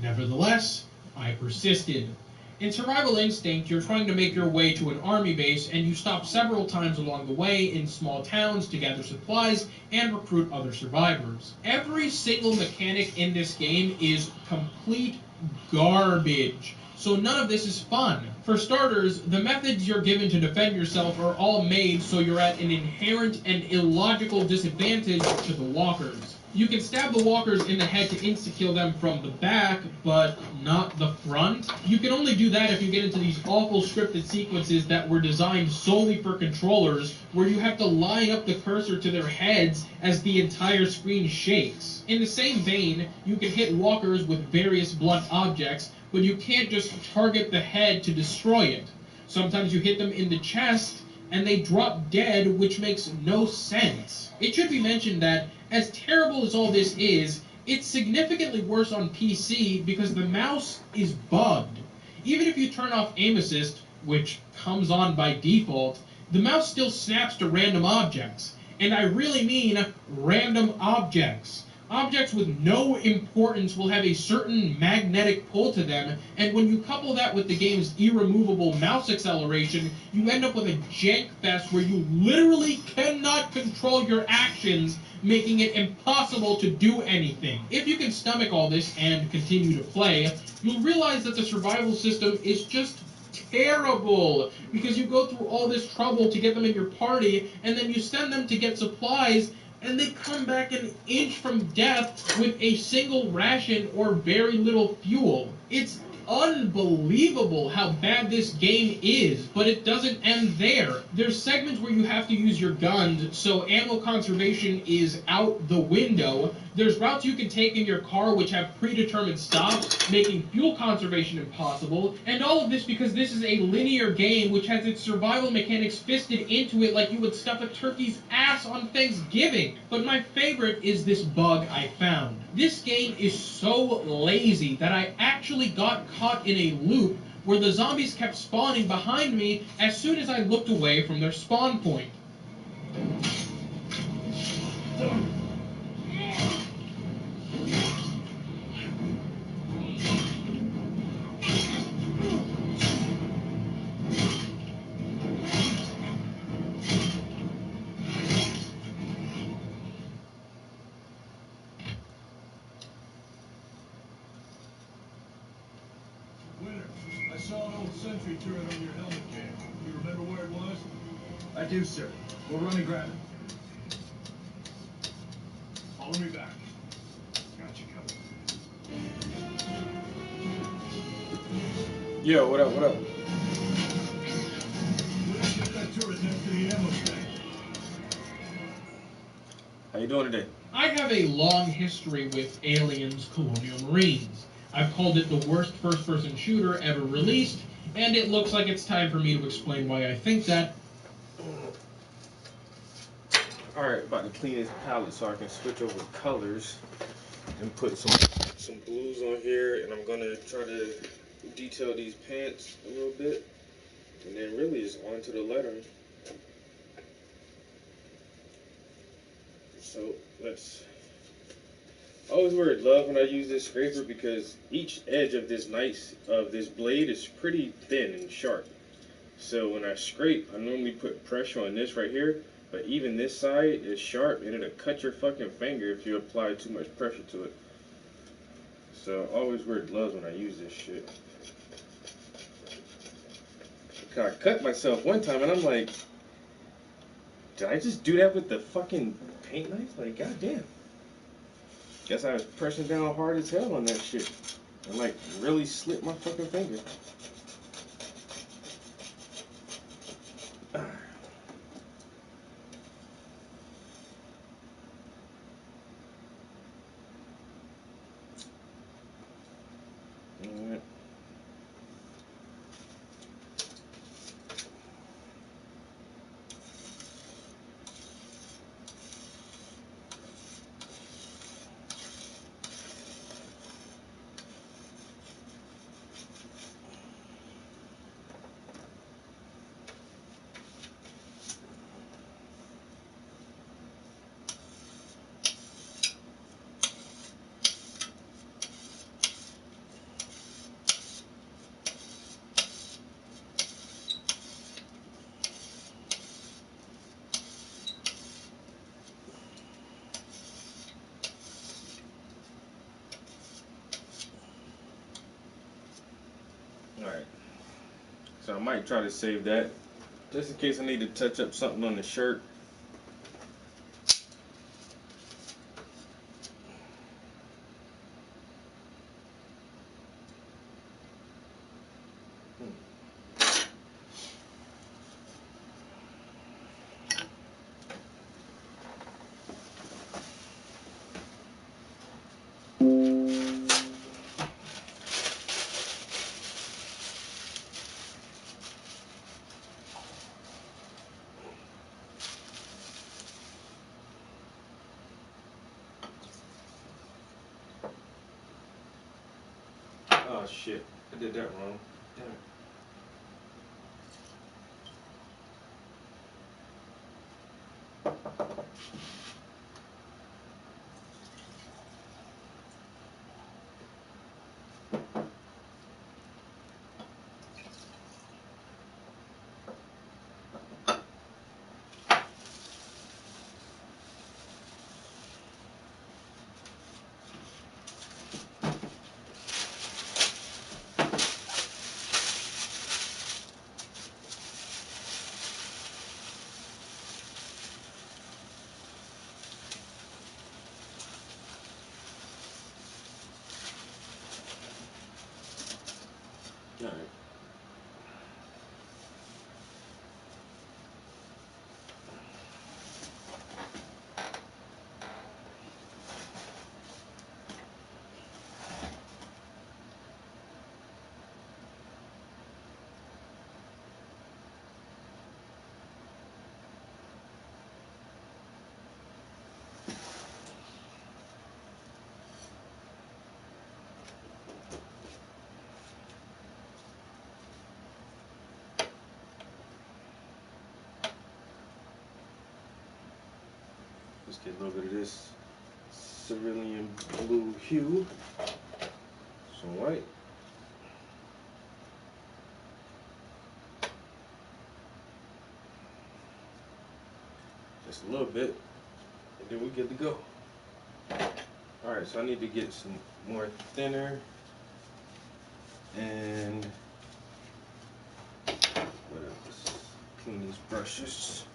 Nevertheless, I persisted. In Survival Instinct, you're trying to make your way to an army base, and you stop several times along the way in small towns to gather supplies and recruit other survivors. Every single mechanic in this game is complete garbage, so none of this is fun. For starters, the methods you're given to defend yourself are all made so you're at an inherent and illogical disadvantage to the walkers. You can stab the walkers in the head to insta-kill them from the back, but not the front. You can only do that if you get into these awful scripted sequences that were designed solely for controllers, where you have to line up the cursor to their heads as the entire screen shakes. In the same vein, you can hit walkers with various blunt objects, but you can't just target the head to destroy it. Sometimes you hit them in the chest, and they drop dead, which makes no sense. It should be mentioned that, as terrible as all this is, it's significantly worse on PC because the mouse is bugged. Even if you turn off aim assist, which comes on by default, the mouse still snaps to random objects. And I really mean random objects. Objects with no importance will have a certain magnetic pull to them, and when you couple that with the game's irremovable mouse acceleration, you end up with a jank fest where you literally cannot control your actions, making it impossible to do anything. If you can stomach all this and continue to play, you'll realize that the survival system is just terrible, because you go through all this trouble to get them in your party, and then you send them to get supplies, and they come back an inch from death with a single ration or very little fuel. It's unbelievable how bad this game is, but it doesn't end there. There's segments where you have to use your guns, so ammo conservation is out the window. There's routes you can take in your car which have predetermined stops, making fuel conservation impossible, and all of this because this is a linear game which has its survival mechanics fisted into it like you would stuff a turkey's ass on Thanksgiving. But my favorite is this bug I found. This game is so lazy that I actually got caught in a loop where the zombies kept spawning behind me as soon as I looked away from their spawn point. I saw an old sentry turret on your helmet cam. You remember where it was? I do, sir. We'll run and grab it. Follow me back. Got you covered. Yo, what up, what up? Get that turret next to the ammo stack. How you doing today? I have a long history with Aliens Colonial Marines. I've called it the worst first-person shooter ever released, and it looks like it's time for me to explain why I think that. Alright, about to clean this palette so I can switch over colors and put some blues on here, and I'm gonna try to detail these pants a little bit, and then really it's on to the lettering. So let's. I always wear love when I use this scraper because each edge of this blade is pretty thin and sharp. So when I scrape, I normally put pressure on this right here, but even this side is sharp and it'll cut your fucking finger if you apply too much pressure to it. So I always wear gloves when I use this shit. I cut myself one time and I'm like, did I just do that with the fucking paint knife? Like, goddamn. Guess I was pressing down hard as hell on that shit. And like really slit my fucking finger. Alright. Alright, so I might try to save that just in case I need to touch up something on the shirt. Oh shit, I did that wrong. Damn it. All right. Let's get a little bit of this cerulean blue hue. Some white. Just a little bit, and then we're good to go. Alright, so I need to get some more thinner and what else? Clean these brushes.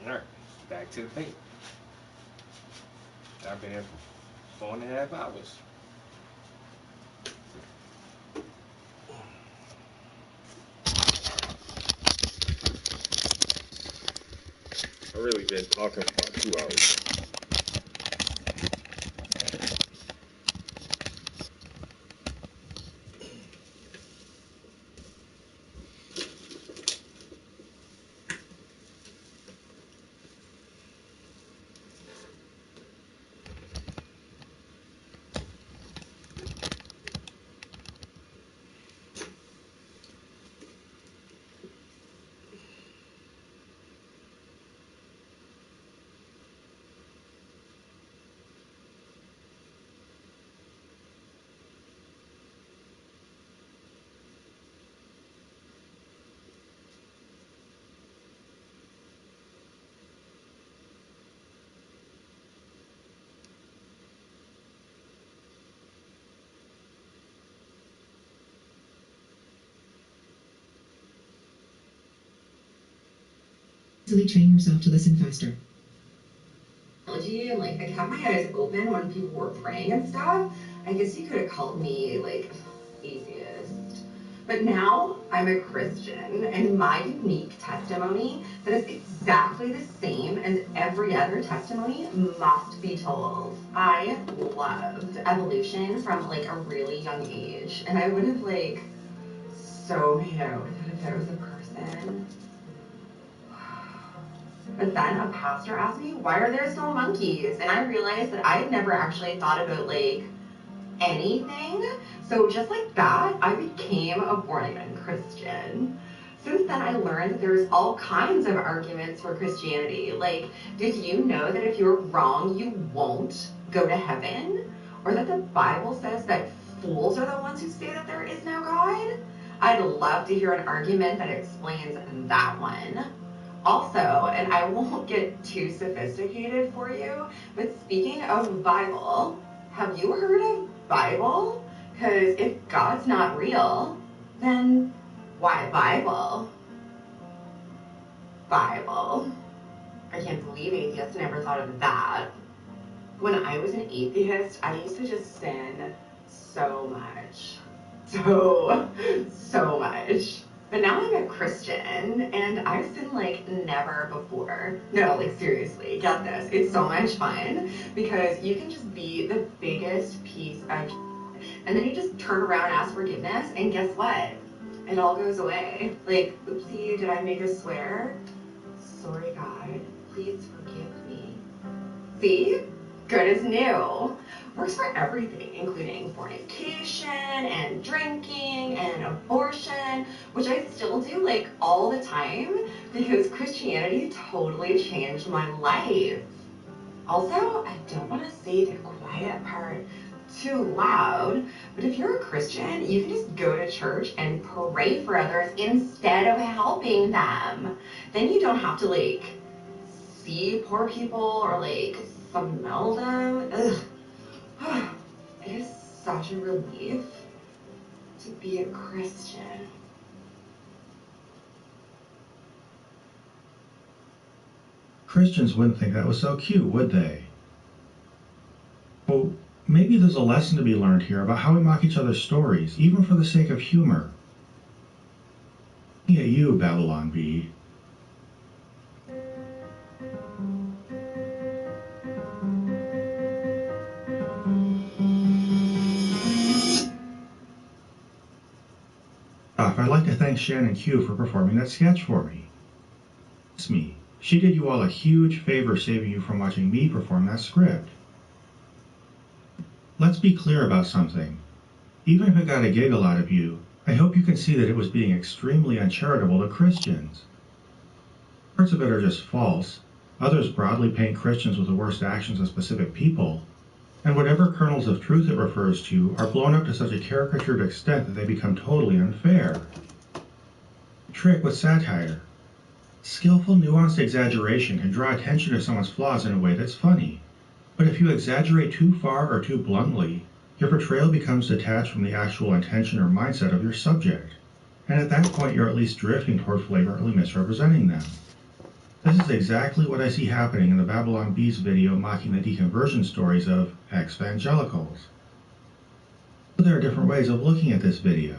Alright, back to the paint. I've been here for 4.5 hours. I really been talking for about 2 hours. Train yourself to listen faster. And like I kept my eyes open when people were praying and stuff. I guess you could have called me like atheist. But now I'm a Christian, and my unique testimony that is exactly the same as every other testimony must be told. I loved evolution from like a really young age, and I would have like so made out with it if I was a person. But then a pastor asked me, why are there still monkeys? And I realized that I had never actually thought about like anything. So just like that, I became a born-again Christian. Since then, I learned that there's all kinds of arguments for Christianity. Like, did you know that if you're wrong, you won't go to heaven? Or that the Bible says that fools are the ones who say that there is no God? I'd love to hear an argument that explains that one. Also, and I won't get too sophisticated for you, but speaking of Bible, have you heard of Bible? Because if God's not real, then why Bible? Bible. I can't believe atheists never thought of that. When I was an atheist, I used to just sin so much. So much. But now I'm a Christian, and I've sinned like never before. No, like seriously, get this. It's so much fun, because you can just be the biggest piece of and then you just turn around and ask forgiveness, and guess what? It all goes away. Like, oopsie, did I make a swear? Sorry, God. Please forgive me. See? Good as new. Works for everything, including fornication and drinking and abortion, which I still do like all the time because Christianity totally changed my life. Also, I don't want to say the quiet part too loud, but if you're a Christian, you can just go to church and pray for others instead of helping them. Then you don't have to like see poor people or like smell them. Ugh. It is such a relief to be a Christian. Christians wouldn't think that was so cute, would they? Well, maybe there's a lesson to be learned here about how we mock each other's stories, even for the sake of humor. Yeah, you, Babylon Bee. I'd like to thank Shannon Q for performing that sketch for me. It's me. She did you all a huge favor saving you from watching me perform that script. Let's be clear about something. Even if it got a giggle out of you, I hope you can see that it was being extremely uncharitable to Christians. Parts of it are just false. Others broadly paint Christians with the worst actions of specific people. And whatever kernels of truth it refers to are blown up to such a caricatured extent that they become totally unfair. Trick with satire. Skillful, nuanced exaggeration can draw attention to someone's flaws in a way that's funny. But if you exaggerate too far or too bluntly, your portrayal becomes detached from the actual intention or mindset of your subject. And at that point, you're at least drifting toward flagrantly misrepresenting them. This is exactly what I see happening in the Babylon Bees video mocking the deconversion stories of ex-evangelicals. There are different ways of looking at this video.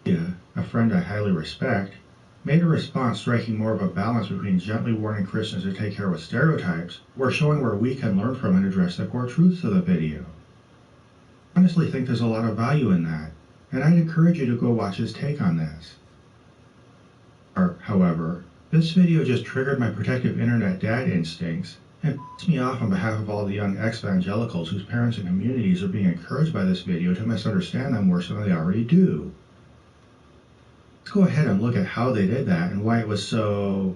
Yeah, a friend I highly respect, made a response striking more of a balance between gently warning Christians to take care with stereotypes, or showing where we can learn from and address the core truths of the video. I honestly think there's a lot of value in that, and I'd encourage you to go watch his take on this. However, this video just triggered my protective internet dad instincts and pissed me off on behalf of all the young ex-evangelicals whose parents and communities are being encouraged by this video to misunderstand them worse than they already do. Let's go ahead and look at how they did that and why it was so,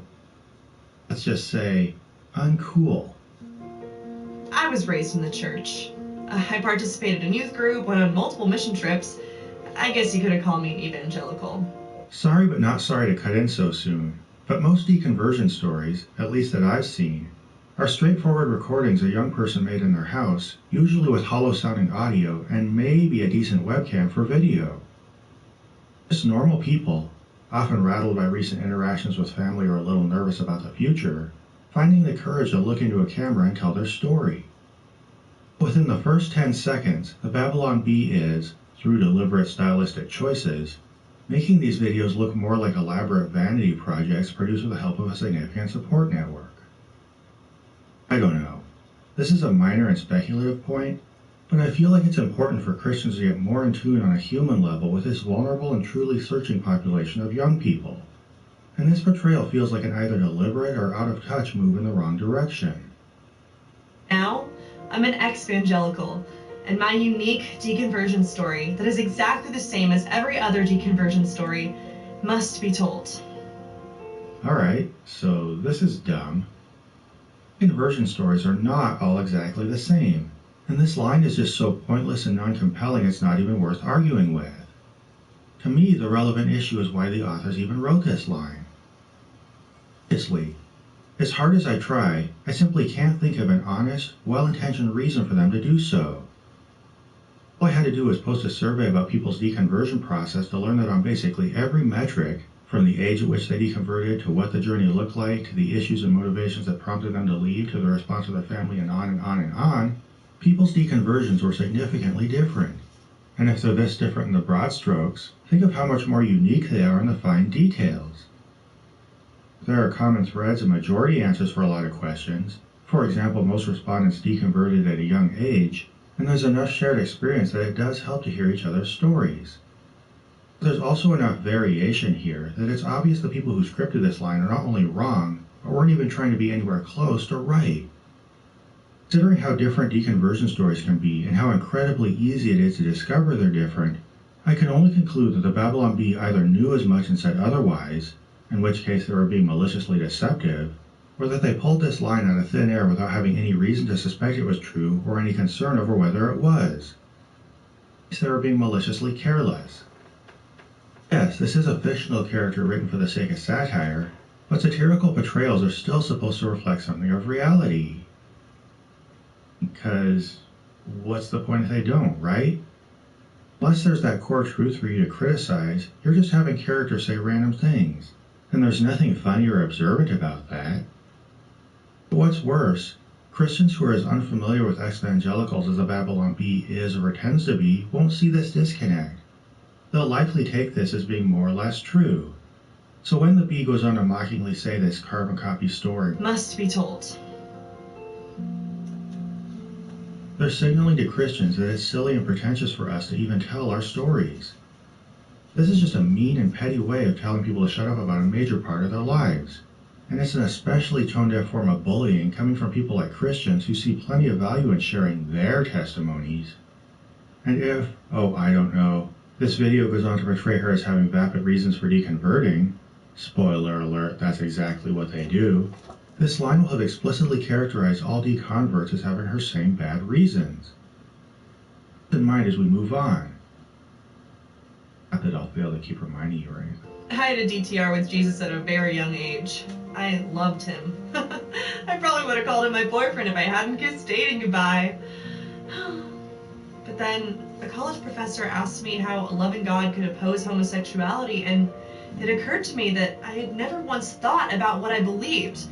let's just say, uncool. I was raised in the church. I participated in youth group, went on multiple mission trips. I guess you could have called me an evangelical. Sorry but not sorry to cut in so soon, but most deconversion stories, at least that I've seen, are straightforward recordings a young person made in their house, usually with hollow-sounding audio and maybe a decent webcam for video. Just normal people, often rattled by recent interactions with family or a little nervous about the future, finding the courage to look into a camera and tell their story. Within the first 10 seconds, the Babylon Bee is, through deliberate stylistic choices, making these videos look more like elaborate vanity projects produced with the help of a significant support network. I don't know. This is a minor and speculative point, but I feel like it's important for Christians to get more in tune on a human level with this vulnerable and truly searching population of young people. And this portrayal feels like an either deliberate or out-of-touch move in the wrong direction. Now, I'm an ex-evangelical, and my unique deconversion story that is exactly the same as every other deconversion story must be told. Alright, so this is dumb. Conversion stories are not all exactly the same, and this line is just so pointless and non-compelling it's not even worth arguing with. To me, the relevant issue is why the authors even wrote this line. Obviously, as hard as I try, I simply can't think of an honest, well-intentioned reason for them to do so. All I had to do was post a survey about people's deconversion process to learn that on basically every metric, from the age at which they deconverted to what the journey looked like, to the issues and motivations that prompted them to leave, to the response of their family, and on and on and on, people's deconversions were significantly different. And if they're this different in the broad strokes, think of how much more unique they are in the fine details. There are common threads and majority answers for a lot of questions. For example, most respondents deconverted at a young age, and there's enough shared experience that it does help to hear each other's stories. There's also enough variation here that it's obvious the people who scripted this line are not only wrong, but weren't even trying to be anywhere close to right. Considering how different deconversion stories can be and how incredibly easy it is to discover they're different, I can only conclude that the Babylon Bee either knew as much and said otherwise, in which case they were being maliciously deceptive, or that they pulled this line out of thin air without having any reason to suspect it was true or any concern over whether it was. They were being maliciously careless. Yes, this is a fictional character written for the sake of satire, but satirical portrayals are still supposed to reflect something of reality. Because what's the point if they don't, right? Unless there's that core truth for you to criticize, you're just having characters say random things, and there's nothing funny or observant about that. But what's worse, Christians who are as unfamiliar with ex-evangelicals as the Babylon Bee is or pretends to be won't see this disconnect. They'll likely take this as being more or less true. So when the Bee goes on to mockingly say this carbon copy story Must be told. They're signaling to Christians that it's silly and pretentious for us to even tell our stories. This is just a mean and petty way of telling people to shut up about a major part of their lives. And it's an especially tone-deaf form of bullying coming from people like Christians who see plenty of value in sharing their testimonies. And if, oh, I don't know, this video goes on to portray her as having vapid reasons for deconverting, spoiler alert, that's exactly what they do, this line will have explicitly characterized all deconverts as having her same bad reasons. Keep in mind as we move on. Not that I'll fail to keep reminding you or anything. I had a DTR with Jesus at a very young age. I loved him. I probably would have called him my boyfriend if I hadn't kissed dating goodbye. But then a college professor asked me how a loving God could oppose homosexuality, and it occurred to me that I had never once thought about what I believed,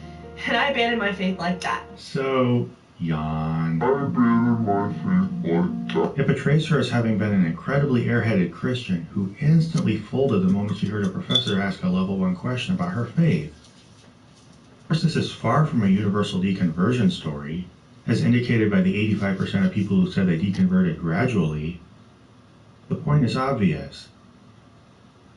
and I abandoned my faith like that. So, yawn. I abandoned my faith like It portrays her as having been an incredibly airheaded Christian who instantly folded the moment she heard a professor ask a level 1 question about her faith. Of course, this is far from a universal deconversion story, as indicated by the 85% of people who said they deconverted gradually. The point is obvious.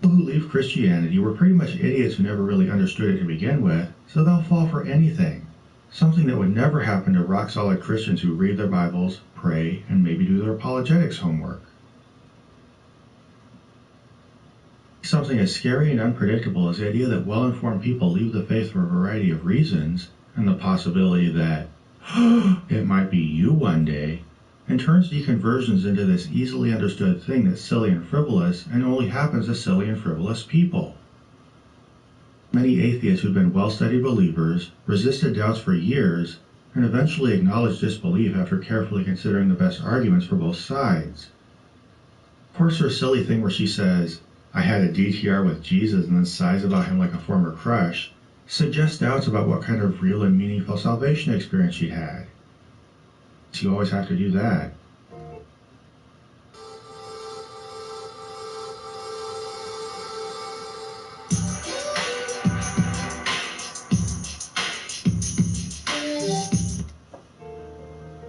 People who leave Christianity were pretty much idiots who never really understood it to begin with, so they'll fall for anything. Something that would never happen to rock-solid Christians who read their Bibles, pray, and maybe do their apologetics homework. Something as scary and unpredictable as the idea that well-informed people leave the faith for a variety of reasons, and the possibility that it might be you one day, and turns deconversions into this easily understood thing that's silly and frivolous and only happens to silly and frivolous people. Many atheists who've been well-studied believers resisted doubts for years and eventually acknowledged disbelief after carefully considering the best arguments for both sides. Of course, her silly thing where she says, "I had a DTR with Jesus," and then sighs about him like a former crush, suggests doubts about what kind of real and meaningful salvation experience she'd had. So you always have to do that.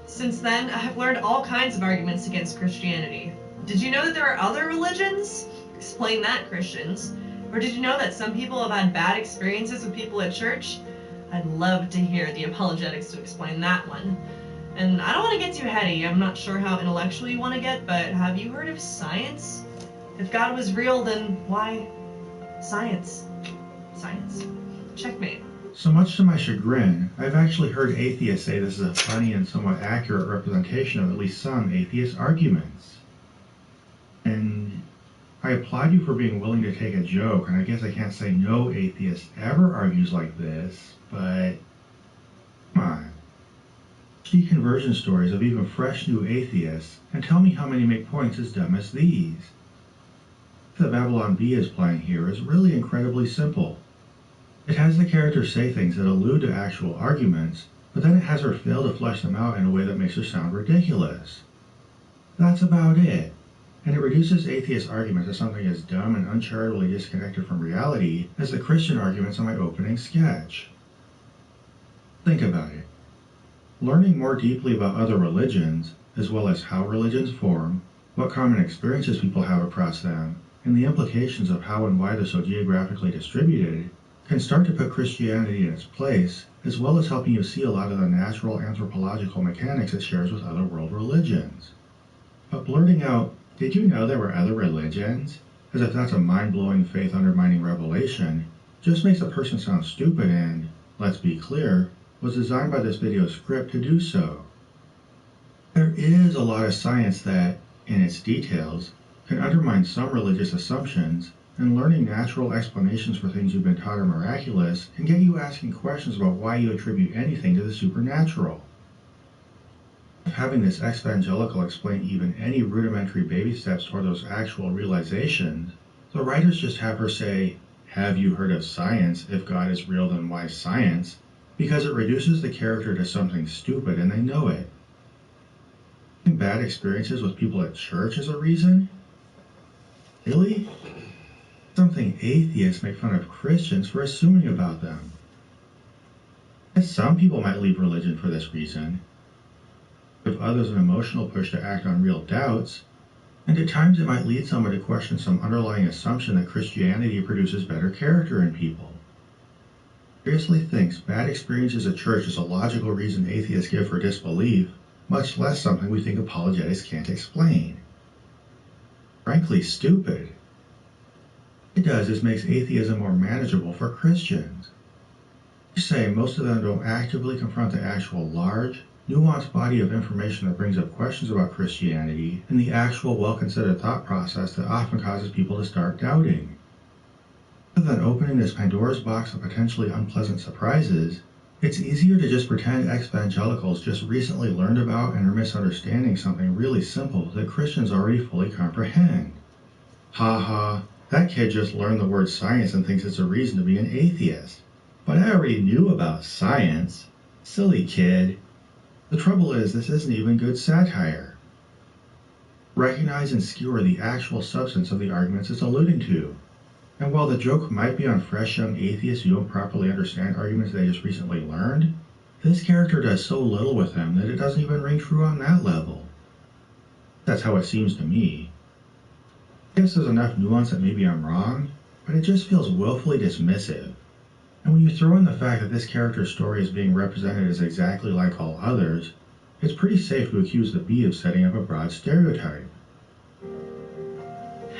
Since then, I have learned all kinds of arguments against Christianity. Did you know that there are other religions? Explain that, Christians. Or did you know that some people have had bad experiences with people at church? I'd love to hear the apologetics to explain that one. And I don't want to get too heady. I'm not sure how intellectual you want to get, but have you heard of science? If God was real, then why science? Science. Checkmate. So much to my chagrin, I've actually heard atheists say this is a funny and somewhat accurate representation of at least some atheist arguments. And I applaud you for being willing to take a joke, and I guess I can't say no atheist ever argues like this, but come on. Deconversion stories of even fresh new atheists, and tell me how many make points as dumb as these. The Babylon Bee is playing here is really incredibly simple. It has the characters say things that allude to actual arguments, but then it has her fail to flesh them out in a way that makes her sound ridiculous. That's about it. And it reduces atheist arguments to something as dumb and uncharitably disconnected from reality as the Christian arguments in my opening sketch. Think about it. Learning more deeply about other religions, as well as how religions form, what common experiences people have across them, and the implications of how and why they're so geographically distributed, can start to put Christianity in its place, as well as helping you see a lot of the natural anthropological mechanics it shares with other world religions. But blurting out, "Did you know there were other religions?" as if that's a mind-blowing, faith-undermining revelation, just makes a person sound stupid and, let's be clear, was designed by this video's script to do so. There is a lot of science that, in its details, can undermine some religious assumptions, and learning natural explanations for things you've been taught are miraculous can get you asking questions about why you attribute anything to the supernatural. Having this evangelical explain even any rudimentary baby steps toward those actual realizations, the writers just have her say, "Have you heard of science? If God is real, then why science?" because it reduces the character to something stupid and they know it. Bad experiences with people at church is a reason? Really? Something atheists make fun of Christians for assuming about them. Yes, some people might leave religion for this reason, give others an emotional push to act on real doubts, and at times it might lead someone to question some underlying assumption that Christianity produces better character in people. Seriously thinks bad experiences at church is a logical reason atheists give for disbelief, much less something we think apologetics can't explain. Frankly, stupid. What it does is makes atheism more manageable for Christians. You say most of them don't actively confront the actual large, nuanced body of information that brings up questions about Christianity and the actual well-considered thought process that often causes people to start doubting. Rather than opening this Pandora's box of potentially unpleasant surprises, it's easier to just pretend evangelicals just recently learned about and are misunderstanding something really simple that Christians already fully comprehend. Ha ha, that kid just learned the word science and thinks it's a reason to be an atheist. But I already knew about science. Silly kid. The trouble is, this isn't even good satire. Recognize and skewer the actual substance of the arguments it's alluding to. And while the joke might be on fresh young atheists who don't properly understand arguments they just recently learned, this character does so little with them that it doesn't even ring true on that level. That's how it seems to me. I guess there's enough nuance that maybe I'm wrong, but it just feels willfully dismissive. And when you throw in the fact that this character's story is being represented as exactly like all others, it's pretty safe to accuse the Bee of setting up a broad stereotype.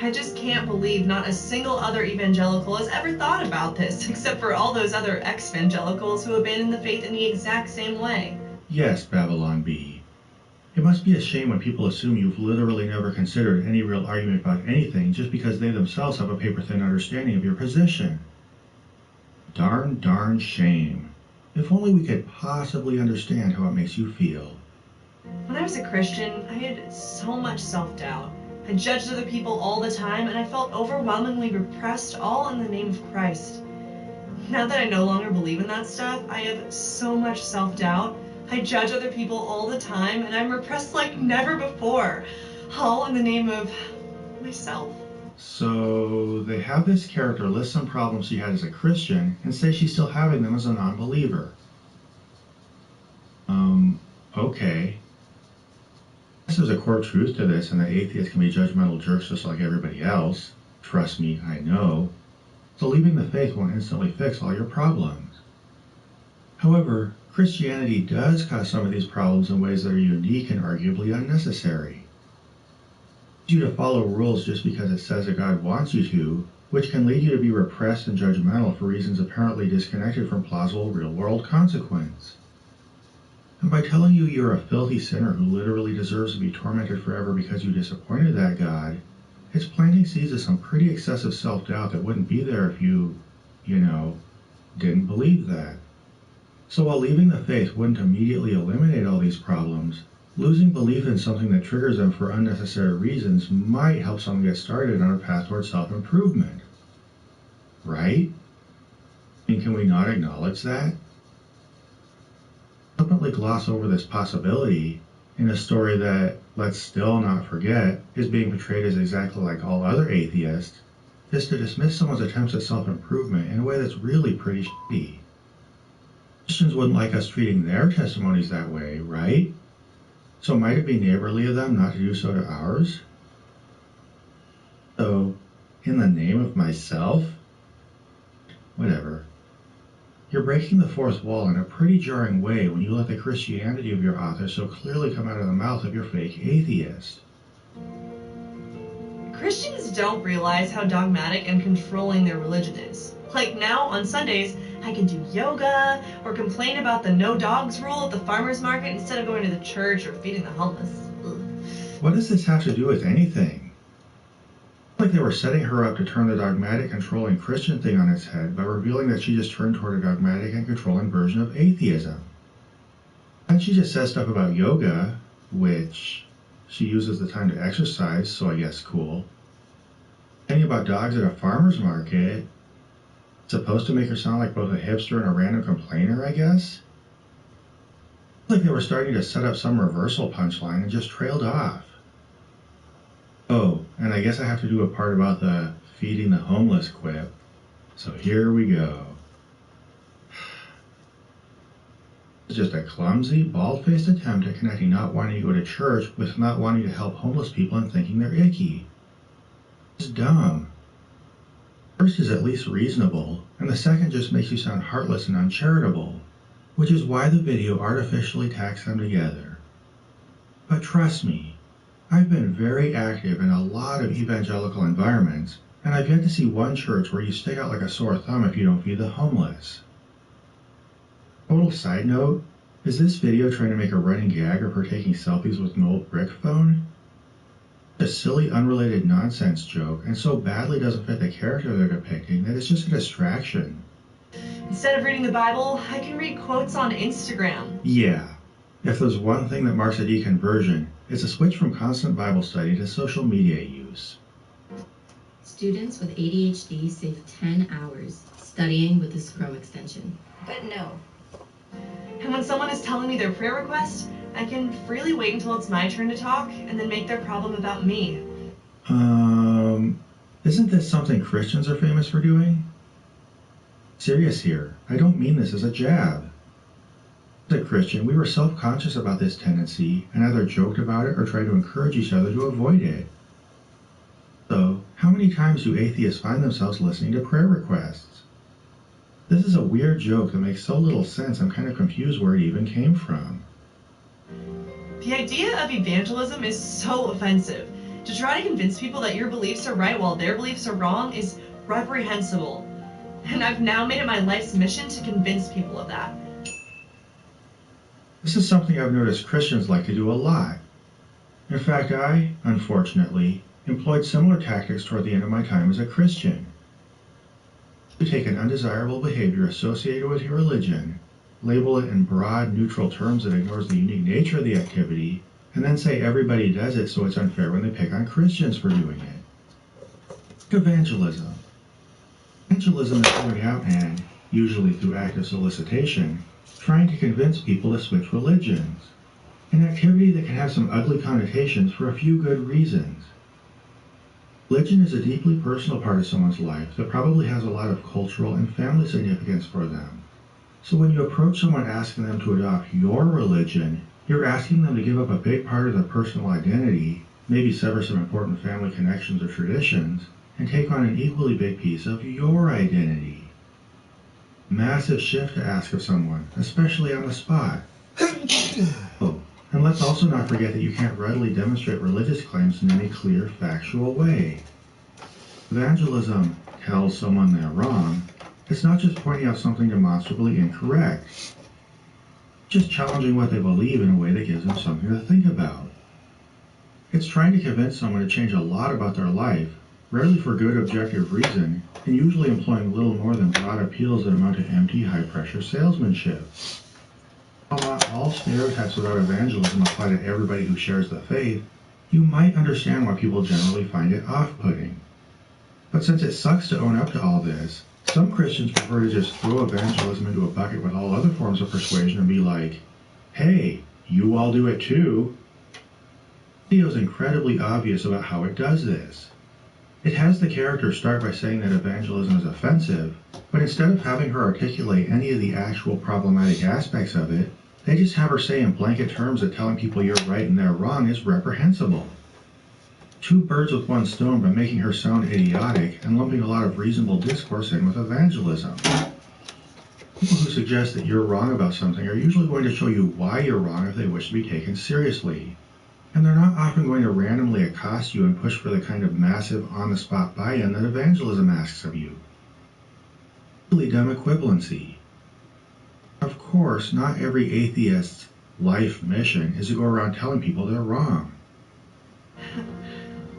I just can't believe not a single other evangelical has ever thought about this, except for all those other ex-evangelicals who abandoned the faith in the exact same way. Yes, Babylon Bee. It must be a shame when people assume you've literally never considered any real argument about anything just because they themselves have a paper-thin understanding of your position. Darn shame. If only we could possibly understand how it makes you feel. When I was a Christian, I had so much self-doubt. I judged other people all the time, and I felt overwhelmingly repressed, all in the name of Christ. Now that I no longer believe in that stuff, I have so much self-doubt. I judge other people all the time, and I'm repressed like never before, all in the name of myself. So they have this character list some problems she had as a Christian and say she's still having them as a non-believer. Okay. I guess there's a core truth to this, and that atheists can be judgmental jerks just like everybody else. Trust me, I know. So leaving the faith won't instantly fix all your problems. However, Christianity does cause some of these problems in ways that are unique and arguably unnecessary. You to follow rules just because it says that God wants you to, which can lead you to be repressed and judgmental for reasons apparently disconnected from plausible real-world consequence. And by telling you you're a filthy sinner who literally deserves to be tormented forever because you disappointed that God, it's planting seeds of some pretty excessive self-doubt that wouldn't be there if you didn't believe that. So while leaving the faith wouldn't immediately eliminate all these problems, losing belief in something that triggers them for unnecessary reasons might help someone get started on a path towards self-improvement. Right? I mean, can we not acknowledge that? Flippantly gloss over this possibility in a story that, let's still not forget, is being portrayed as exactly like all other atheists, is to dismiss someone's attempts at self-improvement in a way that's really pretty shitty. Christians wouldn't like us treating their testimonies that way, right? So might it be neighborly of them not to do so to ours? So, in the name of myself? Whatever. You're breaking the fourth wall in a pretty jarring way when you let the Christianity of your author so clearly come out of the mouth of your fake atheist. Christians don't realize how dogmatic and controlling their religion is. Like now, on Sundays, I can do yoga or complain about the no dogs rule at the farmer's market instead of going to the church or feeding the homeless. Ugh. What does this have to do with anything? Like they were setting her up to turn the dogmatic, controlling Christian thing on its head by revealing that she just turned toward a dogmatic and controlling version of atheism. And she just says stuff about yoga, which she uses the time to exercise, so I guess cool. Anything about dogs at a farmer's market, supposed to make her sound like both a hipster and a random complainer, I guess? Like they were starting to set up some reversal punchline and just trailed off. Oh, and I guess I have to do a part about the feeding the homeless quip. So here we go. It's just a clumsy, bald-faced attempt at connecting not wanting to go to church with not wanting to help homeless people and thinking they're icky. It's dumb. First is at least reasonable, and the second just makes you sound heartless and uncharitable, which is why the video artificially tacks them together. But trust me, I've been very active in a lot of evangelical environments, and I've yet to see one church where you stick out like a sore thumb if you don't feed the homeless. Total side note, is this video trying to make a running gag of her taking selfies with an old brick phone? A silly, unrelated nonsense joke, and so badly doesn't fit the character they're depicting that it's just a distraction. Instead of reading the Bible, I can read quotes on Instagram. Yeah. If there's one thing that marks a deconversion, it's a switch from constant Bible study to social media use. Students with ADHD save 10 hours studying with this Chrome extension. But no, And when someone is telling me their prayer request, I can freely wait until it's my turn to talk and then make their problem about me. Isn't this something Christians are famous for doing? Serious here. I don't mean this as a jab. As a Christian, we were self-conscious about this tendency and either joked about it or tried to encourage each other to avoid it. So, how many times do atheists find themselves listening to prayer requests? This is a weird joke that makes so little sense I'm kind of confused where it even came from. The idea of evangelism is so offensive. To try to convince people that your beliefs are right while their beliefs are wrong is reprehensible. And I've now made it my life's mission to convince people of that. This is something I've noticed Christians like to do a lot. In fact, I, unfortunately, employed similar tactics toward the end of my time as a Christian. To take an undesirable behavior associated with your religion, label it in broad, neutral terms that ignores the unique nature of the activity, and then say everybody does it so it's unfair when they pick on Christians for doing it. Evangelism. Evangelism is going out and, usually through active solicitation, trying to convince people to switch religions. An activity that can have some ugly connotations for a few good reasons. Religion is a deeply personal part of someone's life that probably has a lot of cultural and family significance for them. So when you approach someone asking them to adopt your religion, you're asking them to give up a big part of their personal identity, maybe sever some important family connections or traditions, and take on an equally big piece of your identity. Massive shift to ask of someone, especially on the spot. Oh, and let's also not forget that you can't readily demonstrate religious claims in any clear, factual way. Evangelism tells someone they're wrong. It's not just pointing out something demonstrably incorrect. Just challenging what they believe in a way that gives them something to think about. It's trying to convince someone to change a lot about their life, rarely for good objective reason, and usually employing little more than broad appeals that amount to empty, high-pressure salesmanship. While not all stereotypes about evangelism apply to everybody who shares the faith, you might understand why people generally find it off-putting. But since it sucks to own up to all this, some Christians prefer to just throw evangelism into a bucket with all other forms of persuasion and be like, hey, you all do it too. The video is incredibly obvious about how it does this. It has the character start by saying that evangelism is offensive, but instead of having her articulate any of the actual problematic aspects of it, they just have her say in blanket terms that telling people you're right and they're wrong is reprehensible. Two birds with one stone by making her sound idiotic and lumping a lot of reasonable discourse in with evangelism. People who suggest that you're wrong about something are usually going to show you why you're wrong if they wish to be taken seriously. And they're not often going to randomly accost you and push for the kind of massive on-the-spot buy-in that evangelism asks of you. Really dumb equivalency. Of course, not every atheist's life mission is to go around telling people they're wrong.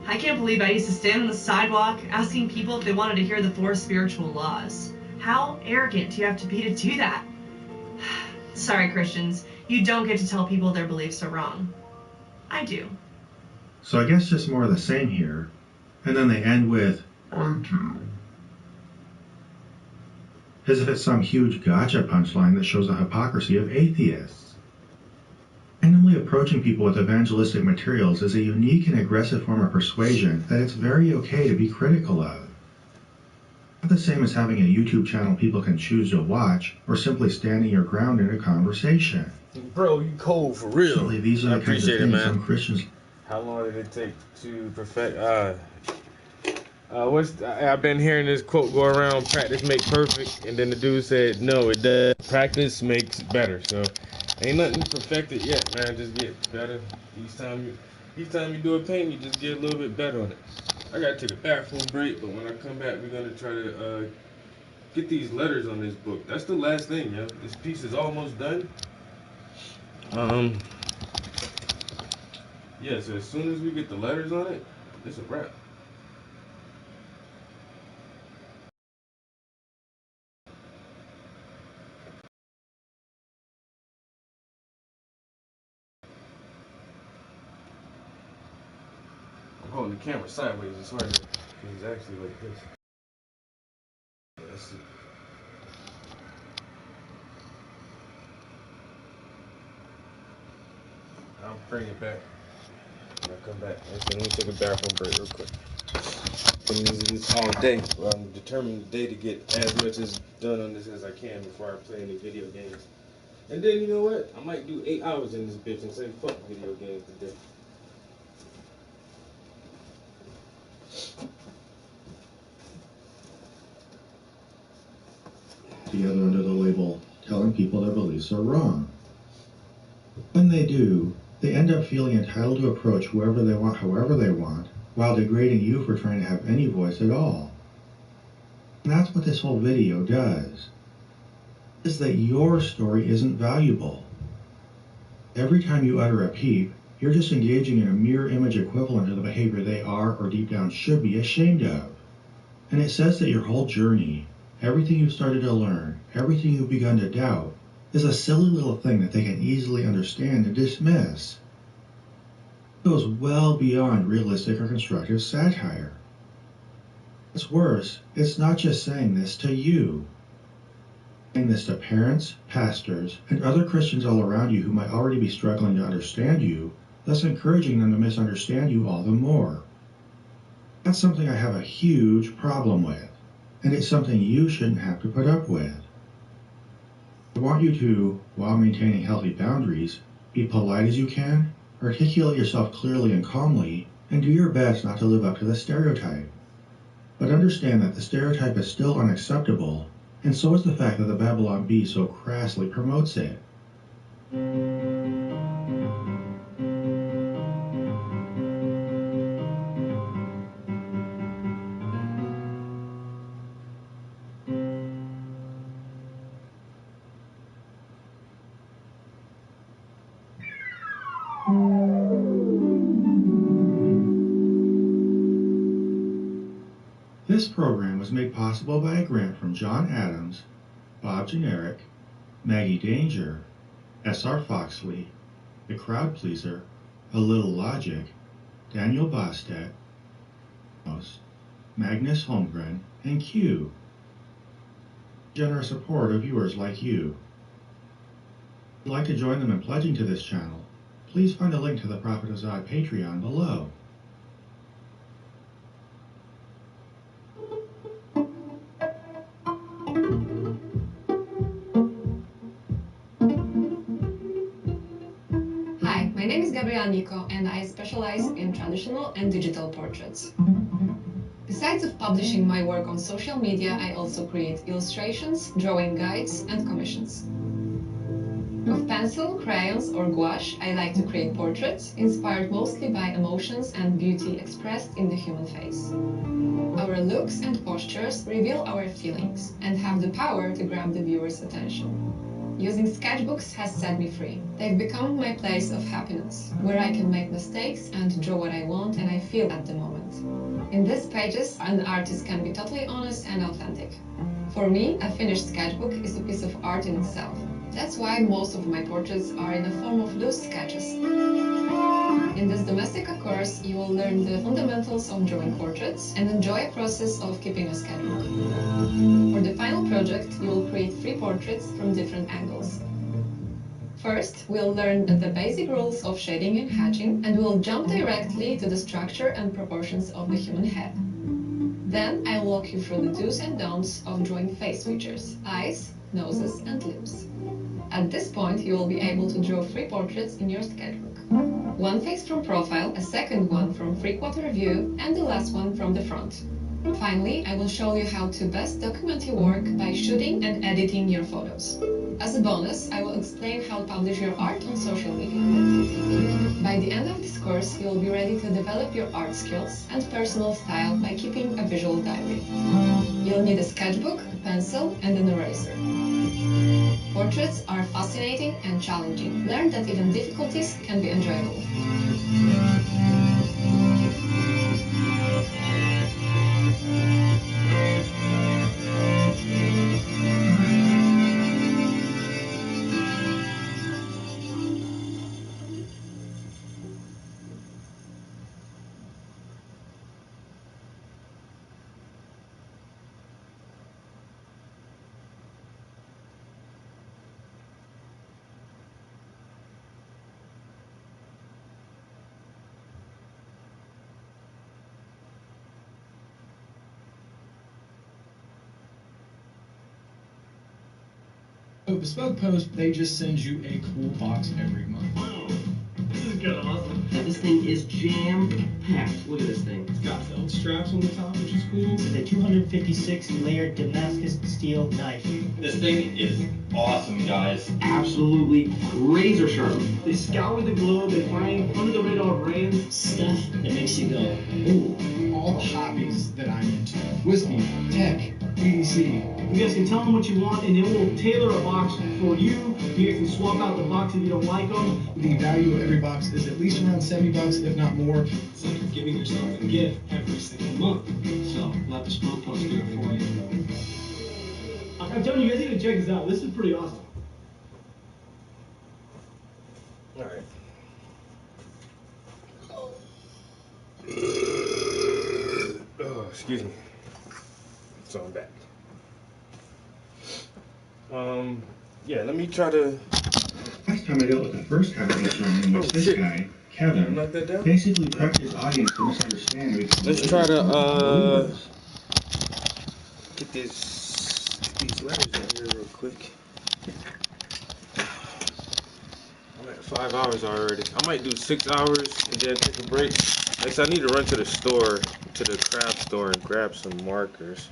I can't believe I used to stand on the sidewalk asking people if they wanted to hear the 4 spiritual laws. How arrogant do you have to be to do that? Sorry, Christians, you don't get to tell people their beliefs are wrong. I do. So I guess just more of the same here. And then they end with, I do. As if it's some huge gotcha punchline that shows the hypocrisy of atheists. Randomly approaching people with evangelistic materials is a unique and aggressive form of persuasion that it's very okay to be critical of. Not the same as having a YouTube channel people can choose to watch, or simply standing your ground in a conversation. Bro, you cold for real. Certainly, these are the kinds of things some Christians. How long did it take to perfect? I've been hearing this quote go around: "Practice make perfect," and then the dude said, "No, it does. Practice makes better." So, ain't nothing perfected yet, man. Just get better each time you do a paint, you just get a little bit better on it. I gotta take a bathroom break, but when I come back, we're gonna try to get these letters on this book. That's the last thing, yo. This piece is almost done. Yeah, so as soon as we get the letters on it, it's a wrap. I'm holding the camera sideways, it's hard to, it's actually like this. Let's see. I'll bring it back. When I come back. Okay, let me take a bathroom break real quick. Been using this all day. Well, I'm determined today to get as much as done on this as I can before I play any video games. And then, you know what? I might do 8 hours in this bitch and say fuck video games today. Together under the label, telling people their beliefs are wrong. When they do, they end up feeling entitled to approach whoever they want, however they want, while degrading you for trying to have any voice at all. And that's what this whole video does, is that your story isn't valuable. Every time you utter a peep, you're just engaging in a mirror image equivalent to the behavior they are or deep down should be ashamed of. And it says that your whole journey, everything you've started to learn, everything you've begun to doubt, is a silly little thing that they can easily understand and dismiss. It goes well beyond realistic or constructive satire. What's worse, it's not just saying this to you. Saying this to parents, pastors, and other Christians all around you who might already be struggling to understand you, thus encouraging them to misunderstand you all the more. That's something I have a huge problem with, and it's something you shouldn't have to put up with. I want you to, while maintaining healthy boundaries, be polite as you can, articulate yourself clearly and calmly, and do your best not to live up to the stereotype. But understand that the stereotype is still unacceptable, and so is the fact that the Babylon Bee so crassly promotes it. This program was made possible by a grant from John Adams, Bob Generic, Maggie Danger, S.R. Foxley, The Crowd Pleaser, A Little Logic, Daniel Bostet, Magnus Holmgren, and Q. Generous support of viewers like you. If you'd like to join them in pledging to this channel, please find a link to the Prophet of Zod Patreon below. Hi, my name is Gabriela Nico and I specialize in traditional and digital portraits. Besides of publishing my work on social media, I also create illustrations, drawing guides, and commissions. With pencil, crayons, or gouache, I like to create portraits inspired mostly by emotions and beauty expressed in the human face. Our looks and postures reveal our feelings and have the power to grab the viewer's attention. Using sketchbooks has set me free. They've become my place of happiness, where I can make mistakes and draw what I want and I feel at the moment. In these pages, an artist can be totally honest and authentic. For me, a finished sketchbook is a piece of art in itself. That's why most of my portraits are in the form of loose sketches. In this Domestika course, you will learn the fundamentals of drawing portraits and enjoy a process of keeping a sketchbook. For the final project, you will create 3 portraits from different angles. First, we'll learn the basic rules of shading and hatching, and we'll jump directly to the structure and proportions of the human head. Then I'll walk you through the do's and don'ts of drawing face features, eyes, noses, and lips. At this point, you will be able to draw 3 portraits in your sketchbook. One face from profile, a second one from 3/4 view, and the last one from the front. Finally, I will show you how to best document your work by shooting and editing your photos. As a bonus, I will explain how to publish your art on social media. By the end of this course, you will be ready to develop your art skills and personal style by keeping a visual diary. You'll need a sketchbook, a pencil, and an eraser. Portraits are fascinating and challenging. Learn that even difficulties can be enjoyable. So Bespoke Post, they just send you a cool box every month. Wow, this is good, awesome. This thing is jam-packed. Look at this thing. It's got belt straps on the top, which is cool. It's a 256-layered Damascus steel knife. This thing is awesome, guys. Absolutely razor sharp. They scour the globe, they find under-the-radar brands. Stuff that makes you go, ooh. All the hobbies that I'm into. Whiskey, tech, EDC. You guys can tell them what you want, and then we'll tailor a box for you. You guys can swap out the box if you don't like them. The value of every box is at least around $70, if not more. It's like you're giving yourself a gift every single month. So, let Bespoke Post do it for you. I'm telling you guys need to check this out. This is pretty awesome. All right. Oh, excuse me. So I'm back. Yeah, let me try to. Last time I dealt with the first kind of issue in which this guy, Kevin, basically prepped his audience to misunderstand me. Let's try to get these letters in here real quick. I'm at 5 hours already. I might do 6 hours and then take a break. Next, I need to run to the store, to the craft store, and grab some markers.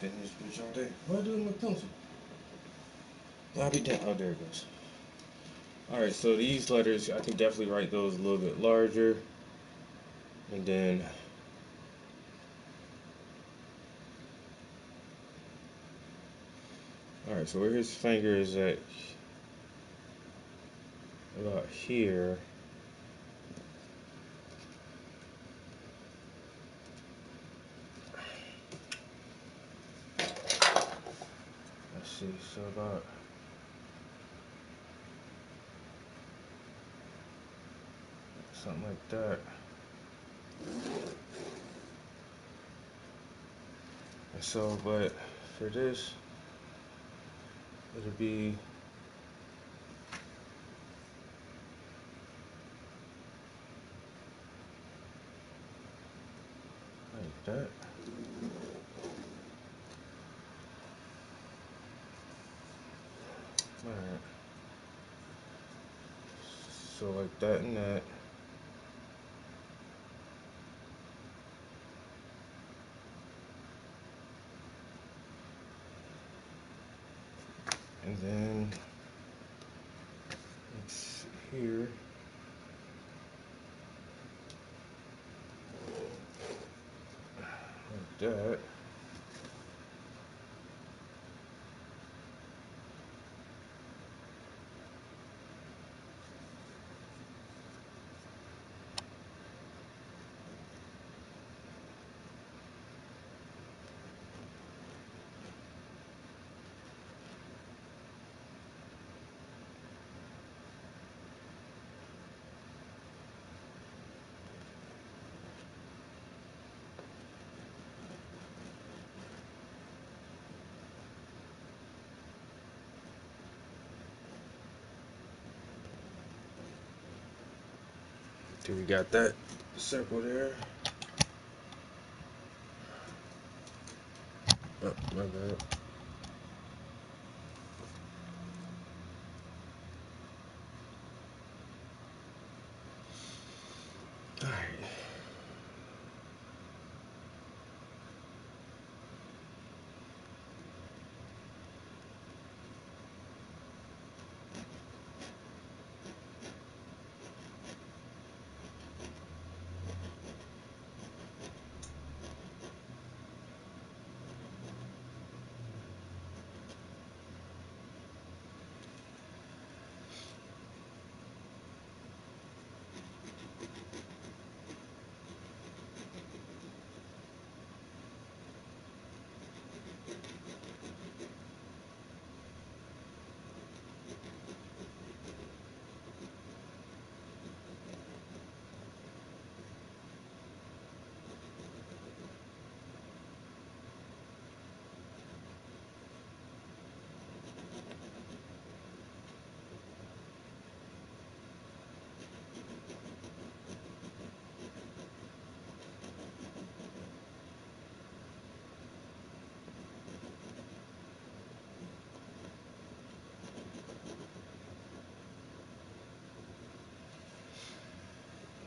Been this bitch all day. What do I do with my pencil? I'll be down. Oh, there it goes. Alright, so these letters, I can definitely write those a little bit larger. And then alright, so where his finger is at about here. Let's see, so about something like that. And so, but for this, it'll be like that. Alright. So like that and that. And then it's here. Like that. So we got that circle there. Oh, my bad. Alright.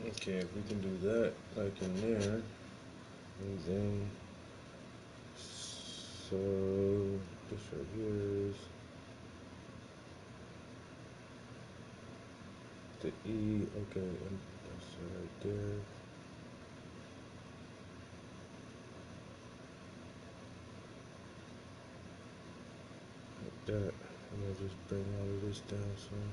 Okay, if we can do that, like in there, and then so this right here is the E. Okay, and that's right there. Like that. I'm gonna just bring all of this down some.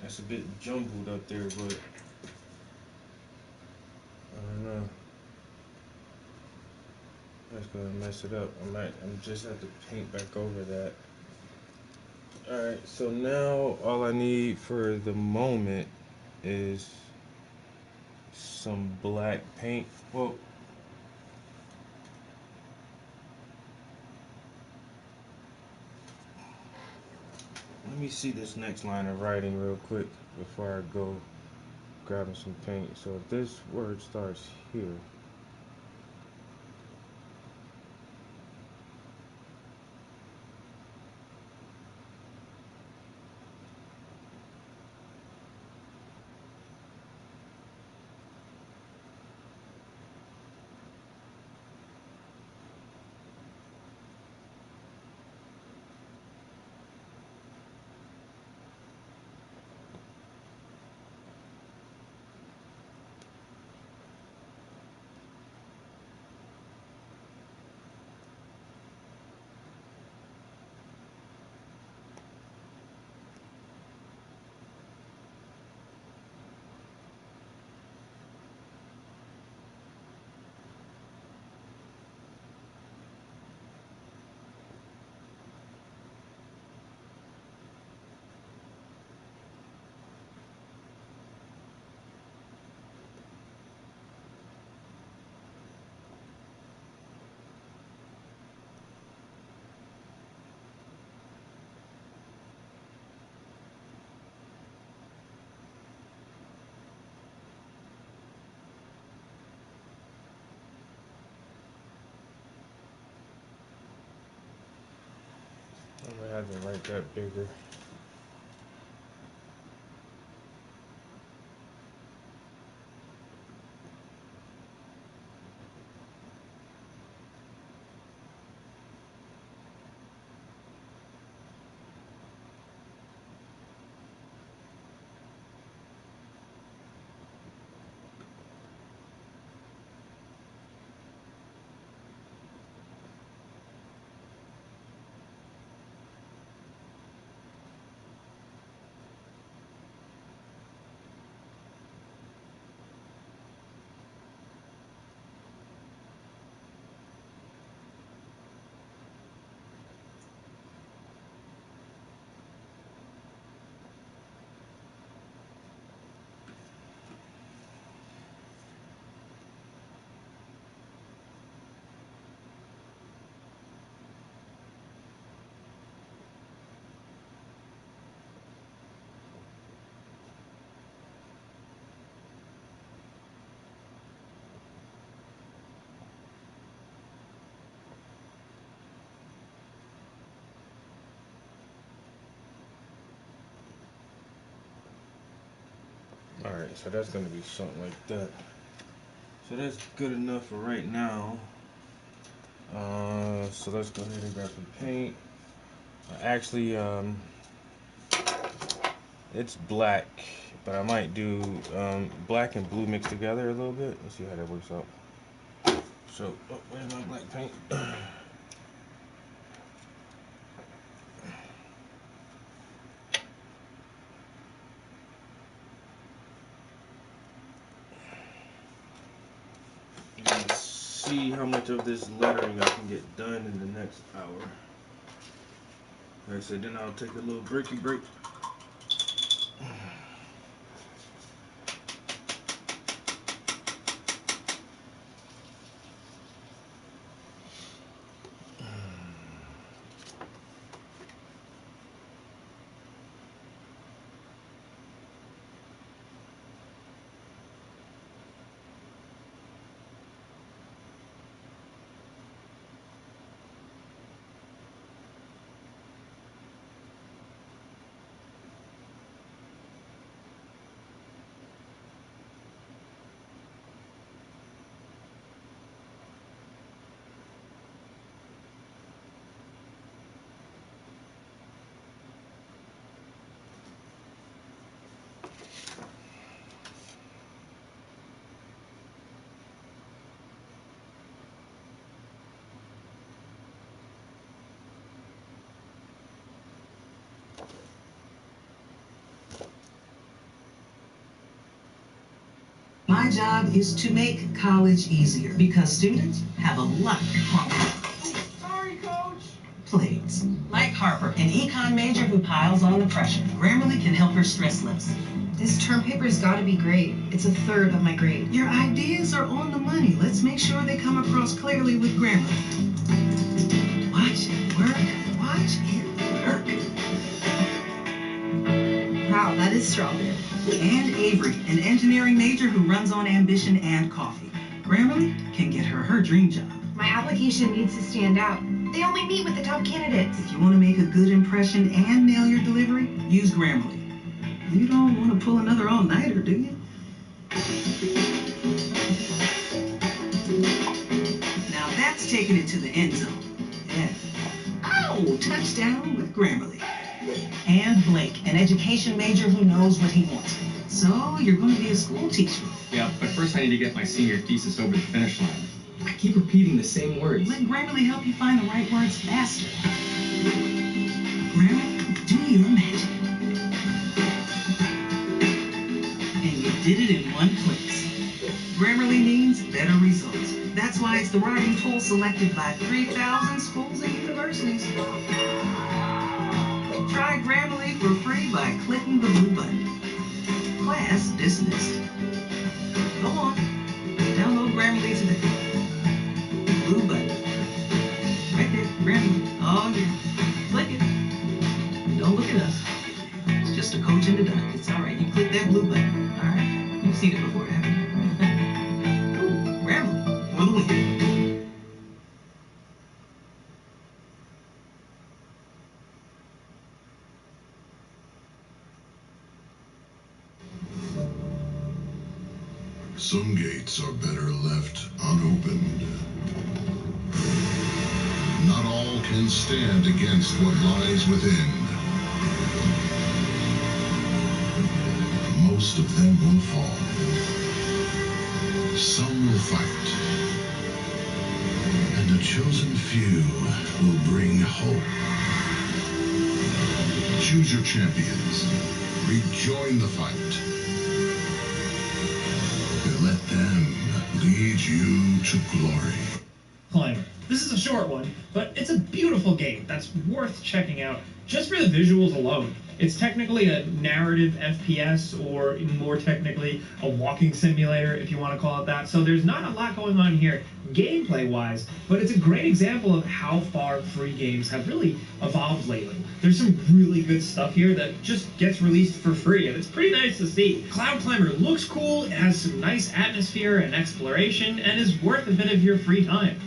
That's a bit jumbled up there, but I don't know. That's gonna mess it up. I'm just have to paint back over that. Alright, so now all I need for the moment is some black paint. Well, let me see this next line of writing real quick before I go grabbing some paint. So if this word starts here, I'm gonna have to write that bigger. Alright, so that's gonna be something like that. So that's good enough for right now. So let's go ahead and grab some paint. Actually, it's black, but I might do black and blue mixed together a little bit. Let's see how that works out. So, where's my black paint? see how much of this lettering I can get done in the next hour. Like I said, then I'll take a little breaky break. My job is to make college easier because students have a lot of Sorry, Coach. plates. Like Harper, an econ major who piles on the pressure. Grammarly can help her stress less. This term paper's gotta be great. It's a third of my grade. Your ideas are on the money. Let's make sure they come across clearly with Grammarly. Watch it work. Watch it work. Wow, that is strong. And Avery, an engineering major who runs on ambition and coffee. Grammarly can get her dream job. My application needs to stand out. They only meet with the top candidates. If you want to make a good impression and nail your delivery, use Grammarly. You don't want to pull another all-nighter, do you? Now that's taking it to the end zone. Yeah. Oh, touchdown with Grammarly. And Blake, an education major who knows what he wants. So you're going to be a school teacher. Yeah, but first I need to get my senior thesis over the finish line. I keep repeating the same words. Let Grammarly help you find the right words faster. Grammarly, do your magic. And you did it in one place. Grammarly means better results. That's why it's the writing tool selected by 3,000 schools and universities. Try Grammarly for free by clicking the blue button. Class dismissed. Go on. Download Grammarly today. Blue button. Right there, Grammarly. Oh yeah. Click it. Don't look at us. It's just a coach in the dark. It's alright. You click that blue button. Alright? You've seen it before, haven't you? Cool. Grammarly. For the win. Some gates are better left unopened. Not all can stand against what lies within. Most of them will fall. Some will fight. And a chosen few will bring hope. Choose your champions. Rejoin the fight. Let them lead you to glory. Climber. This is a short one, but it's a beautiful game that's worth checking out just for the visuals alone. It's technically a narrative FPS, or more technically, a walking simulator, if you want to call it that. So there's not a lot going on here gameplay-wise, but it's a great example of how far free games have really evolved lately. There's some really good stuff here that just gets released for free, and it's pretty nice to see. Cloud Climber looks cool, it has some nice atmosphere and exploration, and is worth a bit of your free time.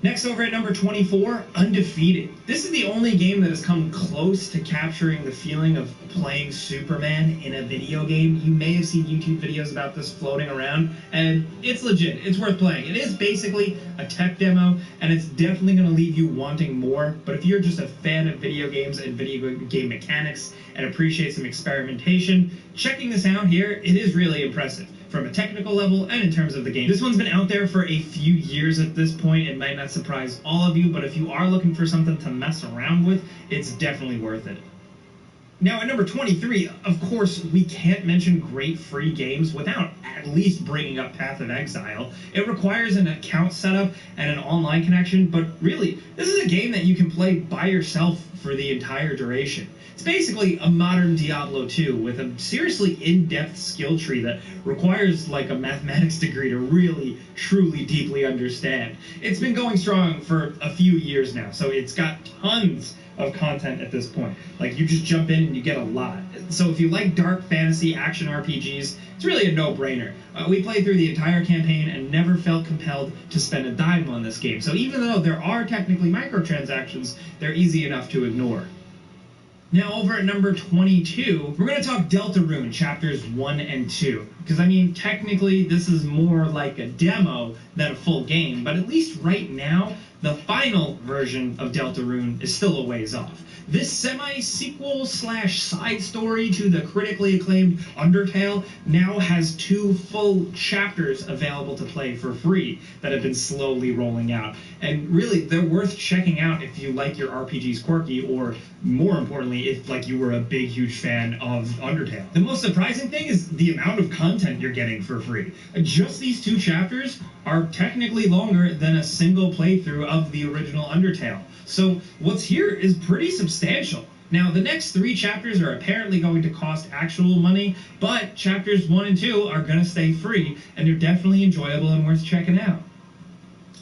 Next, over at number 24, Undefeated. This is the only game that has come close to capturing the feeling of playing Superman in a video game. You may have seen YouTube videos about this floating around, and it's legit. It's worth playing. It is basically a tech demo, and it's definitely going to leave you wanting more. But if you're just a fan of video games and video game mechanics and appreciate some experimentation, checking this out here, it is really impressive from a technical level and in terms of the game. This one's been out there for a few years at this point. It might not surprise all of you, but if you are looking for something to mess around with, it's definitely worth it. Now, at number 23, of course, we can't mention great free games without at least bringing up Path of Exile. It requires an account setup and an online connection, but really, this is a game that you can play by yourself for the entire duration. It's basically a modern Diablo 2 with a seriously in-depth skill tree that requires like a mathematics degree to really, truly, deeply understand. It's been going strong for a few years now, so it's got tons of content at this point. Like, you just jump in and you get a lot. So if you like dark fantasy action RPGs, it's really a no-brainer. We played through the entire campaign and never felt compelled to spend a dime on this game. So even though there are technically microtransactions, they're easy enough to ignore. Now, over at number 22, we're going to talk Deltarune Chapters 1 and 2. Because, I mean, technically, this is more like a demo than a full game, but at least right now, the final version of Deltarune is still a ways off. This semi-sequel / side story to the critically acclaimed Undertale now has 2 full chapters available to play for free that have been slowly rolling out. And really, they're worth checking out if you like your RPGs quirky, or more importantly, if like you were a big, huge fan of Undertale. The most surprising thing is the amount of content you're getting for free. Just these 2 chapters are technically longer than a single playthrough of the original Undertale. So what's here is pretty substantial. Now, the next 3 chapters are apparently going to cost actual money, but chapters 1 and 2 are going to stay free, and they're definitely enjoyable and worth checking out.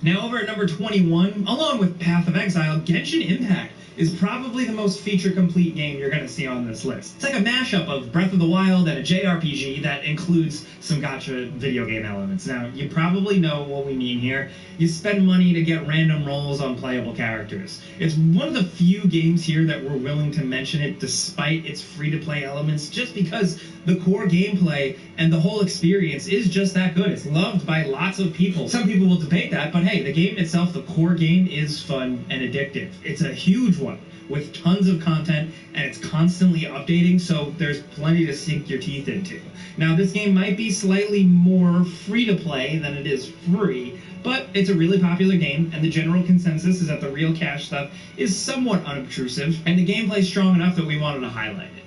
Now, over at number 21, along with Path of Exile, Genshin Impact is probably the most feature-complete game you're going to see on this list. It's like a mashup of Breath of the Wild and a JRPG that includes some gacha video game elements. Now, you probably know what we mean here. You spend money to get random rolls on playable characters. It's one of the few games here that we're willing to mention it despite its free-to-play elements, just because the core gameplay and the whole experience is just that good. It's loved by lots of people. Some people will debate that, but hey, the game itself, the core game, is fun and addictive. It's a huge one with tons of content, and it's constantly updating, so there's plenty to sink your teeth into. Now, this game might be slightly more free-to-play than it is free, but it's a really popular game, and the general consensus is that the real cash stuff is somewhat unobtrusive, and the gameplay's strong enough that we wanted to highlight it.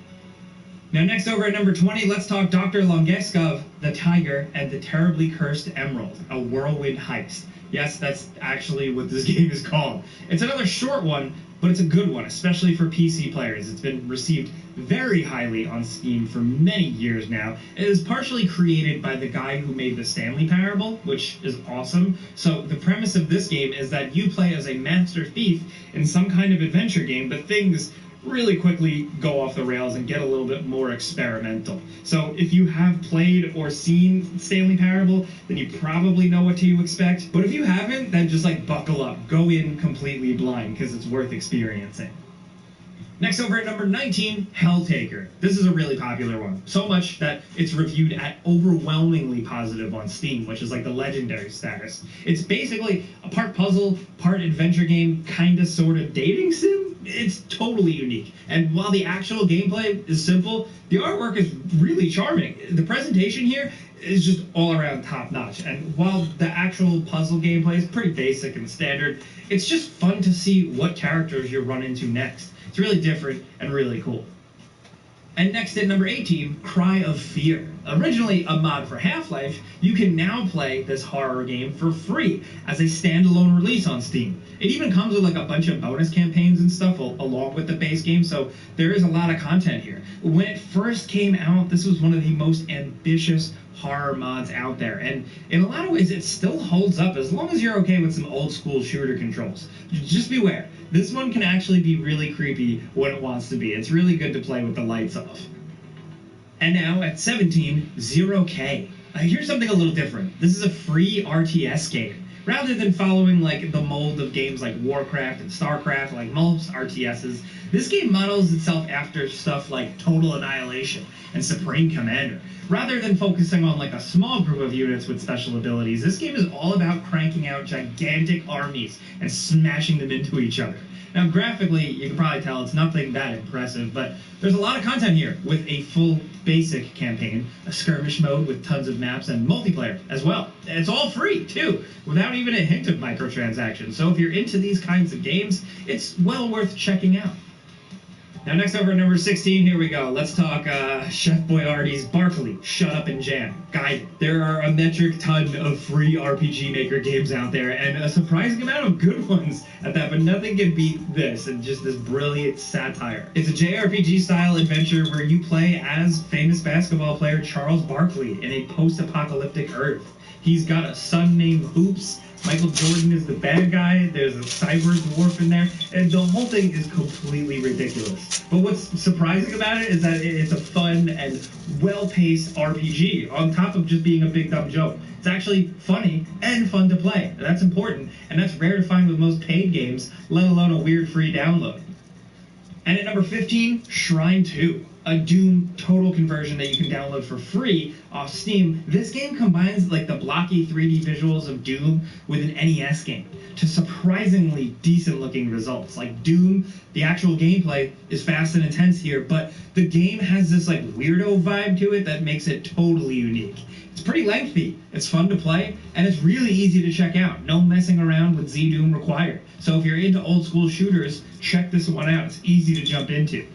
Now, next over at number 20, let's talk Dr. Longeskov, the Tiger, and the Terribly Cursed Emerald, a whirlwind heist. Yes, that's actually what this game is called. It's another short one, but it's a good one, especially for PC players. It's been received very highly on Steam for many years now. It is partially created by the guy who made the Stanley Parable, which is awesome. So the premise of this game is that you play as a master thief in some kind of adventure game, but things really quickly go off the rails and get a little bit more experimental. So if you have played or seen Stanley Parable, then you probably know what to expect. But if you haven't, then just like buckle up. Go in completely blind, because it's worth experiencing. Next over at number 19, Helltaker. This is a really popular one. So much that it's reviewed at overwhelmingly positive on Steam, which is like the legendary status. It's basically a part puzzle, part adventure game, kinda sorta dating sim. It's totally unique. And while the actual gameplay is simple, the artwork is really charming. The presentation here is just all around top notch. And while the actual puzzle gameplay is pretty basic and standard, it's just fun to see what characters you run into next. It's really different and really cool. And next at number 18, Cry of Fear. Originally a mod for Half-Life, you can now play this horror game for free as a standalone release on Steam. It even comes with like a bunch of bonus campaigns and stuff along with the base game, so there is a lot of content here. When it first came out, this was one of the most ambitious horror mods out there, and in a lot of ways it still holds up as long as you're okay with some old school shooter controls. Just beware, this one can actually be really creepy when it wants to be. It's really good to play with the lights off. And now at 17, Zero K. Here's something a little different. This is a free RTS game. Rather than following like the mold of games like Warcraft and Starcraft, like most RTSs, this game models itself after stuff like Total Annihilation and Supreme Commander. Rather than focusing on like a small group of units with special abilities, this game is all about cranking out gigantic armies and smashing them into each other. Now, graphically, you can probably tell it's nothing that impressive, but there's a lot of content here with a full basic campaign, a skirmish mode with tons of maps, and multiplayer as well. And it's all free, too, without even a hint of microtransactions. So if you're into these kinds of games, it's well worth checking out. Now, next over at number 16, here we go. Let's talk Chef Boyardee's Barkley, Shut Up and Jam. Guide. There are a metric ton of free RPG Maker games out there, and a surprising amount of good ones at that, but nothing can beat this, and just this brilliant satire. It's a JRPG-style adventure where you play as famous basketball player Charles Barkley in a post-apocalyptic Earth. He's got a son named Hoops. Michael Jordan is the bad guy. There's a cyber dwarf in there. And the whole thing is completely ridiculous. But what's surprising about it is that it's a fun and well-paced RPG on top of just being a big dumb joke. It's actually funny and fun to play. That's important, and that's rare to find with most paid games, let alone a weird free download. And at number 15, Shrine 2. A Doom total conversion that you can download for free off Steam. This game combines like the blocky 3D visuals of Doom with an NES game to surprisingly decent looking results. Like Doom, the actual gameplay is fast and intense here, but the game has this like weirdo vibe to it that makes it totally unique. It's pretty lengthy, it's fun to play, and it's really easy to check out. No messing around with Z-Doom required. So if you're into old school shooters, check this one out. It's easy to jump into.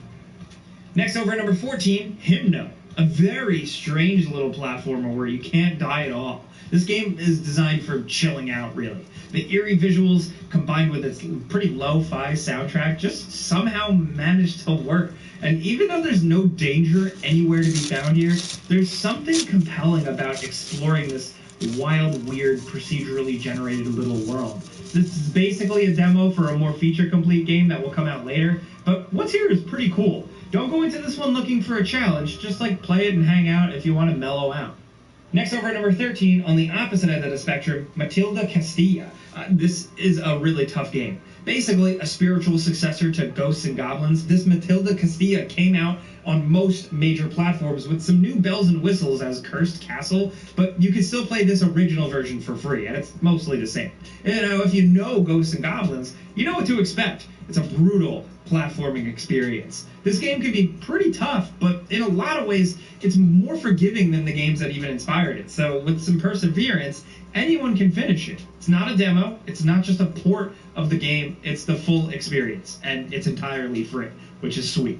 Next over at number 14, Hymno, a very strange little platformer where you can't die at all. This game is designed for chilling out, really. The eerie visuals combined with its pretty lo-fi soundtrack just somehow managed to work. And even though there's no danger anywhere to be found here, there's something compelling about exploring this wild, weird, procedurally generated little world. This is basically a demo for a more feature-complete game that will come out later, but what's here is pretty cool. Don't go into this one looking for a challenge, just like play it and hang out if you want to mellow out. Next over at number 13, on the opposite end of the spectrum, Matilda Castilla. This is a really tough game. Basically, a spiritual successor to Ghosts and Goblins, this Matilda Castilla came out on most major platforms with some new bells and whistles as Cursed Castle, but you can still play this original version for free, and it's mostly the same. You know, if you know Ghosts and Goblins, you know what to expect. It's a brutal platforming experience. This game can be pretty tough, but in a lot of ways, it's more forgiving than the games that even inspired it. So with some perseverance, anyone can finish it. It's not a demo, it's not just a port of the game, it's the full experience, and it's entirely free, which is sweet.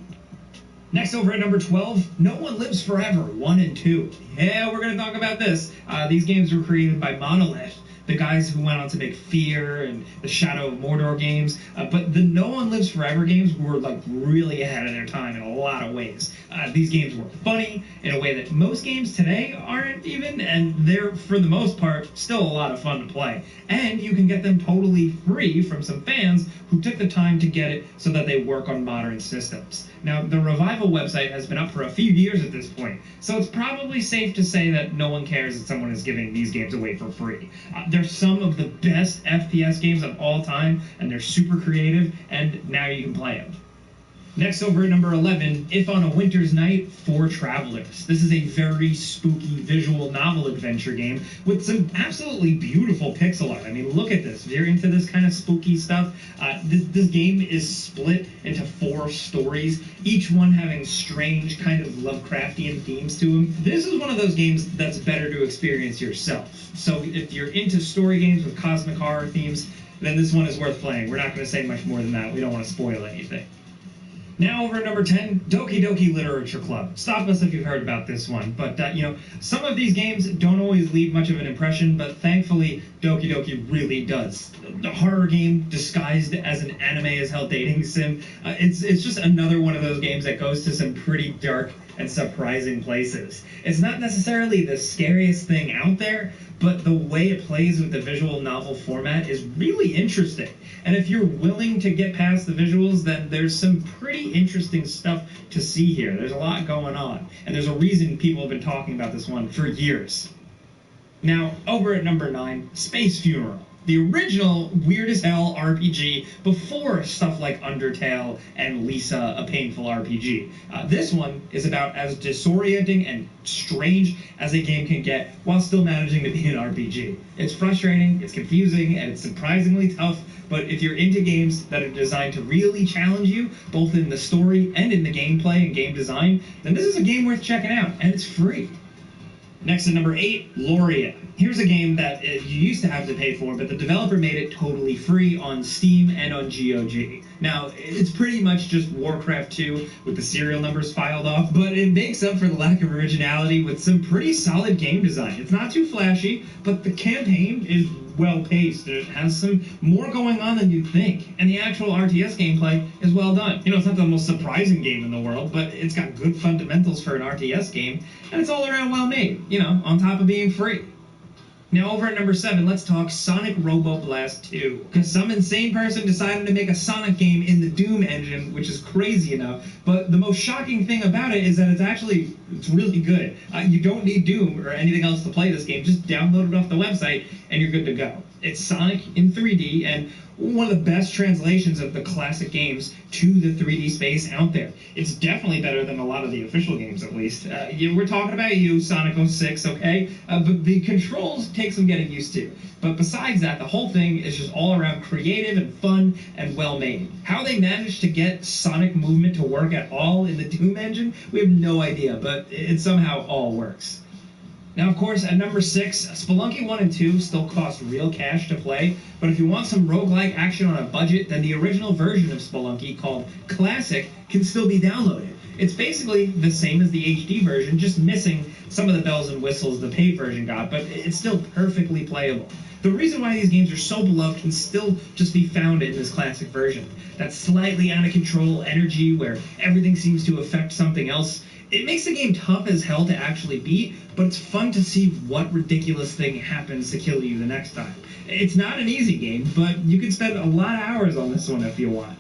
Next over at number 12, No One Lives Forever 1 and 2. Yeah, we're going to talk about this. These games were created by Monolith, the guys who went on to make Fear and the Shadow of Mordor games, but the No One Lives Forever games were like really ahead of their time in a lot of ways. These games were funny in a way that most games today aren't even, and they're, for the most part, still a lot of fun to play. And you can get them totally free from some fans who took the time to get it so that they work on modern systems. Now, the Revival website has been up for a few years at this point, so it's probably safe to say that no one cares that someone is giving these games away for free. They're some of the best FPS games of all time, and they're super creative, and now you can play them. Next over at number 11, If on a Winter's Night, For Travelers. This is a very spooky visual novel adventure game with some absolutely beautiful pixel art. I mean, look at this. If you're into this kind of spooky stuff, this game is split into 4 stories, each one having strange kind of Lovecraftian themes to them. This is one of those games that's better to experience yourself. So if you're into story games with cosmic horror themes, then this one is worth playing. We're not going to say much more than that. We don't want to spoil anything. Now over at number 10, Doki Doki Literature Club. Stop us if you've heard about this one. But, you know, some of these games don't always leave much of an impression, but thankfully, Doki Doki really does. The horror game disguised as an anime-as-hell dating sim. It's just another one of those games that goes to some pretty dark and surprising places. It's not necessarily the scariest thing out there, but the way it plays with the visual novel format is really interesting. And if you're willing to get past the visuals, then there's some pretty interesting stuff to see here. There's a lot going on. And there's a reason people have been talking about this one for years. Now, over at number 9, Space Funeral. The original weird as hell RPG before stuff like Undertale and Lisa, a painful RPG. This one is about as disorienting and strange as a game can get while still managing to be an RPG. It's frustrating, it's confusing, and it's surprisingly tough, but if you're into games that are designed to really challenge you, both in the story and in the gameplay and game design, then this is a game worth checking out, and it's free. Next at number 8, Loria. Here's a game that you used to have to pay for, but the developer made it totally free on Steam and on GOG. Now, it's pretty much just Warcraft 2 with the serial numbers filed off, but it makes up for the lack of originality with some pretty solid game design. It's not too flashy, but the campaign is well paced. It has some more going on than you'd think, and the actual RTS gameplay is well done. You know, it's not the most surprising game in the world, but it's got good fundamentals for an RTS game, and it's all around well made, you know, on top of being free. Now over at number 7, let's talk Sonic Robo Blast 2. Because some insane person decided to make a Sonic game in the Doom engine, which is crazy enough. But the most shocking thing about it is that it's really good. You don't need Doom or anything else to play this game. Just download it off the website and you're good to go. It's Sonic in 3D and one of the best translations of the classic games to the 3D space out there. It's definitely better than a lot of the official games, at least. We're talking about you, Sonic 06, okay? But the controls take some getting used to. But besides that, the whole thing is just all around creative and fun and well made. How they managed to get Sonic movement to work at all in the Doom engine, we have no idea, but it somehow all works. Now, of course, at number 6, Spelunky 1 and 2 still cost real cash to play, but if you want some roguelike action on a budget, then the original version of Spelunky, called Classic, can still be downloaded. It's basically the same as the HD version, just missing some of the bells and whistles the paid version got, but it's still perfectly playable. The reason why these games are so beloved can still just be found in this classic version. That slightly out of control energy where everything seems to affect something else. It makes the game tough as hell to actually beat, but it's fun to see what ridiculous thing happens to kill you the next time. It's not an easy game, but you can spend a lot of hours on this one if you want.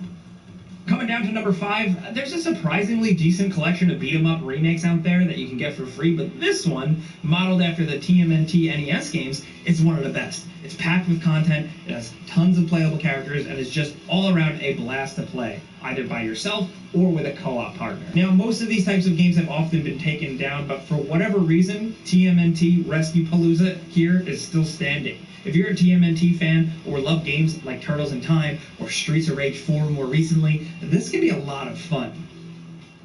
Coming down to number 5, there's a surprisingly decent collection of beat-em-up remakes out there that you can get for free, but this one, modeled after the TMNT NES games, is one of the best. It's packed with content, it has tons of playable characters, and is just all around a blast to play, either by yourself or with a co-op partner. Now, most of these types of games have often been taken down, but for whatever reason, TMNT Rescue Palooza here is still standing. If you're a TMNT fan or love games like Turtles in Time or Streets of Rage 4 more recently, this can be a lot of fun.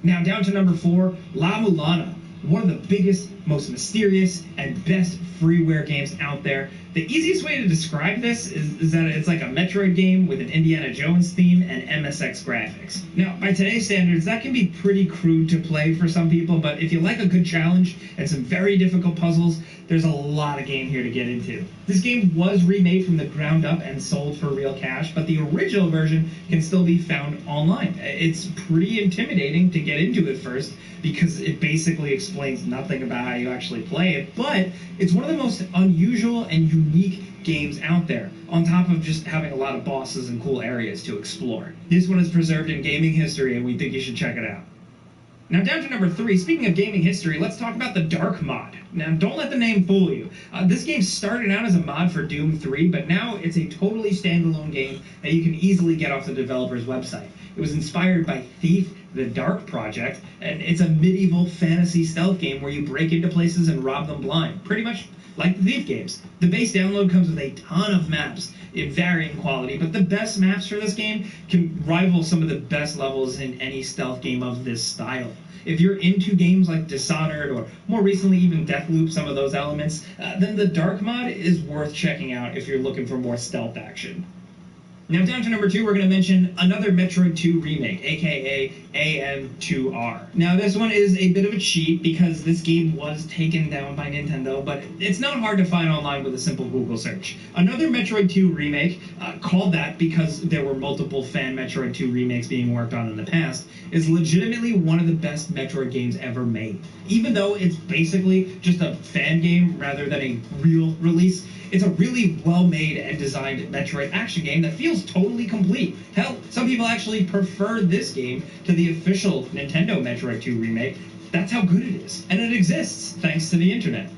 Now down to number 4, La Mulana, one of the biggest, most mysterious, and best freeware games out there. The easiest way to describe this is that it's like a Metroid game with an Indiana Jones theme and MSX graphics. Now, by today's standards, that can be pretty crude to play for some people, but if you like a good challenge and some very difficult puzzles, there's a lot of game here to get into. This game was remade from the ground up and sold for real cash, but the original version can still be found online. It's pretty intimidating to get into at first because it basically explains nothing about how you actually play it, but it's one of the most unusual and unique games out there, on top of just having a lot of bosses and cool areas to explore. This one is preserved in gaming history, and we think you should check it out. Now down to number 3, speaking of gaming history, let's talk about the Dark mod. Now don't let the name fool you. This game started out as a mod for Doom 3, but now it's a totally standalone game that you can easily get off the developer's website. It was inspired by Thief, the Dark Project, and it's a medieval fantasy stealth game where you break into places and rob them blind, pretty much like the Thief games. The base download comes with a ton of maps in varying quality, but the best maps for this game can rival some of the best levels in any stealth game of this style. If you're into games like Dishonored, or more recently even Deathloop, some of those elements, then the Dark mod is worth checking out if you're looking for more stealth action. Now down to number 2, we're going to mention another Metroid 2 remake, aka AM2R. Now this one is a bit of a cheat because this game was taken down by Nintendo, but it's not hard to find online with a simple Google search. Another Metroid 2 remake, called that because there were multiple fan Metroid 2 remakes being worked on in the past, is legitimately one of the best Metroid games ever made. Even though it's basically just a fan game rather than a real release, it's a really well-made and designed Metroid action game that feels totally complete. Hell, some people actually prefer this game to the official Nintendo Metroid 2 remake. That's how good it is. And it exists, thanks to the internet.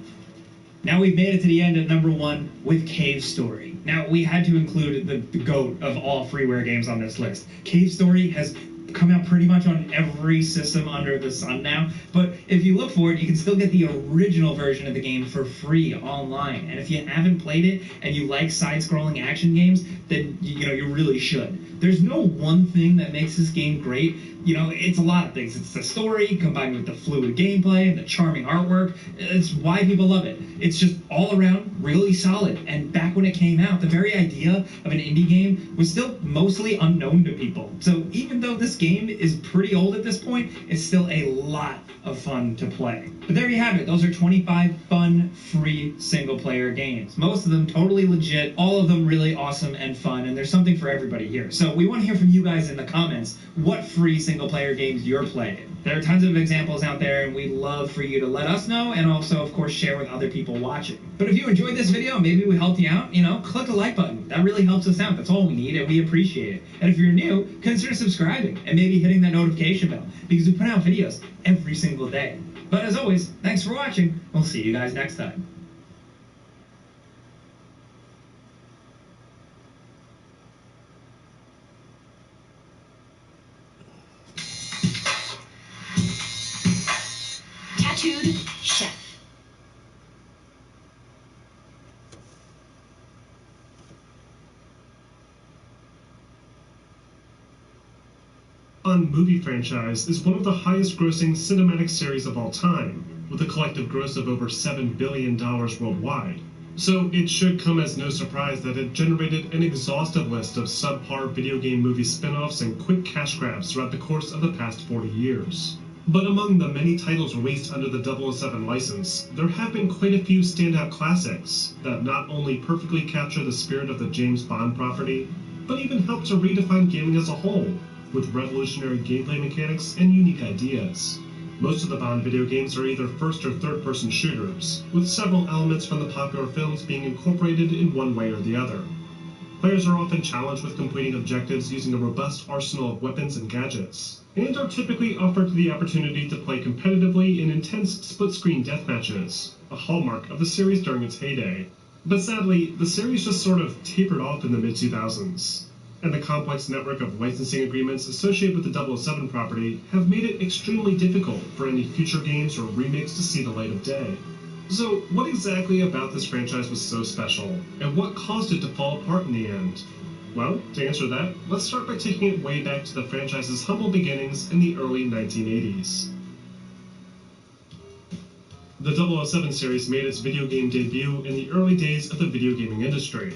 Now we've made it to the end at number 1 with Cave Story. Now, we had to include the GOAT of all freeware games on this list. Cave Story has come out pretty much on every system under the sun now. But if you look for it, you can still get the original version of the game for free online. And if you haven't played it and you like side-scrolling action games, then you really should. There's no one thing that makes this game great. It's a lot of things. It's the story combined with the fluid gameplay and the charming artwork. It's why people love it. It's just all around really solid. And back when it came out, the very idea of an indie game was still mostly unknown to people. So even though this game is pretty old at this point, it's still a lot of fun to play. But there you have it. Those are 25 fun, free single-player games. Most of them totally legit, all of them really awesome and fun, and there's something for everybody here. So we want to hear from you guys in the comments what free single-player games you're playing. There are tons of examples out there, and we'd love for you to let us know, and also, of course, share with other people watching. But if you enjoyed this video, maybe we helped you out, click the like button. That really helps us out. That's all we need, and we appreciate it. And if you're new, consider subscribing and maybe hitting that notification bell, because we put out videos every single day. But as always, thanks for watching. We'll see you guys next time. Tattooed Chef. Bond movie franchise is one of the highest grossing cinematic series of all time, with a collective gross of over $7 billion worldwide. So it should come as no surprise that it generated an exhaustive list of subpar video game movie spin-offs and quick cash grabs throughout the course of the past 40 years. But among the many titles released under the 007 license, there have been quite a few standout classics that not only perfectly capture the spirit of the James Bond property, but even help to redefine gaming as a whole, with revolutionary gameplay mechanics and unique ideas. Most of the Bond video games are either first or third-person shooters, with several elements from the popular films being incorporated in one way or the other. Players are often challenged with completing objectives using a robust arsenal of weapons and gadgets, and are typically offered the opportunity to play competitively in intense split-screen deathmatches, a hallmark of the series during its heyday. But sadly, the series just sort of tapered off in the mid-2000s. And the complex network of licensing agreements associated with the 007 property have made it extremely difficult for any future games or remakes to see the light of day. So what exactly about this franchise was so special, and what caused it to fall apart in the end? Well, to answer that, let's start by taking it way back to the franchise's humble beginnings in the early 1980s. The 007 series made its video game debut in the early days of the video gaming industry.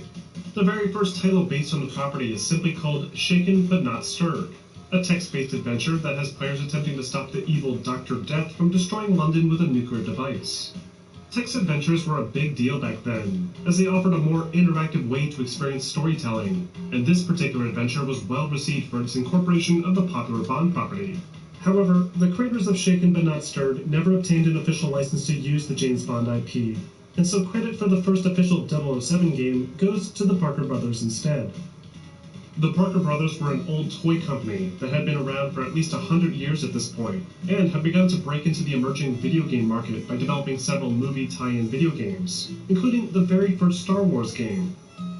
The very first title based on the property is simply called Shaken But Not Stirred, a text-based adventure that has players attempting to stop the evil Dr. Death from destroying London with a nuclear device. Text adventures were a big deal back then, as they offered a more interactive way to experience storytelling, and this particular adventure was well received for its incorporation of the popular Bond property. However, the creators of Shaken But Not Stirred never obtained an official license to use the James Bond IP, and so credit for the first official 007 game goes to the Parker Brothers instead. The Parker Brothers were an old toy company that had been around for at least 100 years at this point, and had begun to break into the emerging video game market by developing several movie tie-in video games, including the very first Star Wars game.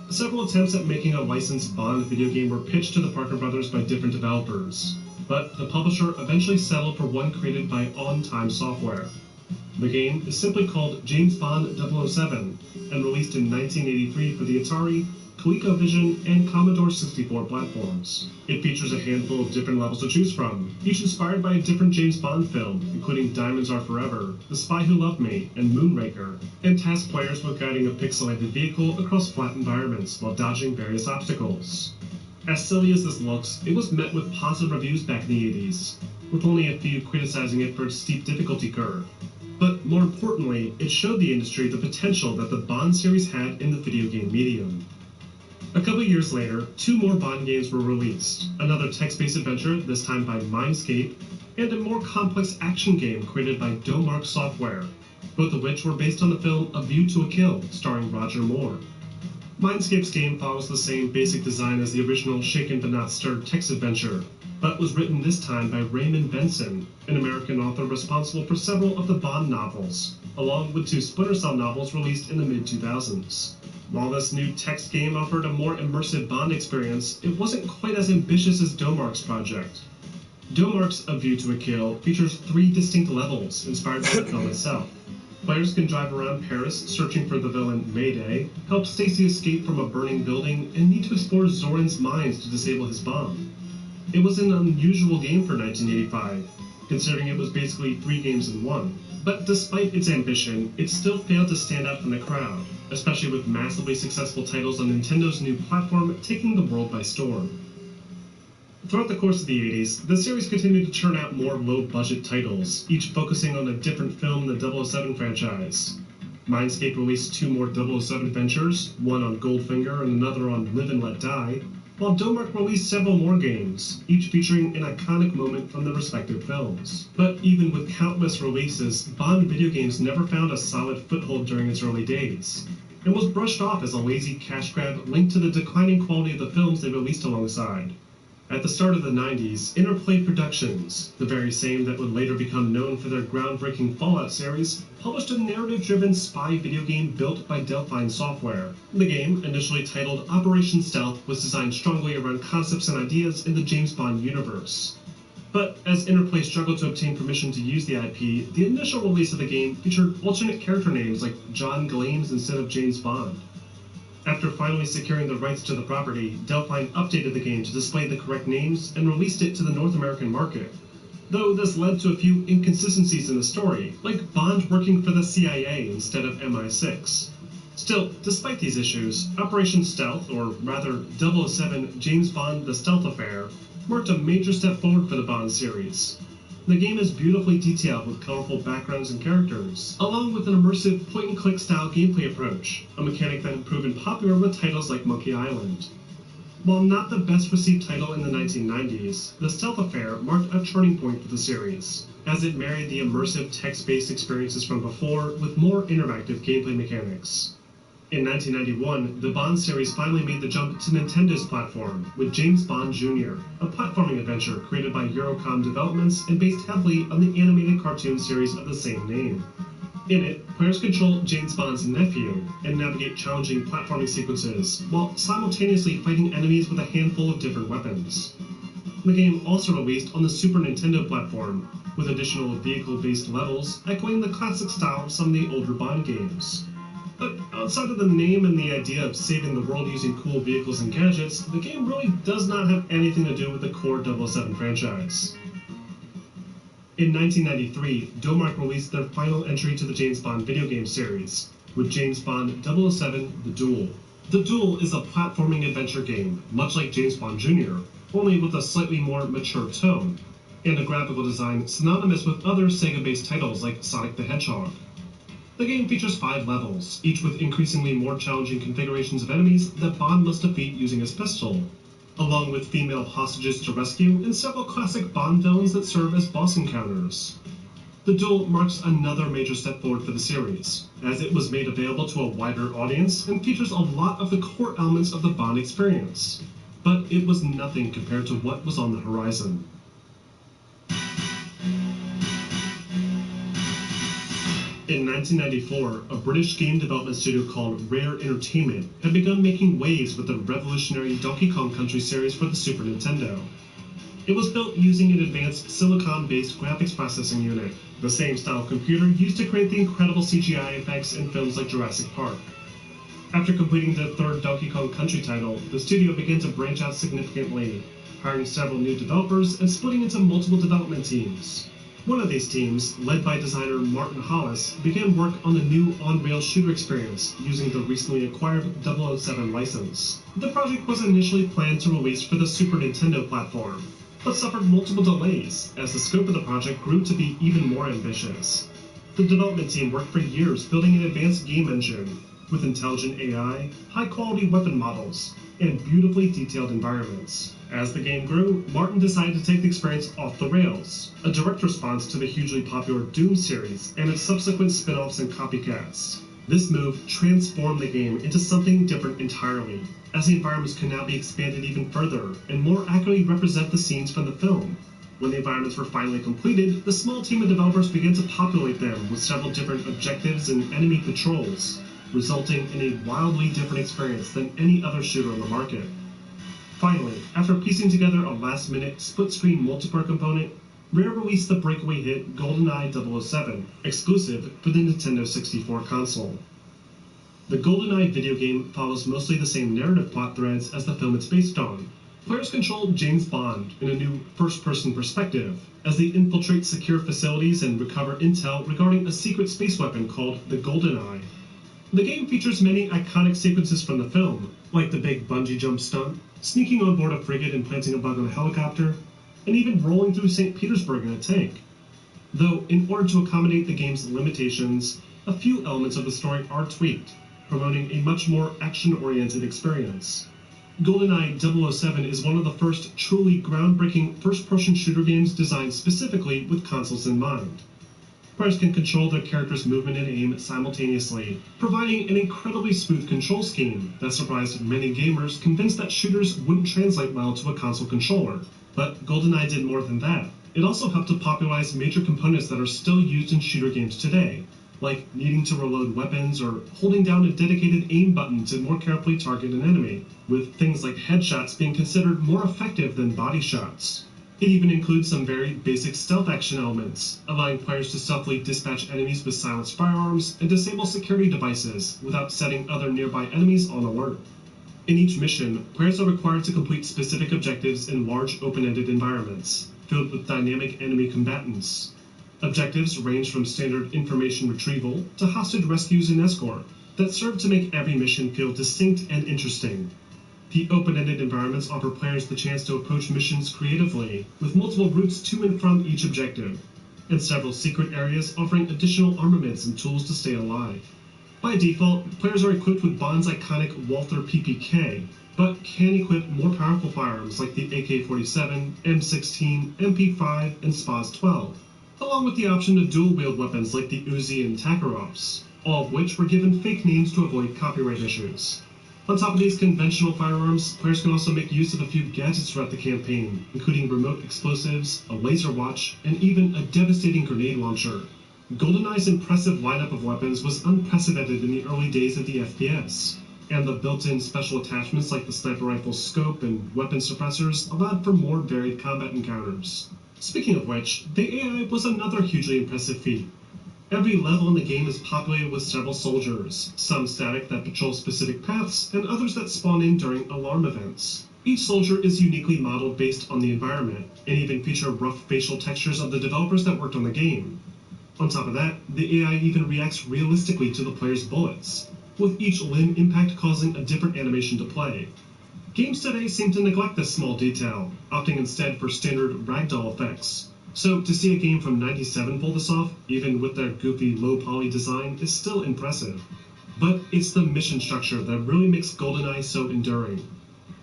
Several attempts at making a licensed Bond video game were pitched to the Parker Brothers by different developers, but the publisher eventually settled for one created by On Time Software. The game is simply called James Bond 007 and released in 1983 for the Atari, ColecoVision, and Commodore 64 platforms. It features a handful of different levels to choose from, each inspired by a different James Bond film, including Diamonds Are Forever, The Spy Who Loved Me, and Moonraker, and task players with guiding a pixelated vehicle across flat environments while dodging various obstacles. As silly as this looks, it was met with positive reviews back in the 80s, with only a few criticizing it for its steep difficulty curve. But more importantly, it showed the industry the potential that the Bond series had in the video game medium. A couple years later, 2 more Bond games were released, another text-based adventure, this time by Mindscape, and a more complex action game created by Domark Software, both of which were based on the film A View to a Kill, starring Roger Moore. Mindscape's game follows the same basic design as the original Shaken But Not Stirred text adventure, but was written this time by Raymond Benson, an American author responsible for several of the Bond novels, along with 2 Splinter Cell novels released in the mid-2000s. While this new text game offered a more immersive Bond experience, it wasn't quite as ambitious as Domark's project. Domark's A View to a Kill features 3 distinct levels inspired by the film itself. Players can drive around Paris searching for the villain Mayday, help Stacy escape from a burning building, and need to explore Zoran's mines to disable his bomb. It was an unusual game for 1985, considering it was basically 3 games in one. But despite its ambition, it still failed to stand out from the crowd, especially with massively successful titles on Nintendo's new platform taking the world by storm. Throughout the course of the 80s, the series continued to churn out more low-budget titles, each focusing on a different film in the 007 franchise. Mindscape released 2 more 007 ventures, one on Goldfinger and another on Live and Let Die, while Domark released several more games, each featuring an iconic moment from the respective films. But even with countless releases, Bond video games never found a solid foothold during its early days, and was brushed off as a lazy cash grab linked to the declining quality of the films they released alongside. At the start of the 90s, Interplay Productions, the very same that would later become known for their groundbreaking Fallout series, published a narrative-driven spy video game built by Delphine Software. The game, initially titled Operation Stealth, was designed strongly around concepts and ideas in the James Bond universe. But as Interplay struggled to obtain permission to use the IP, the initial release of the game featured alternate character names like John Glames instead of James Bond. After finally securing the rights to the property, Delphine updated the game to display the correct names and released it to the North American market. Though this led to a few inconsistencies in the story, like Bond working for the CIA instead of MI6. Still, despite these issues, Operation Stealth, or rather 007 James Bond The Stealth Affair, marked a major step forward for the Bond series. The game is beautifully detailed with colorful backgrounds and characters, along with an immersive point-and-click style gameplay approach, a mechanic that had proven popular with titles like Monkey Island. While not the best received title in the 1990s, The Stealth Affair marked a turning point for the series, as it married the immersive text-based experiences from before with more interactive gameplay mechanics. In 1991, the Bond series finally made the jump to Nintendo's platform with James Bond Jr., a platforming adventure created by Eurocom Developments and based heavily on the animated cartoon series of the same name. In it, players control James Bond's nephew and navigate challenging platforming sequences, while simultaneously fighting enemies with a handful of different weapons. The game also released on the Super Nintendo platform, with additional vehicle-based levels echoing the classic style of some of the older Bond games. But outside of the name and the idea of saving the world using cool vehicles and gadgets, the game really does not have anything to do with the core 007 franchise. In 1993, Domark released their final entry to the James Bond video game series, with James Bond 007 The Duel. The Duel is a platforming adventure game, much like James Bond Jr., only with a slightly more mature tone, and a graphical design synonymous with other Sega-based titles like Sonic the Hedgehog. The game features 5 levels, each with increasingly more challenging configurations of enemies that Bond must defeat using his pistol, along with female hostages to rescue and several classic Bond villains that serve as boss encounters. The Duel marks another major step forward for the series, as it was made available to a wider audience and features a lot of the core elements of the Bond experience. But it was nothing compared to what was on the horizon. In 1994, a British game development studio called Rare Entertainment had begun making waves with the revolutionary Donkey Kong Country series for the Super Nintendo. It was built using an advanced silicon-based graphics processing unit, the same style computer used to create the incredible CGI effects in films like Jurassic Park. After completing their 3rd Donkey Kong Country title, the studio began to branch out significantly, hiring several new developers and splitting into multiple development teams. One of these teams, led by designer Martin Hollis, began work on the new on-rail shooter experience using the recently acquired 007 license. The project was initially planned to release for the Super Nintendo platform, but suffered multiple delays as the scope of the project grew to be even more ambitious. The development team worked for years building an advanced game engine with intelligent AI, high-quality weapon models, and beautifully detailed environments. As the game grew, Martin decided to take the experience off the rails, a direct response to the hugely popular Doom series and its subsequent spin-offs and copycats. This move transformed the game into something different entirely, as the environments could now be expanded even further and more accurately represent the scenes from the film. When the environments were finally completed, the small team of developers began to populate them with several different objectives and enemy patrols, resulting in a wildly different experience than any other shooter on the market. Finally, after piecing together a last-minute split-screen multiplayer component, Rare released the breakaway hit GoldenEye 007, exclusive for the Nintendo 64 console. The GoldenEye video game follows mostly the same narrative plot threads as the film it's based on. Players control James Bond in a new first-person perspective, as they infiltrate secure facilities and recover intel regarding a secret space weapon called the GoldenEye. The game features many iconic sequences from the film, like the big bungee jump stunt, sneaking on board a frigate and planting a bug on a helicopter, and even rolling through St. Petersburg in a tank. Though, in order to accommodate the game's limitations, a few elements of the story are tweaked, promoting a much more action-oriented experience. GoldenEye 007 is one of the first truly groundbreaking first-person shooter games designed specifically with consoles in mind. Players can control their character's movement and aim simultaneously, providing an incredibly smooth control scheme that surprised many gamers convinced that shooters wouldn't translate well to a console controller. But GoldenEye did more than that. It also helped to popularize major components that are still used in shooter games today, like needing to reload weapons or holding down a dedicated aim button to more carefully target an enemy, with things like headshots being considered more effective than body shots. It even includes some very basic stealth action elements, allowing players to stealthily dispatch enemies with silenced firearms and disable security devices without setting other nearby enemies on alert. In each mission, players are required to complete specific objectives in large open-ended environments, filled with dynamic enemy combatants. Objectives range from standard information retrieval to hostage rescues and escort that serve to make every mission feel distinct and interesting. The open-ended environments offer players the chance to approach missions creatively, with multiple routes to and from each objective, and several secret areas offering additional armaments and tools to stay alive. By default, players are equipped with Bond's iconic Walther PPK, but can equip more powerful firearms like the AK-47, M16, MP5, and SPAS-12, along with the option to dual-wield weapons like the Uzi and Takarovs, all of which were given fake names to avoid copyright issues. On top of these conventional firearms, players can also make use of a few gadgets throughout the campaign, including remote explosives, a laser watch, and even a devastating grenade launcher. GoldenEye's impressive lineup of weapons was unprecedented in the early days of the FPS, and the built-in special attachments like the sniper rifle's scope and weapon suppressors allowed for more varied combat encounters. Speaking of which, the AI was another hugely impressive feat. Every level in the game is populated with several soldiers, some static that patrol specific paths, and others that spawn in during alarm events. Each soldier is uniquely modeled based on the environment, and even feature rough facial textures of the developers that worked on the game. On top of that, the AI even reacts realistically to the player's bullets, with each limb impact causing a different animation to play. Games today seem to neglect this small detail, opting instead for standard ragdoll effects. So to see a game from '97 pull this off, even with their goofy low-poly design, is still impressive. But it's the mission structure that really makes GoldenEye so enduring.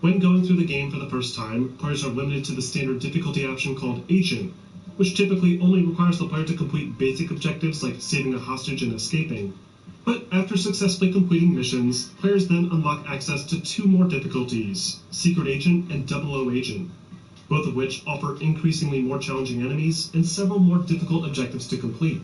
When going through the game for the first time, players are limited to the standard difficulty option called Agent, which typically only requires the player to complete basic objectives like saving a hostage and escaping. But after successfully completing missions, players then unlock access to two more difficulties, Secret Agent and 00 Agent, both of which offer increasingly more challenging enemies and several more difficult objectives to complete.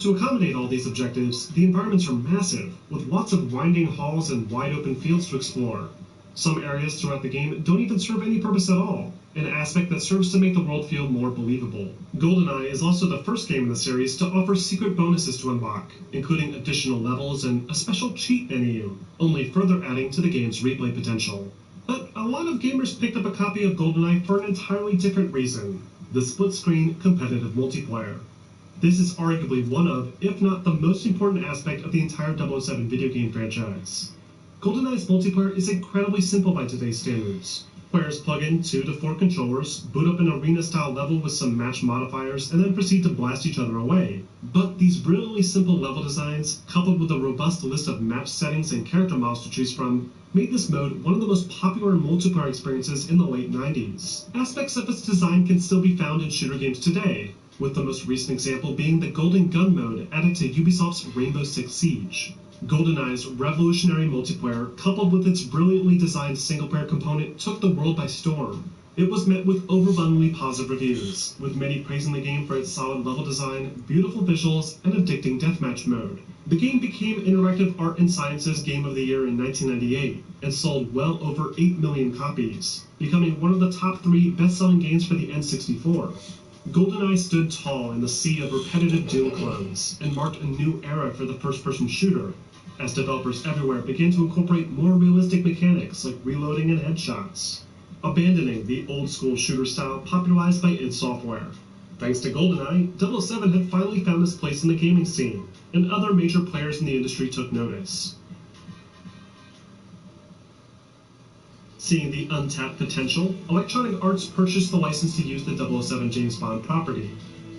To accommodate all these objectives, the environments are massive, with lots of winding halls and wide open fields to explore. Some areas throughout the game don't even serve any purpose at all, an aspect that serves to make the world feel more believable. GoldenEye is also the first game in the series to offer secret bonuses to unlock, including additional levels and a special cheat menu, only further adding to the game's replay potential. But a lot of gamers picked up a copy of GoldenEye for an entirely different reason: the split-screen competitive multiplayer. This is arguably one of, if not the most important aspect of the entire 007 video game franchise. GoldenEye's multiplayer is incredibly simple by today's standards. Players plug in 2 to 4 controllers, boot up an arena-style level with some match modifiers, and then proceed to blast each other away. But these brilliantly simple level designs, coupled with a robust list of match settings and character models to choose from, made this mode one of the most popular multiplayer experiences in the late 90s. Aspects of its design can still be found in shooter games today, with the most recent example being the Golden Gun mode added to Ubisoft's Rainbow Six Siege. GoldenEye's revolutionary multiplayer, coupled with its brilliantly designed single-player component, took the world by storm. It was met with overwhelmingly positive reviews, with many praising the game for its solid level design, beautiful visuals, and addicting deathmatch mode. The game became Interactive Art and Science's Game of the Year in 1998 and sold well over 8 million copies, becoming one of the top 3 best-selling games for the N64. GoldenEye stood tall in the sea of repetitive Doom clones and marked a new era for the first-person shooter, as developers everywhere began to incorporate more realistic mechanics like reloading and headshots, abandoning the old-school shooter style popularized by id Software. Thanks to GoldenEye, 007 had finally found its place in the gaming scene, and other major players in the industry took notice. Seeing the untapped potential, Electronic Arts purchased the license to use the 007 James Bond property.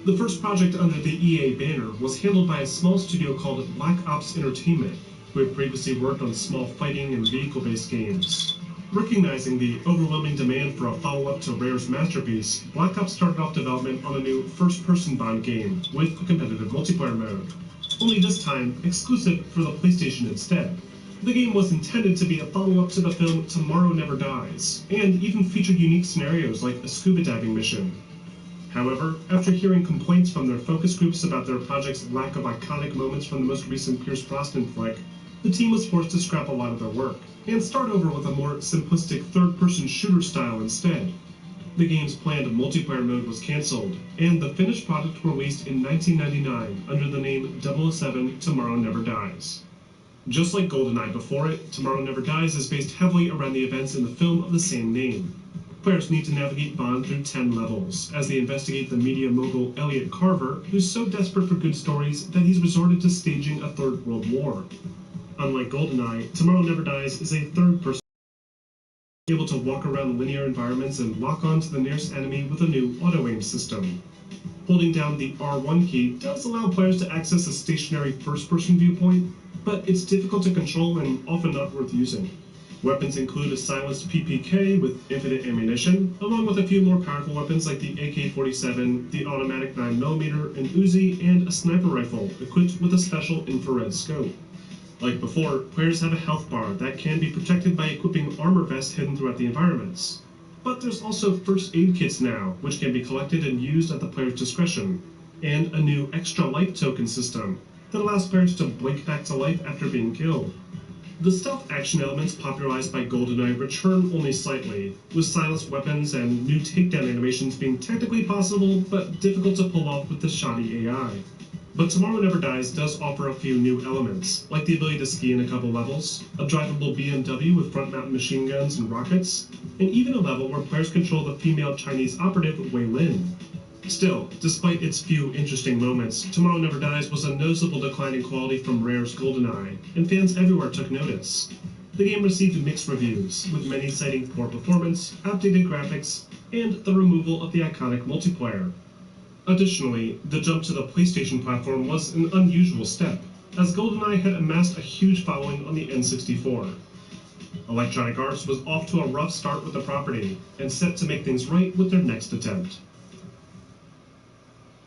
The first project under the EA banner was handled by a small studio called Black Ops Entertainment, who had previously worked on small fighting and vehicle-based games. Recognizing the overwhelming demand for a follow-up to Rare's masterpiece, Black Ops started off development on a new first-person Bond game with a competitive multiplayer mode, only this time exclusive for the PlayStation instead. The game was intended to be a follow-up to the film Tomorrow Never Dies, and even featured unique scenarios like a scuba diving mission. However, after hearing complaints from their focus groups about their project's lack of iconic moments from the most recent Pierce Brosnan flick, the team was forced to scrap a lot of their work, and start over with a more simplistic third-person shooter style instead. The game's planned multiplayer mode was cancelled, and the finished product released in 1999 under the name 007 Tomorrow Never Dies. Just like GoldenEye before it, Tomorrow Never Dies is based heavily around the events in the film of the same name. Players need to navigate Bond through 10 levels, as they investigate the media mogul Elliot Carver, who's so desperate for good stories that he's resorted to staging a Third World War. Unlike GoldenEye, Tomorrow Never Dies is a third-person able to walk around linear environments and lock onto the nearest enemy with a new auto-aim system. Holding down the R1 key does allow players to access a stationary first-person viewpoint, but it's difficult to control and often not worth using. Weapons include a silenced PPK with infinite ammunition, along with a few more powerful weapons like the AK-47, the automatic 9mm, an Uzi, and a sniper rifle equipped with a special infrared scope. Like before, players have a health bar that can be protected by equipping armor vests hidden throughout the environments. But there's also first aid kits now, which can be collected and used at the player's discretion, and a new extra life token system that allows players to blink back to life after being killed. The stealth action elements popularized by GoldenEye return only slightly, with silenced weapons and new takedown animations being technically possible, but difficult to pull off with the shoddy AI. But Tomorrow Never Dies does offer a few new elements, like the ability to ski in a couple levels, a drivable BMW with front-mounted machine guns and rockets, and even a level where players control the female Chinese operative Wei Lin. Still, despite its few interesting moments, Tomorrow Never Dies was a noticeable decline in quality from Rare's GoldenEye, and fans everywhere took notice. The game received mixed reviews, with many citing poor performance, outdated graphics, and the removal of the iconic multiplayer. Additionally, the jump to the PlayStation platform was an unusual step, as GoldenEye had amassed a huge following on the N64. Electronic Arts was off to a rough start with the property, and set to make things right with their next attempt.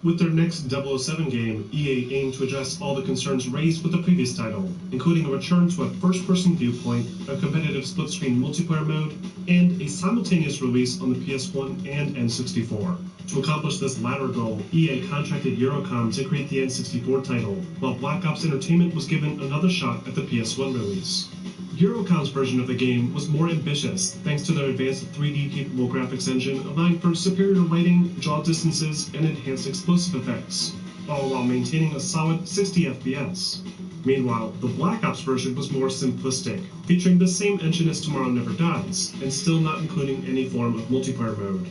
With their next 007 game, EA aimed to address all the concerns raised with the previous title, including a return to a first-person viewpoint, a competitive split-screen multiplayer mode, and a simultaneous release on the PS1 and N64. To accomplish this latter goal, EA contracted Eurocom to create the N64 title, while Black Ops Entertainment was given another shot at the PS1 release. Eurocom's version of the game was more ambitious, thanks to their advanced 3D-capable graphics engine, allowing for superior lighting, draw distances, and enhanced explosive effects, all while maintaining a solid 60 FPS. Meanwhile, the Black Ops version was more simplistic, featuring the same engine as Tomorrow Never Dies, and still not including any form of multiplayer mode.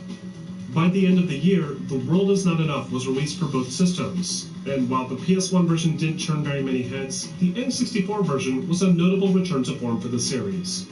By the end of the year, The World Is Not Enough was released for both systems, and while the PS1 version didn't turn very many heads, the N64 version was a notable return to form for the series.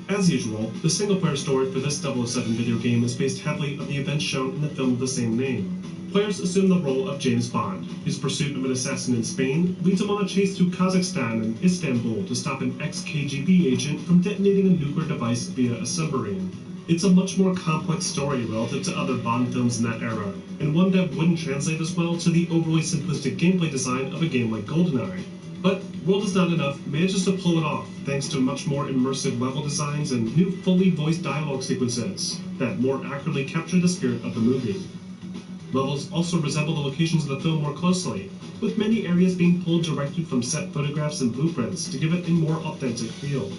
As usual, the single-player story for this 007 video game is based heavily on the events shown in the film of the same name. Players assume the role of James Bond, whose pursuit of an assassin in Spain leads him on a chase through Kazakhstan and Istanbul to stop an ex-KGB agent from detonating a nuclear device via a submarine. It's a much more complex story relative to other Bond films in that era, and one that wouldn't translate as well to the overly simplistic gameplay design of a game like GoldenEye. But World Is Not Enough manages to pull it off thanks to much more immersive level designs and new fully voiced dialogue sequences that more accurately capture the spirit of the movie. Levels also resemble the locations of the film more closely, with many areas being pulled directly from set photographs and blueprints to give it a more authentic feel.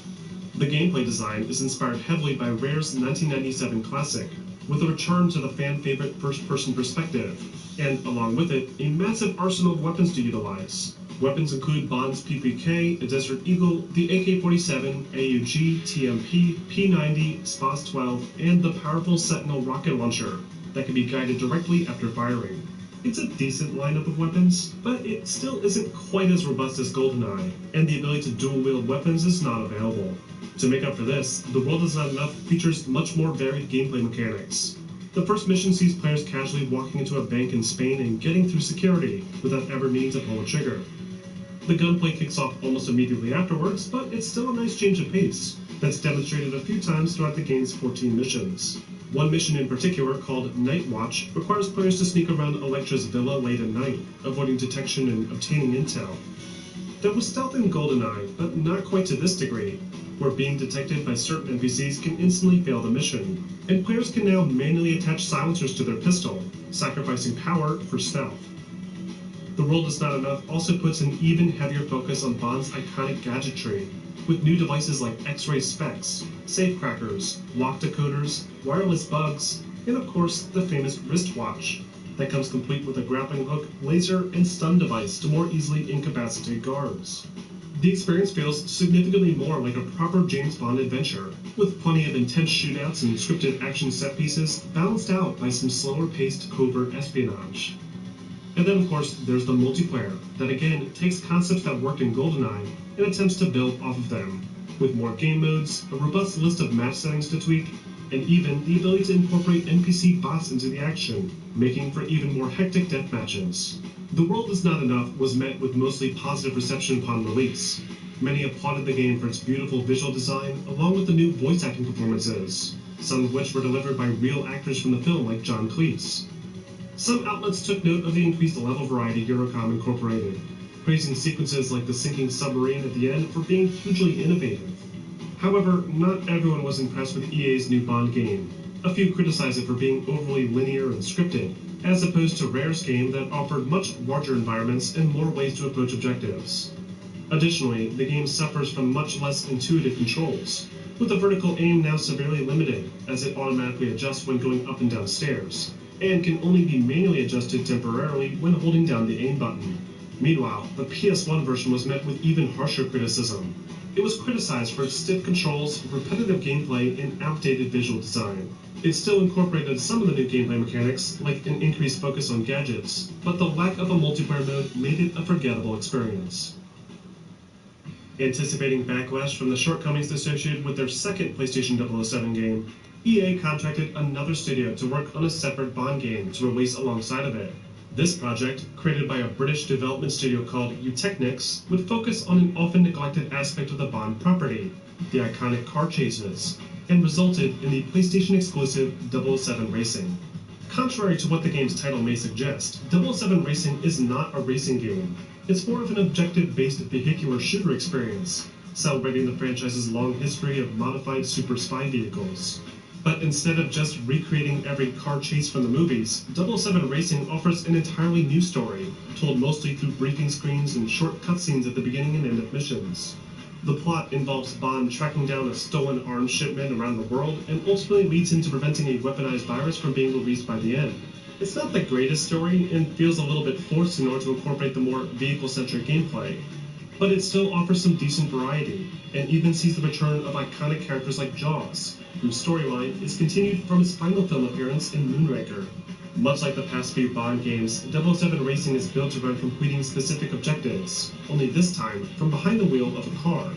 The gameplay design is inspired heavily by Rare's 1997 classic, with a return to the fan-favorite first-person perspective, and along with it, a massive arsenal of weapons to utilize. Weapons include Bond's PPK, a Desert Eagle, the AK-47, AUG, TMP, P90, SPOS-12, and the powerful Sentinel rocket launcher that can be guided directly after firing. It's a decent lineup of weapons, but it still isn't quite as robust as GoldenEye, and the ability to dual-wield weapons is not available. To make up for this, The World Is Not Enough features much more varied gameplay mechanics. The first mission sees players casually walking into a bank in Spain and getting through security without ever needing to pull a trigger. The gunplay kicks off almost immediately afterwards, but it's still a nice change of pace that's demonstrated a few times throughout the game's 14 missions. One mission in particular, called Night Watch, requires players to sneak around Elektra's villa late at night, avoiding detection and obtaining intel. There was stealth in GoldenEye, but not quite to this degree, where being detected by certain NPCs can instantly fail the mission, and players can now manually attach silencers to their pistol, sacrificing power for stealth. The World Is Not Enough also puts an even heavier focus on Bond's iconic gadgetry, with new devices like X-ray specs, safecrackers, lock decoders, wireless bugs, and of course the famous wristwatch that comes complete with a grappling hook, laser, and stun device to more easily incapacitate guards. The experience feels significantly more like a proper James Bond adventure, with plenty of intense shootouts and scripted action set pieces balanced out by some slower-paced covert espionage. And then, of course, there's the multiplayer that, again, takes concepts that worked in GoldenEye and attempts to build off of them, with more game modes, a robust list of match settings to tweak, and even the ability to incorporate NPC bots into the action, making for even more hectic death matches. The World Is Not Enough was met with mostly positive reception upon release. Many applauded the game for its beautiful visual design, along with the new voice acting performances, some of which were delivered by real actors from the film like John Cleese. Some outlets took note of the increased level variety Eurocom incorporated, praising sequences like the sinking submarine at the end for being hugely innovative. However, not everyone was impressed with EA's new Bond game. A few criticized it for being overly linear and scripted, as opposed to Rare's game that offered much larger environments and more ways to approach objectives. Additionally, the game suffers from much less intuitive controls, with the vertical aim now severely limited, as it automatically adjusts when going up and down stairs, and can only be manually adjusted temporarily when holding down the aim button. Meanwhile, the PS1 version was met with even harsher criticism. It was criticized for its stiff controls, repetitive gameplay, and outdated visual design. It still incorporated some of the new gameplay mechanics, like an increased focus on gadgets, but the lack of a multiplayer mode made it a forgettable experience. Anticipating backlash from the shortcomings associated with their second PlayStation 007 game, EA contracted another studio to work on a separate Bond game to release alongside of it. This project, created by a British development studio called Eutechnyx, would focus on an often neglected aspect of the Bond property, the iconic car chases, and resulted in the PlayStation-exclusive 007 Racing. Contrary to what the game's title may suggest, 007 Racing is not a racing game. It's more of an objective-based vehicular shooter experience, celebrating the franchise's long history of modified super spy vehicles. But instead of just recreating every car chase from the movies, 007 Racing offers an entirely new story, told mostly through briefing screens and short cutscenes at the beginning and end of missions. The plot involves Bond tracking down a stolen arms shipment around the world and ultimately leads him to preventing a weaponized virus from being released by the end. It's not the greatest story and feels a little bit forced in order to incorporate the more vehicle-centric gameplay, but it still offers some decent variety, and even sees the return of iconic characters like Jaws, whose storyline is continued from his final film appearance in Moonraker. Much like the past few Bond games, 007 Racing is built around completing specific objectives, only this time from behind the wheel of a car.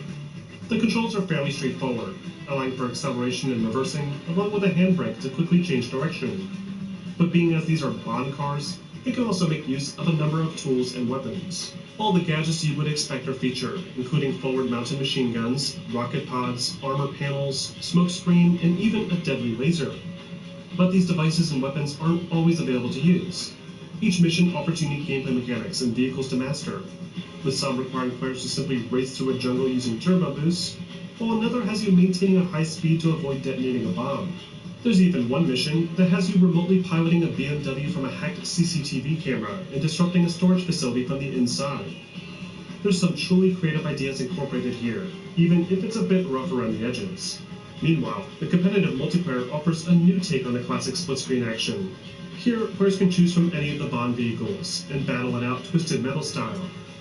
The controls are fairly straightforward, allowing for acceleration and reversing, along with a handbrake to quickly change direction. But being as these are Bond cars, it can also make use of a number of tools and weapons. All the gadgets you would expect are featured, including forward-mounted machine guns, rocket pods, armor panels, smoke screen, and even a deadly laser. But these devices and weapons aren't always available to use. Each mission offers unique gameplay mechanics and vehicles to master. with some requiring players to simply race through a jungle using turbo boosts, while another has you maintaining a high speed to avoid detonating a bomb. There's even one mission that has you remotely piloting a BMW from a hacked CCTV camera and disrupting a storage facility from the inside. There's some truly creative ideas incorporated here, even if it's a bit rough around the edges. Meanwhile, the competitive multiplayer offers a new take on the classic split-screen action. Here, players can choose from any of the Bond vehicles and battle it out Twisted Metal style,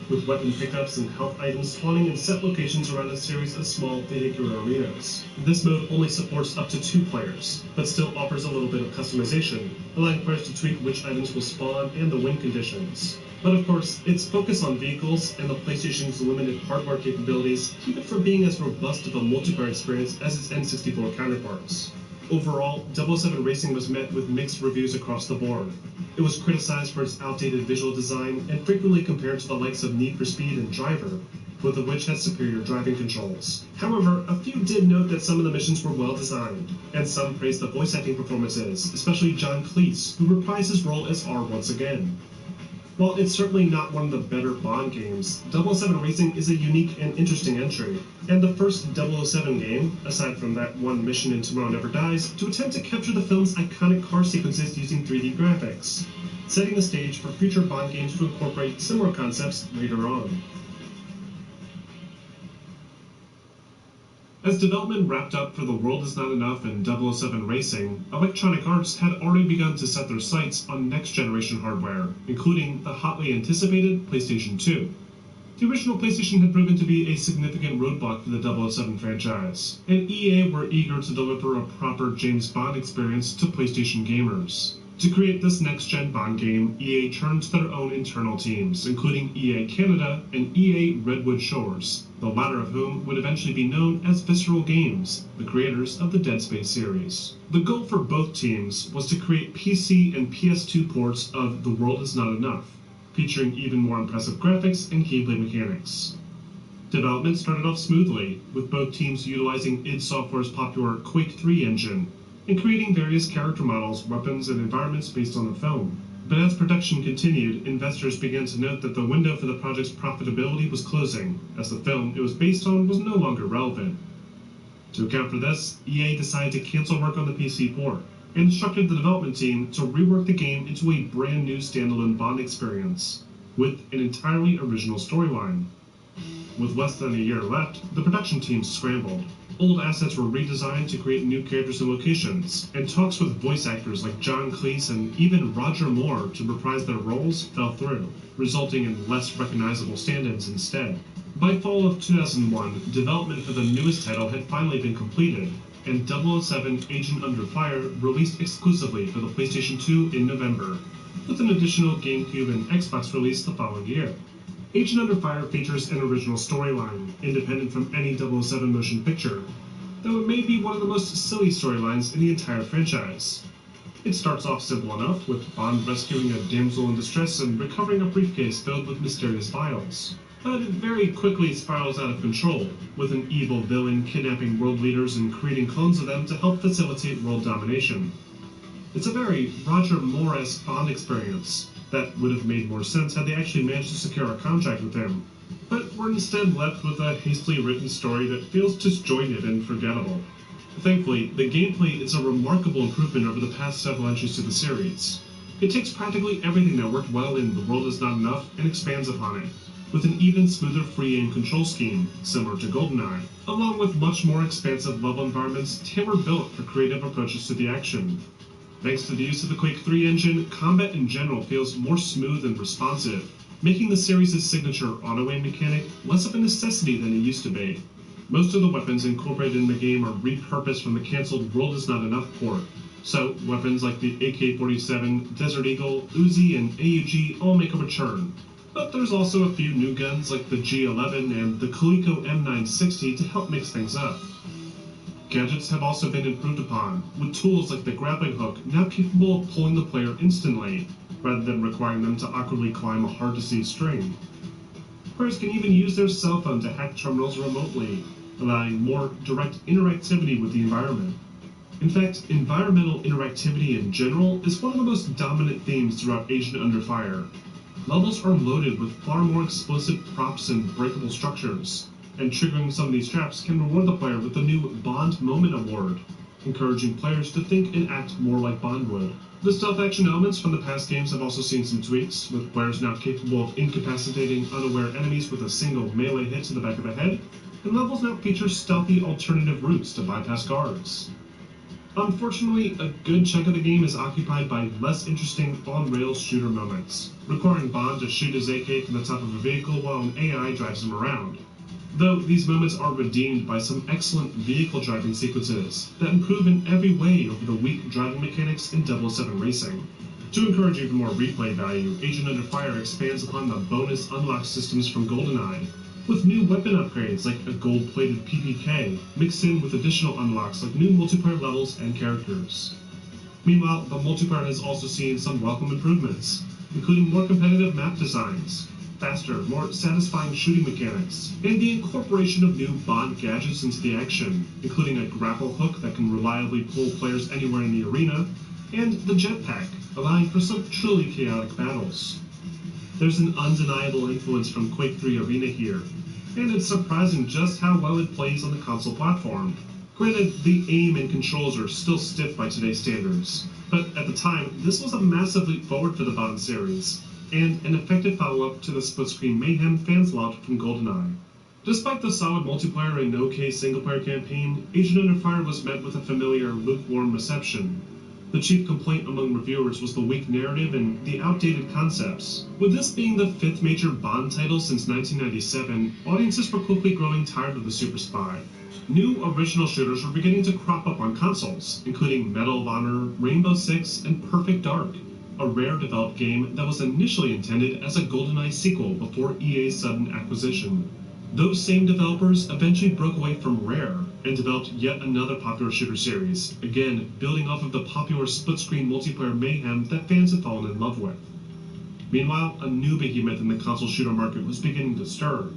with weapon pickups and health items spawning in set locations around a series of small vehicular arenas. This mode only supports up to 2 players, but still offers a little bit of customization, allowing players to tweak which items will spawn and the win conditions. But of course, its focus on vehicles and the PlayStation's limited hardware capabilities keep it from being as robust of a multiplayer experience as its N64 counterparts. Overall, 007 Racing was met with mixed reviews across the board. It was criticized for its outdated visual design and frequently compared to the likes of Need for Speed and Driver, both of which had superior driving controls. However, a few did note that some of the missions were well designed, and some praised the voice acting performances, especially John Cleese, who reprised his role as R once again. While it's certainly not one of the better Bond games, 007 Racing is a unique and interesting entry, and the first 007 game, aside from that one mission in Tomorrow Never Dies, to attempt to capture the film's iconic car sequences using 3D graphics, setting the stage for future Bond games to incorporate similar concepts later on. As development wrapped up for The World Is Not Enough and 007 Racing, Electronic Arts had already begun to set their sights on next-generation hardware, including the hotly anticipated PlayStation 2. The original PlayStation had proven to be a significant roadblock for the 007 franchise, and EA were eager to deliver a proper James Bond experience to PlayStation gamers. To create this next-gen Bond game, EA turned to their own internal teams, including EA Canada and EA Redwood Shores, the latter of whom would eventually be known as Visceral Games, the creators of the Dead Space series. The goal for both teams was to create PC and PS2 ports of The World Is Not Enough, featuring even more impressive graphics and gameplay mechanics. Development started off smoothly, with both teams utilizing id Software's popular Quake 3 engine, and creating various character models, weapons, and environments based on the film. But as production continued, investors began to note that the window for the project's profitability was closing, as the film it was based on was no longer relevant. To account for this, EA decided to cancel work on the PC port, and instructed the development team to rework the game into a brand new standalone Bond experience, with an entirely original storyline. With less than a year left, the production team scrambled. Old assets were redesigned to create new characters and locations, and talks with voice actors like John Cleese and even Roger Moore to reprise their roles fell through, resulting in less recognizable stand-ins instead. By fall of 2001, development for the newest title had finally been completed, and 007 Agent Under Fire released exclusively for the PlayStation 2 in November, with an additional GameCube and Xbox release the following year. Agent Under Fire features an original storyline, independent from any 007 motion picture, though it may be one of the most silly storylines in the entire franchise. It starts off simple enough, with Bond rescuing a damsel in distress and recovering a briefcase filled with mysterious vials. But it very quickly spirals out of control, with an evil villain kidnapping world leaders and creating clones of them to help facilitate world domination. It's a very Roger Moore-esque Bond experience that would have made more sense had they actually managed to secure a contract with him, but we're instead left with a hastily written story that feels disjointed and forgettable. Thankfully, the gameplay is a remarkable improvement over the past several entries to the series. It takes practically everything that worked well in The World Is Not Enough and expands upon it, with an even smoother free-aim control scheme, similar to GoldenEye, along with much more expansive level environments tailor-built for creative approaches to the action. Thanks to the use of the Quake 3 engine, combat in general feels more smooth and responsive, making the series' signature auto-aim mechanic less of a necessity than it used to be. Most of the weapons incorporated in the game are repurposed from the cancelled World Is Not Enough port, so weapons like the AK-47, Desert Eagle, Uzi, and AUG all make a return. But there's also a few new guns like the G11 and the Coleco M960 to help mix things up. Gadgets have also been improved upon, with tools like the grappling hook now capable of pulling the player instantly, rather than requiring them to awkwardly climb a hard-to-see string. Players can even use their cell phone to hack terminals remotely, allowing more direct interactivity with the environment. In fact, environmental interactivity in general is one of the most dominant themes throughout Agent Under Fire. Levels are loaded with far more explosive props and breakable structures, and triggering some of these traps can reward the player with the new Bond Moment Award, encouraging players to think and act more like Bond would. The stealth action elements from the past games have also seen some tweaks, with players now capable of incapacitating unaware enemies with a single melee hit to the back of the head, and levels now feature stealthy alternative routes to bypass guards. Unfortunately, a good chunk of the game is occupied by less interesting on-rails shooter moments, requiring Bond to shoot his AK from the top of a vehicle while an AI drives him around. Though these moments are redeemed by some excellent vehicle driving sequences that improve in every way over the weak driving mechanics in 007 Racing. To encourage even more replay value, Agent Under Fire expands upon the bonus unlock systems from GoldenEye, with new weapon upgrades like a gold-plated PPK, mixed in with additional unlocks like new multiplayer levels and characters. Meanwhile, the multiplayer has also seen some welcome improvements, including more competitive map designs, faster, more satisfying shooting mechanics, and the incorporation of new Bond gadgets into the action, including a grapple hook that can reliably pull players anywhere in the arena, and the jetpack, allowing for some truly chaotic battles. There's an undeniable influence from Quake 3 Arena here, and it's surprising just how well it plays on the console platform. Granted, the aim and controls are still stiff by today's standards, but at the time, this was a massive leap forward for the Bond series, and an effective follow-up to the split-screen mayhem fans loved from GoldenEye. Despite the solid multiplayer and okay single-player campaign, Agent Under Fire was met with a familiar, lukewarm reception. The chief complaint among reviewers was the weak narrative and the outdated concepts. With this being the fifth major Bond title since 1997, audiences were quickly growing tired of the super spy. New original shooters were beginning to crop up on consoles, including Medal of Honor, Rainbow Six, and Perfect Dark, a Rare-developed game that was initially intended as a GoldenEye sequel before EA's sudden acquisition. Those same developers eventually broke away from Rare and developed yet another popular shooter series, again building off of the popular split-screen multiplayer mayhem that fans had fallen in love with. Meanwhile, a new behemoth in the console shooter market was beginning to stir,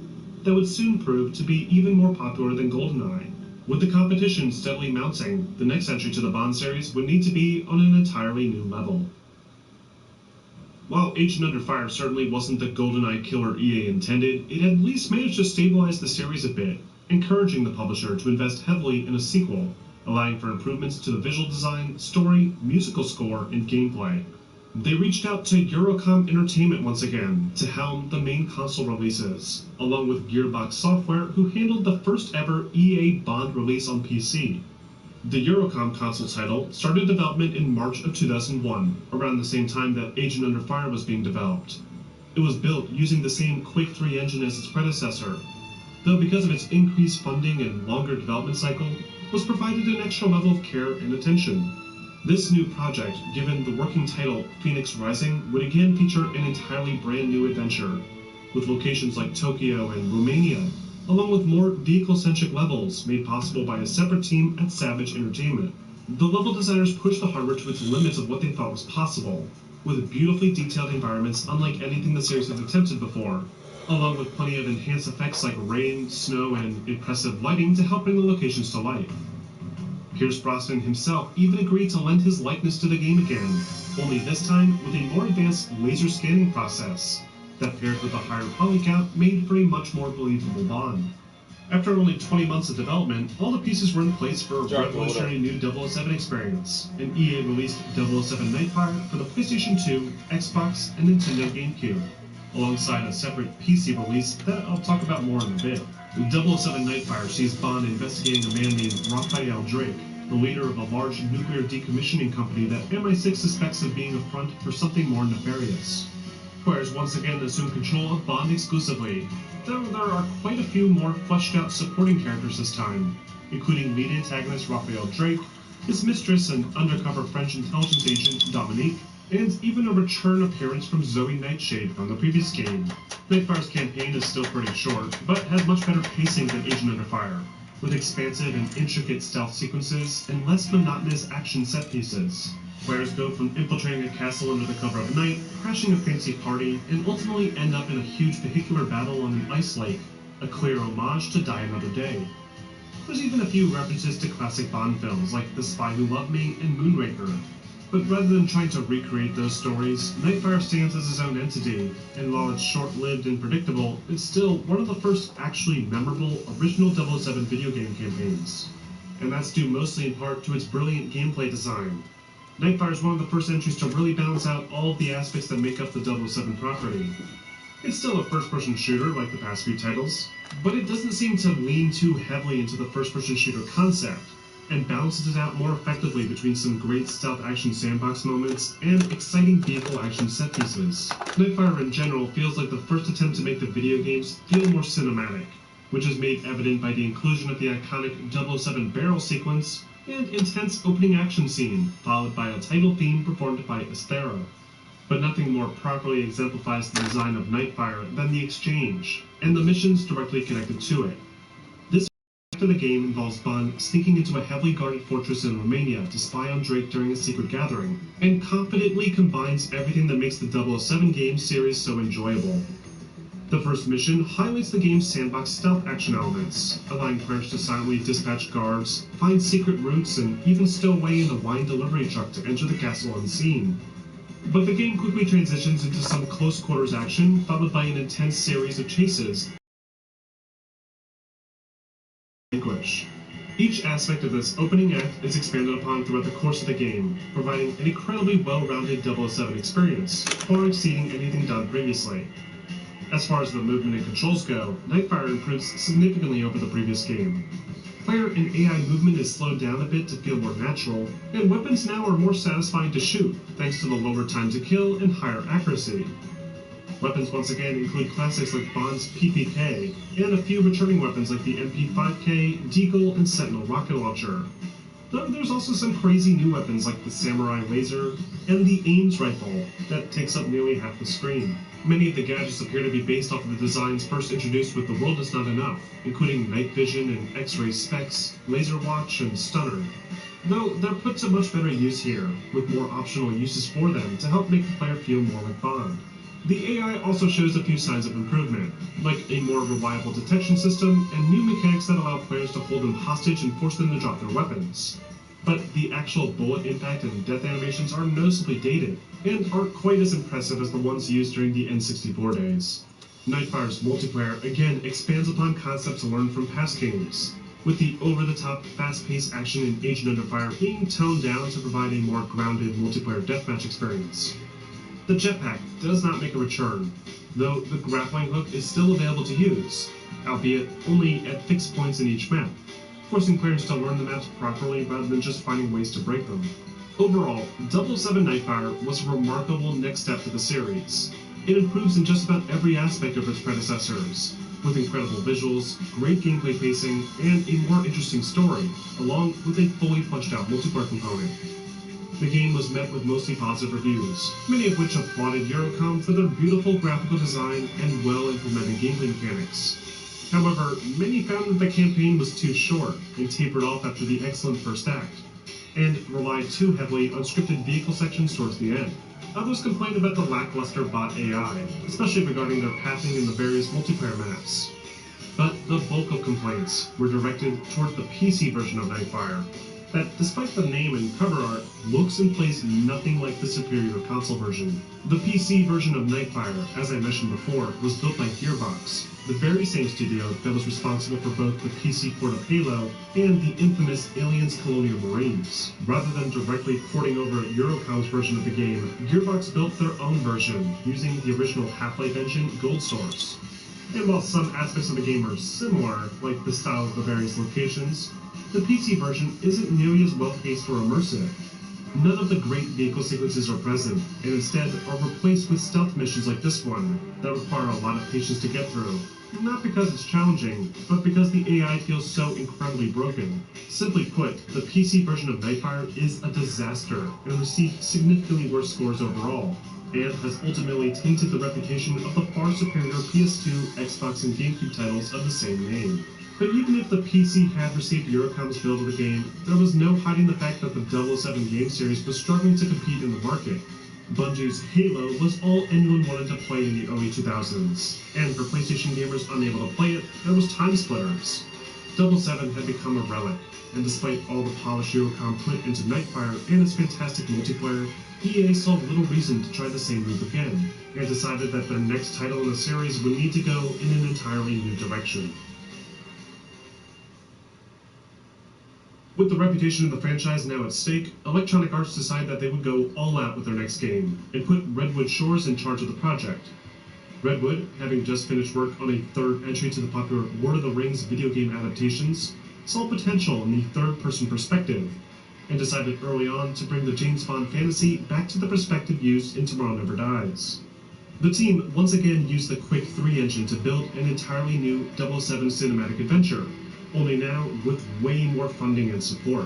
that would soon prove to be even more popular than GoldenEye. With the competition steadily mounting, the next entry to the Bond series would need to be on an entirely new level. While Agent Under Fire certainly wasn't the GoldenEye killer EA intended, it at least managed to stabilize the series a bit, encouraging the publisher to invest heavily in a sequel, allowing for improvements to the visual design, story, musical score, and gameplay. They reached out to Eurocom Entertainment once again to helm the main console releases, along with Gearbox Software, who handled the first ever EA Bond release on PC. The Eurocom console title started development in March of 2001, around the same time that Agent Under Fire was being developed. It was built using the same Quake 3 engine as its predecessor, though because of its increased funding and longer development cycle, was provided an extra level of care and attention. This new project, given the working title Phoenix Rising, would again feature an entirely brand new adventure, with locations like Tokyo and Romania, along with more vehicle-centric levels made possible by a separate team at Savage Entertainment. The level designers pushed the hardware to its limits of what they thought was possible, with beautifully detailed environments unlike anything the series has attempted before, along with plenty of enhanced effects like rain, snow, and impressive lighting to help bring the locations to life. Pierce Brosnan himself even agreed to lend his likeness to the game again, only this time with a more advanced laser scanning process that, paired with a higher poly count, made for a much more believable Bond. After only 20 months of development, all the pieces were in place for a revolutionary new 007 experience, and EA released 007 Nightfire for the PlayStation 2, Xbox, and Nintendo GameCube, alongside a separate PC release that I'll talk about more in a bit. 007 Nightfire sees Bond investigating a man named Raphael Drake, the leader of a large nuclear decommissioning company that MI6 suspects of being a front for something more nefarious. Players once again assume control of Bond exclusively, though there are quite a few more fleshed out supporting characters this time, including lead antagonist Raphael Drake, his mistress and undercover French intelligence agent Dominique, and even a return appearance from Zoe Nightshade from the previous game. Nightfire's campaign is still pretty short, but has much better pacing than Agent Under Fire, with expansive and intricate stealth sequences and less monotonous action set pieces. Players go from infiltrating a castle under the cover of night, crashing a fancy party, and ultimately end up in a huge vehicular battle on an ice lake, a clear homage to Die Another Day. There's even a few references to classic Bond films like The Spy Who Loved Me and Moonraker. But rather than trying to recreate those stories, Nightfire stands as its own entity, and while it's short-lived and predictable, it's still one of the first actually memorable original 007 video game campaigns. And that's due mostly in part to its brilliant gameplay design. Nightfire is one of the first entries to really balance out all of the aspects that make up the 007 property. It's still a first-person shooter like the past few titles, but it doesn't seem to lean too heavily into the first-person shooter concept, and balances it out more effectively between some great stealth action sandbox moments and exciting vehicle action set pieces. Nightfire in general feels like the first attempt to make the video games feel more cinematic, which is made evident by the inclusion of the iconic 007 barrel sequence and intense opening action scene, followed by a title theme performed by Esthero. But nothing more properly exemplifies the design of Nightfire than the exchange, and the missions directly connected to it. After the game involves Bond sneaking into a heavily guarded fortress in Romania to spy on Drake during a secret gathering, and confidently combines everything that makes the 007 game series so enjoyable. The first mission highlights the game's sandbox stealth action elements, allowing players to silently dispatch guards, find secret routes, and even stow away in a wine delivery truck to enter the castle unseen. But the game quickly transitions into some close quarters action, followed by an intense series of chases. Each aspect of this opening act is expanded upon throughout the course of the game, providing an incredibly well-rounded 007 experience, far exceeding anything done previously. As far as the movement and controls go, Nightfire improves significantly over the previous game. Player and AI movement is slowed down a bit to feel more natural, and weapons now are more satisfying to shoot, thanks to the lower time to kill and higher accuracy. Weapons once again include classics like Bond's PPK, and a few returning weapons like the MP5K, Deagle, and Sentinel rocket launcher. Though there's also some crazy new weapons like the Samurai Laser and the Ames rifle that takes up nearly half the screen. Many of the gadgets appear to be based off of the designs first introduced with The World Is Not Enough, including night vision and X-ray specs, laser watch, and stunner. Though they're put to much better use here, with more optional uses for them to help make the player feel more like Bond. The AI also shows a few signs of improvement, like a more reliable detection system and new mechanics that allow players to hold them hostage and force them to drop their weapons. But the actual bullet impact and death animations are noticeably dated, and aren't quite as impressive as the ones used during the N64 days. Nightfire's multiplayer again expands upon concepts learned from past games, with the over-the-top, fast-paced action in Agent Under Fire being toned down to provide a more grounded multiplayer deathmatch experience. The jetpack does not make a return, though the grappling hook is still available to use, albeit only at fixed points in each map, forcing players to learn the maps properly rather than just finding ways to break them. Overall, 007 Nightfire was a remarkable next step to the series. It improves in just about every aspect of its predecessors, with incredible visuals, great gameplay pacing, and a more interesting story, along with a fully fleshed out multiplayer component. The game was met with mostly positive reviews, many of which applauded Eurocom for their beautiful graphical design and well-implemented gameplay mechanics. However, many found that the campaign was too short and tapered off after the excellent first act, and relied too heavily on scripted vehicle sections towards the end. Others complained about the lackluster bot AI, especially regarding their pathing in the various multiplayer maps. But the bulk of complaints were directed toward the PC version of Nightfire, that, despite the name and cover art, looks and plays nothing like the superior console version. The PC version of Nightfire, as I mentioned before, was built by Gearbox, the very same studio that was responsible for both the PC port of Halo and the infamous Aliens Colonial Marines. Rather than directly porting over Eurocom's version of the game, Gearbox built their own version, using the original Half-Life engine Gold Source. And while some aspects of the game are similar, like the style of the various locations, the PC version isn't nearly as well-paced or immersive. None of the great vehicle sequences are present, and instead are replaced with stealth missions like this one, that require a lot of patience to get through. Not because it's challenging, but because the AI feels so incredibly broken. Simply put, the PC version of Nightfire is a disaster, and received significantly worse scores overall, and has ultimately tainted the reputation of the far superior PS2, Xbox, and GameCube titles of the same name. But even if the PC had received Eurocom's build of the game, there was no hiding the fact that the 007 game series was struggling to compete in the market. Bungie's Halo was all anyone wanted to play in the early 2000s, and for PlayStation gamers unable to play it, there was Time Splitters. 007 had become a relic, and despite all the polish Eurocom put into Nightfire and its fantastic multiplayer, EA saw little reason to try the same move again, and decided that their next title in the series would need to go in an entirely new direction. With the reputation of the franchise now at stake, Electronic Arts decided that they would go all out with their next game, and put Redwood Shores in charge of the project. Redwood, having just finished work on a third entry to the popular Lord of the Rings video game adaptations, saw potential in the third-person perspective, and decided early on to bring the James Bond fantasy back to the perspective used in Tomorrow Never Dies. The team once again used the Quake 3 engine to build an entirely new 007 cinematic adventure, only now with way more funding and support.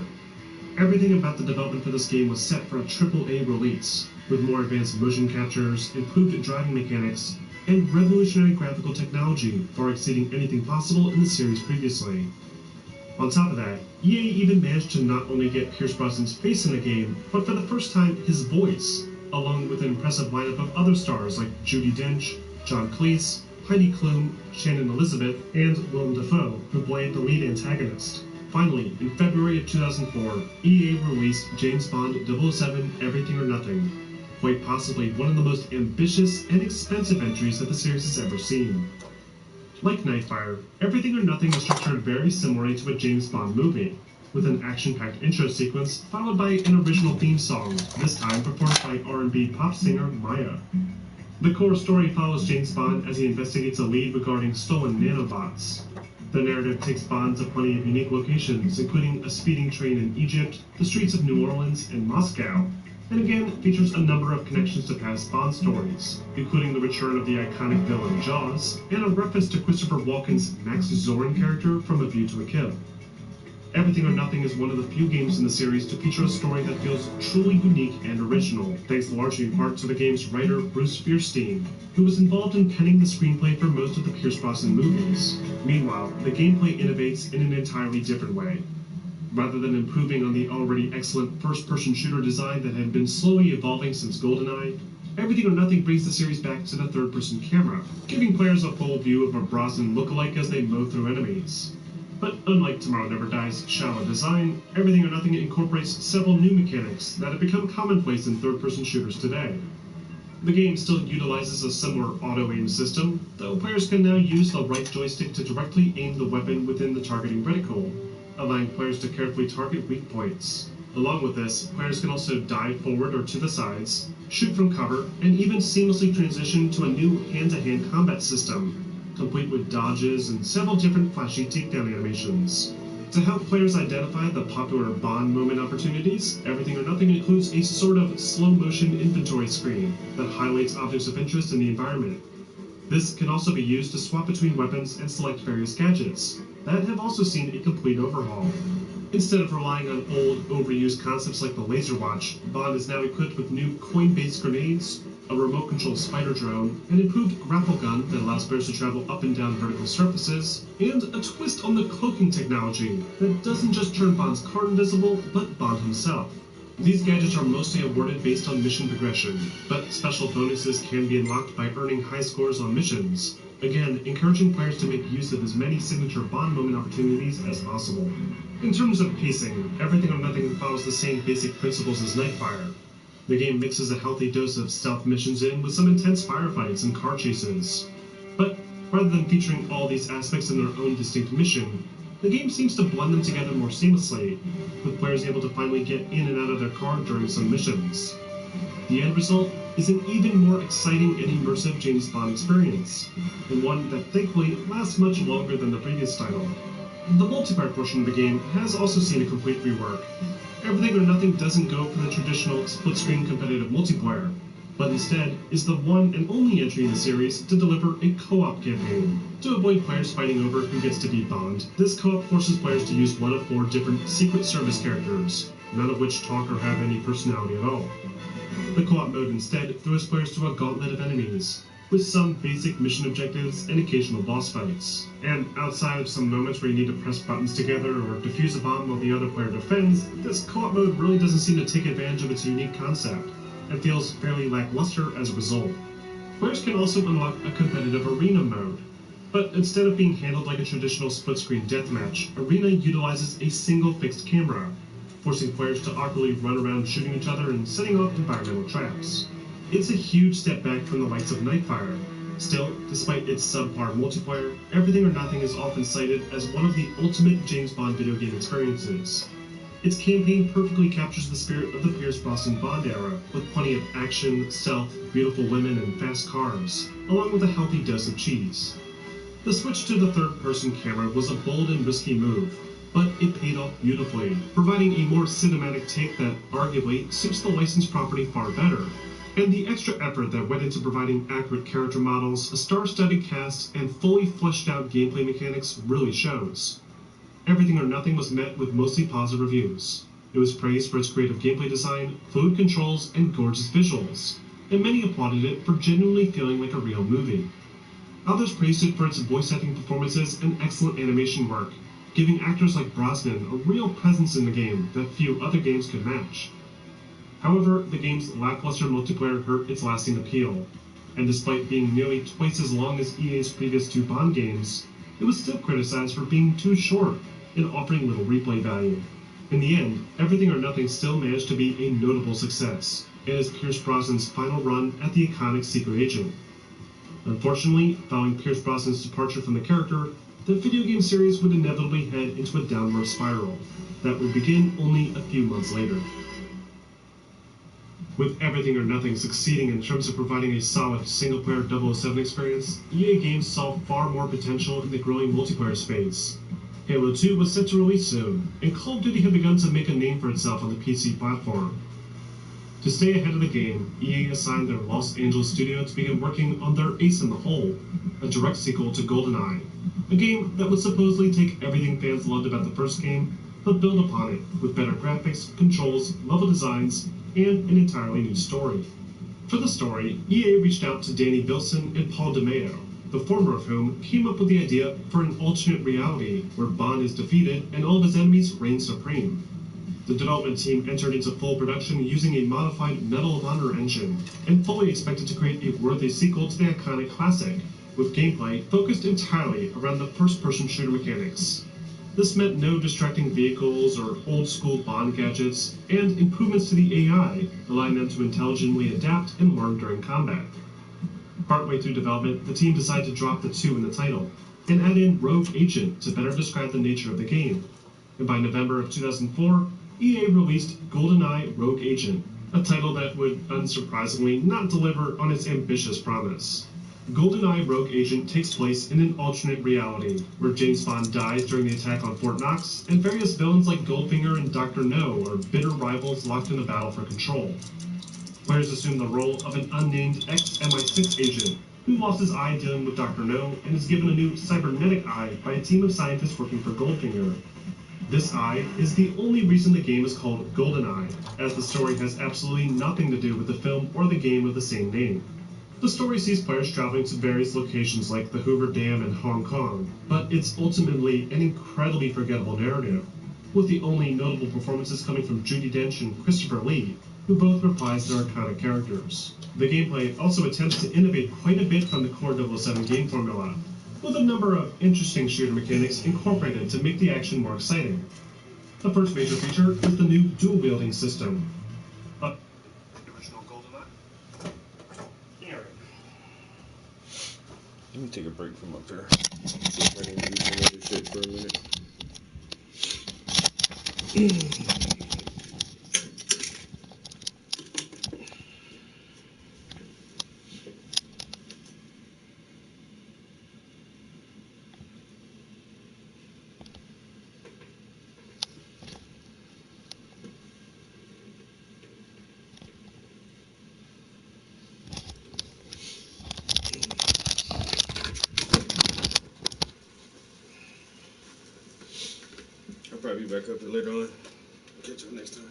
Everything about the development for this game was set for a AAA release, with more advanced motion captures, improved driving mechanics, and revolutionary graphical technology far exceeding anything possible in the series previously. On top of that, EA even managed to not only get Pierce Brosnan's face in the game, but for the first time his voice, along with an impressive lineup of other stars like Judi Dench, John Cleese, Heidi Klum, Shannon Elizabeth, and Willem Dafoe, who played the lead antagonist. Finally, in February of 2004, EA released James Bond 007 Everything or Nothing, quite possibly one of the most ambitious and expensive entries that the series has ever seen. Like Nightfire, Everything or Nothing is structured very similarly to a James Bond movie, with an action-packed intro sequence followed by an original theme song, this time performed by R&B pop singer Maya. The core story follows James Bond as he investigates a lead regarding stolen nanobots. The narrative takes Bond to plenty of unique locations, including a speeding train in Egypt, the streets of New Orleans, and Moscow, and again features a number of connections to past Bond stories, including the return of the iconic villain Jaws, and a reference to Christopher Walken's Max Zorin character from A View to a Kill. Everything or Nothing is one of the few games in the series to feature a story that feels truly unique and original, thanks largely in part to the game's writer Bruce Fierstein, who was involved in penning the screenplay for most of the Pierce Brosnan movies. Meanwhile, the gameplay innovates in an entirely different way. Rather than improving on the already excellent first-person shooter design that had been slowly evolving since GoldenEye, Everything or Nothing brings the series back to the third-person camera, giving players a full view of a Brosnan lookalike as they mow through enemies. But unlike Tomorrow Never Dies' shallow design, Everything or Nothing incorporates several new mechanics that have become commonplace in third-person shooters today. The game still utilizes a similar auto-aim system, though players can now use the right joystick to directly aim the weapon within the targeting reticle, allowing players to carefully target weak points. Along with this, players can also dive forward or to the sides, shoot from cover, and even seamlessly transition to a new hand-to-hand combat system, complete with dodges and several different flashy takedown animations. To help players identify the popular Bond moment opportunities, Everything or Nothing includes a sort of slow-motion inventory screen that highlights objects of interest in the environment. This can also be used to swap between weapons and select various gadgets that have also seen a complete overhaul. Instead of relying on old, overused concepts like the laser watch, Bond is now equipped with new coin-based grenades, a remote-controlled spider drone, an improved grapple gun that allows players to travel up and down vertical surfaces, and a twist on the cloaking technology that doesn't just turn Bond's car invisible, but Bond himself. These gadgets are mostly awarded based on mission progression, but special bonuses can be unlocked by earning high scores on missions, again encouraging players to make use of as many signature Bond moment opportunities as possible. In terms of pacing, Everything or Nothing follows the same basic principles as Nightfire. The game mixes a healthy dose of stealth missions in with some intense firefights and car chases. But rather than featuring all these aspects in their own distinct mission, the game seems to blend them together more seamlessly, with players able to finally get in and out of their car during some missions. The end result is an even more exciting and immersive James Bond experience, and one that thankfully lasts much longer than the previous title. The multiplayer portion of the game has also seen a complete rework. Everything or Nothing doesn't go for the traditional split-screen competitive multiplayer, but instead is the one and only entry in the series to deliver a co-op campaign. To avoid players fighting over who gets to be Bond, this co-op forces players to use one of 4 different Secret Service characters, none of which talk or have any personality at all. The co-op mode instead throws players through a gauntlet of enemies, with some basic mission objectives and occasional boss fights. And outside of some moments where you need to press buttons together or defuse a bomb while the other player defends, this co-op mode really doesn't seem to take advantage of its unique concept, and feels fairly lackluster as a result. Players can also unlock a competitive arena mode. But instead of being handled like a traditional split-screen deathmatch, Arena utilizes a single fixed camera, forcing players to awkwardly run around shooting each other and setting off environmental traps. It's a huge step back from the likes of Nightfire. Still, despite its subpar multiplayer, Everything or Nothing is often cited as one of the ultimate James Bond video game experiences. Its campaign perfectly captures the spirit of the Pierce Brosnan Bond era, with plenty of action, stealth, beautiful women, and fast cars, along with a healthy dose of cheese. The switch to the third-person camera was a bold and risky move, but it paid off beautifully, providing a more cinematic take that arguably suits the licensed property far better. And the extra effort that went into providing accurate character models, a star-studded cast, and fully fleshed-out gameplay mechanics really shows. Everything or Nothing was met with mostly positive reviews. It was praised for its creative gameplay design, fluid controls, and gorgeous visuals, and many applauded it for genuinely feeling like a real movie. Others praised it for its voice acting performances and excellent animation work, giving actors like Brosnan a real presence in the game that few other games could match. However, the game's lackluster multiplayer hurt its lasting appeal, and despite being nearly twice as long as EA's previous two Bond games, it was still criticized for being too short and offering little replay value. In the end, Everything or Nothing still managed to be a notable success, and is Pierce Brosnan's final run at the iconic secret agent. Unfortunately, following Pierce Brosnan's departure from the character, the video game series would inevitably head into a downward spiral that would begin only a few months later. With Everything or Nothing succeeding in terms of providing a solid single-player 007 experience, EA Games saw far more potential in the growing multiplayer space. Halo 2 was set to release soon, and Call of Duty had begun to make a name for itself on the PC platform. To stay ahead of the game, EA assigned their Los Angeles studio to begin working on their Ace in the Hole, a direct sequel to GoldenEye, a game that would supposedly take everything fans loved about the first game, but build upon it with better graphics, controls, level designs, and an entirely new story. For the story, EA reached out to Danny Bilson and Paul DeMeo, the former of whom came up with the idea for an alternate reality where Bond is defeated and all of his enemies reign supreme. The development team entered into full production using a modified Medal of Honor engine, and fully expected to create a worthy sequel to the iconic classic, with gameplay focused entirely around the first-person shooter mechanics. This meant no distracting vehicles or old-school Bond gadgets, and improvements to the AI, allowing them to intelligently adapt and learn during combat. Partway through development, the team decided to drop the 2 in the title, and add in Rogue Agent to better describe the nature of the game. And by November of 2004, EA released GoldenEye Rogue Agent, a title that would, unsurprisingly, not deliver on its ambitious promise. GoldenEye Rogue Agent takes place in an alternate reality, where James Bond dies during the attack on Fort Knox, and various villains like Goldfinger and Dr. No are bitter rivals locked in a battle for control. Players assume the role of an unnamed ex-MI6 agent, who lost his eye dealing with Dr. No, and is given a new cybernetic eye by a team of scientists working for Goldfinger. This eye is the only reason the game is called GoldenEye, as the story has absolutely nothing to do with the film or the game of the same name. The story sees players traveling to various locations like the Hoover Dam and Hong Kong, but it's ultimately an incredibly forgettable narrative, with the only notable performances coming from Judi Dench and Christopher Lee, who both reprise their iconic characters. The gameplay also attempts to innovate quite a bit from the core 007 game formula, with a number of interesting shooter mechanics incorporated to make the action more exciting. The first major feature is the new dual-wielding system. The original GoldenEye. Let me take a break from up there. See if I can do some other shit for a minute. I'll probably be back up later on. Catch you next time.